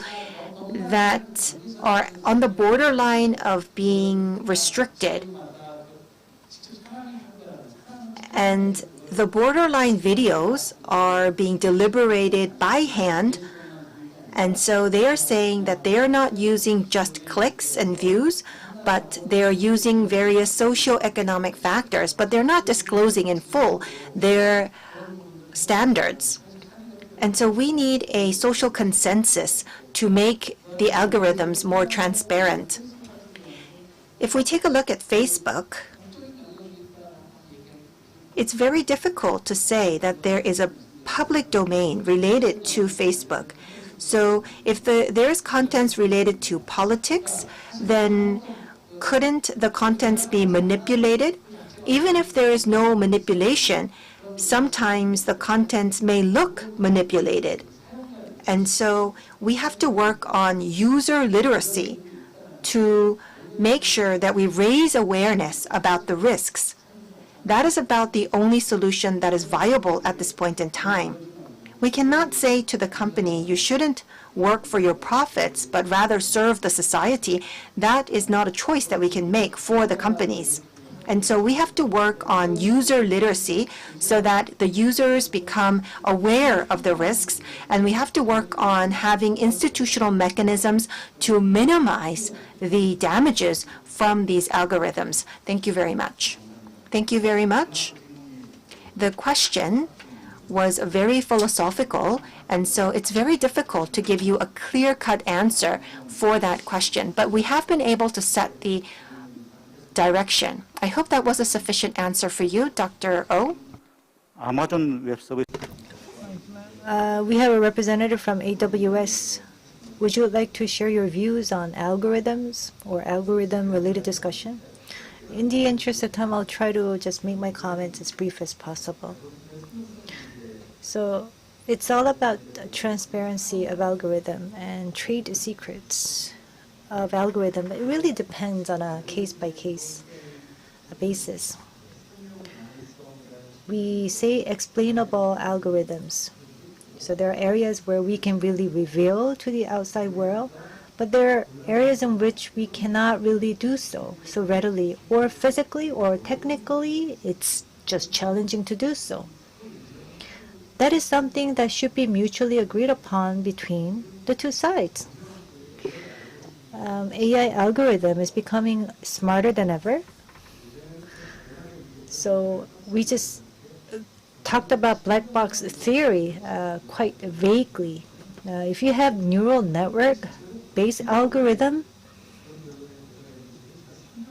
that are on the borderline of being restricted, and the borderline videos are being deliberated by hand. And so they are saying that they are not using just clicks and views, but they are using various socioeconomic factors, but they're not disclosing in full their standards. And so we need a social consensus to make the algorithms more transparent. If we take a look at Facebook, it's very difficult to say that there is a public domain related to Facebook. So if there's contents related to politics, then couldn't the contents be manipulated? Even if there is no manipulation, sometimes the contents may look manipulated. And so we have to work on user literacy to make sure that we raise awareness about the risks. That is about the only solution that is viable at this point in time. We cannot say to the company, you shouldn't work for your profits, but rather serve the society. That is not a choice that we can make for the companies. And so we have to work on user literacy so that the users become aware of the risks. And we have to work on having institutional mechanisms to minimize the damages from these algorithms. Thank you very much. Thank you very much. the question was very philosophical, and so it's very difficult to give you a clear-cut answer for that question. But we have been able to set the direction. I hope that was a sufficient answer for you, Dr. Oh. 아마존 웹 서비스. We have a representative from AWS. Would you like to share your views on algorithms or algorithm-related discussion? In the interest of time, I'll try to just make my comments as brief as possible. So it's all about transparency of algorithm and trade secrets of algorithm. It really depends on a case-by-case basis. We say explainable algorithms. So there are areas where we can really reveal to the outside world, but there are areas in which we cannot really do so readily, or physically or technically, it's just challenging to do so. That is something that should be mutually agreed upon between the two sides. AI algorithm is becoming smarter than ever. So we just talked about black box theory quite vaguely. If you have neural network-based algorithm,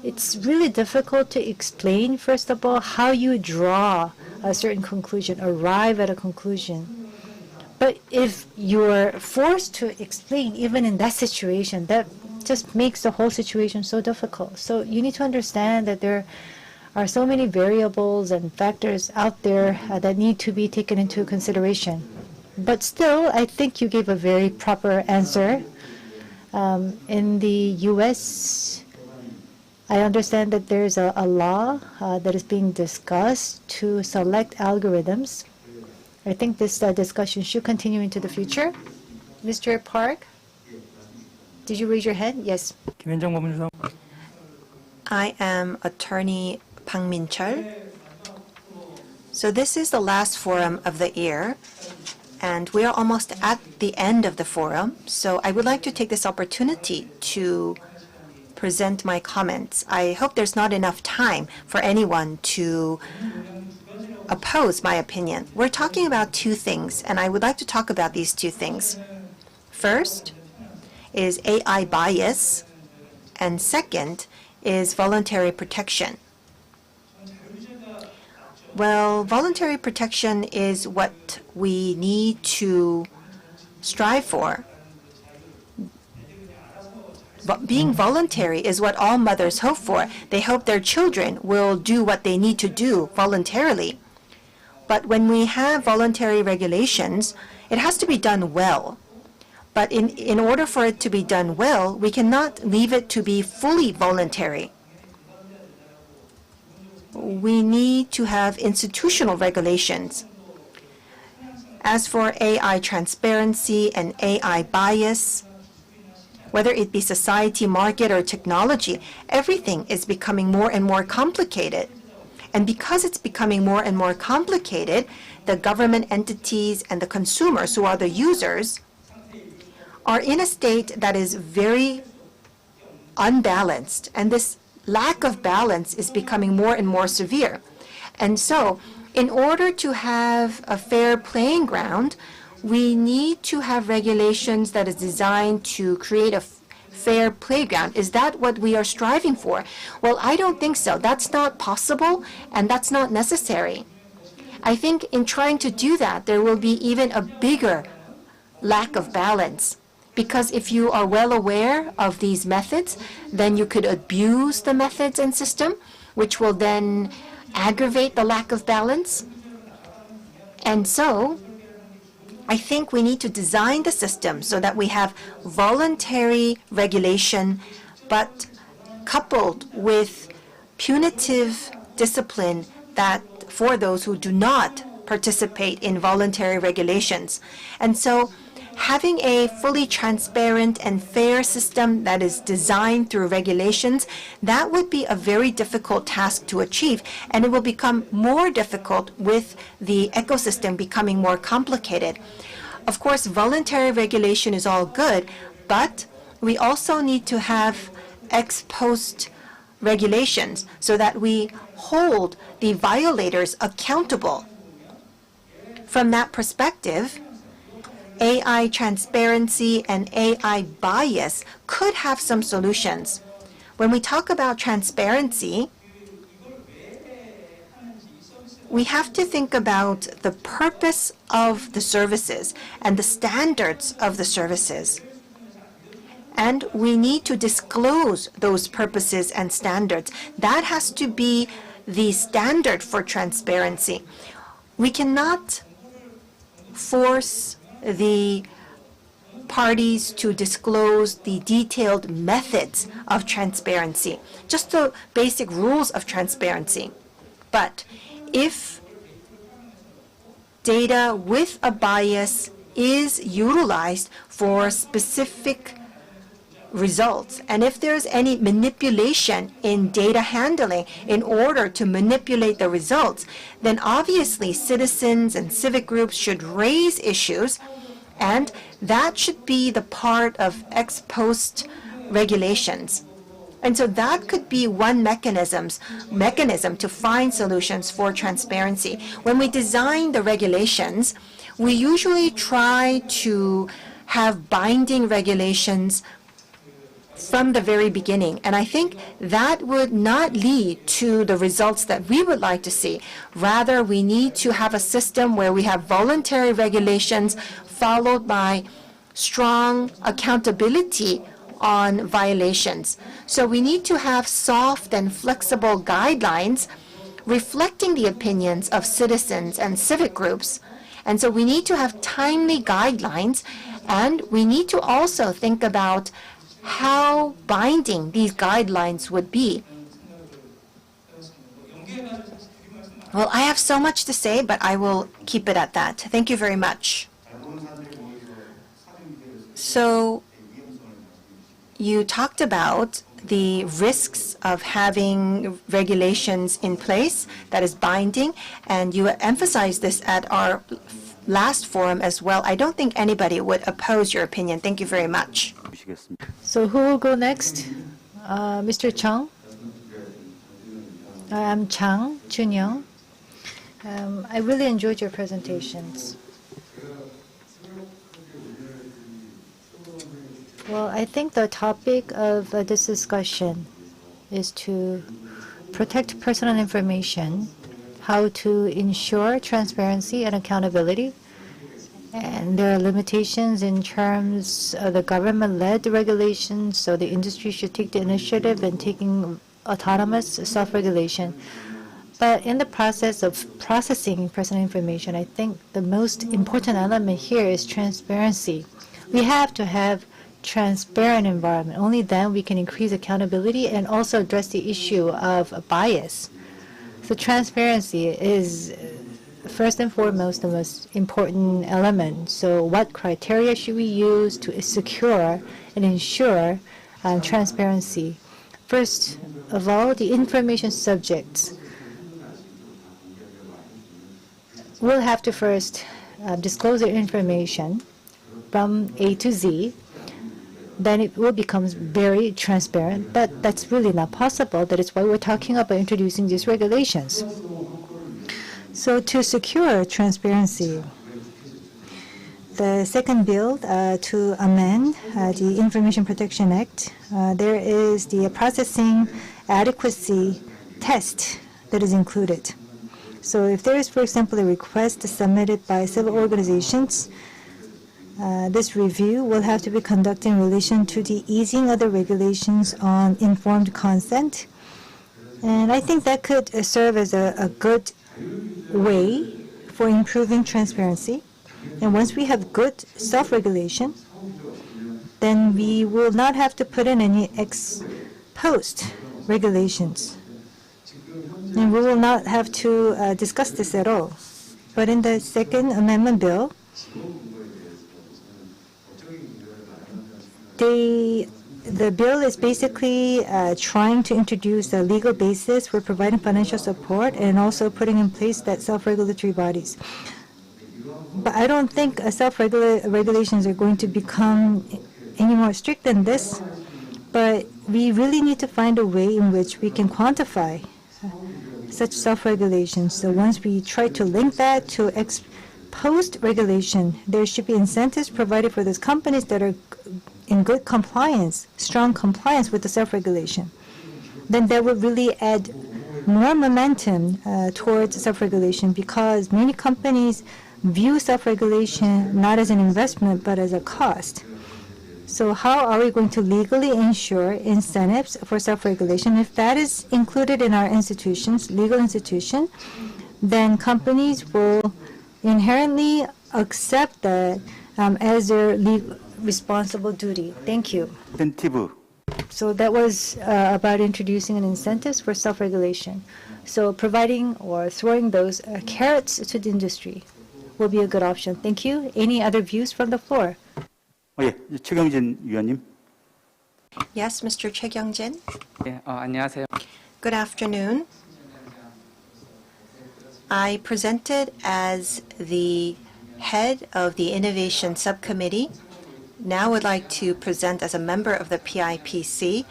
it's really difficult to explain, first of all, how you draw a certain conclusion, arrive at a conclusion. But if you're forced to explain, even in that situation, that just makes the whole situation so difficult. So you need to understand that there are so many variables and factors out there that need to be taken into consideration. But still, I think you gave a very proper answer. In the U.S., I understand that there's a law that is being discussed to select algorithms. I think this discussion should continue into the future. Mr. Park, did you raise your hand? Yes. I am attorney Pang Min-chul. So this is the last forum of the year, and we are almost at the end of the forum. So I would like to take this opportunity to present my comments. I hope there's not enough time for anyone to oppose my opinion. We're talking about two things, and I would like to talk about these two things. First is AI bias, and second is voluntary protection. Well, voluntary protection is what we need to strive for. Being voluntary is what all mothers hope for. They hope their children will do what they need to do voluntarily. But when we have voluntary regulations, it has to be done well. But in order for it to be done well, we cannot leave it to be fully voluntary. We need to have institutional regulations. As for AI transparency and AI bias, whether it be society, market, or technology, everything is becoming more and more complicated. And because it's becoming more and more complicated, the government entities and the consumers, who are the users, are in a state that is very unbalanced. And this lack of balance is becoming more and more severe. And so, in order to have a fair playing ground, we need to have regulations that is designed to create a fair playground. Is that what we are striving for? Well, I don't think so. That's not possible, and that's not necessary. I think in trying to do that, there will be even a bigger lack of balance. Because if you are well aware of these methods, then you could abuse the methods and system, which will then aggravate the lack of balance. And so, I think we need to design the system so that we have voluntary regulation, but coupled with punitive discipline that for those who do not participate in voluntary regulations. And so having a fully transparent and fair system that is designed through regulations, that would be a very difficult task to achieve, and it will become more difficult with the ecosystem becoming more complicated. Of course, voluntary regulation is all good, but we also need to have ex post regulations so that we hold the violators accountable. From that perspective, AI transparency and AI bias could have some solutions. When we talk about transparency, we have to think about the purpose of the services and the standards of the services. And we need to disclose those purposes and standards. That has to be the standard for transparency. We cannot force the parties to disclose the detailed methods of transparency, just the basic rules of transparency. But if data with a bias is utilized for specific results, and if there's any manipulation in data handling in order to manipulate the results, then obviously citizens and civic groups should raise issues, and that should be the part of ex post regulations. And so that could be one mechanism to find solutions for transparency. When we design the regulations, we usually try to have binding regulations from the very beginning. And I think that would not lead to the results that we would like to see. Rather, we need to have a system where we have voluntary regulations followed by strong accountability on violations. So we need to have soft and flexible guidelines reflecting the opinions of citizens and civic groups. And so we need to have timely guidelines, and we need to also think about how binding these guidelines would be. Well, I have so much to say, but I will keep it at that. Thank you very much. So you talked about the risks of having regulations in place that is binding, and you emphasized this at our last forum as well. I don't think anybody would oppose your opinion. Thank you very much. So who will go next? Mr. Chung? I'm Chang Junyoung. I really enjoyed your presentations. Well, I think the topic of this discussion is to protect personal information, how to ensure transparency and accountability. And there are limitations in terms of the government-led regulations, so the industry should take the initiative in taking autonomous self-regulation. But in the process of processing personal information, I think the most important element here is transparency. We have to have transparent environment. Only then we can increase accountability and also address the issue of bias. So transparency is first and foremost the most important element. So what criteria should we use to secure and ensure transparency? First of all, the information subjects will have to first disclose their information from A to Z. Then it will become very transparent, but that's really not possible. That is why we're talking about introducing these regulations. So to secure transparency, the second bill to amend the Information Protection Act, there is the processing adequacy test that is included. So if there is, for example, a request submitted by civil organizations, this review will have to be conducted in relation to the easing of the regulations on informed consent. And I think that could serve as a good way for improving transparency. And once we have good self-regulation, then we will not have to put in any ex post regulations. And we will not have to discuss this at all. But in the second amendment bill, the bill is basically trying to introduce a legal basis for providing financial support and also putting in place that self-regulatory bodies. But I don't think self-regulations are going to become any more strict than this. But we really need to find a way in which we can quantify such self-regulations. So once we try to link that to ex post-regulation, there should be incentives provided for those companies that are in good compliance, strong compliance with the self-regulation. Then that would really add more momentum towards self-regulation, because many companies view self-regulation not as an investment but as a cost. So how are we going to legally ensure incentives for self-regulation? If that is included in our institutions, legal institution, then companies will inherently accept that as their responsible duty. Thank you. 인센티브. So that was about introducing an incentives for self-regulation. So providing or throwing those carrots to the industry will be a good option. Thank you. Any other views from the floor? 예, 최경진 위원님. Yes, Mr. Choi Kyung-jin. 네, 안녕하세요. Good afternoon. I presented as the head of the Innovation Subcommittee. Now would like to present as a member of the PIPC.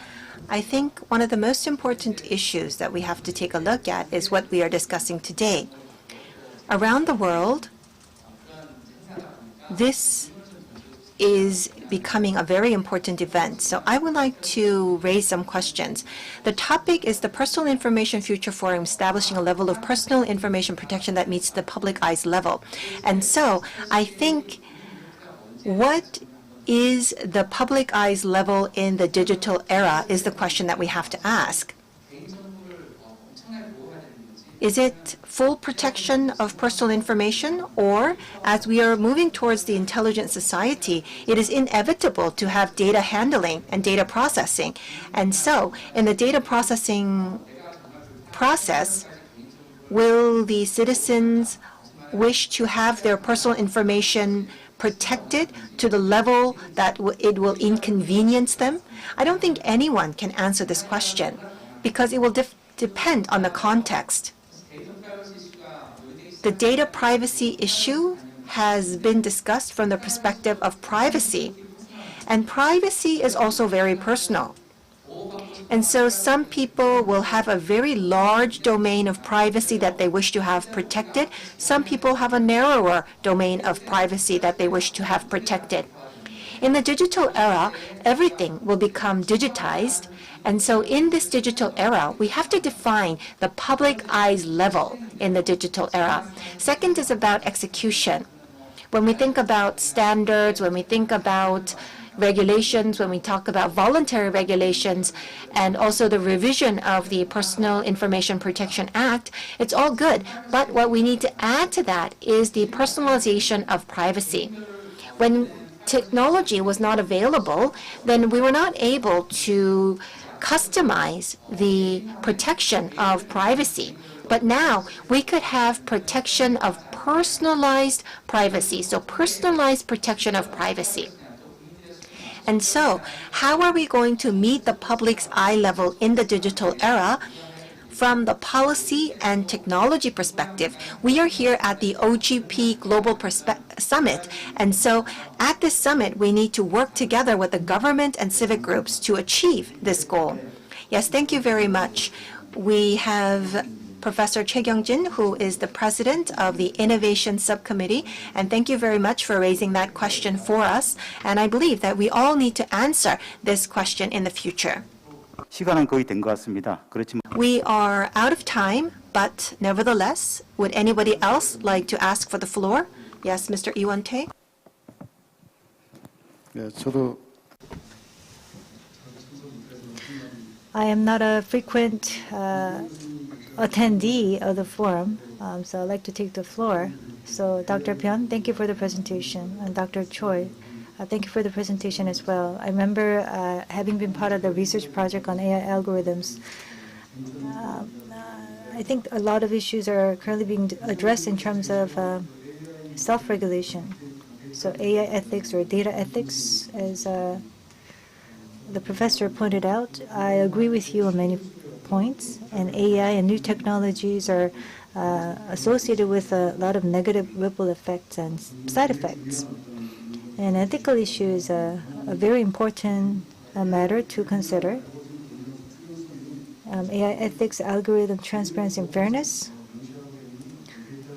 I think one of the most important issues that we have to take a look at is what we are discussing today. Around the world, this is becoming a very important event. So I would like to raise some questions. The topic is the Personal Information Future Forum, establishing a level of personal information protection that meets the public eye's level. And so I think, what is the public eye's level in the digital era is the question that we have to ask. Is it full protection of personal information, or as we are moving towards the intelligent society, it is inevitable to have data handling and data processing? And so in the data processing process, will the citizens wish to have their personal information protected to the level that it will inconvenience them? I don't think anyone can answer this question, because it will depend on the context. The data privacy issue has been discussed from the perspective of privacy, and privacy is also very personal. And so some people will have a very large domain of privacy that they wish to have protected. Some people have a narrower domain of privacy that they wish to have protected. In the digital era, everything will become digitized. And so in this digital era, we have to define the public eye's level in the digital era. Second is about execution. When we think about standards, when we think about regulations, when we talk about voluntary regulations, and also the revision of the Personal Information Protection Act, it's all good. But what we need to add to that is the personalization of privacy. When technology was not available, then we were not able to customize the protection of privacy. But now we could have protection of personalized privacy, so personalized protection of privacy. And so how are we going to meet the public's eye level in the digital era? From the policy and technology perspective, we are here at the OGP Global Summit. And so at this summit, we need to work together with the government and civic groups to achieve this goal. Yes, thank you very much. We have Professor Choi Kyung-jin, who is the president of the Innovation Subcommittee. And thank you very much for raising that question for us. And I believe that we all need to answer this question in the future. 시간은 거의 된 것 같습니다. 그렇지만 We are out of time, but nevertheless, would anybody else like to ask for the floor? Yes, Mr. Lee Won-tae. 네, 저도 I am not a frequent attendee of the forum, so I'd like to take the floor. So Dr. Pyun, thank you for the presentation, and Dr. Choi, thank you for the presentation as well. I remember having been part of the research project on AI algorithms. I think a lot of issues are currently being addressed in terms of self-regulation. So AI ethics or data ethics, as the professor pointed out, I agree with you on many points. And AI and new technologies are associated with a lot of negative ripple effects and side effects. And ethical issue is a very important matter to consider. AI ethics, algorithm transparency and fairness.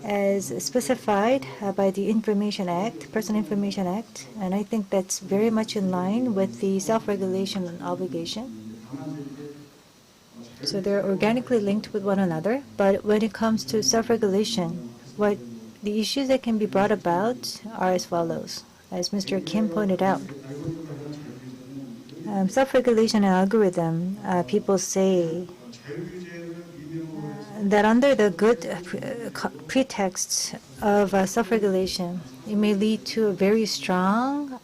as specified by the Information Act, Personal Information Act, and I think that's very much in line with the self-regulation obligation. So they're organically linked with one another, but when it comes to self-regulation, what the issues that can be brought about are as follows, as Mr. Kim pointed out. Self-regulation and algorithm, people say that under the good pretext of self-regulation, it may lead to a very strong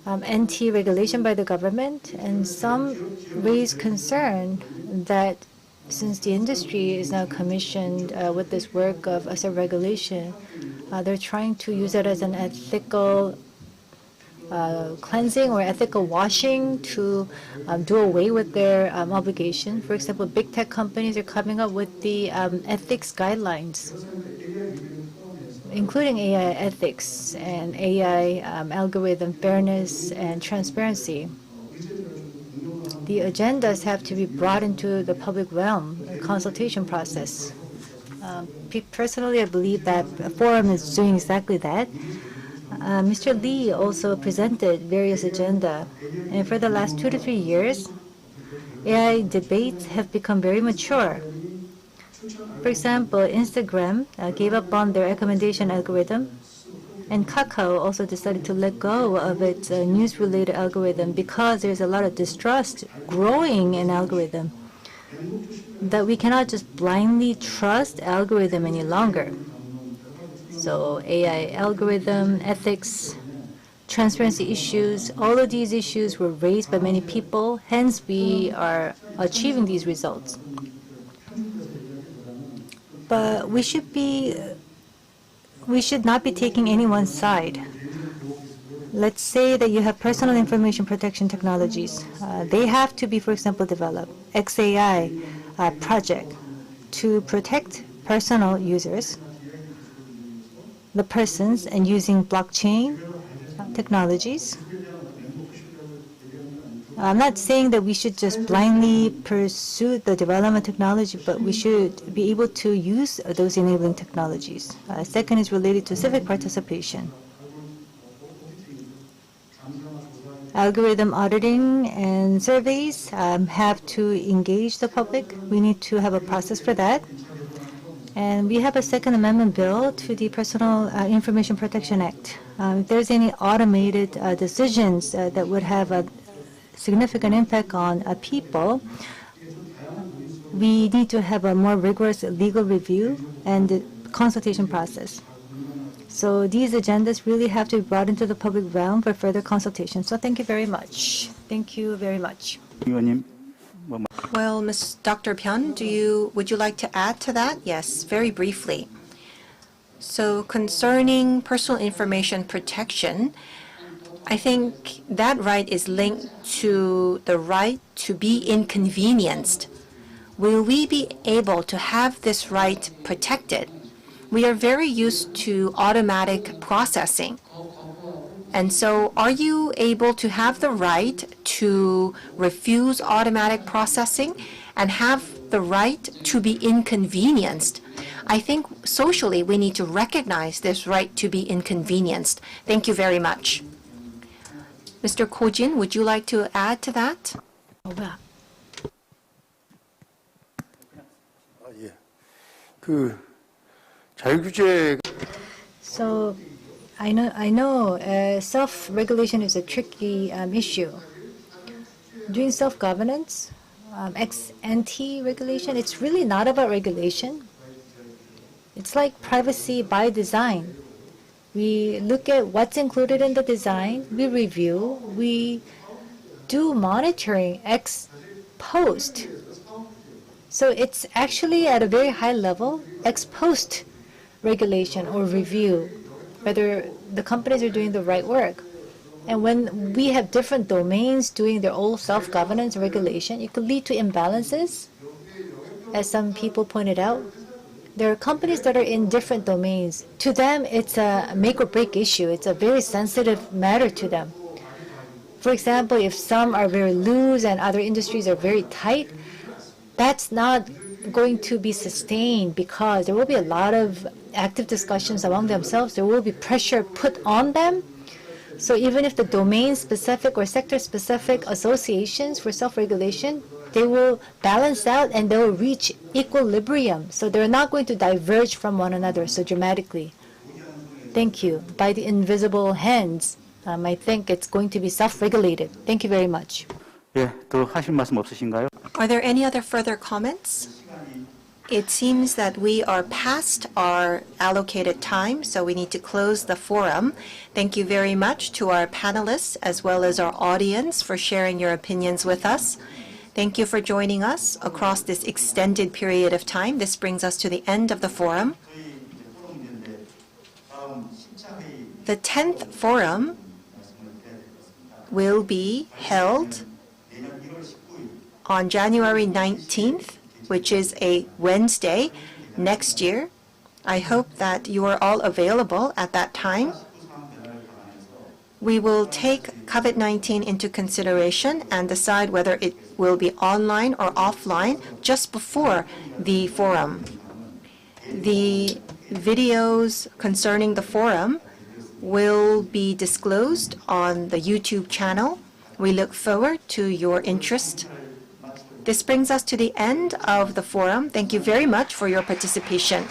anti-regulation by the government, and some raise concern that since the industry is now commissioned with this work of self-regulation, they're trying to use it as an ethical cleansing or ethical washing to do away with their obligation. For example, big tech companies are coming up with the ethics guidelines, including AI ethics and AI algorithm fairness and transparency. The agendas have to be brought into the public realm, the consultation process. Personally, I believe that a forum is doing exactly that. Mr. Lee also presented various agenda, and for the last 2 to 3 years, AI debates have become very mature. For example, Instagram gave up on their recommendation algorithm, and Kakao also decided to let go of its news-related algorithm because there's a lot of distrust growing in algorithm, that we cannot just blindly trust algorithm any longer. So AI algorithm, ethics, transparency issues, all of these issues were raised by many people, hence we are achieving these results. But we should not be taking anyone's side. Let's say that you have personal information protection technologies. They have to be, for example, developed. XAI project to protect personal users, the persons, and using blockchain technologies. I'm not saying that we should just blindly pursue the development technology, but we should be able to use those enabling technologies. Second is related to civic participation. Algorithm auditing and surveys have to engage the public. We need to have a process for that. And we have a Second Amendment bill to the Personal Information Protection Act. If there's any automated decisions that would have a significant impact on people, we need to have a more rigorous legal review and consultation process. So these agendas really have to be brought into the public realm for further consultation. So thank you very much. Thank you very much. Well, Ms. Dr. Pyun, would you like to add to that? Yes, very briefly. So concerning personal information protection, I think that right is linked to the right to be inconvenienced. Will we be able to have this right protected? We are very used to automatic processing. And so are you able to have the right to refuse automatic processing and have the right to be inconvenienced? I think socially we need to recognize this right to be inconvenienced. Thank you very much. Mr. Ko-jin, would you like to add to that? So I know self-regulation is a tricky issue. Doing self-governance, ex-ante regulation, it's really not about regulation. It's like privacy by design. We look at what's included in the design, we review, we do monitoring ex post. So it's actually at a very high level, ex post regulation or review, whether the companies are doing the right work. And when we have different domains doing their own self-governance regulation, it could lead to imbalances, as some people pointed out. There are companies that are in different domains. To them, it's a make or break issue. It's a very sensitive matter to them. For example, if some are very loose and other industries are very tight, that's not going to be sustained because there will be a lot of active discussions among themselves. There will be pressure put on them. So even if the domain-specific or sector-specific associations for self-regulation, they will balance out and they will reach equilibrium. So they're not going to diverge from one another so dramatically. Thank you. By the invisible hands, I think it's going to be self-regulated. Thank you very much. 예, 더 하실 말씀 없으신가요? Are there any other further comments? It seems that we are past our allocated time, so we need to close the forum. Thank you very much to our panelists as well as our audience for sharing your opinions with us. Thank you for joining us across this extended period of time. This brings us to the end of the forum. The 10th forum will be held on January 19th, which is a Wednesday next year. I hope that you are all available at that time. We will take COVID-19 into consideration and decide whether it will be online or offline just before the forum. The videos concerning the forum will be disclosed on the YouTube channel. We look forward to your interest. This brings us to the end of the forum. Thank you very much for your participation.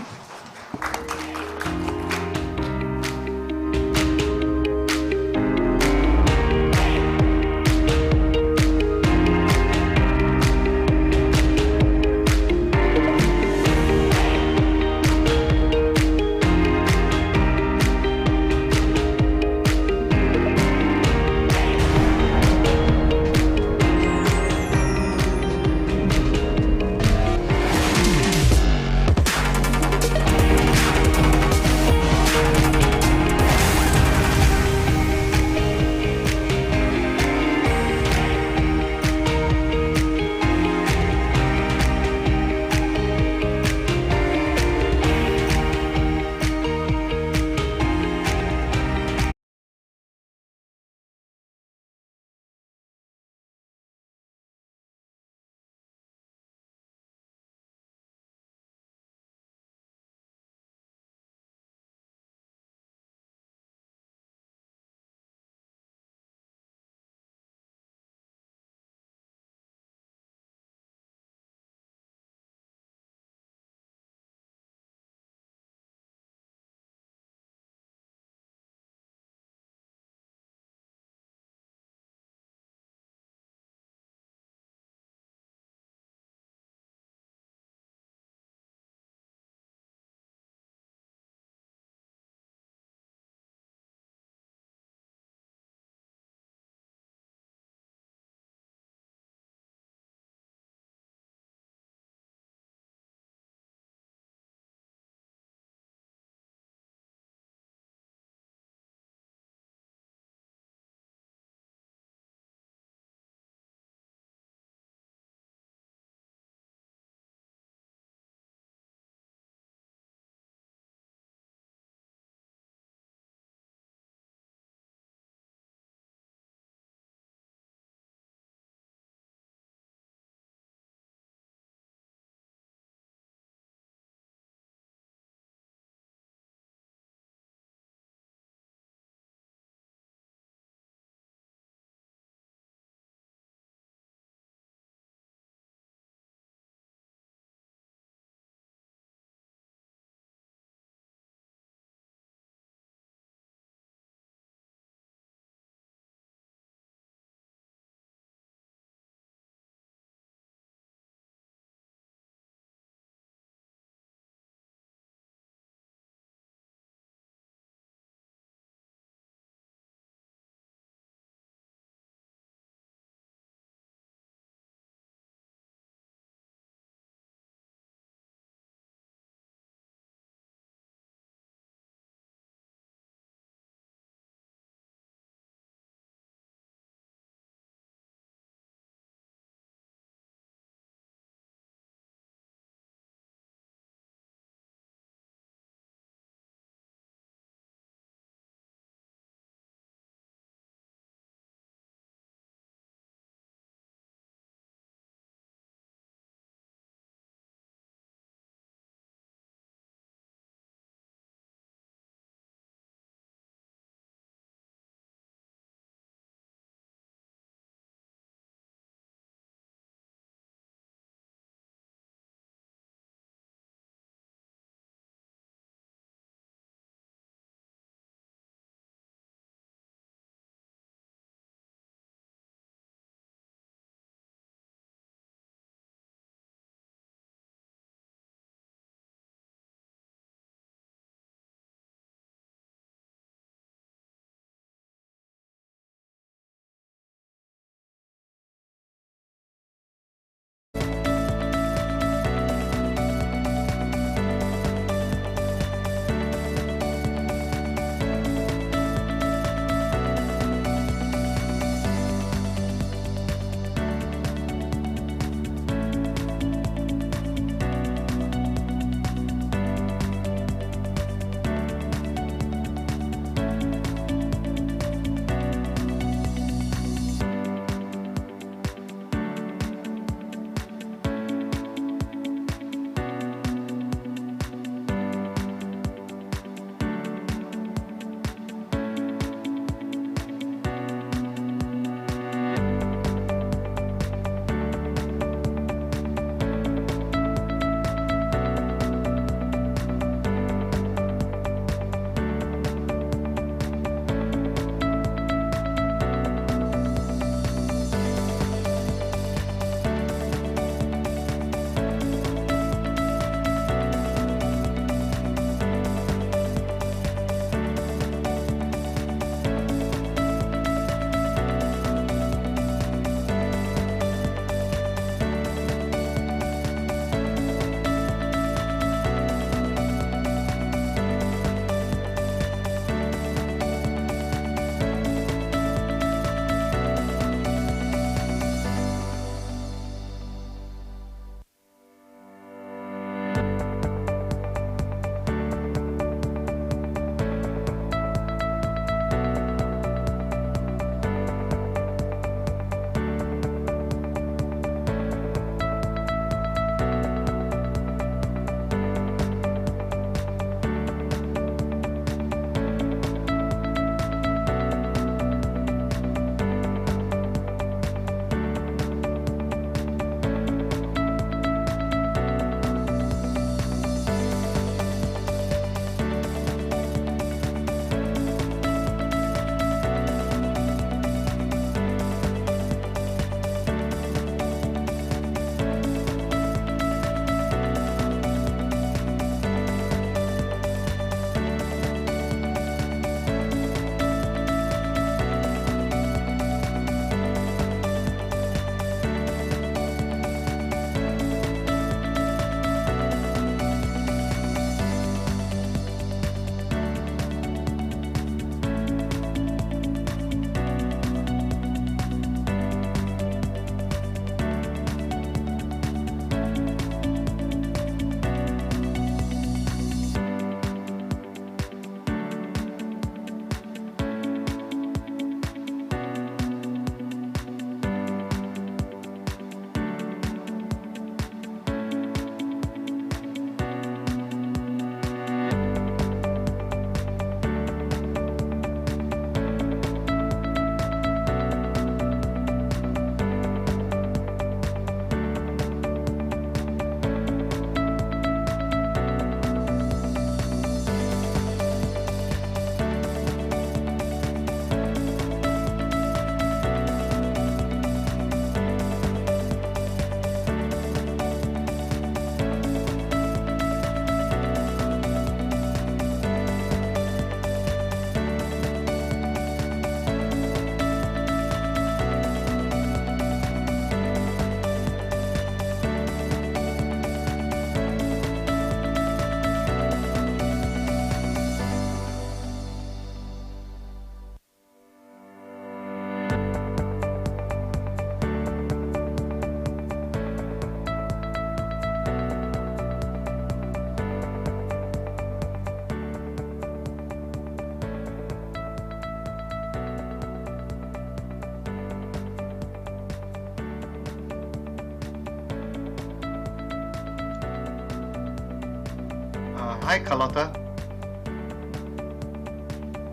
Hi, Carlotta.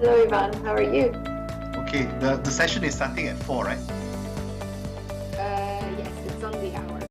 Hello, Ivan. How are you? Okay, the session is starting at 4, right? Yes, it's on the hour.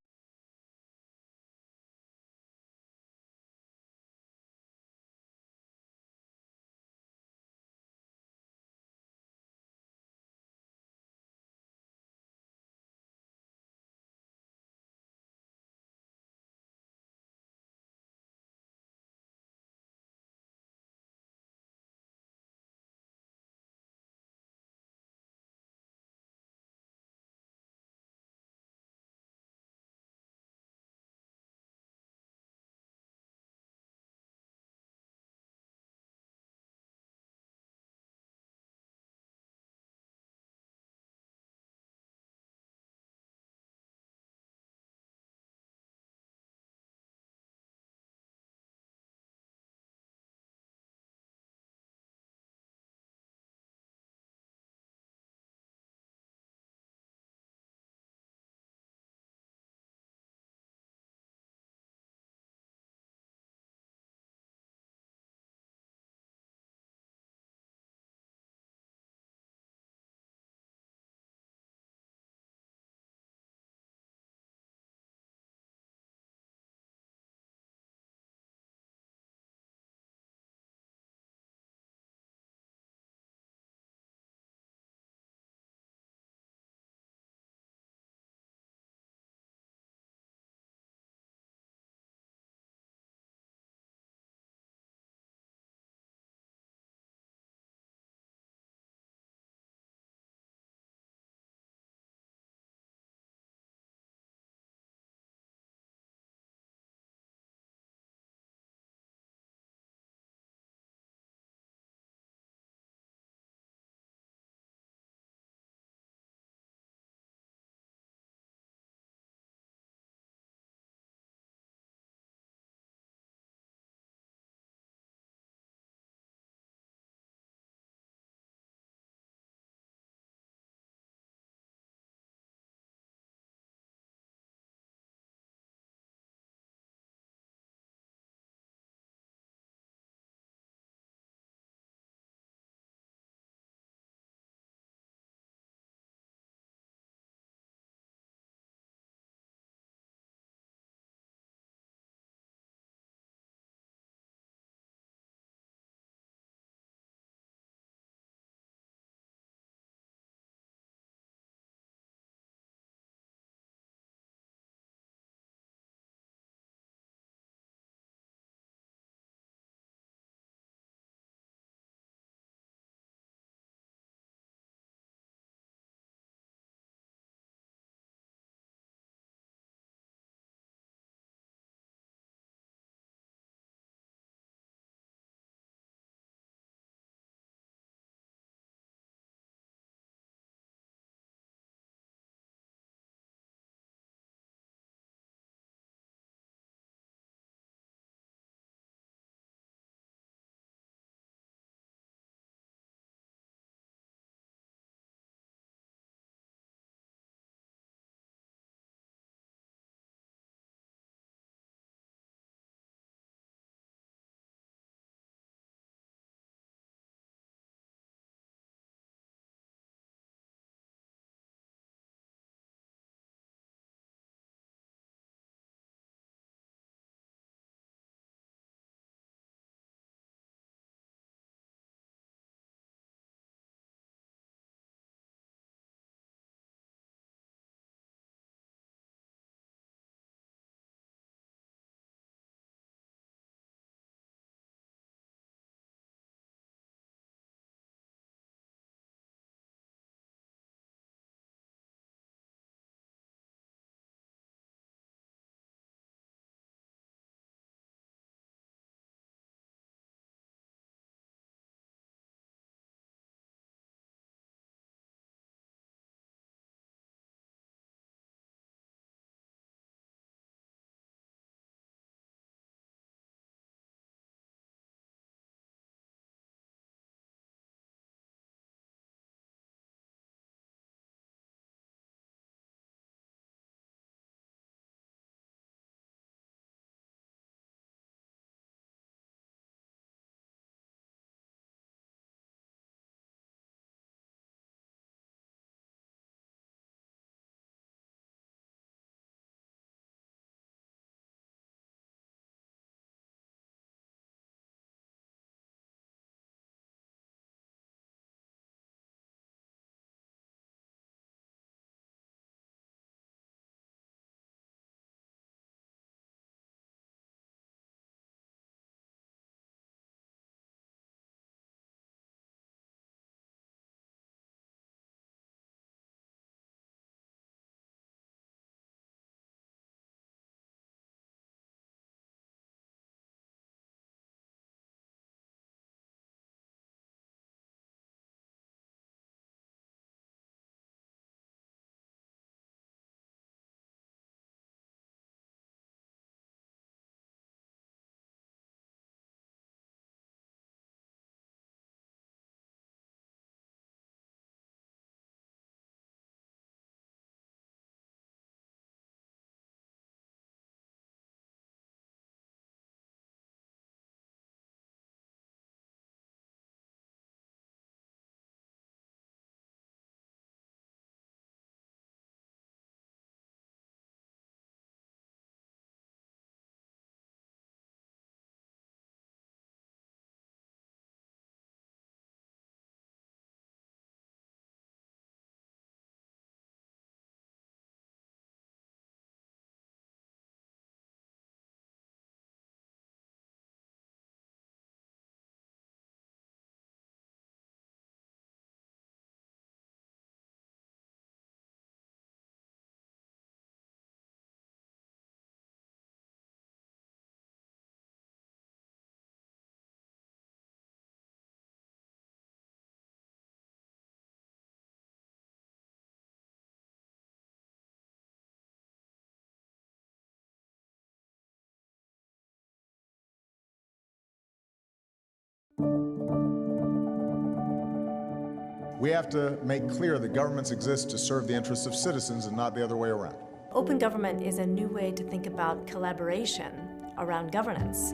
We have to make clear that governments exist to serve the interests of citizens and not the other way around. Open government is a new way to think about collaboration around governance.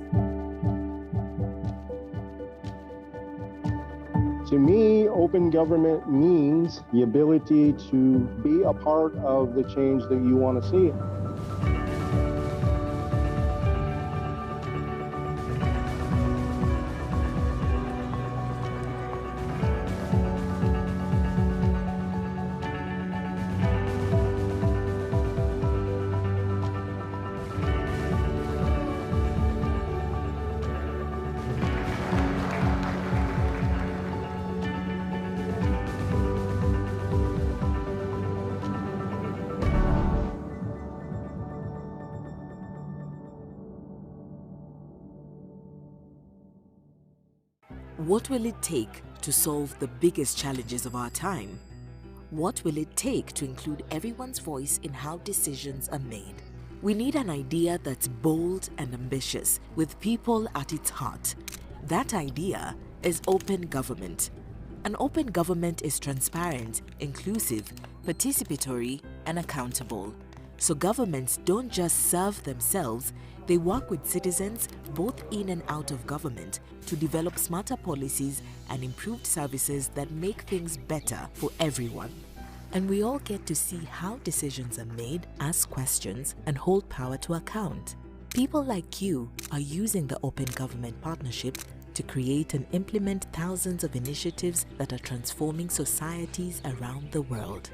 To me, open government means the ability to be a part of the change that you want to see. What will it take to solve the biggest challenges of our time? What will it take to include everyone's voice in how decisions are made? We need an idea that's bold and ambitious, with people at its heart. That idea is open government. An open government is transparent, inclusive, participatory, and accountable. So governments don't just serve themselves, they work with citizens both in and out of government to develop smarter policies and improved services that make things better for everyone. And we all get to see how decisions are made, ask questions, and hold power to account. People like you are using the Open Government Partnership to create and implement thousands of initiatives that are transforming societies around the world.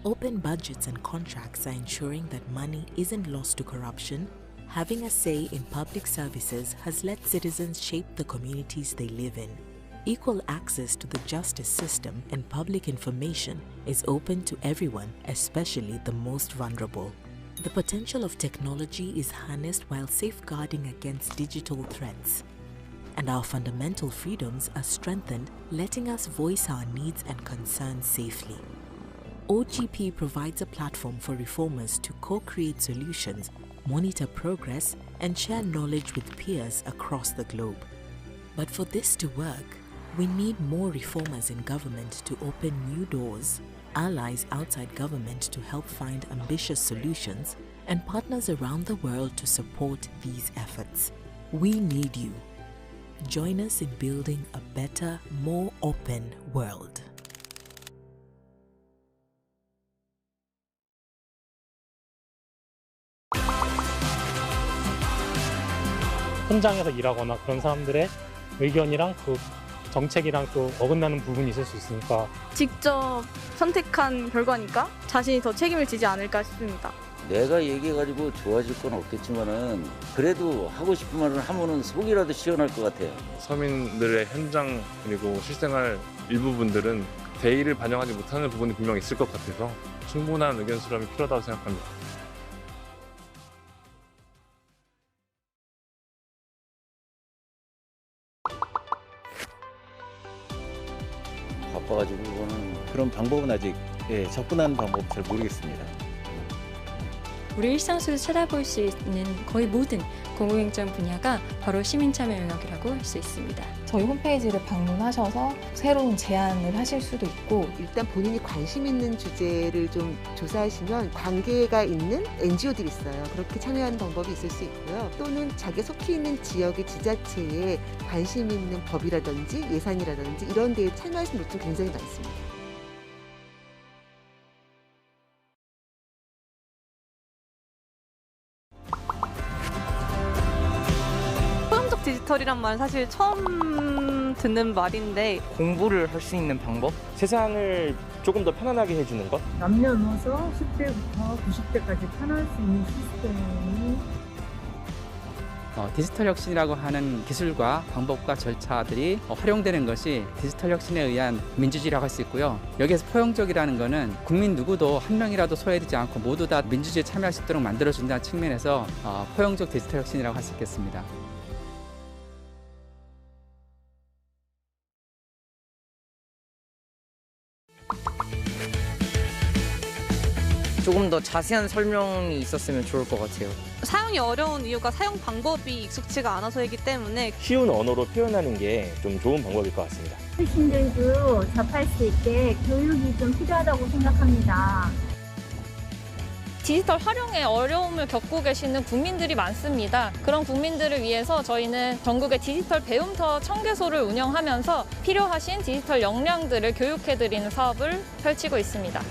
Open budgets and contracts are ensuring that money isn't lost to corruption. Having a say in public services has let citizens shape the communities they live in. Equal access to the justice system and public information is open to everyone, especially the most vulnerable. The potential of technology is harnessed while safeguarding against digital threats. And our fundamental freedoms are strengthened, letting us voice our needs and concerns safely. OGP provides a platform for reformers to co-create solutions, monitor progress, and share knowledge with peers across the globe. But for this to work, we need more reformers in government to open new doors, allies outside government to help find ambitious solutions, and partners around the world to support these efforts. We need you. Join us in building a better, more open world. 현장에서 일하거나 그런 사람들의 의견이랑 그 정책이랑 또 어긋나는 부분이 있을 수 있으니까 직접 선택한 결과니까 자신이 더 책임을 지지 않을까 싶습니다. 내가 얘기해가지고 좋아질 건 없겠지만은 그래도 하고 싶은 말을 하면은 속이라도 시원할 것 같아요. 서민들의 현장 그리고 실생활 일부분들은 대의를 반영하지 못하는 부분이 분명 있을 것 같아서 충분한 의견 수렴이 필요하다고 생각합니다. 바빠가지고 이거는 그런 방법은 아직 접근하는 방법 잘 모르겠습니다. 우리 일상 속에서 찾아볼 수 있는 거의 모든 공공행정 분야가 바로 시민참여 영역이라고 할 수 있습니다. 저희 홈페이지를 방문하셔서 새로운 제안을 하실 수도 있고 일단 본인이 관심 있는 주제를 좀 조사하시면 관계가 있는 NGO들이 있어요. 그렇게 참여하는 방법이 있을 수 있고요. 또는 자기가 속해 있는 지역의 지자체에 관심 있는 법이라든지 예산이라든지 이런 데에 참여하시는 분들 굉장히 많습니다. 디지털이란 말 사실 처음 듣는 말인데 공부를 할 수 있는 방법? 세상을 조금 더 편안하게 해주는 것? 남녀노소 10대부터 90대까지 편할 수 있는 시스템이 디지털 혁신이라고 하는 기술과 방법과 절차들이 활용되는 것이 디지털 혁신에 의한 민주주의라고 할 수 있고요. 여기에서 포용적이라는 것은 국민 누구도 한 명이라도 소외되지 않고 모두 다 민주주의에 참여할 수 있도록 만들어준다는 측면에서 포용적 디지털 혁신이라고 할 수 있겠습니다. 조금 더 자세한 설명이 있었으면 좋을 것 같아요. 사용이 어려운 이유가 사용 방법이 익숙치가 않아서이기 때문에 쉬운 언어로 표현하는 게 좀 좋은 방법일 것 같습니다. 어르신들도 접할 수 있게 교육이 좀 필요하다고 생각합니다. 디지털 활용에 어려움을 겪고 계시는 국민들이 많습니다. 그런 국민들을 위해서 저희는 전국의 디지털 배움터 1000개소를 운영하면서 필요하신 디지털 역량들을 교육해드리는 사업을 펼치고 있습니다.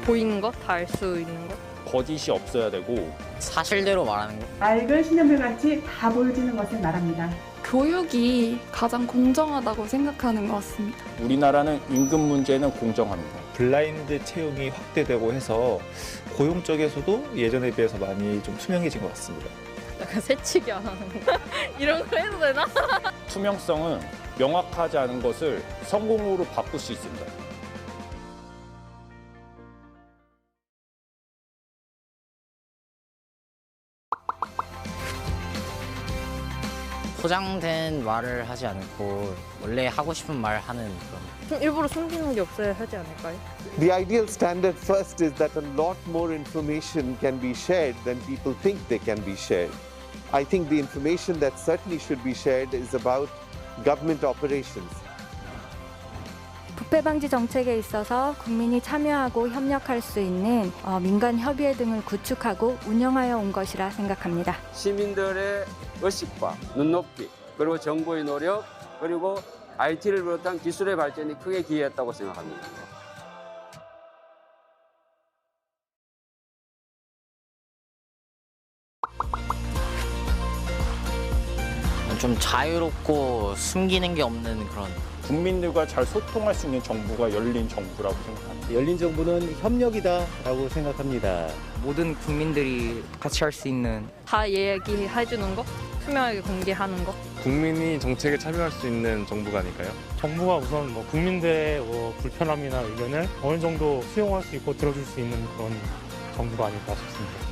보이는 것, 다 알 수 있는 것. 거짓이 없어야 되고 사실대로 말하는 것. 맑은 신현물같이 다 보여지는 것을 말합니다. 교육이 가장 공정하다고 생각하는 것 같습니다. 우리나라는 임금 문제는 공정합니다. 블라인드 채용이 확대되고 해서 고용 쪽에서도 예전에 비해서 많이 좀 투명해진 것 같습니다. 약간 새치기 안 하는 거. 이런 거 해도 되나? 투명성은 명확하지 않은 것을 성공으로 바꿀 수 있습니다. 포장된 말을 하지 않고 원래 하고 싶은 말 하는 그런. 좀 일부러 숨기는 게 없어야 하지 않을까요? The ideal standard first is that a lot more information can be shared than people think they can be shared. I think the information that certainly should be shared is about government operations. 부패 방지 정책에 있어서 국민이 참여하고 협력할 수 있는 민간 협의회 등을 구축하고 운영하여 온 것이라 생각합니다. 시민들의 의식과 눈높이, 그리고 정부의 노력, 그리고 IT를 비롯한 기술의 발전이 크게 기여했다고 생각합니다. 좀 자유롭고 숨기는 게 없는 그런. 국민들과 잘 소통할 수 있는 정부가 열린 정부라고 생각합니다. 열린 정부는 협력이다라고 생각합니다. 모든 국민들이 같이 할 수 있는. 다 얘기해주는 거, 투명하게 공개하는 거. 국민이 정책에 참여할 수 있는 정부가 아닐까요? 정부가 우선 국민들의 불편함이나 의견을 어느 정도 수용할 수 있고 들어줄 수 있는 그런 정부가 아닐까 싶습니다.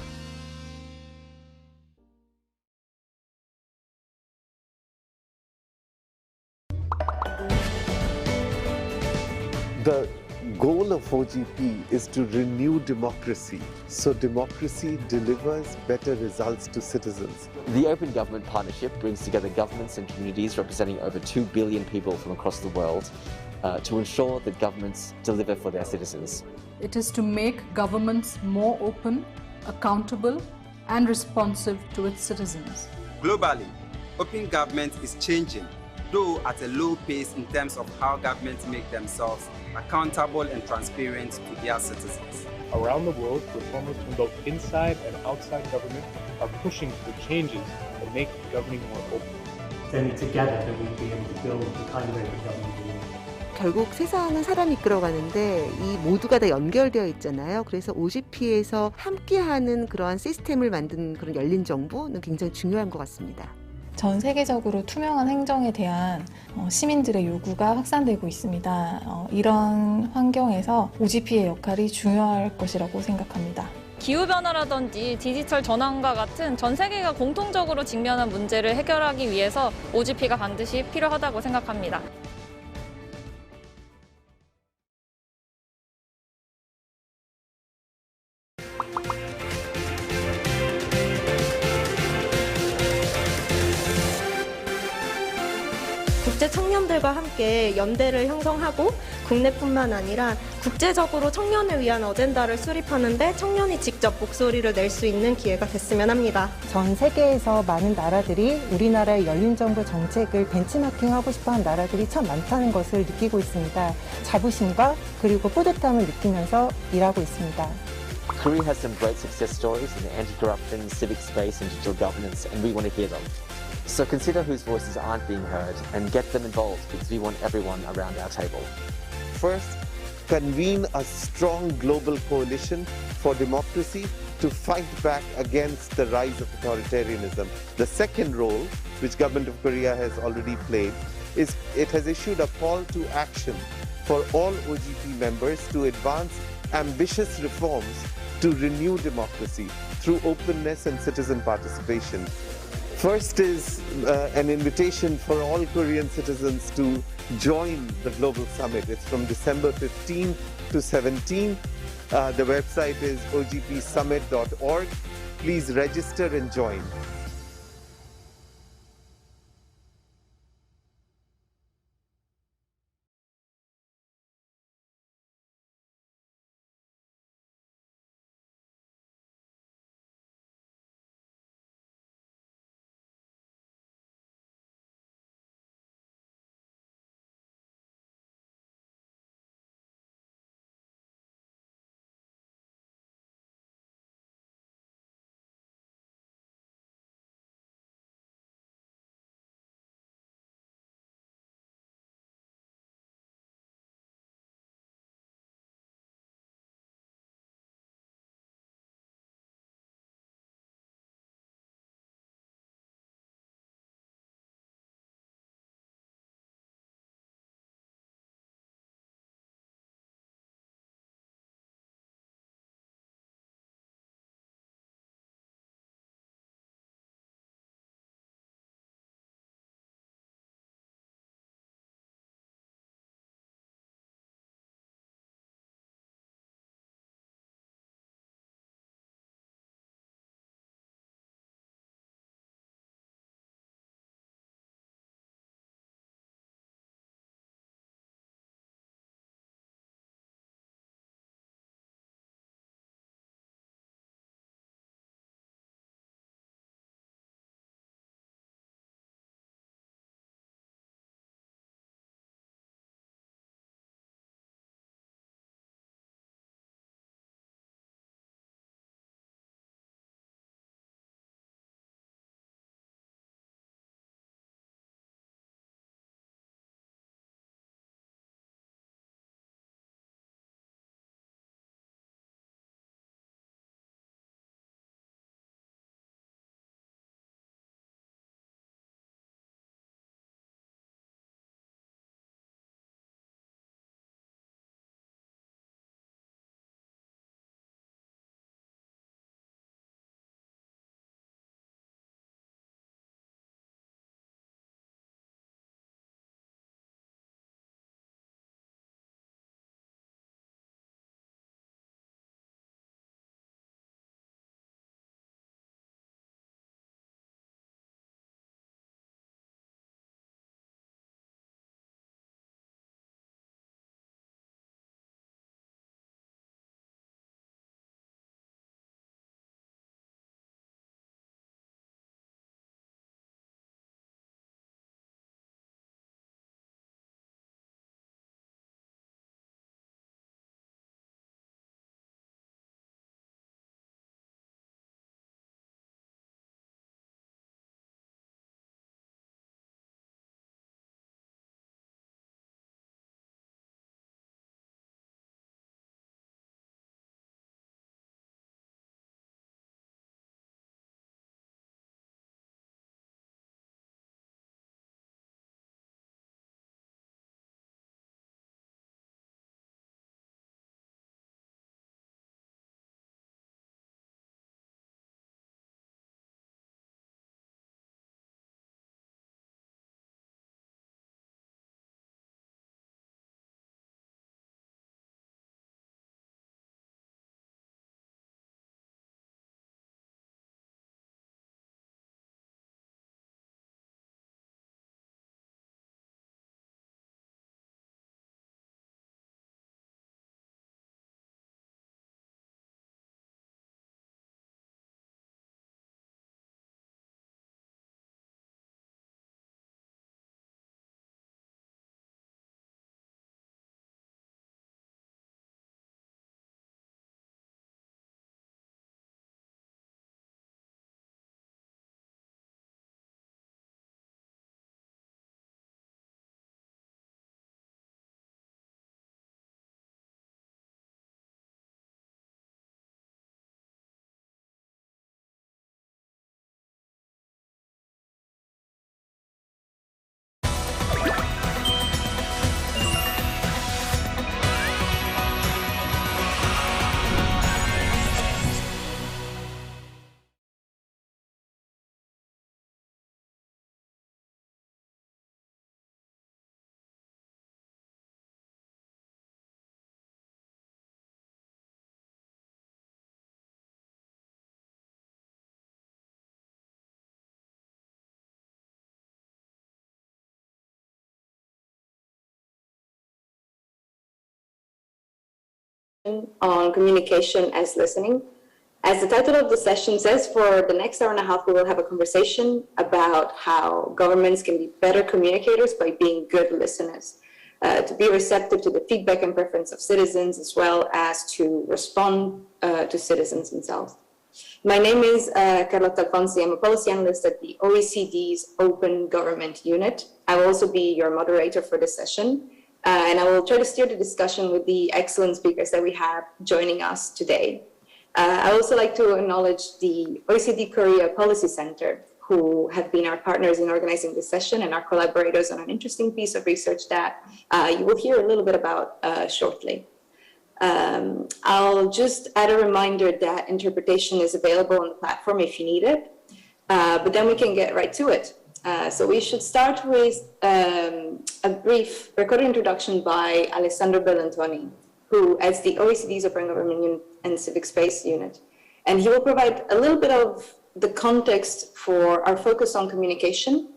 The goal of OGP is to renew democracy, so democracy delivers better results to citizens. The Open Government Partnership brings together governments and communities representing over 2 billion people from across the world to ensure that governments deliver for their citizens. It is to make governments more open, accountable, and responsive to its citizens. Globally, open government is changing, though at a low pace in terms of how governments make themselves accountable and transparent to their citizens. Around the world, reformers from both inside and outside government are pushing for changes that make governing more open. Then together that we'll be able to build the kind of open government we want. 결국 세상은 사람이 이끌어가는데 이 모두가 다 연결되어 있잖아요. 그래서 OGP에서 함께하는 그러한 시스템을 만든 그런 열린 정부는 굉장히 중요한 것 같습니다. 전 세계적으로 투명한 행정에 대한 시민들의 요구가 확산되고 있습니다. 이런 환경에서 OGP의 역할이 중요할 것이라고 생각합니다. 기후변화라든지 디지털 전환과 같은 전 세계가 공통적으로 직면한 문제를 해결하기 위해서 OGP가 반드시 필요하다고 생각합니다. 국제 청년 청년들과 함께 연대를 형성하고 국내뿐만 아니라 국제적으로 청년을 위한 어젠다를 수립하는데 청년이 직접 목소리를 낼 수 있는 기회가 됐으면 합니다. 전 세계에서 많은 나라들이 우리나라의 열린 정부 정책을 벤치마킹하고 싶어하는 나라들이 참 많다는 것을 느끼고 있습니다. 자부심과 그리고 뿌듯함을 느끼면서 일하고 있습니다. Korea has some great success stories in the anti-corruption, civic space and digital governance, and we want to hear them. So consider whose voices aren't being heard and get them involved because we want everyone around our table. First, convene a strong global coalition for democracy to fight back against the rise of authoritarianism. The second role, which Government of Korea has already played, is it has issued a call to action for all OGP members to advance ambitious reforms to renew democracy through openness and citizen participation. First is an invitation for all Korean citizens to join the Global Summit. It's from December 15 to 17. The website is ogpsummit.org. Please register and join. on communication as listening. As the title of the session says, for the next hour and a half, we will have a conversation about how governments can be better communicators by being good listeners, to be receptive to the feedback and preference of citizens, as well as to respond to citizens themselves. My name is Carlotta Alfonsi. I'm a policy analyst at the OECD's Open Government Unit. I will also be your moderator for this session, and I will try to steer the discussion with the excellent speakers that we have joining us today. I also like to acknowledge the OECD Korea Policy Center, who have been our partners in organizing this session and our collaborators on an interesting piece of research that you will hear a little bit about shortly. I'll just add a reminder that interpretation is available on the platform if you need it, but then we can get right to it. So we should start with a brief recorded introduction by Alessandro Bellantoni, who heads the OECD's Open Government Unit and Civic Space Unit. And he will provide a little bit of the context for our focus on communication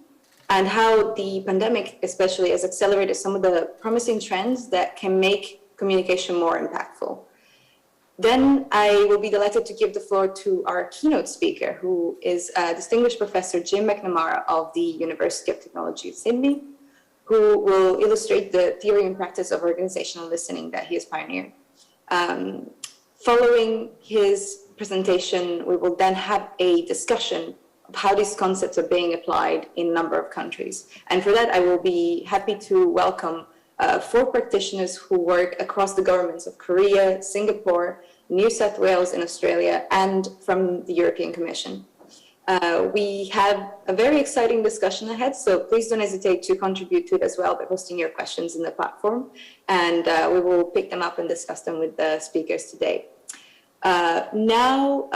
and how the pandemic especially has accelerated some of the promising trends that can make communication more impactful. Then I will be delighted to give the floor to our keynote speaker, who is distinguished Professor Jim McNamara of the University of Technology of Sydney, who will illustrate the theory and practice of organizational listening that he has pioneered. Following his presentation, we will then have a discussion of how these concepts are being applied in a number of countries. And for that, I will be happy to welcome 4 practitioners who work across the governments of Korea, Singapore, New South Wales in Australia, and from the European Commission. We have a very exciting discussion ahead, so please don't hesitate to contribute to it as well by posting your questions in the platform, and we will pick them up and discuss them with the speakers today. Now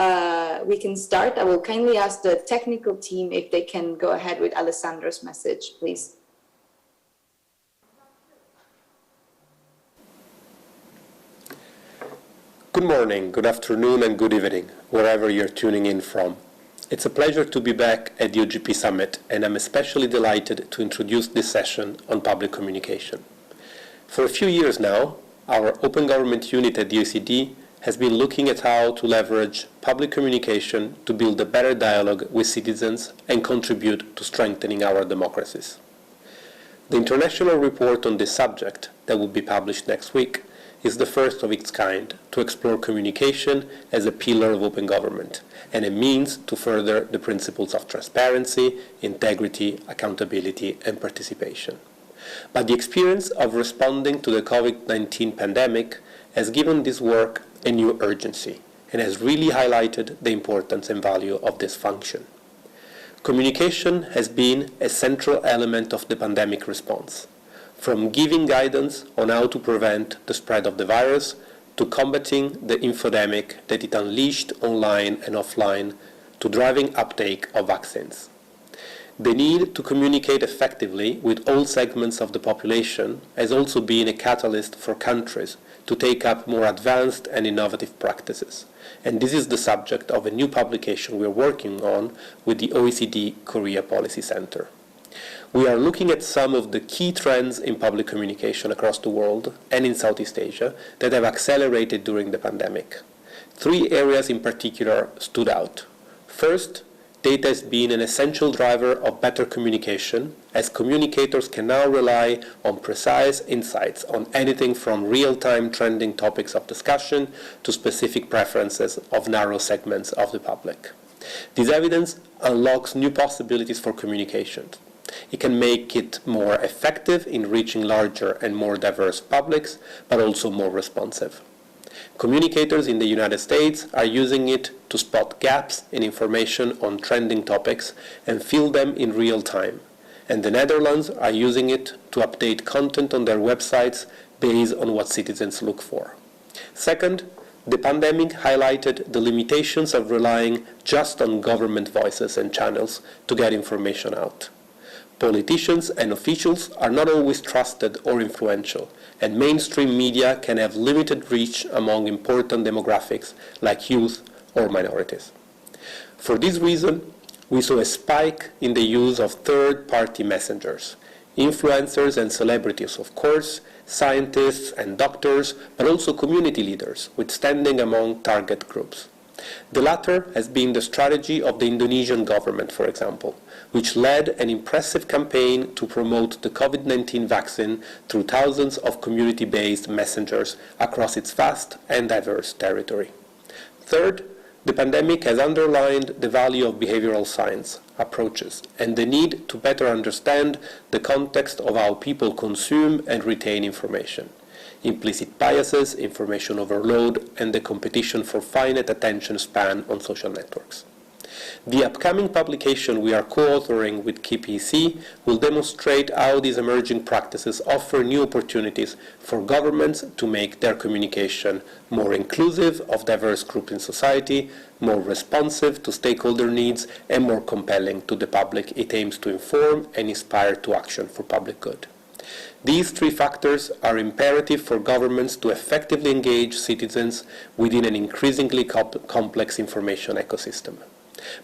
we can start. I will kindly ask the technical team if they can go ahead with Alessandro's message, please. Good morning, good afternoon, and good evening, wherever you're tuning in from. It's a pleasure to be back at the OGP Summit, and I'm especially delighted to introduce this session on public communication. For a few years now, our Open Government Unit at the OECD has been looking at how to leverage public communication to build a better dialogue with citizens and contribute to strengthening our democracies. The international report on this subject, that will be published next week, is the first of its kind to explore communication as a pillar of open government and a means to further the principles of transparency, integrity, accountability, and participation. But the experience of responding to the COVID-19 pandemic has given this work a new urgency and has really highlighted the importance and value of this function. Communication has been a central element of the pandemic response, from giving guidance on how to prevent the spread of the virus to combating the infodemic that it unleashed online and offline to driving uptake of vaccines. The need to communicate effectively with all segments of the population has also been a catalyst for countries to take up more advanced and innovative practices. And this is the subject of a new publication we are working on with the OECD Korea Policy Center. We are looking at some of the key trends in public communication across the world and in Southeast Asia that have accelerated during the pandemic. 3 areas in particular stood out. First, data has been an essential driver of better communication, as communicators can now rely on precise insights on anything from real-time trending topics of discussion to specific preferences of narrow segments of the public. This evidence unlocks new possibilities for communication. It can make it more effective in reaching larger and more diverse publics, but also more responsive. Communicators in the United States are using it to spot gaps in information on trending topics and fill them in real time. And the Netherlands are using it to update content on their websites based on what citizens look for. Second, the pandemic highlighted the limitations of relying just on government voices and channels to get information out. Politicians and officials are not always trusted or influential, and mainstream media can have limited reach among important demographics like youth or minorities. For this reason, we saw a spike in the use of third-party messengers, influencers and celebrities, of course, scientists and doctors, but also community leaders, with standing among target groups. The latter has been the strategy of the Indonesian government, for example, which led an impressive campaign to promote the COVID-19 vaccine through thousands of community-based messengers across its vast and diverse territory. Third, the pandemic has underlined the value of behavioral science approaches and the need to better understand the context of how people consume and retain information. Implicit biases, information overload, and the competition for finite attention span on social networks. The upcoming publication we are co-authoring with KPC will demonstrate how these emerging practices offer new opportunities for governments to make their communication more inclusive of diverse groups in society, more responsive to stakeholder needs, and more compelling to the public it aims to inform and inspire to action for public good. These three factors are imperative for governments to effectively engage citizens within an increasingly complex information ecosystem.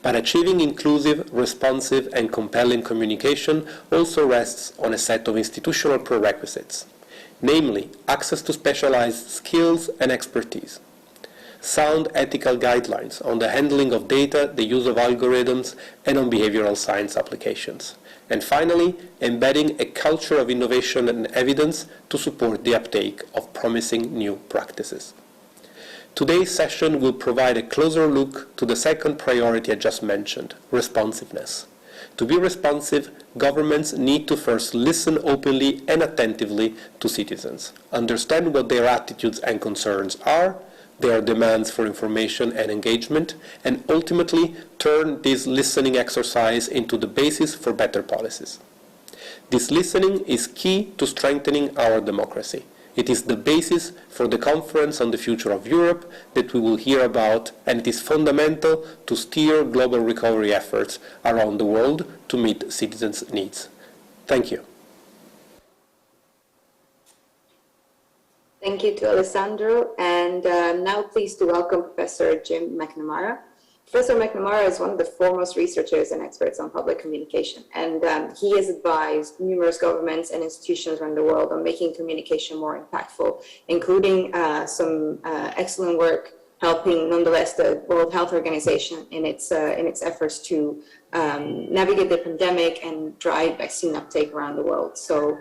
But achieving inclusive, responsive, and compelling communication also rests on a set of institutional prerequisites, namely access to specialized skills and expertise, sound ethical guidelines on the handling of data, the use of algorithms, and on behavioral science applications, and finally, embedding a culture of innovation and evidence to support the uptake of promising new practices. Today's session will provide a closer look to the second priority I just mentioned, responsiveness. To be responsive, governments need to first listen openly and attentively to citizens, understand what their attitudes and concerns are, their demands for information and engagement, and ultimately turn this listening exercise into the basis for better policies. This listening is key to strengthening our democracy. It is the basis for the Conference on the Future of Europe that we will hear about, and it is fundamental to steer global recovery efforts around the world to meet citizens' needs. Thank you. Thank you to Alessandro, and I'm now pleased to welcome Professor Jim McNamara. Professor McNamara is one of the foremost researchers and experts on public communication, and he has advised numerous governments and institutions around the world on making communication more impactful, including some excellent work helping, nonetheless, the World Health Organization in its efforts to navigate the pandemic and drive vaccine uptake around the world. So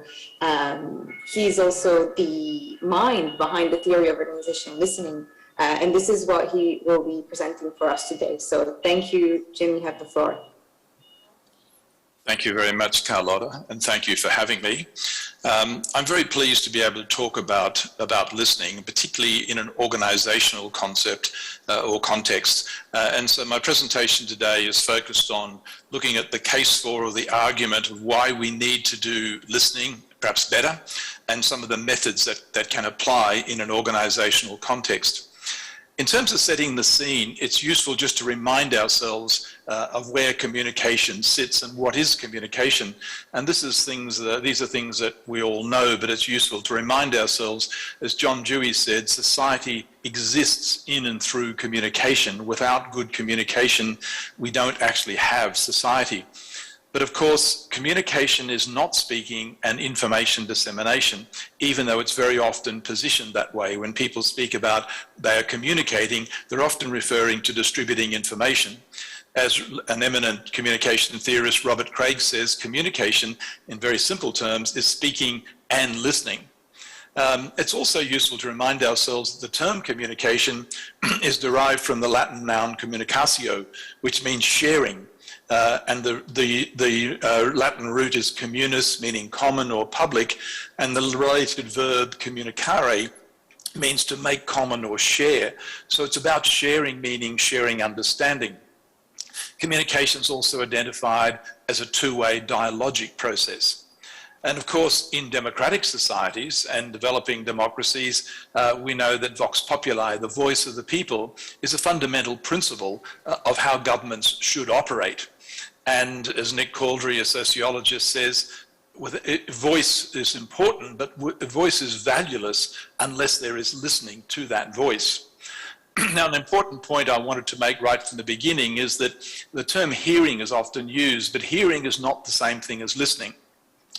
he's also the mind behind the theory of organizational listening, and this is what he will be presenting for us today. So thank you, Jim, you have the floor. Thank you very much, Carlotta, and thank you for having me. I'm very pleased to be able to talk about listening, particularly in an organizational concept or context. And so my presentation today is focused on looking at the case for or the argument of why we need to do listening perhaps better, and some of the methods that can apply in an organizational context. In terms of setting the scene, it's useful just to remind ourselves of where communication sits and what is communication. And these are things that we all know, but it's useful to remind ourselves, as John Dewey said, society exists in and through communication. Without good communication, we don't actually have society. But of course, communication is not speaking and information dissemination, even though it's very often positioned that way. When people speak about they are communicating, they're often referring to distributing information. As an eminent communication theorist, Robert Craig, says, communication, in very simple terms, is speaking and listening. It's also useful to remind ourselves that the term communication is derived from the Latin noun communicatio, which means sharing. And the Latin root is communis, meaning common or public, and the related verb communicare means to make common or share. So it's about sharing, meaning sharing understanding. Communication is also identified as a two-way dialogic process. And of course, in democratic societies and developing democracies, we know that vox populi, the voice of the people, is a fundamental principle of how governments should operate. And as Nick Caldry, a sociologist, says, voice is important, but voice is valueless unless there is listening to that voice. Now, an important point I wanted to make right from the beginning is that the term hearing is often used, but hearing is not the same thing as listening.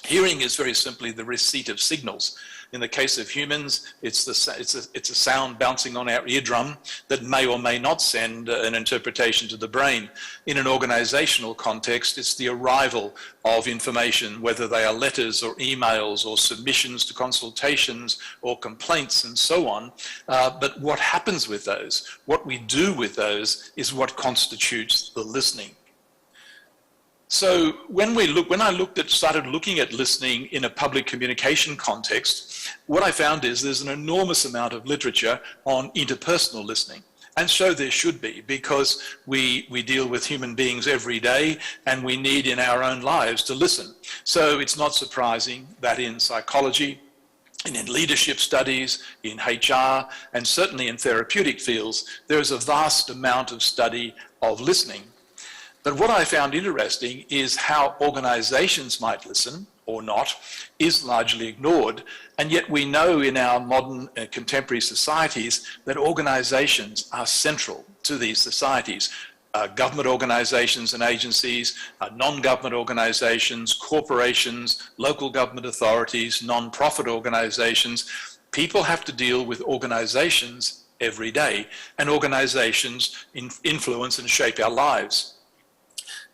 Hearing is very simply the receipt of signals. In the case of humans, it's a sound bouncing on our eardrum that may or may not send an interpretation to the brain. In an organizational context, it's the arrival of information, whether they are letters or emails or submissions to consultations or complaints and so on. But what happens with those, what we do with those, is what constitutes the listening. So when I started looking at listening in a public communication context, what I found is there's an enormous amount of literature on interpersonal listening. And so there should be, because we deal with human beings every day and we need in our own lives to listen. So it's not surprising that in psychology, and in leadership studies, in HR, and certainly in therapeutic fields, there is a vast amount of study of listening. But what I found interesting is how organizations might listen or not is largely ignored. And yet we know in our modern contemporary societies that organizations are central to these societies. Government organizations and agencies, non-government organizations, corporations, local government authorities, non-profit organizations. People have to deal with organizations every day, and organizations influence and shape our lives.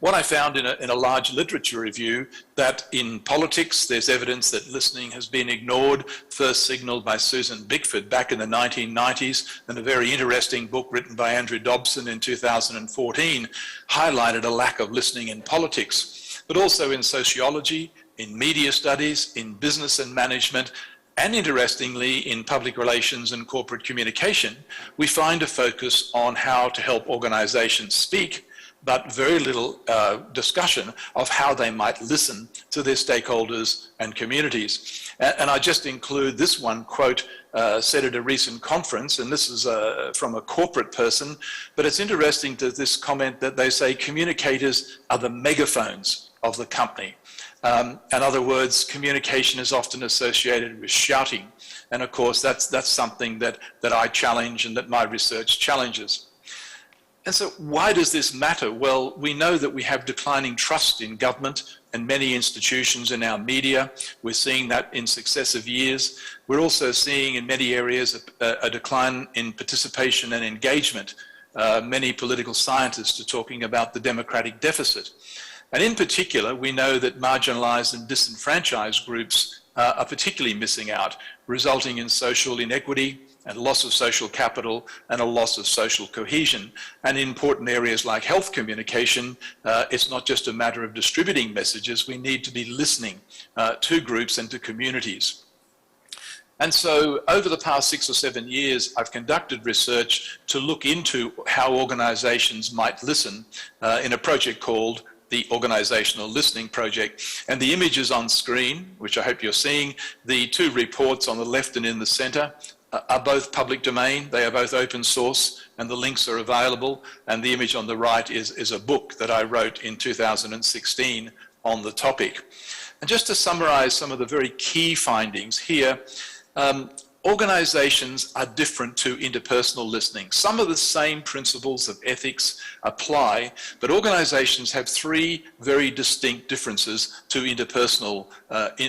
What I found in a large literature review, that in politics, there's evidence that listening has been ignored, first signaled by Susan Bickford back in the 1990s, and a very interesting book written by Andrew Dobson in 2014 highlighted a lack of listening in politics, but also in sociology, in media studies, in business and management, and interestingly, in public relations and corporate communication, we find a focus on how to help organizations speak, but very little discussion of how they might listen to their stakeholders and communities. And I just include this one quote said at a recent conference, and this is from a corporate person, but it's interesting to this comment that they say communicators are the megaphones of the company. In other words, communication is often associated with shouting. And of course, that's something that I challenge and that my research challenges. And so why does this matter? Well, we know that we have declining trust in government and many institutions in our media. We're seeing that in successive years. We're also seeing in many areas a decline in participation and engagement. Many political scientists are talking about the democratic deficit. And in particular, we know that marginalized and disenfranchised groups are particularly missing out, resulting in social inequity, and loss of social capital, and a loss of social cohesion. And in important areas like health communication, it's not just a matter of distributing messages, we need to be listening to groups and to communities. And so over the past 6 or 7 years, I've conducted research to look into how organizations might listen in a project called the Organizational Listening Project. And the images on screen, which I hope you're seeing, the two reports on the left and in the center, are both public domain. They are both open source, and the links are available. And the image on the right is a book that I wrote in 2016 on the topic. And just to summarize some of the very key findings here, organizations are different to interpersonal listening. Some of the same principles of ethics apply, but organizations have three very distinct differences to interpersonal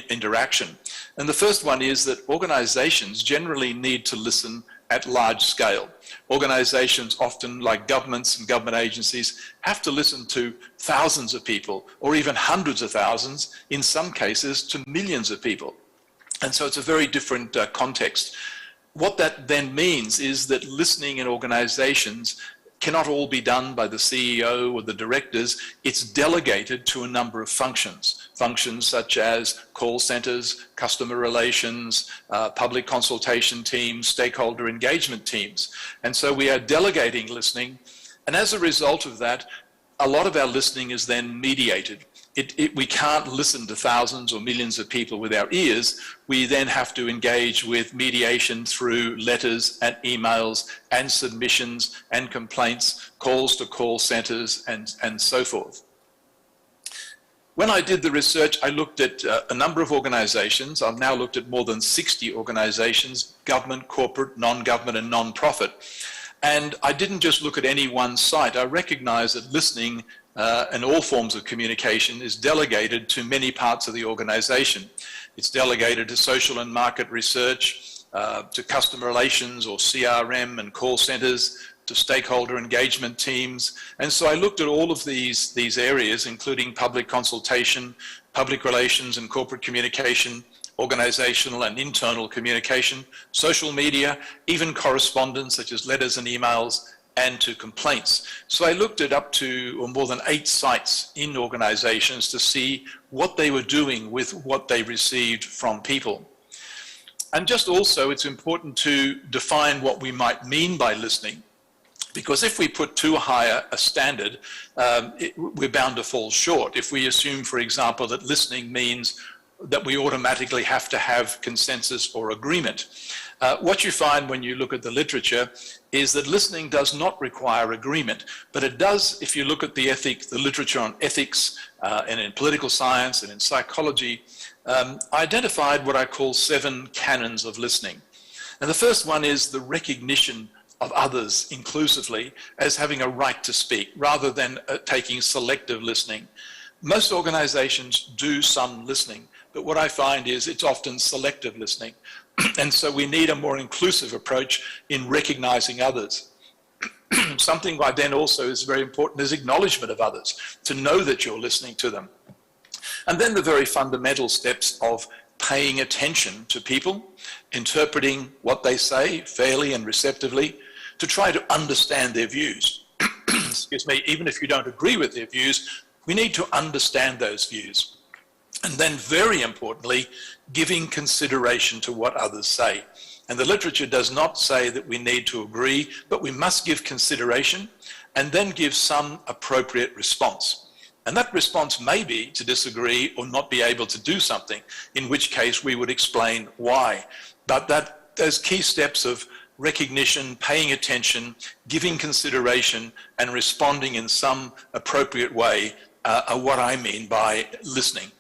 interaction. And the first one is that organizations generally need to listen at large scale. Organizations, often like governments and government agencies, have to listen to thousands of people, or even hundreds of thousands, in some cases to millions of people. And so it's a very different context. What that then means is that listening in organizations cannot all be done by the CEO or the directors. It's delegated to a number of functions. Functions such as call centers, customer relations, public consultation teams, stakeholder engagement teams. And so we are delegating listening. And as a result of that, a lot of our listening is then mediated. We can't listen to thousands or millions of people with our ears. We then have to engage with mediation through letters and emails and submissions and complaints, calls to call centers, and so forth. When I did the research, I looked at a number of organizations. I've now looked at more than 60 organizations, government, corporate, non-government, and non-profit. And I didn't just look at any one site. I recognized that listening and all forms of communication is delegated to many parts of the organization. It's delegated to social and market research, to customer relations or CRM and call centers, to stakeholder engagement teams. And so I looked at all of these areas, including public consultation, public relations and corporate communication, organizational and internal communication, social media, even correspondence such as letters and emails, and to complaints. So I looked at up to more than 8 sites in organizations to see what they were doing with what they received from people. And just also, it's important to define what we might mean by listening, because if we put too high a standard, we're bound to fall short. If we assume, for example, that listening means that we automatically have to have consensus or agreement. What you find when you look at the literature is that listening does not require agreement, but it does, if you look at the literature on ethics and in political science and in psychology, identified what I call 7 canons of listening. And the first one is the recognition of others inclusively as having a right to speak, rather than taking selective listening. Most organizations do some listening, but what I find is it's often selective listening. And so we need a more inclusive approach in recognizing others. Something by then also is very important is acknowledgement of others, to know that you're listening to them. And then the very fundamental steps of paying attention to people, interpreting what they say fairly and receptively, to try to understand their views. Excuse me, even if you don't agree with their views, we need to understand those views. And then very importantly, giving consideration to what others say. And the literature does not say that we need to agree, but we must give consideration and then give some appropriate response. And that response may be to disagree or not be able to do something, in which case we would explain why. But those key steps of recognition, paying attention, giving consideration, and responding in some appropriate way are what I mean by listening.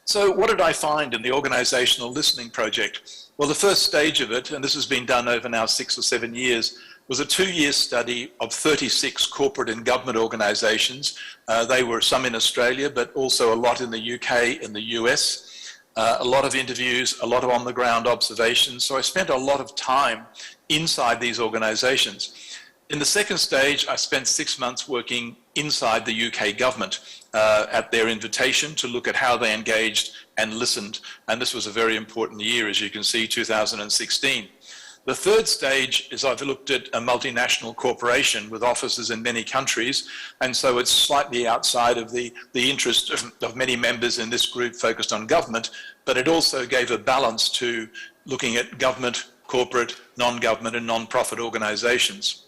So what did I find in the organizational listening project? Well, the first stage of it, and this has been done over now 6 or 7 years, was a 2-year study of 36 corporate and government organizations. They were some in Australia, but also a lot in the UK and the US. A lot of interviews, a lot of on-the-ground observations. So I spent a lot of time inside these organizations. In the second stage, I spent 6 months working inside the UK government at their invitation to look at how they engaged and listened. And this was a very important year, as you can see, 2016. The third stage is I've looked at a multinational corporation with offices in many countries, and so it's slightly outside of the interest of many members in this group focused on government, but it also gave a balance to looking at government, corporate, non-government and non-profit organizations.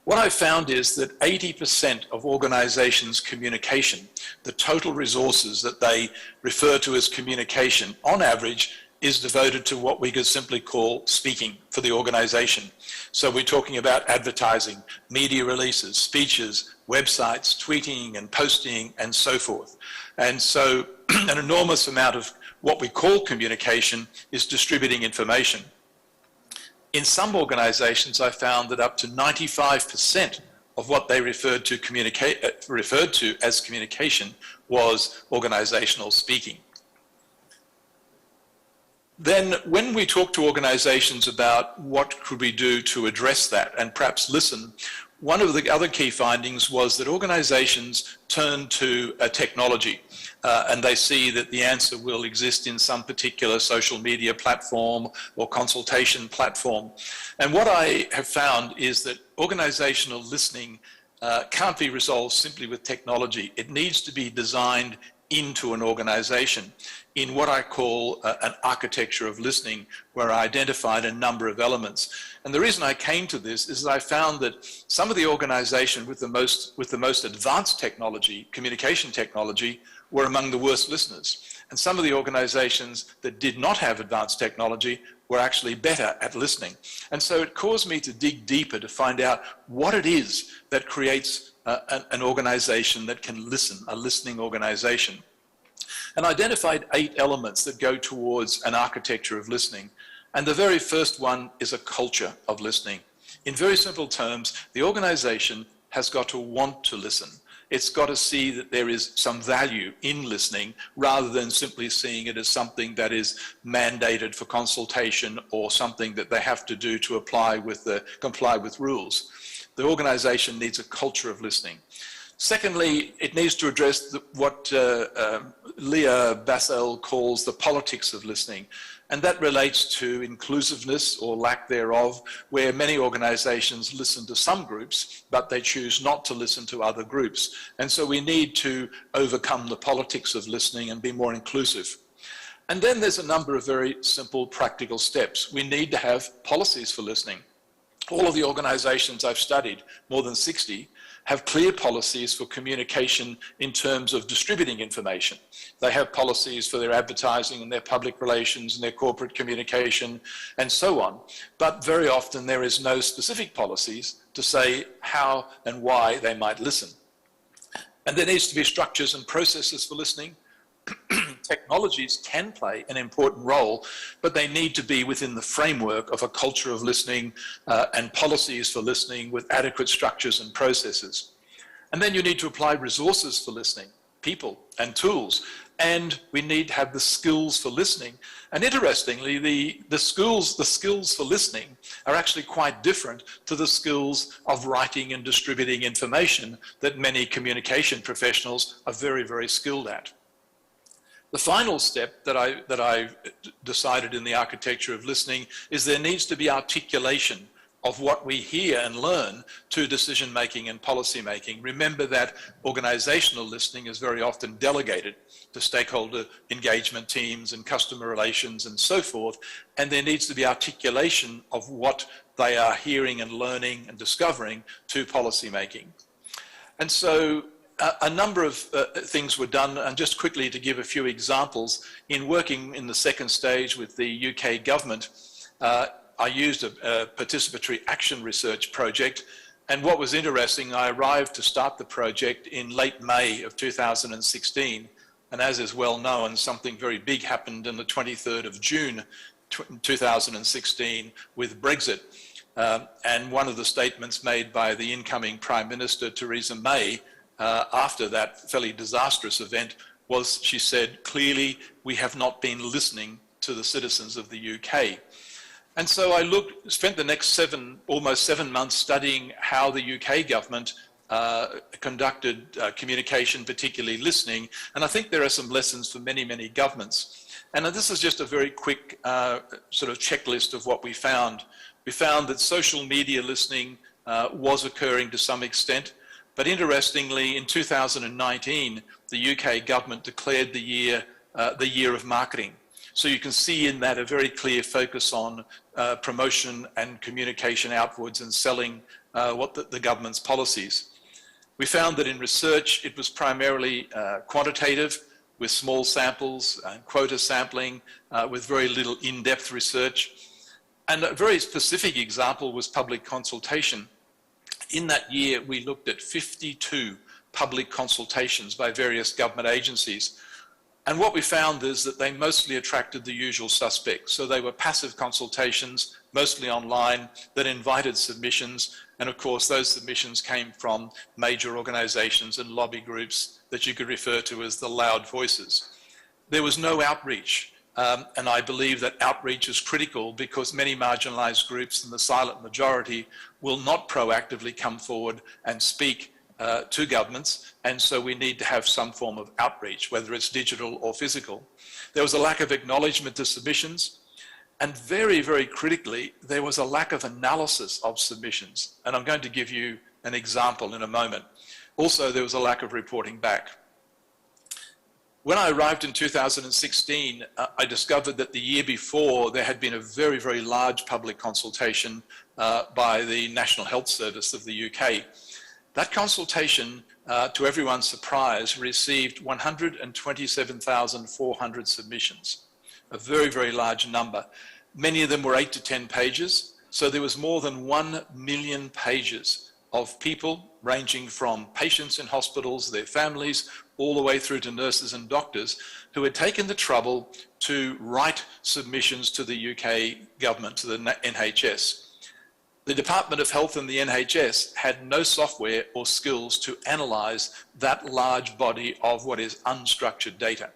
What I found is that 80% of organizations' communication, the total resources that they refer to as communication, on average, is devoted to what we could simply call speaking for the organization. So we're talking about advertising, media releases, speeches, websites, tweeting and posting and so forth. And so an enormous amount of what we call communication is distributing information. In some organizations, I found that up to 95% of what they referred to as communication was organizational speaking. Then when we talk to organizations about what could we do to address that and perhaps listen, one of the other key findings was that organizations turn to a technology and they see that the answer will exist in some particular social media platform or consultation platform. And what I have found is that organizational listening can't be resolved simply with technology. It needs to be designed into an organization in what I call an architecture of listening, where I identified a number of elements. And the reason I came to this is that I found that some of the organization with the most advanced technology, communication technology, were among the worst listeners. And some of the organizations that did not have advanced technology were actually better at listening. And so it caused me to dig deeper to find out what it is that creates an organization that can listen, a listening organization. And identified 8 elements that go towards an architecture of listening. And the very first one is a culture of listening. In very simple terms, the organization has got to want to listen. It's got to see that there is some value in listening rather than simply seeing it as something that is mandated for consultation or something that they have to do to comply with rules. The organization needs a culture of listening. Secondly, it needs to address what Leah Bassel calls the politics of listening. And that relates to inclusiveness or lack thereof, where many organizations listen to some groups, but they choose not to listen to other groups. And so we need to overcome the politics of listening and be more inclusive. And then there's a number of very simple practical steps. We need to have policies for listening. All of the organizations I've studied, more than 60, have clear policies for communication in terms of distributing information. They have policies for their advertising and their public relations and their corporate communication and so on. But very often there is no specific policies to say how and why they might listen. And there needs to be structures and processes for listening. Technologies can play an important role, but they need to be within the framework of a culture of listening and policies for listening with adequate structures and processes. And then you need to apply resources for listening, people and tools, and we need to have the skills for listening. And interestingly, the skills for listening are actually quite different to the skills of writing and distributing information that many communication professionals are very, very skilled at. The final step that I decided in the architecture of listening is there needs to be articulation of what we hear and learn to decision making and policy making. Remember that organizational listening is very often delegated to stakeholder engagement teams and customer relations and so forth, and there needs to be articulation of what they are hearing and learning and discovering to policy making. And so a number of things were done, and just quickly to give a few examples, in working in the second stage with the UK government, I used a participatory action research project, and what was interesting, I arrived to start the project in late May of 2016, and as is well known, something very big happened on the 23rd of June 2016 with Brexit. And one of the statements made by the incoming Prime Minister, Theresa May, after that fairly disastrous event was, she said, clearly we have not been listening to the citizens of the UK. And so I spent the next almost seven months studying how the UK government conducted communication, particularly listening. And I think there are some lessons for many, many governments. And this is just a very quick sort of checklist of what we found. We found that social media listening was occurring to some extent. But interestingly, in 2019, the UK government declared the year of marketing. So you can see in that a very clear focus on promotion and communication outwards and selling the government's policies. We found that in research, it was primarily quantitative with small samples and quota sampling with very little in-depth research. And a very specific example was public consultation. In that year, we looked at 52 public consultations by various government agencies. And what we found is that they mostly attracted the usual suspects. So they were passive consultations, mostly online, that invited submissions. And of course, those submissions came from major organizations and lobby groups that you could refer to as the loud voices. There was no outreach. And I believe that outreach is critical because many marginalized groups and the silent majority will not proactively come forward and speak to governments. And so we need to have some form of outreach, whether it's digital or physical. There was a lack of acknowledgement to submissions. And very, very critically, there was a lack of analysis of submissions. And I'm going to give you an example in a moment. Also, there was a lack of reporting back. When I arrived in 2016, I discovered that the year before there had been a very, very large public consultation by the National Health Service of the UK. That consultation, to everyone's surprise, received 127,400 submissions, a very, very large number. Many of them were 8 to 10 pages, so there was more than 1 million pages of people ranging from patients in hospitals, their families, all the way through to nurses and doctors who had taken the trouble to write submissions to the UK government, to the NHS. The Department of Health and the NHS had no software or skills to analyze that large body of what is unstructured data.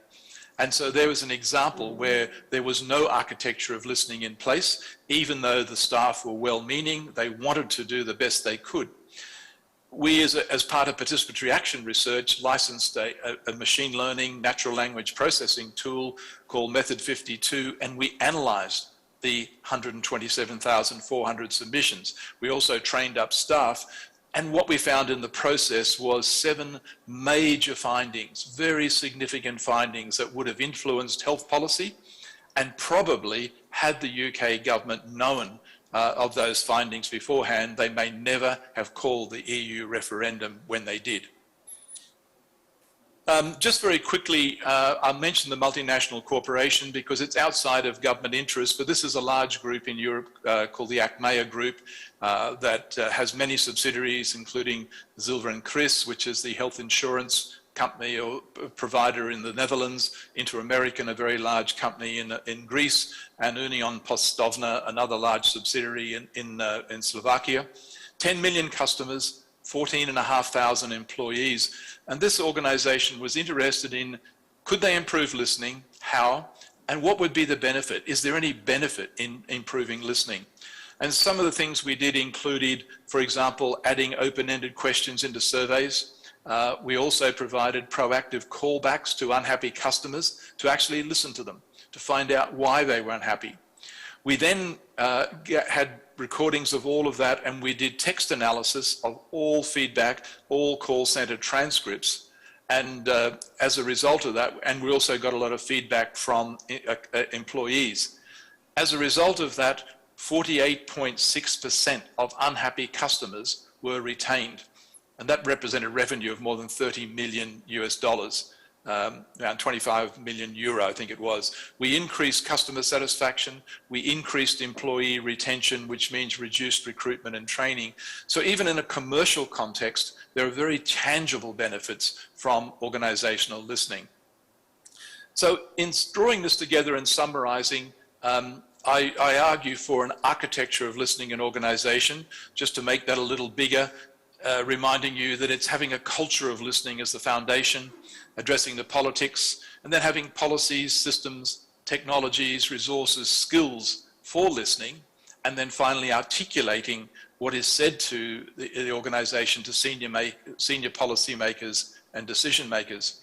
And so there was an example where there was no architecture of listening in place, even though the staff were well-meaning, they wanted to do the best they could. We, as part of participatory action research, licensed a machine learning natural language processing tool called Method 52, and we analyzed the 127,400 submissions. We also trained up staff, and what we found in the process was 7 major findings, very significant findings that would have influenced health policy, and probably, had the UK government known of those findings beforehand, they may never have called the EU referendum when they did. Just very quickly, I'll mention the multinational corporation because it's outside of government interest, but this is a large group in Europe called the Achmea Group that has many subsidiaries, including Zilver and Chris, which is the health insurance company or provider in the Netherlands, Inter-American, a very large company in Greece, and Union Postovna, another large subsidiary in Slovakia. 10 million customers, 14,500 employees. And this organization was interested in, could they improve listening? How? And what would be the benefit? Is there any benefit in improving listening? And some of the things we did included, for example, adding open-ended questions into surveys. We also provided proactive callbacks to unhappy customers to actually listen to them, to find out why they were unhappy. We then had recordings of all of that, and we did text analysis of all feedback, all call center transcripts. And as a result of that, and we also got a lot of feedback from employees. As a result of that, 48.6% of unhappy customers were retained. And that represented revenue of more than 30 million US dollars. Around 25 million euro, I think it was. We increased customer satisfaction, we increased employee retention, which means reduced recruitment and training. So even in a commercial context, there are very tangible benefits from organizational listening. So in drawing this together and summarizing, I argue for an architecture of listening in organization, just to make that a little bigger, reminding you that it's having a culture of listening as the foundation, addressing the politics, and then having policies, systems, technologies, resources, skills for listening, and then finally articulating what is said to the organization to senior policy makers and decision makers.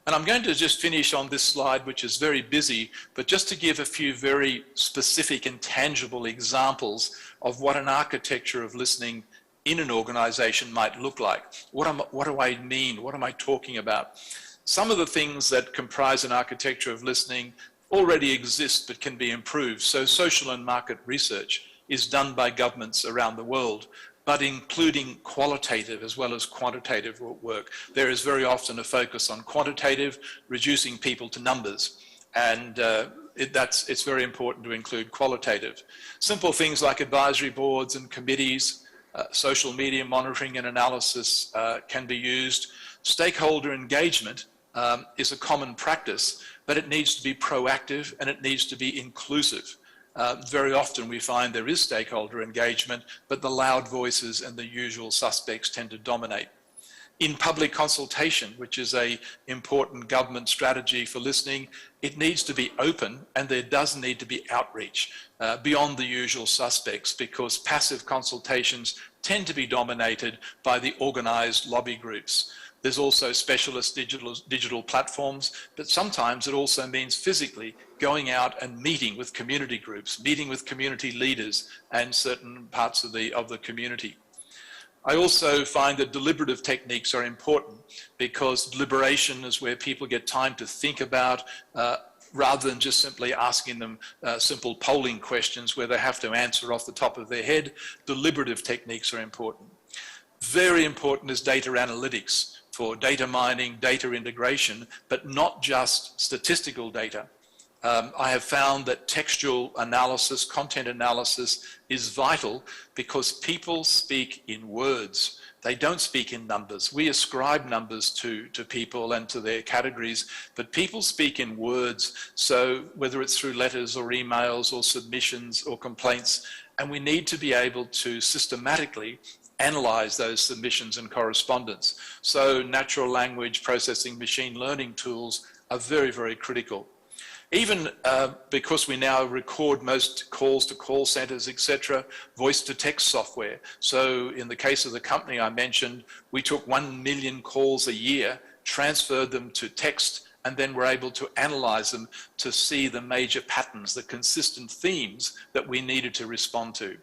And I'm going to just finish on this slide, which is very busy, but just to give a few very specific and tangible examples of what an architecture of listening in an organization might look like. What do I mean? What am I talking about? Some of the things that comprise an architecture of listening already exist but can be improved. So social and market research is done by governments around the world, but including qualitative as well as quantitative work. There is very often a focus on quantitative, reducing people to numbers. And it's very important to include qualitative. Simple things like advisory boards and committees, social media monitoring and analysis can be used. Stakeholder engagement is a common practice, but it needs to be proactive and it needs to be inclusive. Very often we find there is stakeholder engagement, but the loud voices and the usual suspects tend to dominate. In public consultation, which is an important government strategy for listening, it needs to be open and there does need to be outreach beyond the usual suspects, because passive consultations tend to be dominated by the organized lobby groups. There's also specialist digital platforms, but sometimes it also means physically going out and meeting with community groups, meeting with community leaders and certain parts of the community. I also find that deliberative techniques are important, because deliberation is where people get time to think about, rather than just simply asking them simple polling questions where they have to answer off the top of their head. Deliberative techniques are important. Very important is data analytics for data mining, data integration, but not just statistical data. I have found that textual analysis, content analysis is vital because people speak in words. They don't speak in numbers. We ascribe numbers to people and to their categories, but people speak in words. So whether it's through letters or emails or submissions or complaints, and we need to be able to systematically analyze those submissions and correspondence. So natural language processing, machine learning tools are very, very critical. Even because we now record most calls to call centers, etc., voice-to-text software. So in the case of the company I mentioned, we took 1 million calls a year, transferred them to text, and then we're able to analyze them to see the major patterns, the consistent themes that we needed to respond to.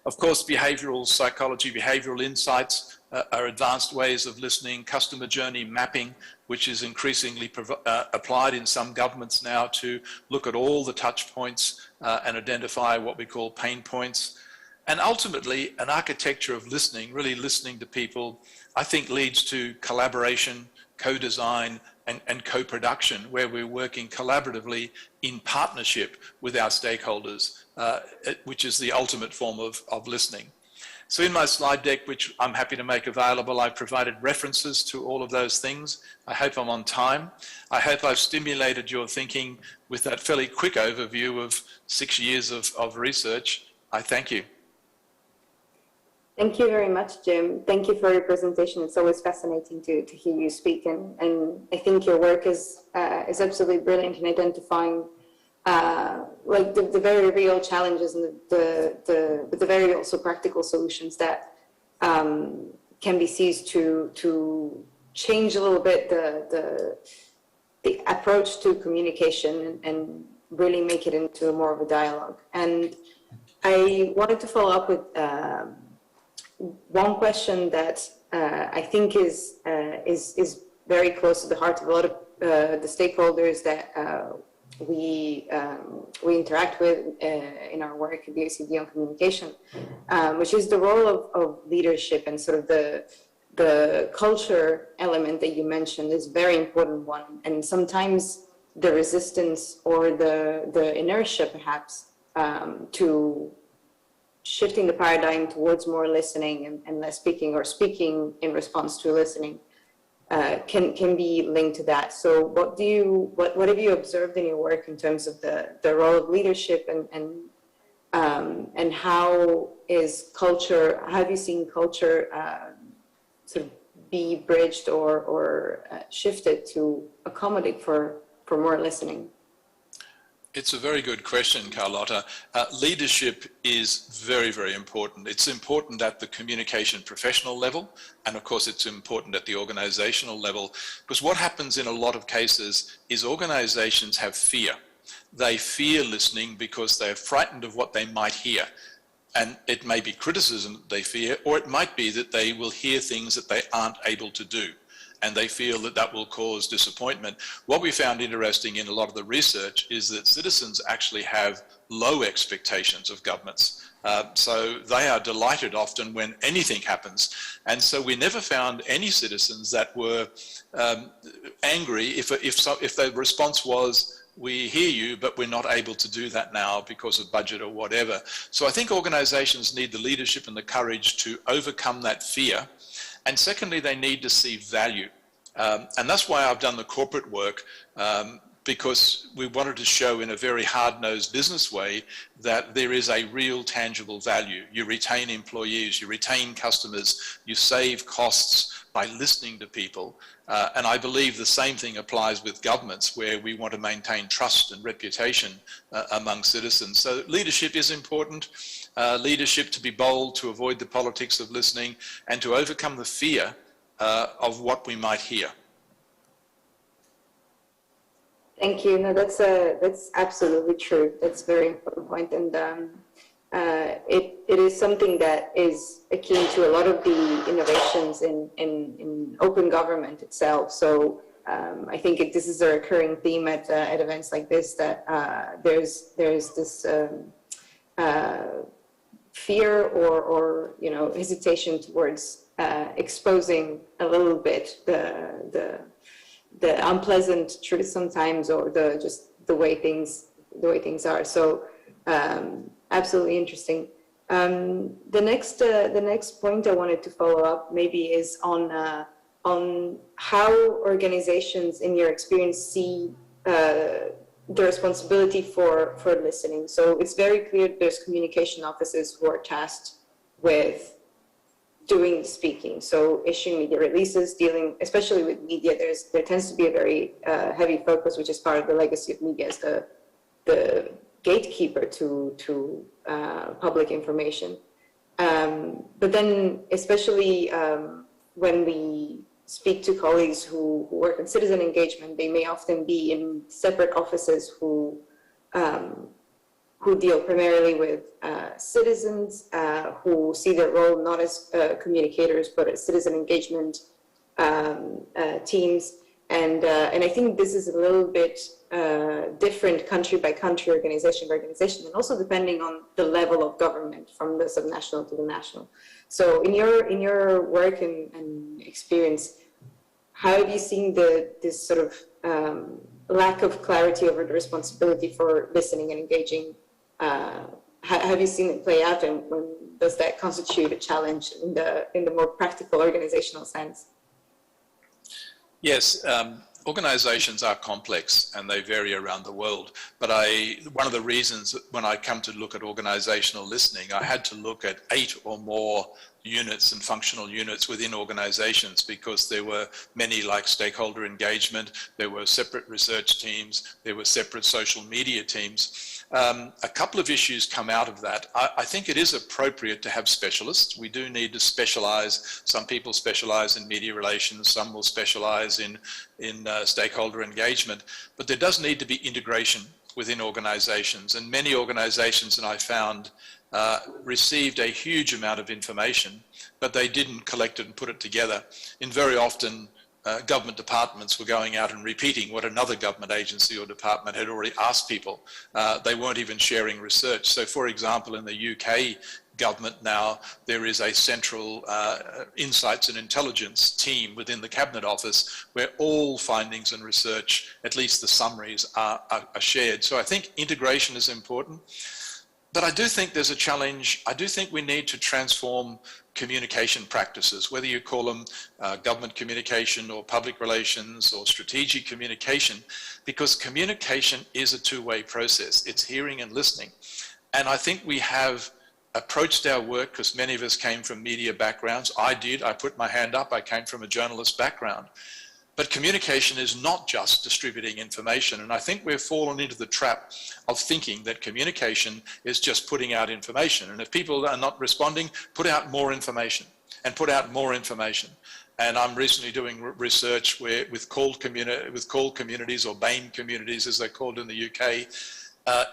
Of course, behavioral psychology, behavioral insights are advanced ways of listening, customer journey mapping, which is increasingly applied in some governments now to look at all the touch points and identify what we call pain points. And ultimately, an architecture of listening, really listening to people, I think leads to collaboration, co-design, and co-production, where we're working collaboratively in partnership with our stakeholders, which is the ultimate form of listening. So in my slide deck, which I'm happy to make available, I've provided references to all of those things. I hope I'm on time. I hope I've stimulated your thinking with that fairly quick overview of 6 years of research. I thank you. Thank you very much, Jim. Thank you for your presentation. It's always fascinating to hear you speak, and I think your work is absolutely brilliant in identifying like the very real challenges and the very also practical solutions that can be seized to change a little bit the approach to communication and really make it into more of a dialogue. And I wanted to follow up with one question that I think is very close to the heart of a lot of the stakeholders that we interact with in our work at the OECD on communication, which is the role of leadership, and sort of the culture element that you mentioned is a very important one. And sometimes the resistance or the inertia perhaps to shifting the paradigm towards more listening and less speaking, or speaking in response to listening, can be linked to that. So what have you observed in your work in terms of the role of leadership, and how have you seen culture sort of be bridged or shifted to accommodate for more listening? It's a very good question, Carlotta. Leadership is very, very important. It's important at the communication professional level, and of course it's important at the organizational level, because what happens in a lot of cases is organizations have fear. They fear listening because they're frightened of what they might hear. And it may be criticism that they fear, or it might be that they will hear things that they aren't able to do, and they feel that that will cause disappointment. What we found interesting in a lot of the research is that citizens actually have low expectations of governments. So they are delighted often when anything happens. And so we never found any citizens that were angry if the response was, we hear you, but we're not able to do that now because of budget or whatever. So I think organizations need the leadership and the courage to overcome that fear. And secondly, they need to see value. And that's why I've done the corporate work, because we wanted to show in a very hard-nosed business way that there is a real tangible value. You retain employees, you retain customers, you save costs by listening to people. And I believe the same thing applies with governments, where we want to maintain trust and reputation among citizens. So leadership is important. Leadership to be bold, to avoid the politics of listening, and to overcome the fear of what we might hear. Thank you. No, that's absolutely true. That's a very important point, and it is something that is akin to a lot of the innovations in open government itself. So I think this is a recurring theme at events like this, that there's this fear or hesitation towards exposing a little bit the unpleasant truth sometimes, or the way things are. So absolutely interesting. The next point I wanted to follow up maybe is on how organizations, in your experience, see the responsibility for listening. So it's very clear there's communication officers who are tasked with doing the speaking, so issuing media releases, dealing, especially with media, there tends to be a very heavy focus, which is part of the legacy of media as the gatekeeper to public information. But then, especially when we speak to colleagues who work in citizen engagement, they may often be in separate offices who deal primarily with citizens, who see their role not as communicators, but as citizen engagement teams. And I think this is a little bit different country by country, organization by organization, and also depending on the level of government, from the subnational to the national. So in your work and experience, how have you seen this sort of lack of clarity over the responsibility for listening and engaging? Have you seen it play out, and when does that constitute a challenge in the more practical organizational sense? Yes, organizations are complex and they vary around the world. But one of the reasons when I come to look at organizational listening, I had to look at 8 or more units and functional units within organizations, because there were many, like stakeholder engagement, there were separate research teams, there were separate social media teams. A couple of issues come out of that. I think it is appropriate to have specialists. We do need to specialize. Some people specialize in media relations, some will specialize in stakeholder engagement, but there does need to be integration within organizations. And many organizations that I found received a huge amount of information, but they didn't collect it and put it together. And very often, government departments were going out and repeating what another government agency or department had already asked people. They weren't even sharing research. So, for example, in the UK government now, there is a central insights and intelligence team within the Cabinet Office where all findings and research, at least the summaries, are shared. So I think integration is important. But I do think there's a challenge. I do think we need to transform communication practices, whether you call them government communication or public relations or strategic communication, because communication is a two-way process. It's hearing and listening. And I think we have approached our work, because many of us came from media backgrounds. I did. I put my hand up. I came from a journalist background. But communication is not just distributing information. And I think we've fallen into the trap of thinking that communication is just putting out information. And if people are not responding, put out more information and put out more information. And I'm recently doing research with called communities, or BAME communities as they're called in the UK,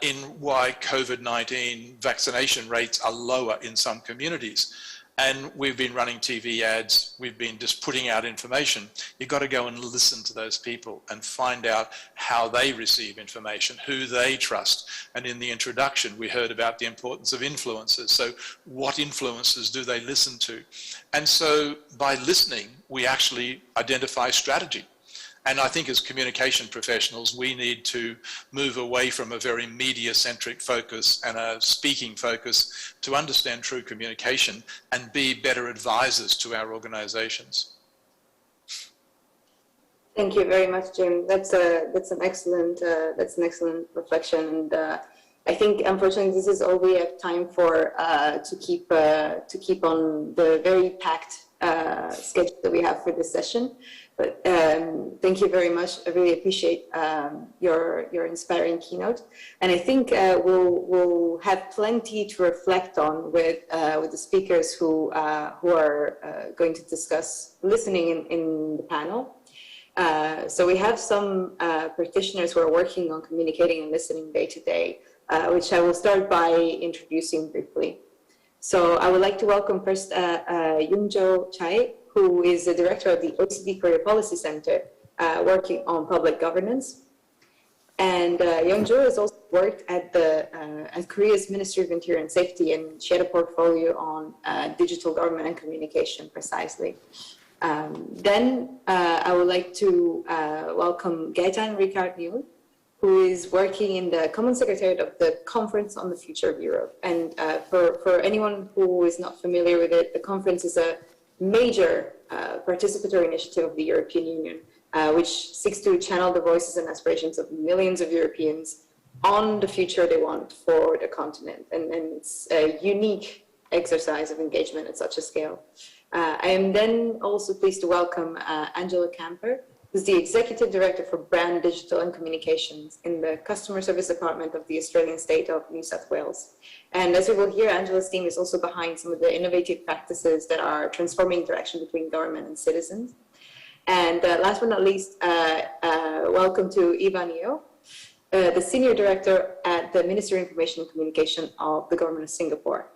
in why COVID-19 vaccination rates are lower in some communities. And we've been running TV ads, we've been just putting out information. You've got to go and listen to those people and find out how they receive information, who they trust. And in the introduction, we heard about the importance of influencers. So what influencers do they listen to? And so by listening, we actually identify strategy. And I think as communication professionals, we need to move away from a very media-centric focus and a speaking focus to understand true communication and be better advisors to our organizations. Thank you very much, Jim. That's an excellent reflection. And I think, unfortunately, this is all we have time for to keep on the very packed schedule that we have for this session. But thank you very much. I really appreciate your inspiring keynote, and I think we'll have plenty to reflect on with the speakers who are going to discuss listening in the panel. So we have some practitioners who are working on communicating and listening day to day, which I will start by introducing briefly. So I would like to welcome first Young-Jo Chae, who is the director of the OECD Career Policy Center, working on public governance. And Young-Jo has also worked at Korea's Ministry of Interior and Safety, and she had a portfolio on digital government and communication precisely. Then I would like to welcome Gaetan Ricard Niul, who is working in the Common Secretariat of the Conference on the Future of Europe. And for anyone who is not familiar with it, the conference is a major participatory initiative of the European Union, which seeks to channel the voices and aspirations of millions of Europeans on the future they want for the continent. And it's a unique exercise of engagement at such a scale. I am then also pleased to welcome Angela Camper, who's the Executive Director for Brand, Digital and Communications in the Customer Service Department of the Australian State of New South Wales. And as we will hear, Angela's team is also behind some of the innovative practices that are transforming interaction between government and citizens. And last but not least, welcome to Ivan Yeo, the Senior Director at the Ministry of Information and Communication of the Government of Singapore.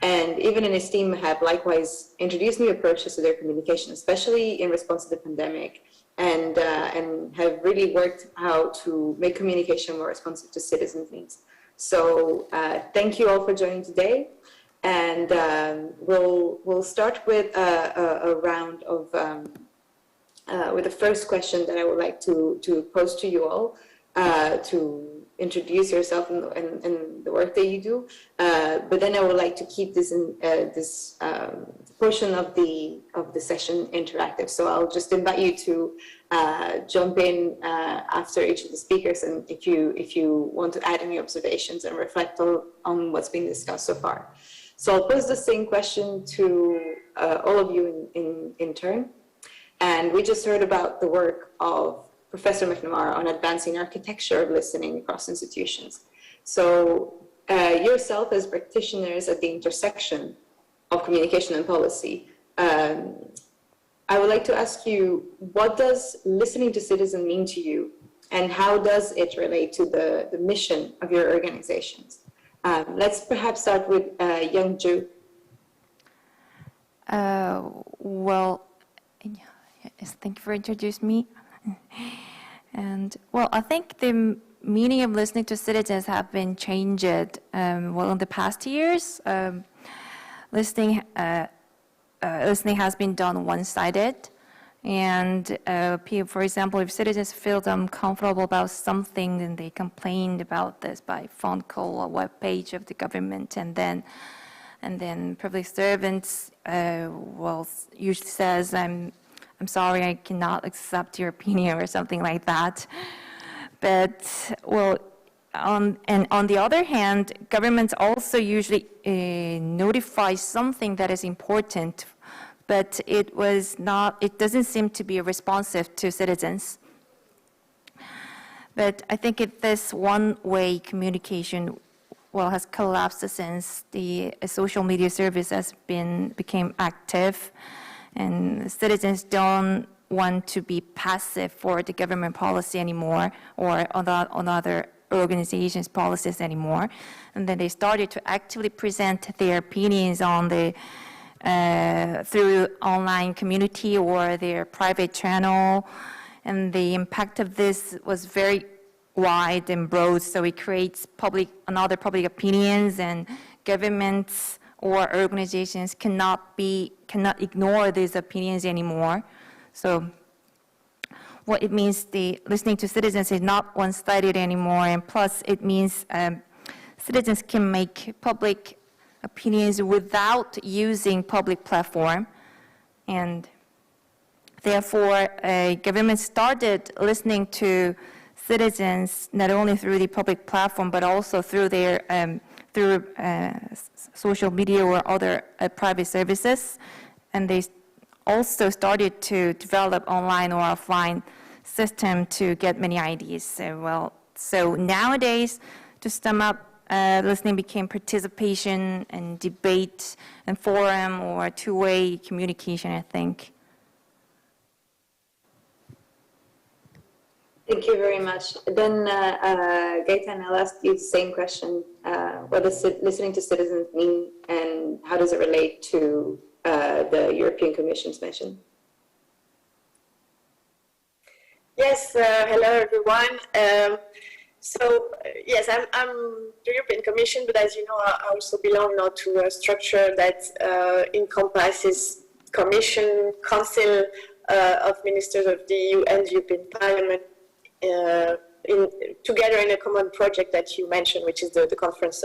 And even in his team have likewise introduced new approaches to their communication, especially in response to the pandemic, and have really worked how to make communication more responsive to citizens' needs. So thank you all for joining today. And we'll start with a round of, with the first question that I would like to pose to you all, to introduce yourself and the work that you do. But then I would like to keep this this portion of the session interactive. So I'll just invite you to jump in after each of the speakers, and if you want to add any observations and reflect on what's been discussed so far. So I'll pose the same question to all of you in turn. And we just heard about the work of Professor McNamara on advancing architecture of listening across institutions. So yourself as practitioners at the intersection of communication and policy, I would like to ask you, what does listening to citizens mean to you, and how does it relate to the mission of your organizations? Let's perhaps start with Young Ju. Well, yes, thank you for introducing me. And well, I think the meaning of listening to citizens have been changed. Well, in the past years, listening has been done one-sided, and for example, if citizens feel uncomfortable about something, then they complain about this by phone call or web page of the government, and then public servants usually says, I'm sorry, I cannot accept your opinion or something like that. But, well, on the other hand, governments also usually notify something that is important, but it doesn't seem to be responsive to citizens. But I think this one-way communication, has collapsed since the social media service became active. And citizens don't want to be passive for the government policy anymore, or on other organizations' policies anymore. And then they started to actively present their opinions on through online community or their private channel. And the impact of this was very wide and broad. So it creates another public opinions, and governments or organizations cannot ignore these opinions anymore. So what it means, the listening to citizens is not one-sided anymore, and plus it means citizens can make public opinions without using public platform, and therefore government started listening to citizens not only through the public platform but also through their through social media or other private services, and they also started to develop online or offline system to get many ideas. So nowadays, to sum up, listening became participation and debate and forum or two-way communication, I think. Thank you very much. Then, Gaetan, I'll ask you the same question. What does listening to citizens mean, and how does it relate to the European Commission's mission? Yes, hello everyone. Yes, I'm the European Commission, but as you know, I also belong now to a structure that encompasses Commission, Council of Ministers of the EU and the European Parliament together in a common project that you mentioned, which is the conference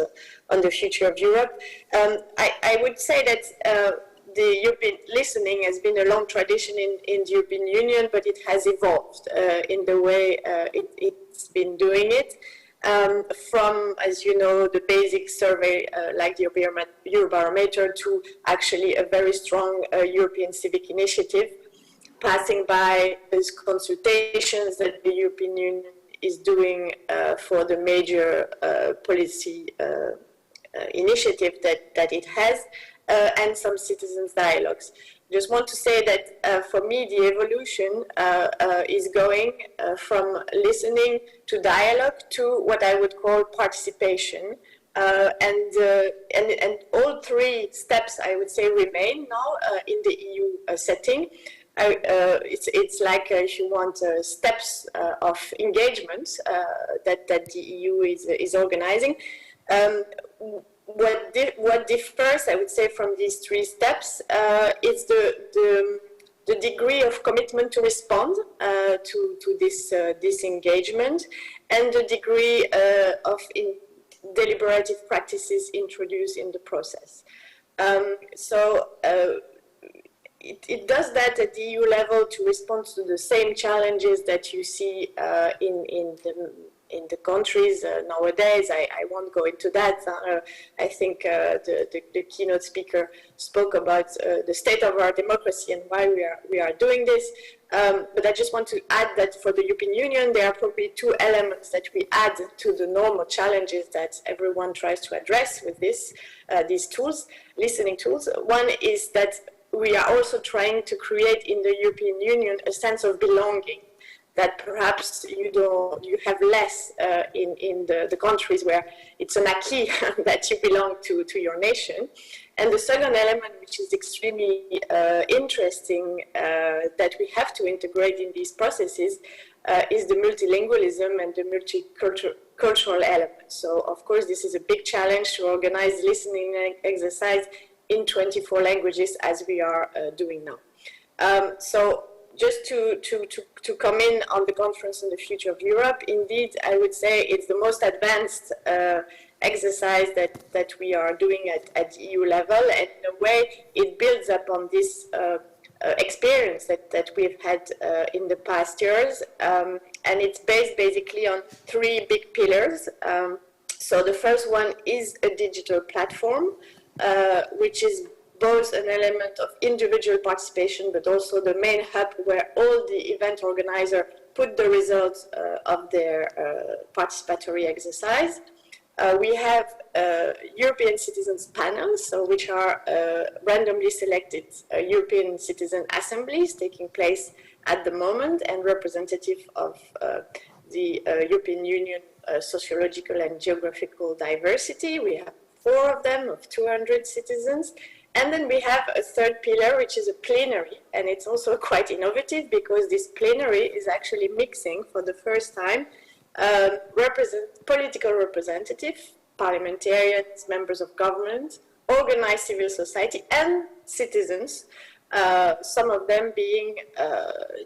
on the future of Europe. I would say that the European listening has been a long tradition in the European Union, but it has evolved in the way it's been doing it. From, as you know, the basic survey like the Eurobarometer to actually a very strong European civic initiative, passing by these consultations that the European Union is doing for the major policy initiative that it has, and some citizens' dialogues. Just want to say that for me, the evolution is going from listening to dialogue to what I would call participation. And all three steps, I would say, remain now in the EU setting. It's like, if you want, steps of engagement that the EU is organizing. What differs, I would say, from these three steps is the degree of commitment to respond to this engagement, and the degree of deliberative practices introduced in the process. It does that at the EU level to respond to the same challenges that you see in the countries nowadays. I won't go into that. I think the keynote speaker spoke about the state of our democracy and why we are doing this. But I just want to add that for the European Union, there are probably two elements that we add to the normal challenges that everyone tries to address with these tools, listening tools. One is that we are also trying to create in the European Union a sense of belonging that perhaps you have less in the countries where it's an acquis that you belong to your nation. And the second element, which is extremely interesting, that we have to integrate in these processes, is the multilingualism and the multicultural element. So, of course, this is a big challenge to organize listening exercise in 24 languages as we are doing now. So just to come in on the conference on the future of Europe, indeed, I would say it's the most advanced exercise that we are doing at EU level, and in a way it builds upon this experience that we've had in the past years, and it's based basically on three big pillars. So the first one is a digital platform, which is both an element of individual participation, but also the main hub where all the event organizers put the results of their participatory exercise. We have European citizens panels, so which are randomly selected European citizen assemblies taking place at the moment and representative of the European Union sociological and geographical diversity. We have 4 of them of 200 citizens. And then we have a third pillar, which is a plenary, and it's also quite innovative because this plenary is actually mixing for the first time political representatives, parliamentarians, members of government, organized civil society, and citizens, some of them being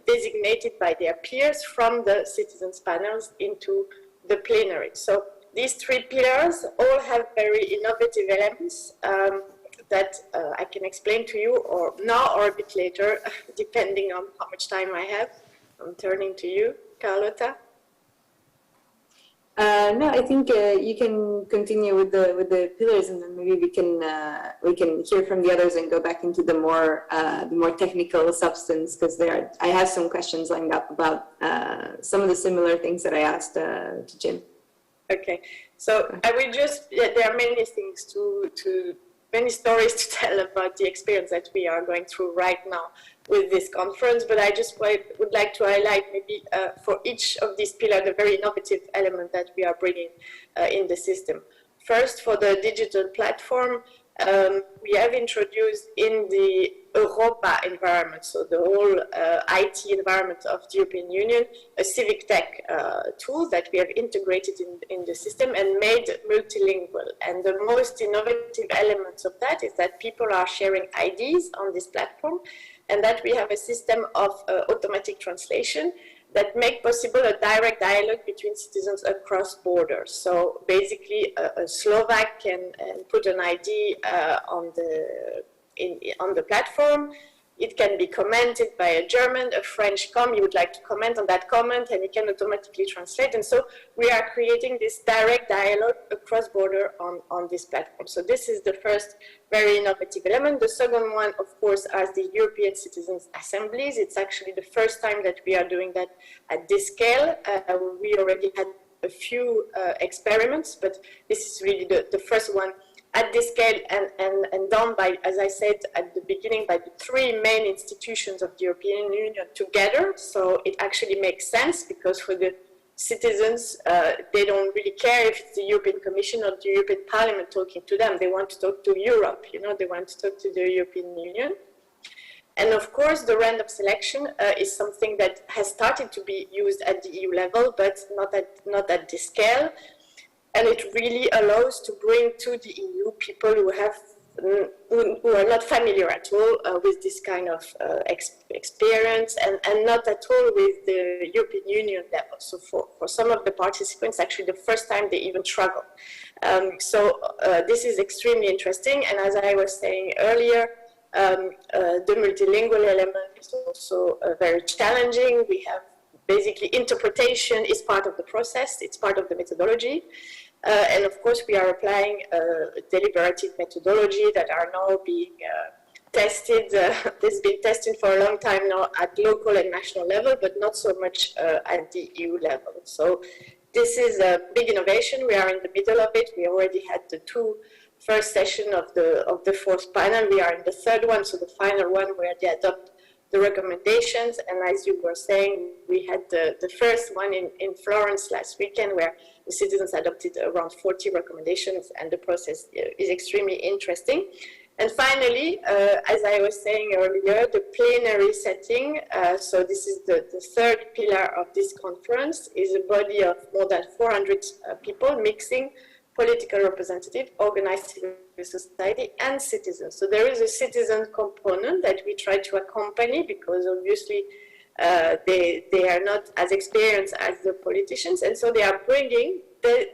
designated by their peers from the citizens panels into the plenary. So these 3 pillars all have very innovative elements that I can explain to you or now or a bit later, depending on how much time I have. I'm turning to you, Carlotta. No, I think you can continue with the pillars, and then maybe we can hear from the others and go back into the more technical substance, because I have some questions lined up about some of the similar things that I asked to Jim. Okay, so I will just, there are many things many stories to tell about the experience that we are going through right now with this conference, but I just would like to highlight maybe for each of these pillars the very innovative element that we are bringing in the system. First, for the digital platform, we have introduced in the Europa environment, so the whole IT environment of the European Union, a civic tech tool that we have integrated in the system and made multilingual. And the most innovative elements of that is that people are sharing IDs on this platform, and that we have a system of automatic translation that make possible a direct dialogue between citizens across borders. So basically, a Slovak can put an ID on the platform. It can be commented by a German, a French you would like to comment on that comment, and it can automatically translate. And so we are creating this direct dialogue across border on this platform. So this is the first very innovative element. The second one, of course, are the European Citizens Assemblies. It's actually the first time that we are doing that at this scale. We already had a few experiments, but this is really the first one at this scale and done by, as I said at the beginning, by the three main institutions of the European Union together. So it actually makes sense, because for the citizens, they don't really care if it's the European Commission or the European Parliament talking to them. They want to talk to Europe, they want to talk to the European Union. And of course, the random selection is something that has started to be used at the EU level, but not at this scale. And it really allows to bring to the EU people who are not familiar at all with this kind of experience, and not at all with the European Union level. So for some of the participants, actually the first time they even struggle. This is extremely interesting. And as I was saying earlier, the multilingual element is also very challenging. We have basically interpretation is part of the process, it's part of the methodology. And of course, we are applying deliberative methodology that are now being tested. This has been tested for a long time now at local and national level, but not so much at the EU level. So this is a big innovation. We are in the middle of it. We already had the first session of the fourth panel. We are in the third one, so the final one where they adopt the recommendations. And as you were saying, we had the first one in Florence last weekend, where the citizens adopted around 40 recommendations, and the process is extremely interesting. And finally, as I was saying earlier, the plenary setting, so this is the third pillar of this conference, is a body of more than 400 people mixing political representative, organized civil society, and citizens. So there is a citizen component that we try to accompany, because obviously they are not as experienced as the politicians, and so they are bringing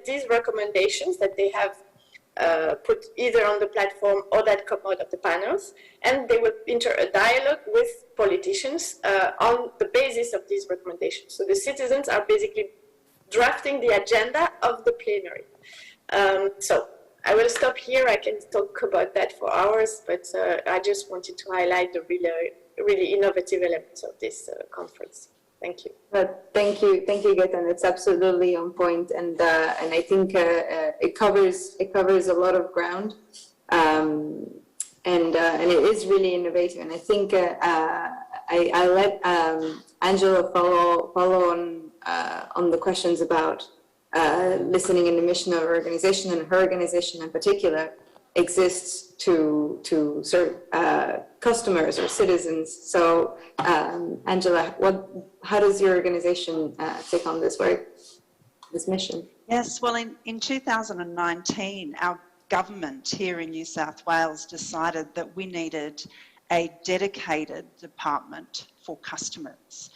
these recommendations that they have put either on the platform or that come out of the panels, and they will enter a dialogue with politicians on the basis of these recommendations. So the citizens are basically drafting the agenda of the plenary. So I will stop here. I can talk about that for hours, but I just wanted to highlight the really innovative elements of this conference. Thank you. Thank you, Gaetan. It's absolutely on point, and I think it covers a lot of ground, and it is really innovative. And I think I let Angela follow on the questions about listening in the mission of her organization, and her organization in particular exists to serve customers or citizens. So, Angela, how does your organization take on this work, this mission? Yes, well, in 2019, our government here in New South Wales decided that we needed a dedicated department for customers.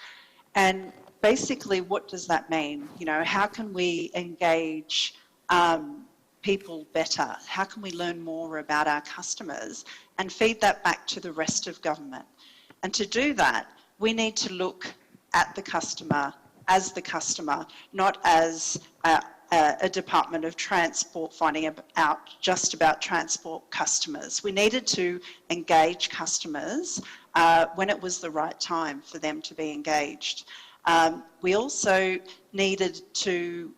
And basically, what does that mean? How can we engage people better? How can we learn more about our customers and feed that back to the rest of government? And to do that, we need to look at the customer, not as a Department of Transport finding out just about transport customers. We needed to engage customers when it was the right time for them to be engaged. We also needed to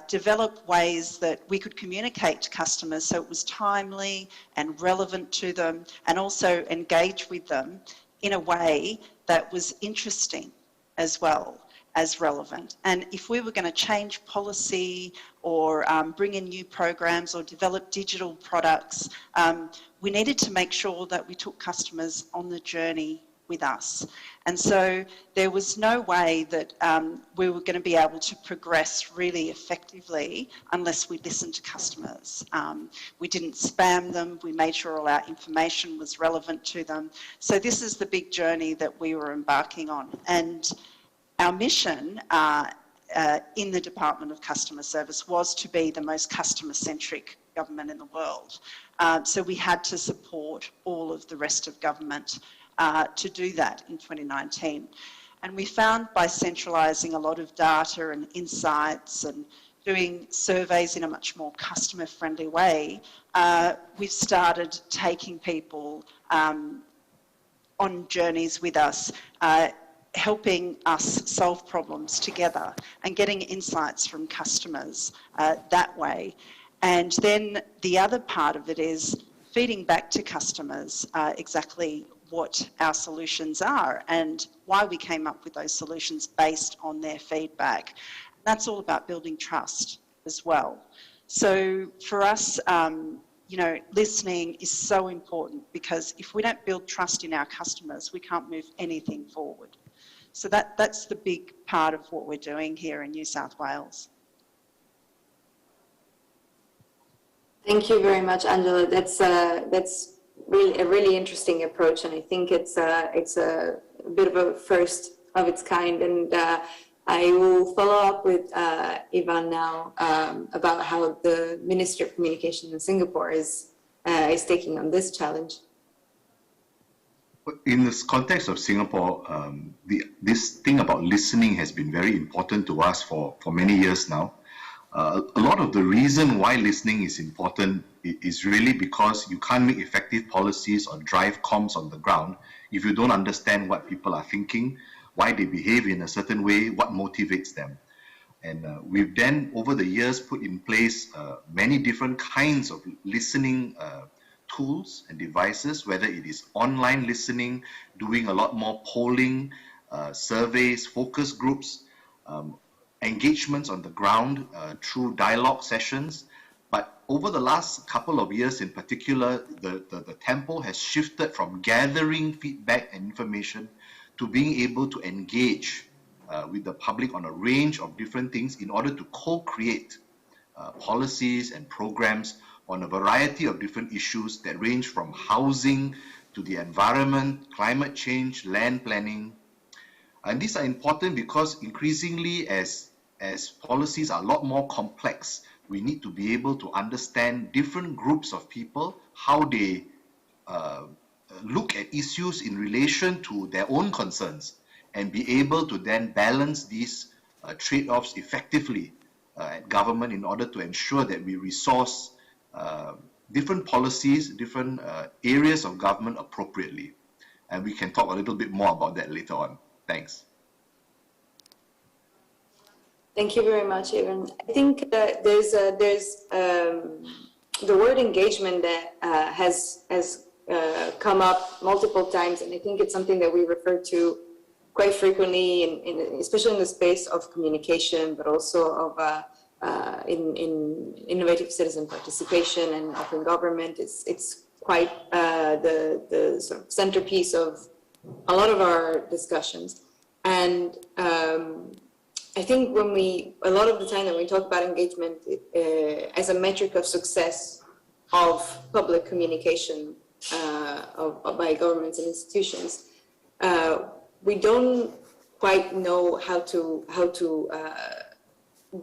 develop ways that we could communicate to customers so it was timely and relevant to them, and also engage with them in a way that was interesting as well as relevant. And if we were going to change policy or bring in new programs or develop digital products, we needed to make sure that we took customers on the journey with us. And so there was no way that we were going to be able to progress really effectively unless we listened to customers. We didn't spam them. We made sure all our information was relevant to them. So this is the big journey that we were embarking on. And our mission in the Department of Customer Service was to be the most customer-centric government in the world. So we had to support all of the rest of government to do that in 2019. And we found by centralising a lot of data and insights and doing surveys in a much more customer-friendly way, we've started taking people on journeys with us, helping us solve problems together and getting insights from customers that way. And then the other part of it is feeding back to customers exactly what our solutions are and why we came up with those solutions based on their feedback. That's all about building trust as well. So for us, you know, listening is so important, because if we don't build trust in our customers, we can't move anything forward. So that's the big part of what we're doing here in New South Wales. Thank you very much, Angela. That's really a really interesting approach, and I think it's a bit of a first of its kind. And I will follow up with Ivan now about how the Ministry of Communication in Singapore is taking on this challenge. In this context of Singapore, this thing about listening has been very important to us for many years now. A lot of the reason why listening is important is really because you can't make effective policies or drive comms on the ground if you don't understand what people are thinking, why they behave in a certain way, what motivates them. And we've then, over the years, put in place many different kinds of listening tools and devices, whether it is online listening, doing a lot more polling, surveys, focus groups, engagements on the ground through dialogue sessions. But over the last couple of years in particular, the tempo has shifted from gathering feedback and information to being able to engage with the public on a range of different things in order to co-create policies and programs on a variety of different issues that range from housing to the environment, climate change, land planning. And these are important because increasingly as policies are a lot more complex, we need to be able to understand different groups of people, how they look at issues in relation to their own concerns, and be able to then balance these trade-offs effectively at government in order to ensure that we resource different policies, different areas of government appropriately. And we can talk a little bit more about that later on. Thanks. Thank you very much, Evan. I think there's the word engagement that has come up multiple times, and I think it's something that we refer to quite frequently, especially in the space of communication, but also of in innovative citizen participation and open government. It's quite the sort of centerpiece of a lot of our discussions. And I think a lot of the time that we talk about engagement as a metric of success of public communication by governments and institutions, we don't quite know how to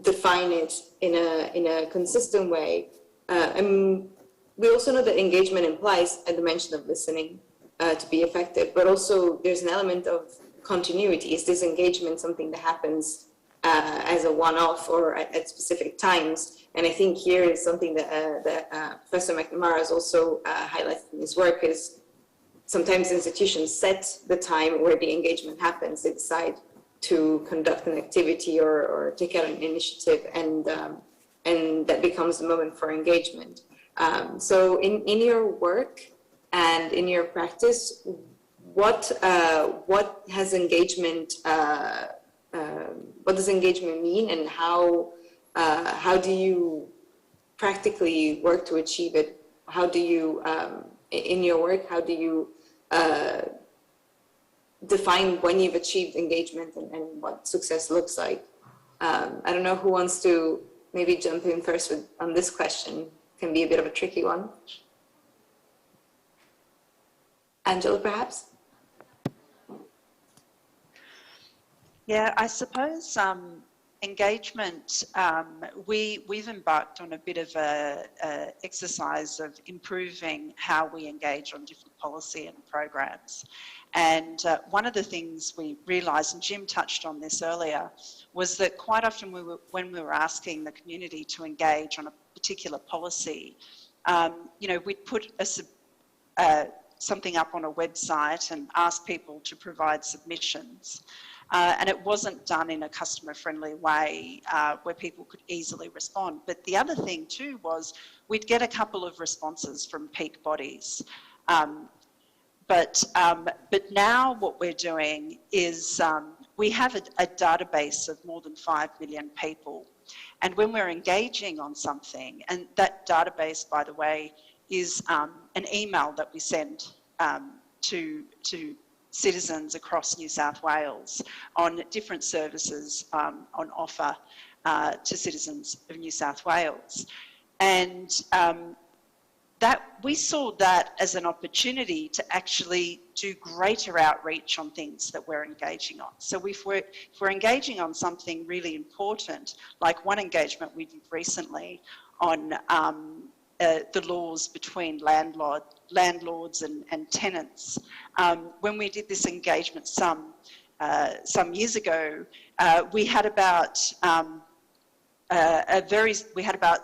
define it in a consistent way. And we also know that engagement implies a dimension of listening to be effective, but also there's an element of continuity. Is this engagement something that happens as a one-off or at specific times? And I think here is something that Professor McNamara has also highlighted in his work, is sometimes institutions set the time where the engagement happens. They decide to conduct an activity or take out an initiative, and that becomes the moment for engagement. So in your work and in your practice, what has engagement? What does engagement mean, and how do you practically work to achieve it? How do you, in your work, how do you define when you've achieved engagement and what success looks like? I don't know who wants to maybe jump in first on this question. It can be a bit of a tricky one. Angela, perhaps? Yeah, I suppose engagement, we've embarked on a bit of a exercise of improving how we engage on different policy and programs. And one of the things we realised, and Jim touched on this earlier, was that quite often when we were asking the community to engage on a particular policy, we'd put something up on a website and ask people to provide submissions. And it wasn't done in a customer-friendly way where people could easily respond. But the other thing too was we'd get a couple of responses from peak bodies. But now what we're doing is we have a database of more than 5 million people. And when we're engaging on something, and that database, by the way, is an email that we send to citizens across New South Wales on different services on offer to citizens of New South Wales. And that we saw that as an opportunity to actually do greater outreach on things that we're engaging on. So if we're engaging on something really important, like one engagement we did recently on the laws between landlords and tenants. When we did this engagement some years ago, we had about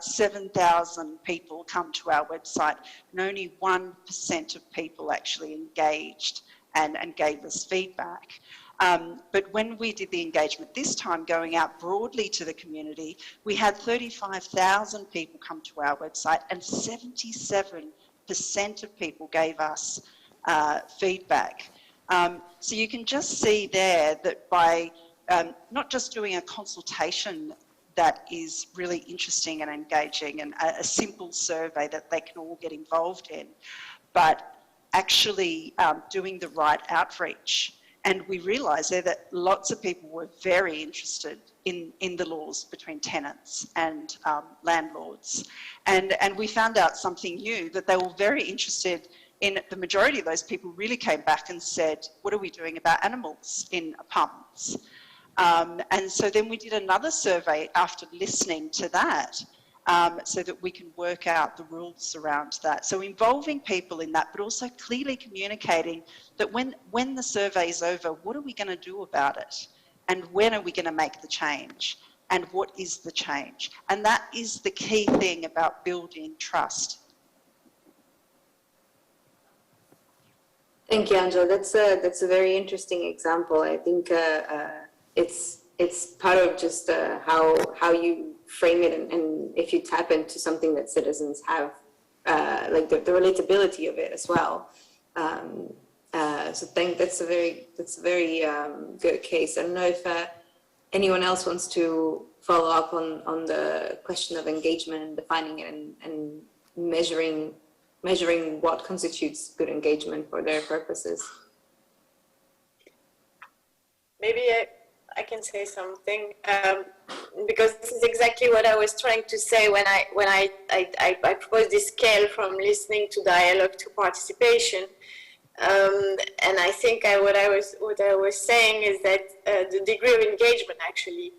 7,000 people come to our website, and only 1% of people actually engaged and gave us feedback. But when we did the engagement this time, going out broadly to the community, we had 35,000 people come to our website, and 77% of people gave us feedback. So you can just see there that by not just doing a consultation that is really interesting and engaging and a simple survey that they can all get involved in, but actually doing the right outreach. And we realised there that lots of people were very interested in the laws between tenants and landlords. And we found out something new, that they were very interested in, the majority of those people really came back and said, what are we doing about animals in apartments? And so then we did another survey after listening to that, so that we can work out the rules around that. So involving people in that, but also clearly communicating that when the survey is over, what are we going to do about it? And when are we going to make the change? And what is the change? And that is the key thing about building trust. Thank you, Angela. That's a very interesting example. I think it's part of just how you frame it, and if you tap into something that citizens have, like the relatability of it as well. So that's a very good case. I don't know if anyone else wants to follow up on the question of engagement and defining it and measuring what constitutes good engagement for their purposes. Maybe I can say something, because this is exactly what I was trying to say when I proposed this scale from listening to dialogue to participation. And I think what I was saying is that the degree of engagement actually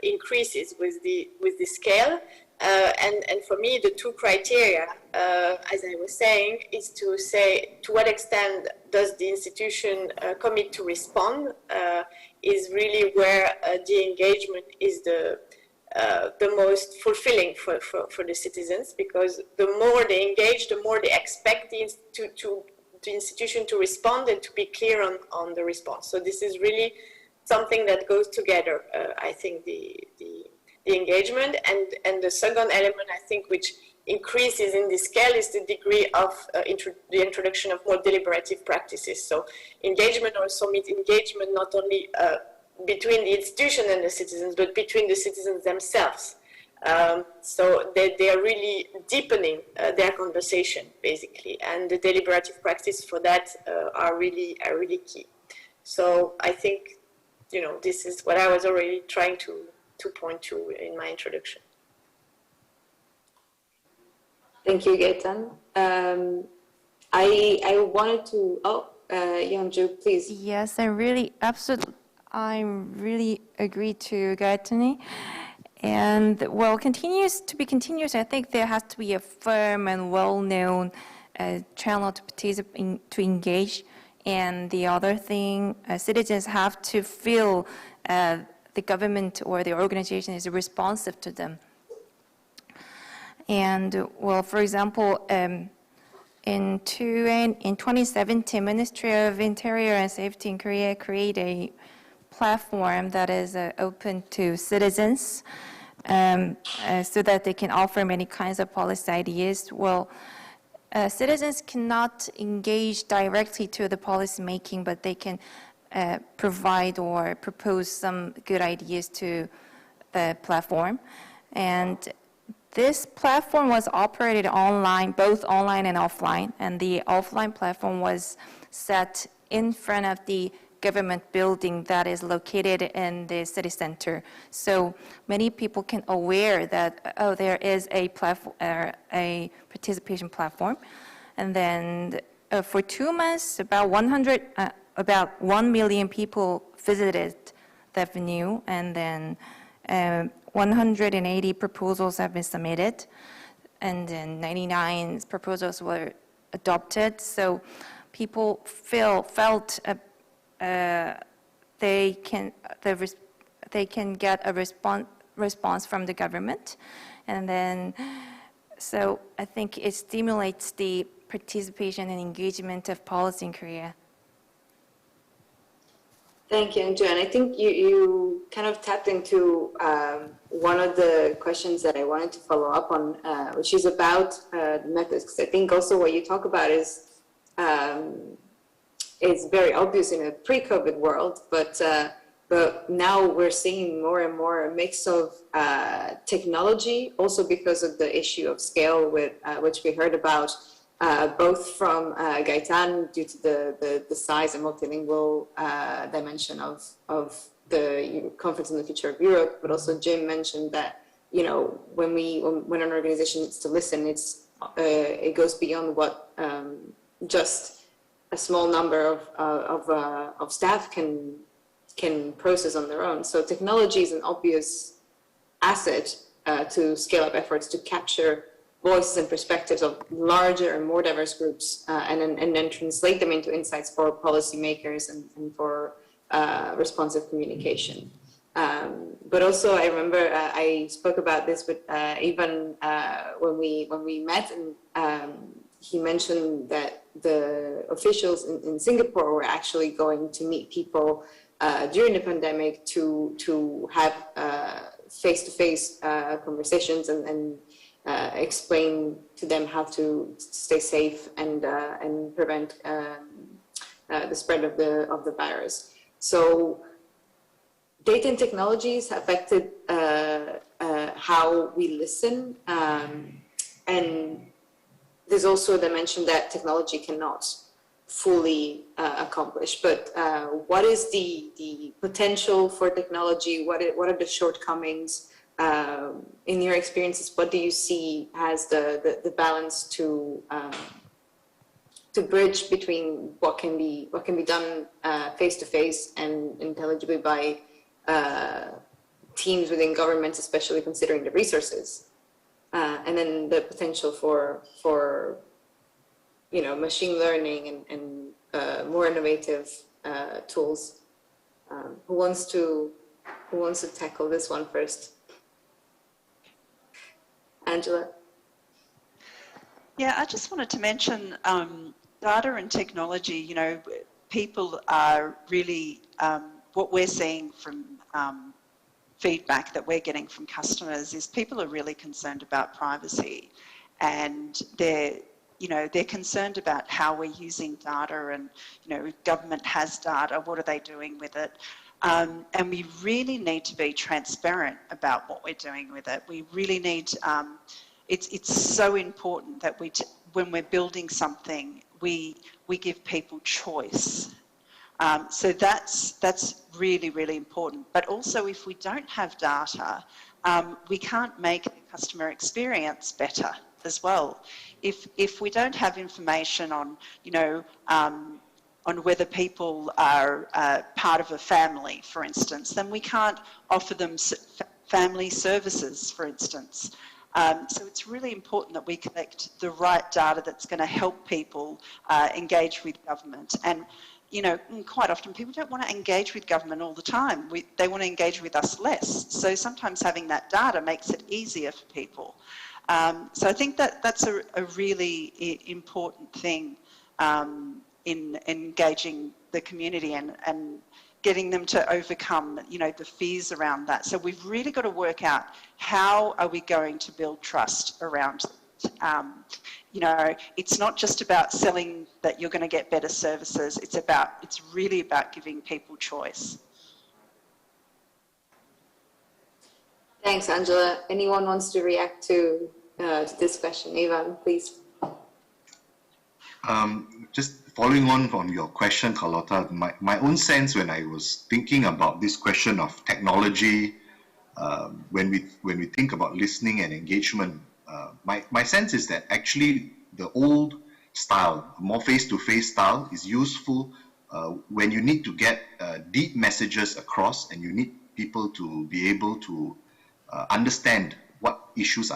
increases with the scale. And for me, the two criteria, as I was saying, is to say to what extent does the institution commit to respond, is really where the engagement is the most fulfilling for the citizens, because the more they engage, the more they expect the institution to respond and to be clear on the response. So this is really something that goes together, I think, the engagement. And the second element, I think, which increases in this scale is the degree of the introduction of more deliberative practices. So engagement also means engagement not only between the institution and the citizens, but between the citizens themselves. So they are really deepening their conversation, basically, and the deliberative practice for that are really key. So I think, this is what I was already trying to point to in my introduction. Thank you, Gaetan. I wanted to, Yeonju, please. Yes, I really absolutely I really agree to Gaetani. And well, continues to be continuous. I think there has to be a firm and well-known channel to participate, to engage. And the other thing, citizens have to feel the government or the organization is responsive to them. And well, for example, in 2017, Ministry of Interior and Safety in Korea created a platform that is open to citizens so that they can offer many kinds of policy ideas. Well, citizens cannot engage directly to the policy making, but they can provide or propose some good ideas to the platform. And this platform was operated online, both online and offline, and the offline platform was set in front of the government building that is located in the city center. So many people can aware that, oh, there is a platform, a participation platform. And then for 2 months, about 1 million people visited that venue, and then 180 proposals have been submitted, and then 99 proposals were adopted. So people felt they can get a response from the government, and then so I think it stimulates the participation and engagement of policy in Korea. Thank you, Anju. And I think you kind of tapped into one of the questions that I wanted to follow up on, which is about the methods. Because I think also what you talk about is very obvious in a pre-COVID world, but now we're seeing more and more a mix of technology, also because of the issue of scale, with which we heard about. Both from Gaetan, due to the size and multilingual dimension of the Conference on the Future of Europe, but also Jim mentioned that, you know, when an organization needs to listen, it goes beyond what just a small number of staff can process on their own. So technology is an obvious asset to scale up efforts to capture voices and perspectives of larger and more diverse groups, and then translate them into insights for policymakers and for responsive communication. But also, I remember I spoke about this with Ivan when we met, and he mentioned that the officials in Singapore were actually going to meet people during the pandemic to have face-to-face conversations and explain to them how to stay safe and prevent the spread of the virus. So data and technologies affected how we listen, and there's also a dimension that technology cannot fully accomplish. But what is the potential for technology? What are the shortcomings? In your experiences, what do you see as the balance to bridge between what can be done face to face and intelligibly by teams within governments, especially considering the resources, and then the potential for you know, machine learning and more innovative tools? Who wants to tackle this one first? Angela? Yeah, I just wanted to mention data and technology. You know, people are really, what we're seeing from feedback that we're getting from customers is people are really concerned about privacy, and they're concerned about how we're using data, and, you know, if government has data, what are they doing with it? And we really need to be transparent about what we're doing with it. We really need, it's so important that when we're building something, we give people choice. So that's really, really important. But also, if we don't have data, we can't make the customer experience better as well. If we don't have information on, you know, on whether people are part of a family, for instance, then we can't offer them family services, for instance. So it's really important that we collect the right data that's going to help people engage with government. And, you know, quite often people don't want to engage with government all the time. They want to engage with us less. So sometimes having that data makes it easier for people. So I think that that's a really important thing in engaging the community and getting them to overcome, you know, the fears around that. So we've really got to work out how are we going to build trust around it. You know, it's not just about selling that you're going to get better services. It's really about giving people choice. Thanks, Angela. Anyone wants to react to this question? Ivan, please. Just following on from your question, Carlotta, my own sense when I was thinking about this question of technology, when we think about listening and engagement, my sense is that actually the old style, more face-to-face style, is useful when you need to get deep messages across and you need people to be able to understand what issues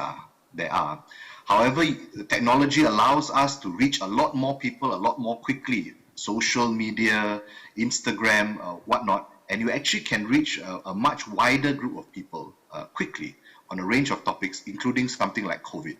there are. However, the technology allows us to reach a lot more people a lot more quickly. Social media, Instagram, whatnot, and you actually can reach a much wider group of people quickly on a range of topics, including something like COVID.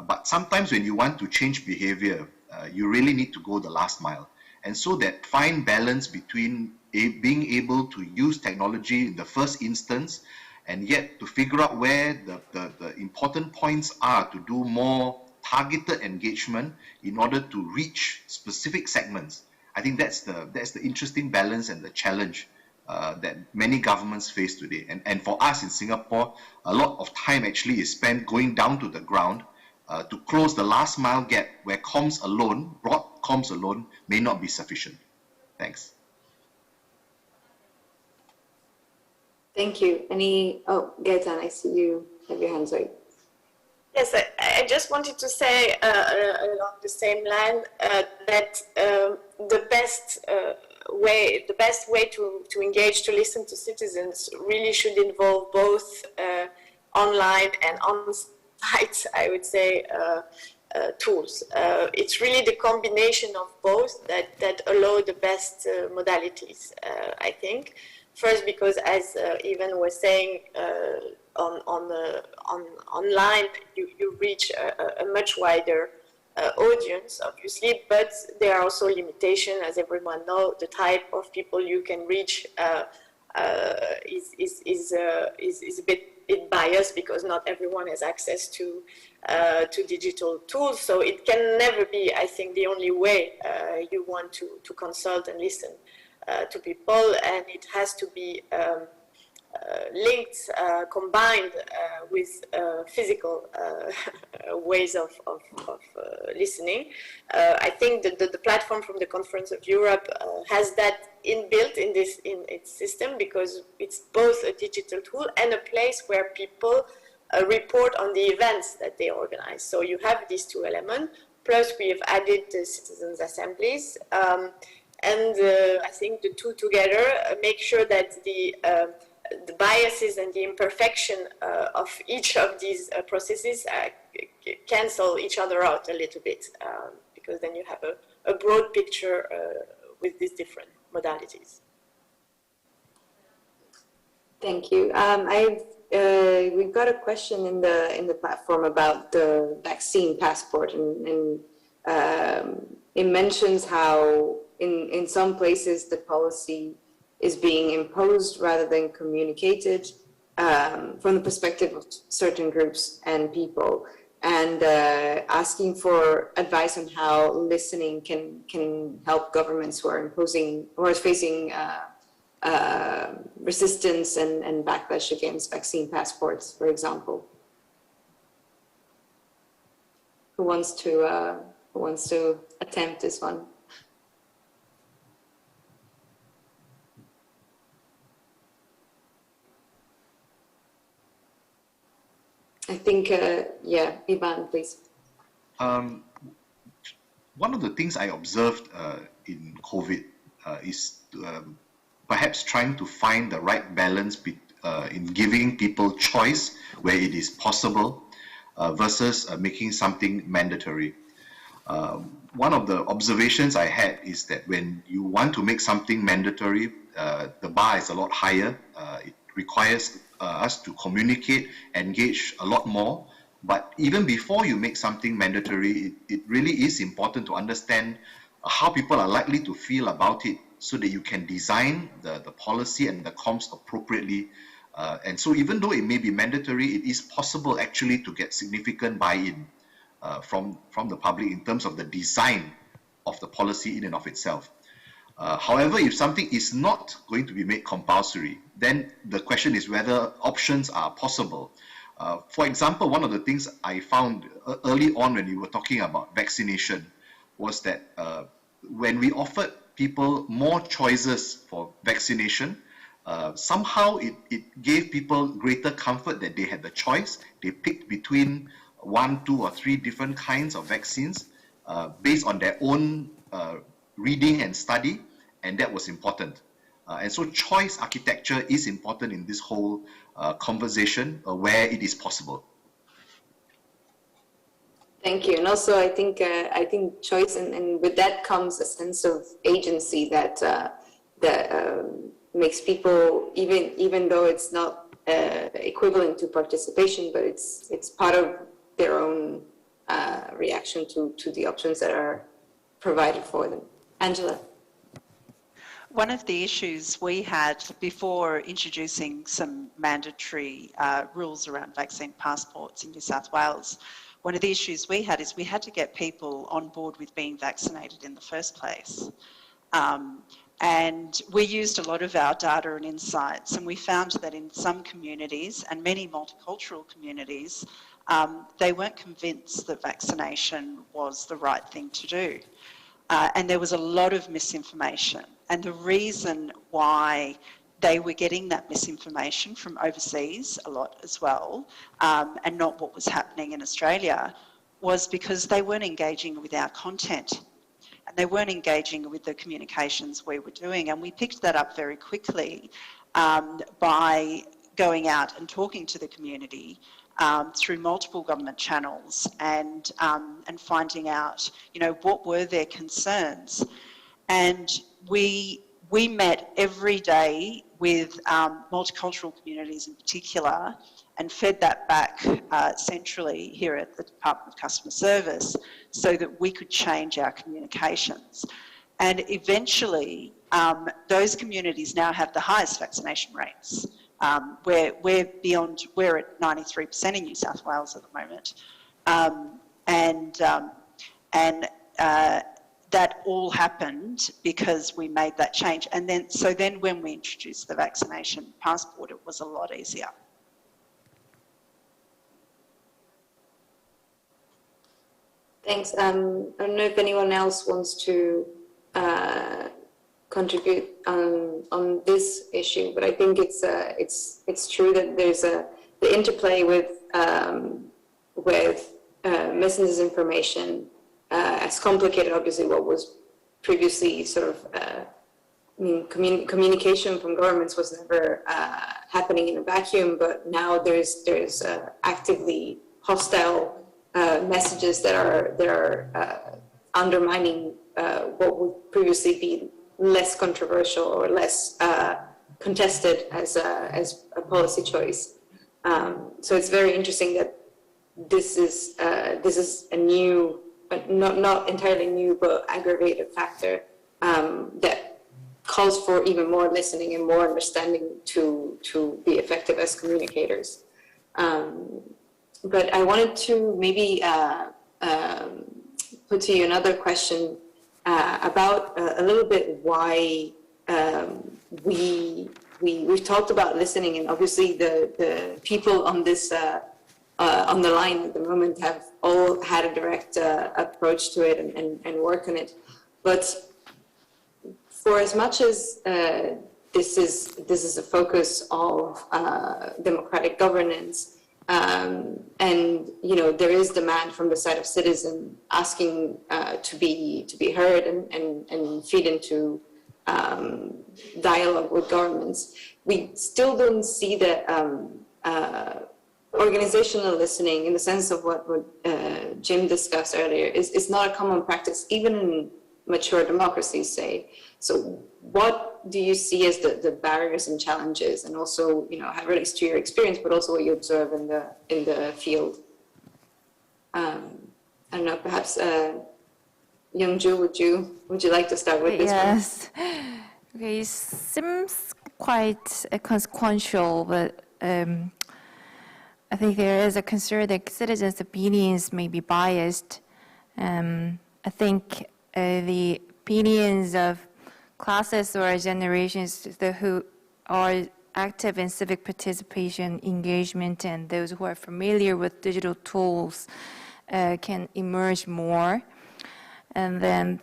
But sometimes when you want to change behavior, you really need to go the last mile. And so that fine balance between being able to use technology in the first instance and yet to figure out where the important points are to do more targeted engagement in order to reach specific segments. I think that's the interesting balance and the challenge that many governments face today. And for us in Singapore, a lot of time actually is spent going down to the ground to close the last mile gap where comms alone, broad comms alone, may not be sufficient. Thanks. Thank you. Gaetan, I see you have your hands raised. Yes, I just wanted to say along the same line that the best way to engage, to listen to citizens really should involve both online and on-site, I would say, tools. It's really the combination of both that allow the best modalities, I think. First, because as Ivan was saying, online you reach a much wider audience, obviously, but there are also limitations, as everyone knows. The type of people you can reach is a bit biased because not everyone has access to digital tools. So it can never be, I think, the only way you want to consult and listen to people, and it has to be linked, combined with physical ways of listening. I think that the platform from the Conference of Europe has that inbuilt in its system, because it's both a digital tool and a place where people report on the events that they organize. So you have these two elements. Plus, we have added the citizens' assemblies. And I think the two together make sure that the biases and the imperfection of each of these processes cancel each other out a little bit, because then you have a broad picture with these different modalities. Thank you. We've got a question in the platform about the vaccine passport, and it mentions how in some places the policy is being imposed rather than communicated from the perspective of certain groups and people, and asking for advice on how listening can help governments who are facing resistance and backlash against vaccine passports, for example. Who wants to attempt this one? I think, yeah, Ivan, please. one of the things I observed in COVID is perhaps trying to find the right balance in giving people choice where it is possible versus making something mandatory. One of the observations I had is that when you want to make something mandatory, the bar is a lot higher. It requires us to communicate, engage a lot more. But even before you make something mandatory, it really is important to understand how people are likely to feel about it so that you can design the policy and the comms appropriately. And so even though it may be mandatory, it is possible actually to get significant buy-in from the public in terms of the design of the policy in and of itself. However, if something is not going to be made compulsory, then the question is whether options are possible. For example, one of the things I found early on when we were talking about vaccination was that when we offered people more choices for vaccination, somehow it gave people greater comfort that they had the choice. They picked between 1, 2, or 3 different kinds of vaccines based on their own reading and study, and that was important. And so choice architecture is important in this whole conversation where it is possible. Thank you. And also I think choice and with that comes a sense of agency that makes people, even though it's not equivalent to participation, but it's part of their own reaction to the options that are provided for them. Angela. One of the issues we had before introducing some mandatory rules around vaccine passports in New South Wales, one of the issues we had is we had to get people on board with being vaccinated in the first place. And we used a lot of our data and insights, and we found that in some communities and many multicultural communities, they weren't convinced that vaccination was the right thing to do. And there was a lot of misinformation. And the reason why they were getting that misinformation from overseas a lot as well, and not what was happening in Australia, was because they weren't engaging with our content. And they weren't engaging with the communications we were doing. And we picked that up very quickly by going out and talking to the community through multiple government channels and finding out, what were their concerns. And we met every day with multicultural communities in particular and fed that back centrally here at the Department of Customer Service so that we could change our communications. And eventually, those communities now have the highest vaccination rates. We're at 93% in New South Wales at the moment. That all happened because we made that change. And then when we introduced the vaccination passport, it was a lot easier. Thanks. I don't know if anyone else wants to contribute on this issue, but I think it's true that there's the interplay with misinformation has complicated obviously what was previously sort of communication from governments was never happening in a vacuum, but now there's actively hostile messages that are undermining what would previously be less controversial or less contested as a policy choice. So it's very interesting that this is a new, but not entirely new, but aggravated factor that calls for even more listening and more understanding to be effective as communicators. But I wanted to maybe put to you another question about a little bit why we've talked about listening, and obviously the people on this on the line at the moment have all had a direct approach to it and work on it. But for as much as this is a focus of democratic governance, And there is demand from the side of citizens asking to be heard and feed into dialogue with governments. We still don't see that organizational listening, in the sense of what Jim discussed earlier, is not a common practice, even in mature democracies, say. So what do you see as the barriers and challenges, and also, how it relates to your experience, but also what you observe in the field? I don't know, perhaps Youngju, would you like to start with this one? Yes. Okay, it seems quite consequential, but I think there is a concern that citizens' opinions may be biased. I think the opinions of classes or generations who are active in civic participation, engagement, and those who are familiar with digital tools can emerge more. And then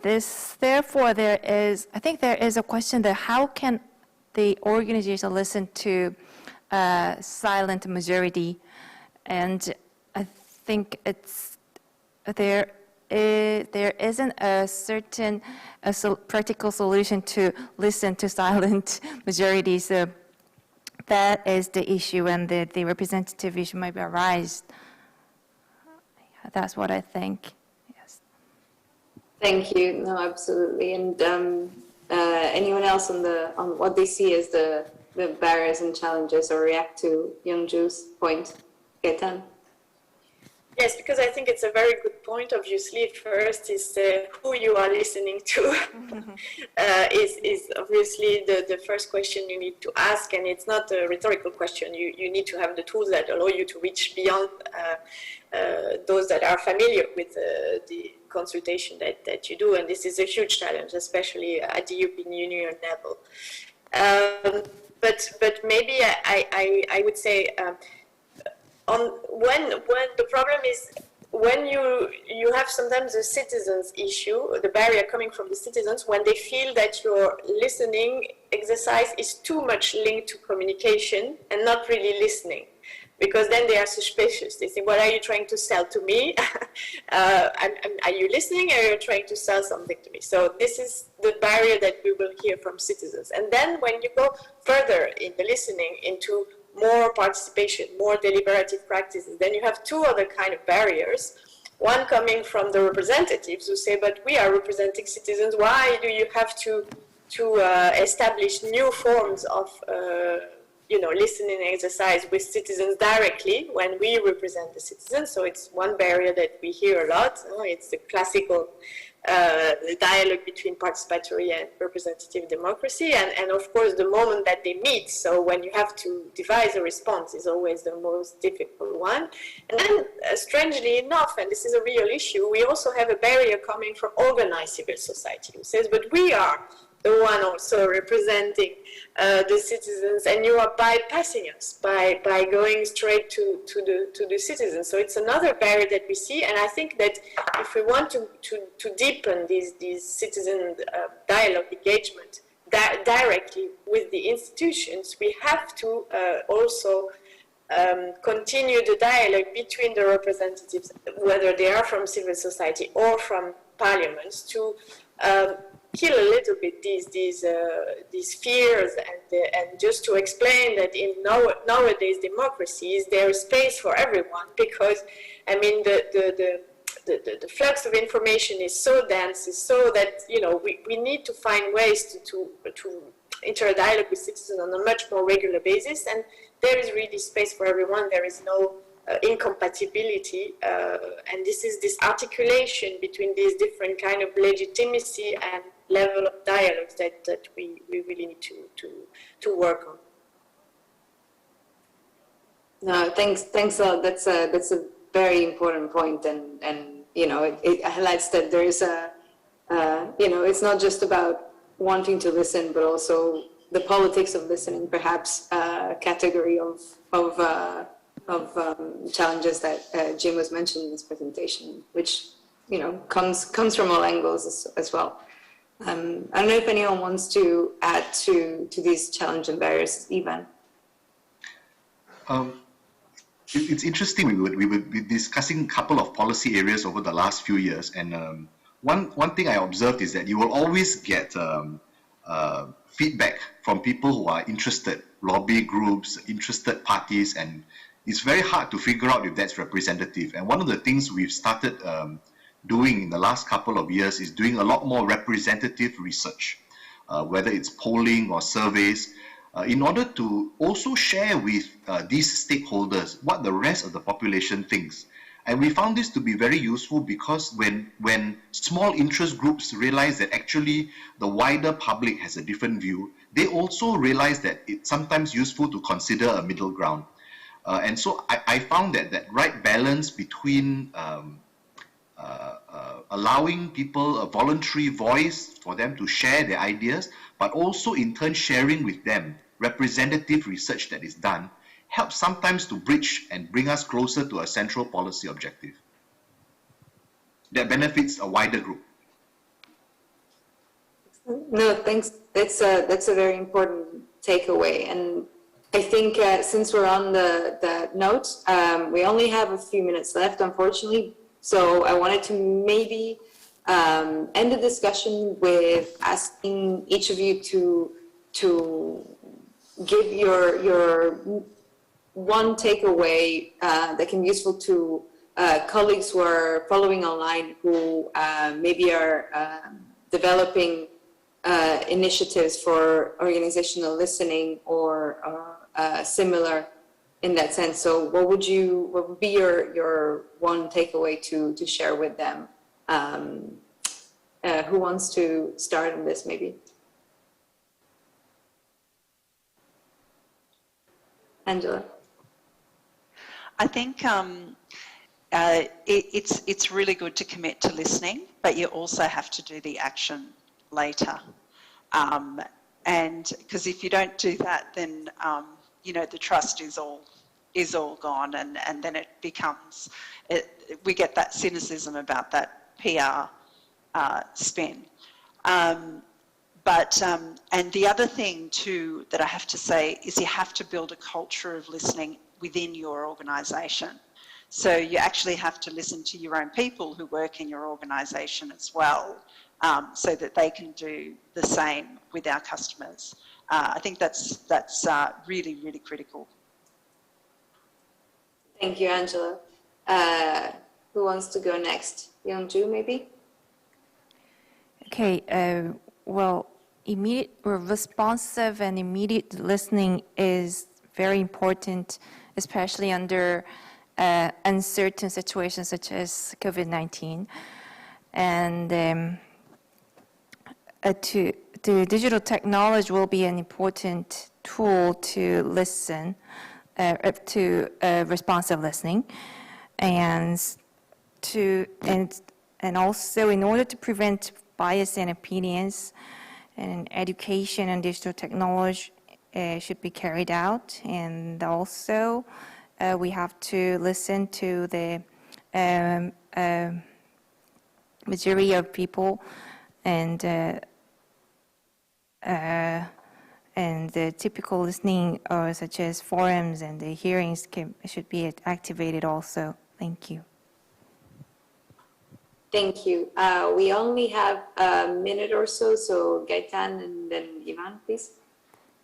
therefore, I think there is a question that how can the organization listen to silent majority? And I think there isn't a certain practical solution to listen to silent majority. So that is the issue, and the representative issue might arise. That's what I think. Yes. Thank you. No, absolutely. And anyone else on what they see as the barriers and challenges, or react to Youngju's point? Gaetan? Yes, because I think it's a very good point. Obviously, first is who you are listening to is obviously the first question you need to ask, and it's not a rhetorical question. You need to have the tools that allow you to reach beyond those that are familiar with the consultation that you do, and this is a huge challenge, especially at the European Union level. But maybe I would say. When the problem is when you have sometimes a citizens issue, the barrier coming from the citizens, when they feel that your listening exercise is too much linked to communication and not really listening, because then they are suspicious. They think, what are you trying to sell to me? Are you listening, or are you trying to sell something to me? So this is the barrier that we will hear from citizens. And then when you go further in the listening into more participation, more deliberative practices, then you have two other kind of barriers. One coming from the representatives who say, but we are representing citizens, why do you have to establish new forms of listening exercise with citizens directly when we represent the citizens? So it's one barrier that we hear a lot. It's the classical dialogue between participatory and representative democracy, and of course the moment that they meet, so when you have to devise a response, is always the most difficult one. And then strangely enough, and this is a real issue, we also have a barrier coming from organized civil society, who says, but we are the one also representing the citizens, and you are bypassing us by going straight to the citizens. So it's another barrier that we see, and I think that if we want to deepen these citizen dialogue engagement directly with the institutions, we have to also continue the dialogue between the representatives, whether they are from civil society or from parliaments, to kill a little bit these fears, and just to explain that in nowadays democracies there is space for everyone, because I mean the flux of information is so dense, is so that we need to find ways to enter a dialogue with citizens on a much more regular basis, and there is really space for everyone. There is no incompatibility, and this is this articulation between these different kind of legitimacy and level of dialogues that we really need to work on. No, thanks a lot. That's a very important point, and it highlights that there is it's not just about wanting to listen, but also the politics of listening, perhaps a category of challenges that Jim was mentioning in his presentation, which comes from all angles as well. I don't know if anyone wants to add to these challenges and barriers, Ivan. it's interesting. We were discussing a couple of policy areas over the last few years, and one thing I observed is that you will always get feedback from people who are interested, lobby groups, interested parties, and it's very hard to figure out if that's representative. And one of the things we've started doing in the last couple of years is doing a lot more representative research, whether it's polling or surveys, in order to also share with these stakeholders what the rest of the population thinks. And we found this to be very useful because when small interest groups realize that actually the wider public has a different view, they also realize that it's sometimes useful to consider a middle ground. And so I found that right balance between allowing people a voluntary voice for them to share their ideas, but also in turn sharing with them representative research that is done, helps sometimes to bridge and bring us closer to a central policy objective that benefits a wider group. No, thanks. That's a very important takeaway. And I think since we're on the note, we only have a few minutes left, unfortunately. So I wanted to maybe end the discussion with asking each of you to give your one takeaway that can be useful to colleagues who are following online, who maybe are developing initiatives for organizational listening or similar in that sense. So what would be your one takeaway to share with them? Who wants to start on this maybe? Angela. I think it's really good to commit to listening, but you also have to do the action later. And because if you don't do that, then the trust is all gone, and then it becomes we get that cynicism about that PR spin. And the other thing too that I have to say is you have to build a culture of listening within your organisation. So you actually have to listen to your own people who work in your organisation as well, so that they can do the same with our customers. I think that's really, really critical. Thank you, Angela. Who wants to go next? Youngju, maybe? Okay, well, responsive and immediate listening is very important, especially under uncertain situations such as COVID-19. And the digital technology will be an important tool to listen, to responsive listening, and also in order to prevent bias and opinions, and education and digital technology should be carried out. And also we have to listen to the majority of people, and the typical listening, such as forums and the hearings, should be activated also. Thank you. Thank you. We only have a minute or so Gaetan and then Ivan, please.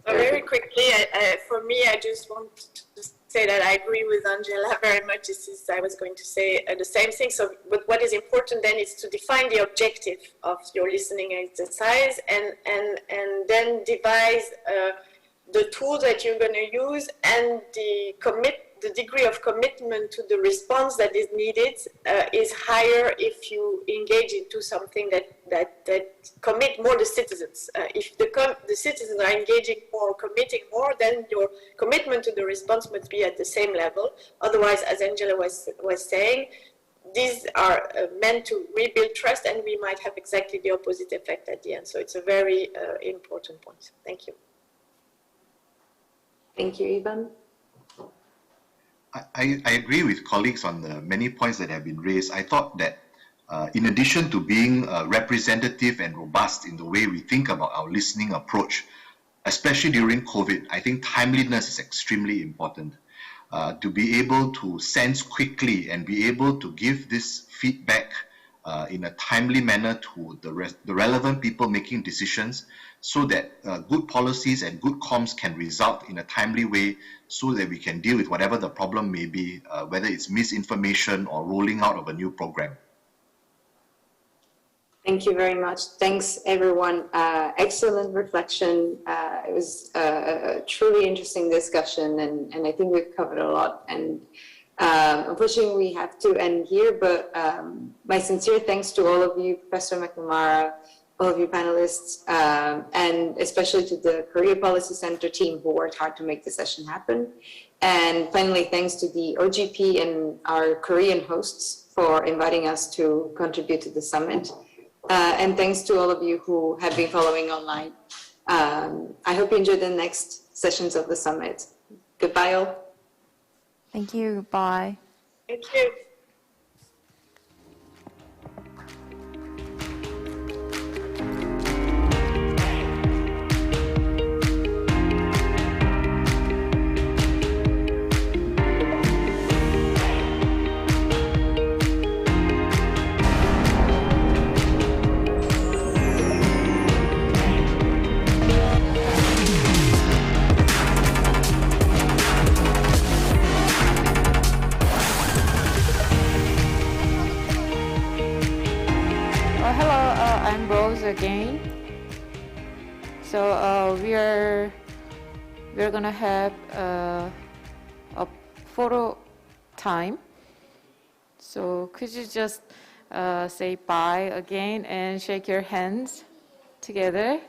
Very quickly, for me, I just want to say that I agree with Angela very much. I was going to say the same thing. So, but what is important then is to define the objective of your listening exercise, and then devise the tool that you're going to use, and the degree of commitment to the response that is needed is higher if you engage into something that commit more the citizens. If the citizens are engaging more, committing more, then your commitment to the response must be at the same level. Otherwise, as Angela was saying, these are meant to rebuild trust, and we might have exactly the opposite effect at the end. So it's a very important point. Thank you. Thank you, Ivan. I agree with colleagues on the many points that have been raised. I thought that in addition to being representative and robust in the way we think about our listening approach, especially during COVID, I think timeliness is extremely important. to be able to sense quickly and be able to give this feedback in a timely manner to the relevant people making decisions, so that good policies and good comms can result in a timely way, so that we can deal with whatever the problem may be, whether it's misinformation or rolling out of a new program. Thank you very much. Thanks, everyone. Excellent reflection. It was a truly interesting discussion, and I think we've covered a lot. And unfortunately, we have to end here, but my sincere thanks to all of you, Professor McNamara, all of you panelists, and especially to the Korea Policy Center team who worked hard to make the session happen. And finally, thanks to the OGP and our Korean hosts for inviting us to contribute to the summit. And thanks to all of you who have been following online. I hope you enjoy the next sessions of the summit. Goodbye all. Thank you. Bye. Thank you. I'm Rose again. So we're gonna have a photo time. So could you just say bye again and shake your hands together?